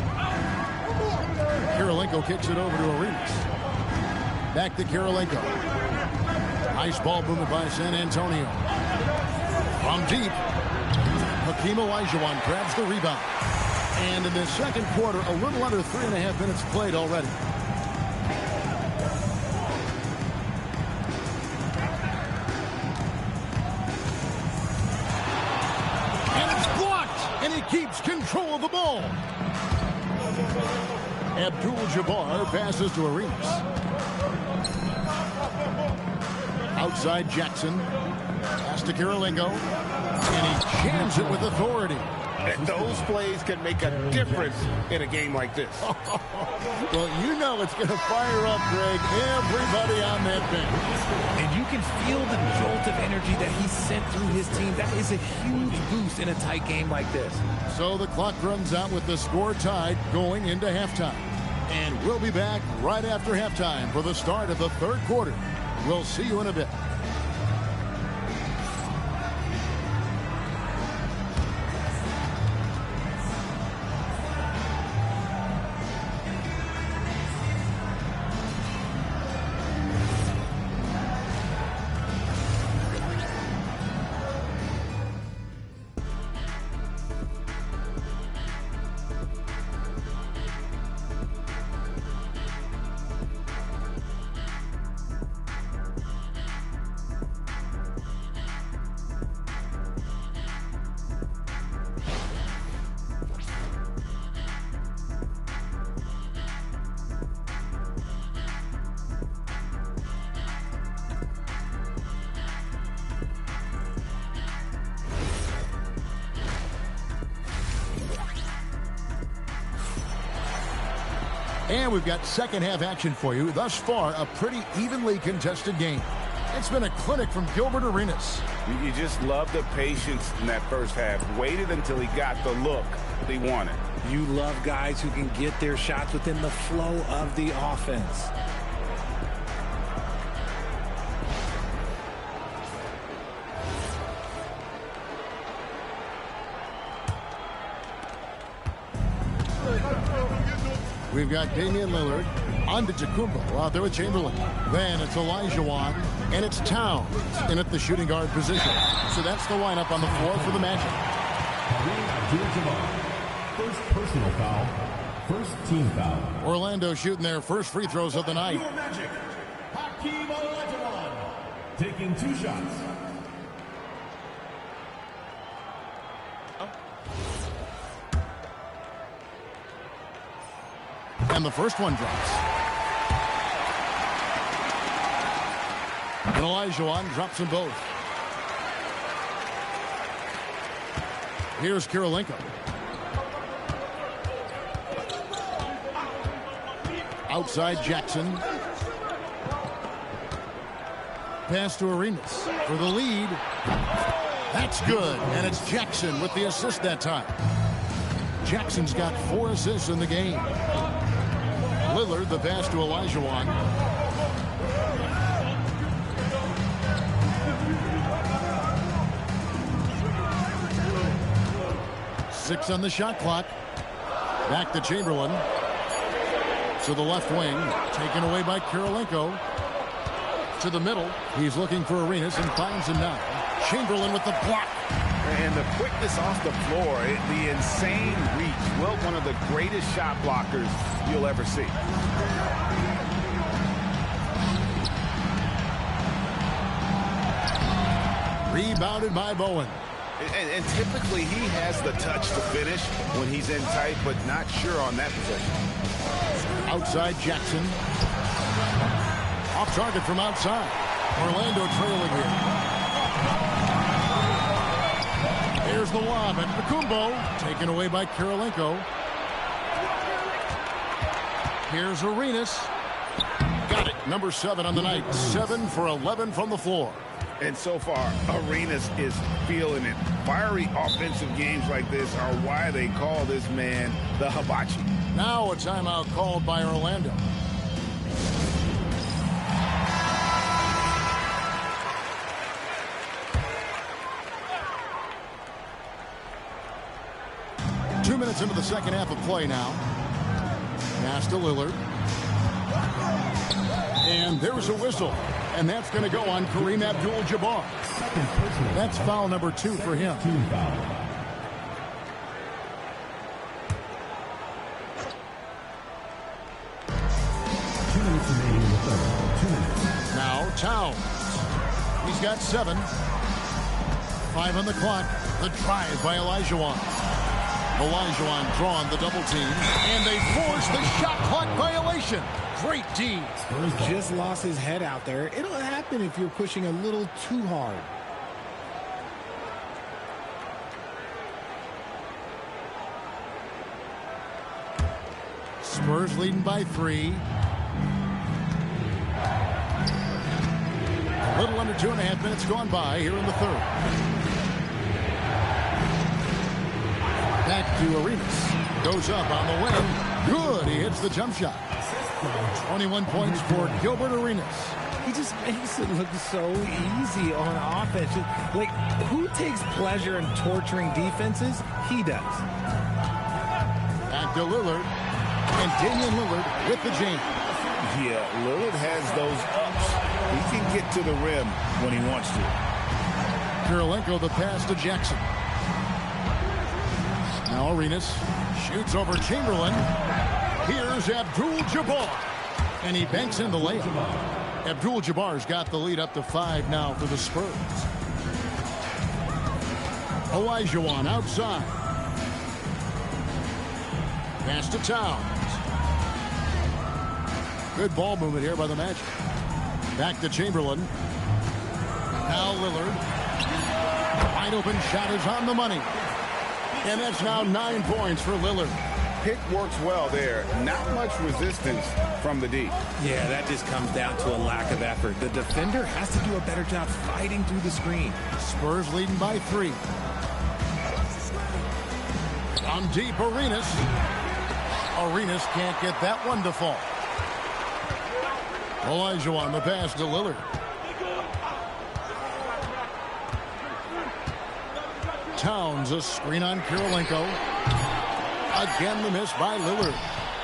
Kirilenko kicks it over to Arenas. Back to Kirilenko. Nice ball movement by San Antonio. From deep, Hakeem Olajuwon grabs the rebound. And in the second quarter, a little under 3.5 minutes played already. And it's blocked, and he keeps control of the ball. Abdul-Jabbar passes to Arenas. Outside Jackson. Pass to Kirilenko. And he jams it with authority. And those plays can make a difference in a game like this. Well, you know it's going to fire up, Greg, everybody on that bench. And you can feel the jolt of energy that he sent through his team. That is a huge boost in a tight game like this. So the clock runs out with the score tied going into halftime. And we'll be back right after halftime for the start of the third quarter. We'll see you in a bit. And we've got second half action for you. Thus far, a pretty evenly contested game. It's been a clinic from Gilbert Arenas. You just love the patience in that first half. Waited until he got the look that he wanted. You love guys who can get their shots within the flow of the offense. We've got Damian Lillard, Antetokounmpo out there with Chamberlain. Then it's Olajuwon, and it's Towns in at the shooting guard position. So that's the lineup on the floor for the Magic. First personal foul, first team foul. Orlando shooting their first free throws of the night. Your Magic, Hakeem Olajuwon, taking 2 shots. And the first one drops. And Olajuwon drops them both. Here's Kirilenko. Outside Jackson. Pass to Arenas for the lead. That's good. And it's Jackson with the assist that time. Jackson's got 4 assists in the game. Lillard, the pass to Olajuwon. Six on the shot clock. Back to Chamberlain. To the left wing. Taken away by Kirilenko. To the middle. He's looking for Arenas and finds him now. Chamberlain with the block. And the quickness off the floor, the insane reach. Well, one of the greatest shot blockers you'll ever see. Rebounded by Bowen. And typically he has the touch to finish when he's in tight, but not sure on that possession. Outside Jackson. Off target from outside. Orlando trailing here. Here's the lob at Antetokounmpo. Taken away by Kirilenko. Here's Arenas. Got it. Number 7 on the night. 7 for 11 from the floor. And so far, Arenas is feeling it. Fiery offensive games like this are why they call this man the Hibachi. Now a timeout called by Orlando. Minutes into the second half of play now. Pass to Lillard. And there's a whistle. And that's going to go on Kareem Abdul-Jabbar. That's foul number 2 for him. Now Towns. He's got 7. 5 on the clock. The drive by Olajuwon. Olajuwon drawn the double team, and they force the shot clock violation. Great team. Just lost his head out there. It'll happen if you're pushing a little too hard. Spurs leading by 3. A little under 2.5 minutes gone by here in the third. Back to Arenas. Goes up on the wing. Good. He hits the jump shot. 21 points for Gilbert Arenas. He just makes it look so easy on offense. Like, who takes pleasure in torturing defenses? He does. Back to Lillard. And Damian Lillard with the jam. Yeah, Lillard has those ups. He can get to the rim when he wants to. Kirilenko the pass to Jackson. Now Arenas shoots over Chamberlain. Here's Abdul-Jabbar. And he banks in the layup. Abdul-Jabbar's got the lead up to 5 now for the Spurs. Olajuwon outside. Pass to Towns. Good ball movement here by the Magic. Back to Chamberlain. Now Lillard. Wide open shot is on the money. And that's now 9 points for Lillard. pick works well there. Not much resistance from the D. Yeah, that just comes down to a lack of effort. The defender has to do a better job fighting through the screen. Spurs leading by 3. On deep, Arenas. Arenas can't get that one to fall. Olajuwon the pass to Lillard. Towns a screen on Kirilenko. Again the miss by Lillard.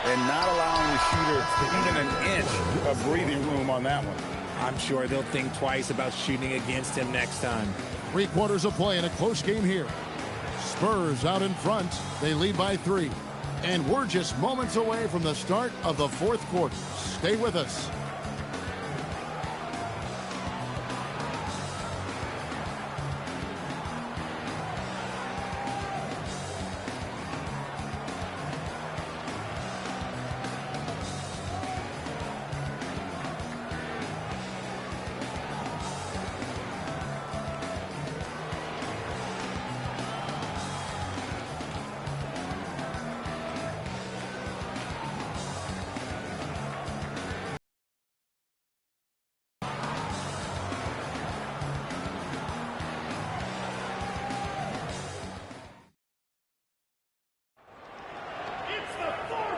And not allowing the shooter even an inch of breathing room on that one. I'm sure they'll think twice about shooting against him next time. 3 quarters of play in a close game here. Spurs out in front. They lead by 3. And we're just moments away from the start of the 4th quarter. Stay with us.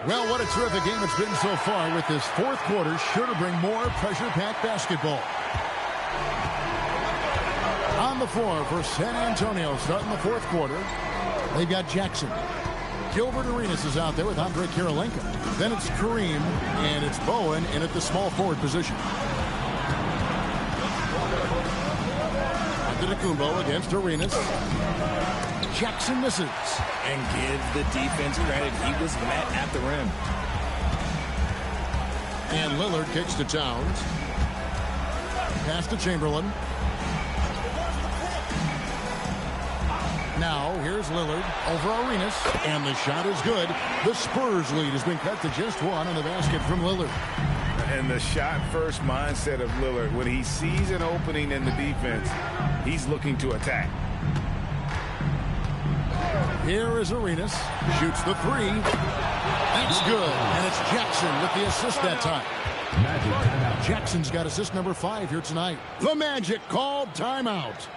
Well, what a terrific game it's been so far, with this 4th quarter sure to bring more pressure-packed basketball. On the floor for San Antonio starting the 4th quarter, they've got Jackson. Gilbert Arenas is out there with Andrei Kirilenko. Then it's Kareem, and it's Bowen in at the small forward position. Antetokounmpo against Arenas. Jackson misses. And give the defense credit. He was met at the rim. And Lillard kicks to Towns. Pass to Chamberlain. Now here's Lillard over Arenas. And the shot is good. The Spurs lead has been cut to just 1 on the basket from Lillard. And the shot-first mindset of Lillard, when he sees an opening in the defense, he's looking to attack. Here is Arenas. Shoots the 3. That's good. And it's Jackson with the assist that time. Jackson's got assist number 5 here tonight. The Magic called timeout.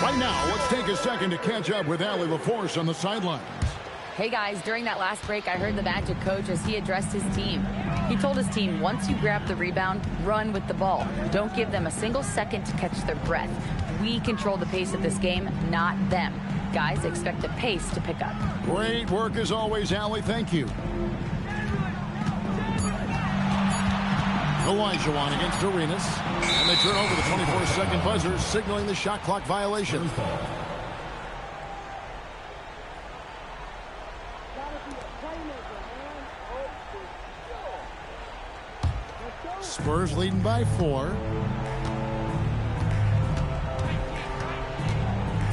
Right now, let's take a second to catch up with Allie LaForce on the sidelines. Hey guys, during that last break, I heard the Magic coach as he addressed his team. He told his team, once you grab the rebound, run with the ball. Don't give them a single second to catch their breath. We control the pace of this game, not them. Guys, expect the pace to pick up. Great work as always, Allie. Thank you. Olajuwon against Arenas. And they turn over the 24-second buzzer, signaling the shot clock violation. Spurs leading by 4.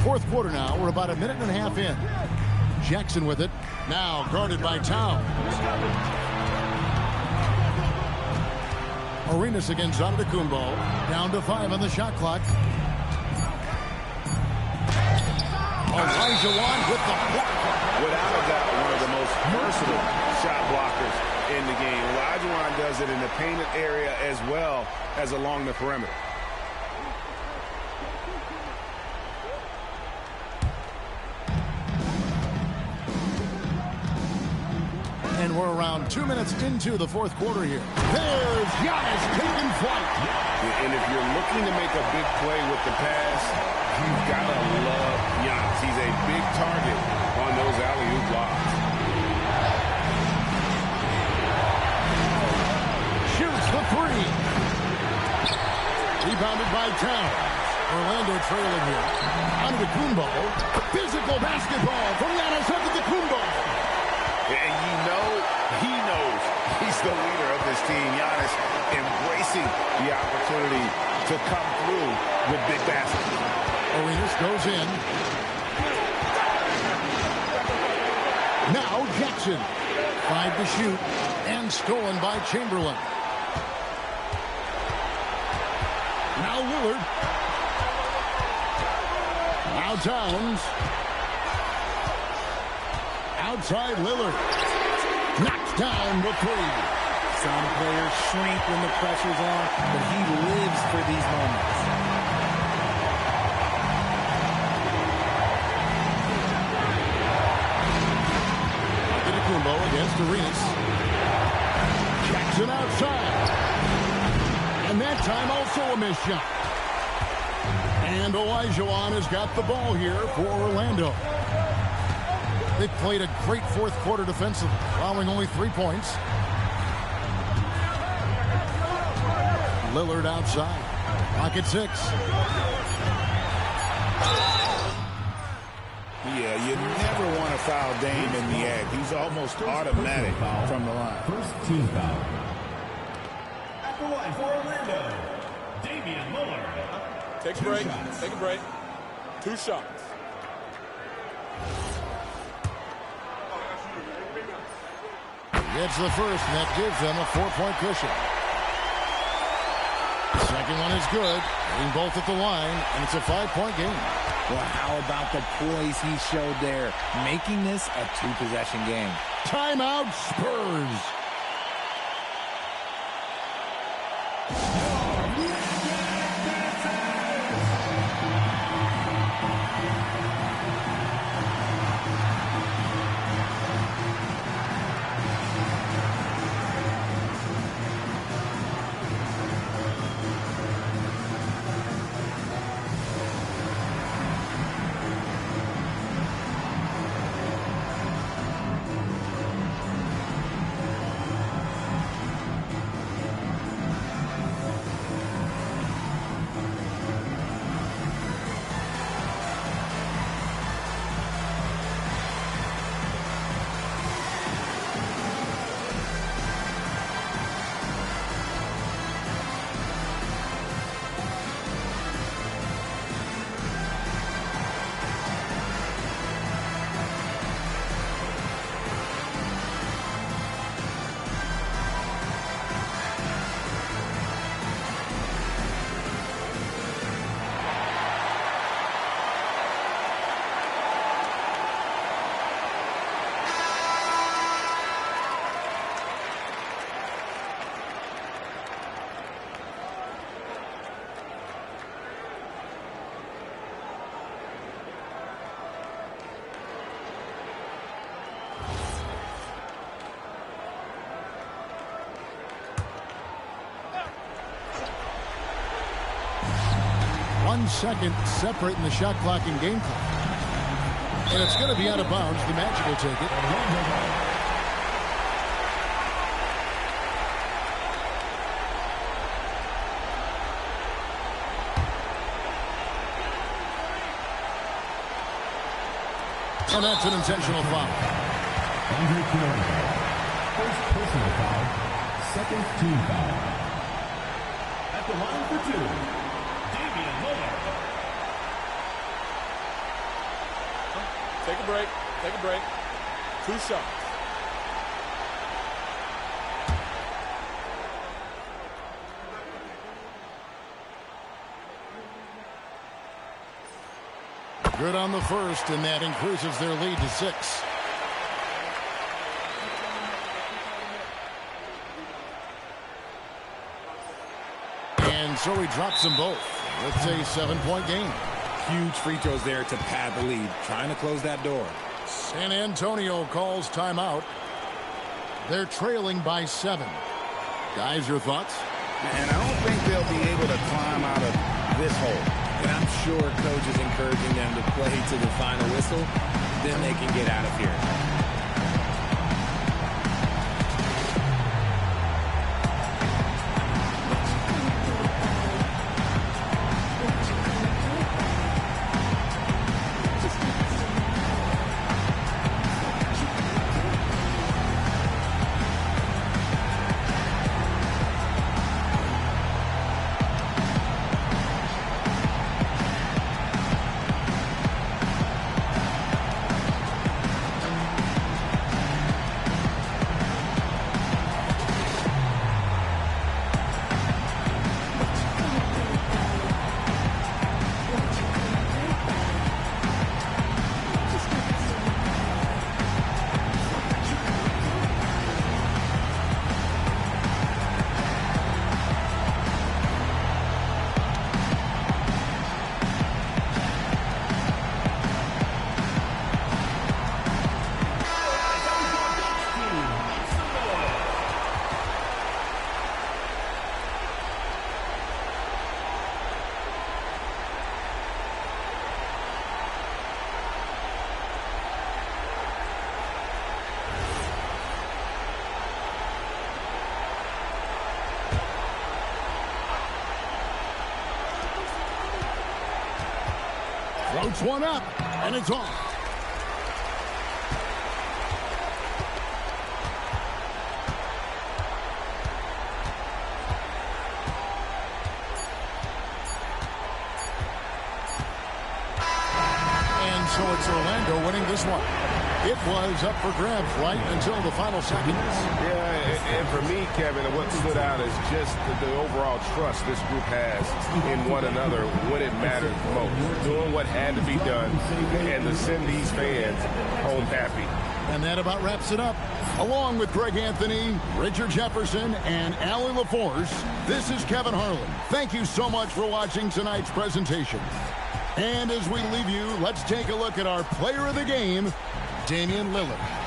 4th quarter now. We're about a minute and a half in. Jackson with it. Now guarded by Towns. Arenas against Antetokounmpo. Down to 5 on the shot clock. Olajuwon with the block. Without a doubt, one of the most versatile shot blockers in the game. Olajuwon does it in the painted area as well as along the perimeter. And we're around 2 minutes into the 4th quarter here. There's Giannis taking flight. And if you're looking to make a big play with the pass, you've got to love Giannis. He's a big target on those alley-oop blocks. Shoots the 3. Rebounded by Towns. Orlando trailing here. Antetokounmpo. Physical basketball from Giannis Antetokounmpo. And you know he knows he's the leader of this team. Giannis embracing the opportunity to come through with big baskets. Arenas goes in. Now Jackson. 5 to shoot. And stolen by Chamberlain. Now Lillard. Now Towns. Outside Lillard. Knocks down the three. Some players shrink when the pressure's on, but he lives for these moments. Antetokounmpo against Arenas. Jackson outside. And that time also a missed shot. And Olajuwon has got the ball here for Orlando. They played a great fourth quarter defensively, allowing only 3 points. Lillard outside. Clock at 6. Yeah, you never want to foul Dame in the act. He's almost automatic from the line. First team foul. At the line for Orlando, Damian Lillard. Take a break. Take a break. 2 shots. Gets the first, and that gives them a 4-point cushion. Second one is good. Hitting both at the line, and it's a 5-point game. Well, how about the poise he showed there, making this a 2-possession game? Timeout, Spurs. Second separating the shot clock and game clock. And it's going to be out of bounds. The Magic will take it. And that's an intentional foul. Andre Iguodala. First personal foul. Second team foul. At the line for 2. Damian Lillard. Take a break. Take a break. 2 shots. Good on the first, and that increases their lead to 6. And so he drops them both. It's a 7-point game. Huge free throws there to pad the lead, trying to close that door. San Antonio calls timeout. They're trailing by 7. Guys, your thoughts? And I don't think they'll be able to climb out of this hole. And I'm sure coach is encouraging them to play to the final whistle. Then they can get out of here. Puts one up, and it's off. And so it's Orlando winning this one. It was up for grabs right until the final seconds. Yeah, and for me, Kevin, what stood out is just the overall trust this group has in one another when it mattered most. Doing what had to be done and to send these fans home happy. And that about wraps it up. Along with Greg Anthony, Richard Jefferson, and Allie LaForce, this is Kevin Harlan. Thank you so much for watching tonight's presentation. And as we leave you, let's take a look at our player of the game, Damian Lillard.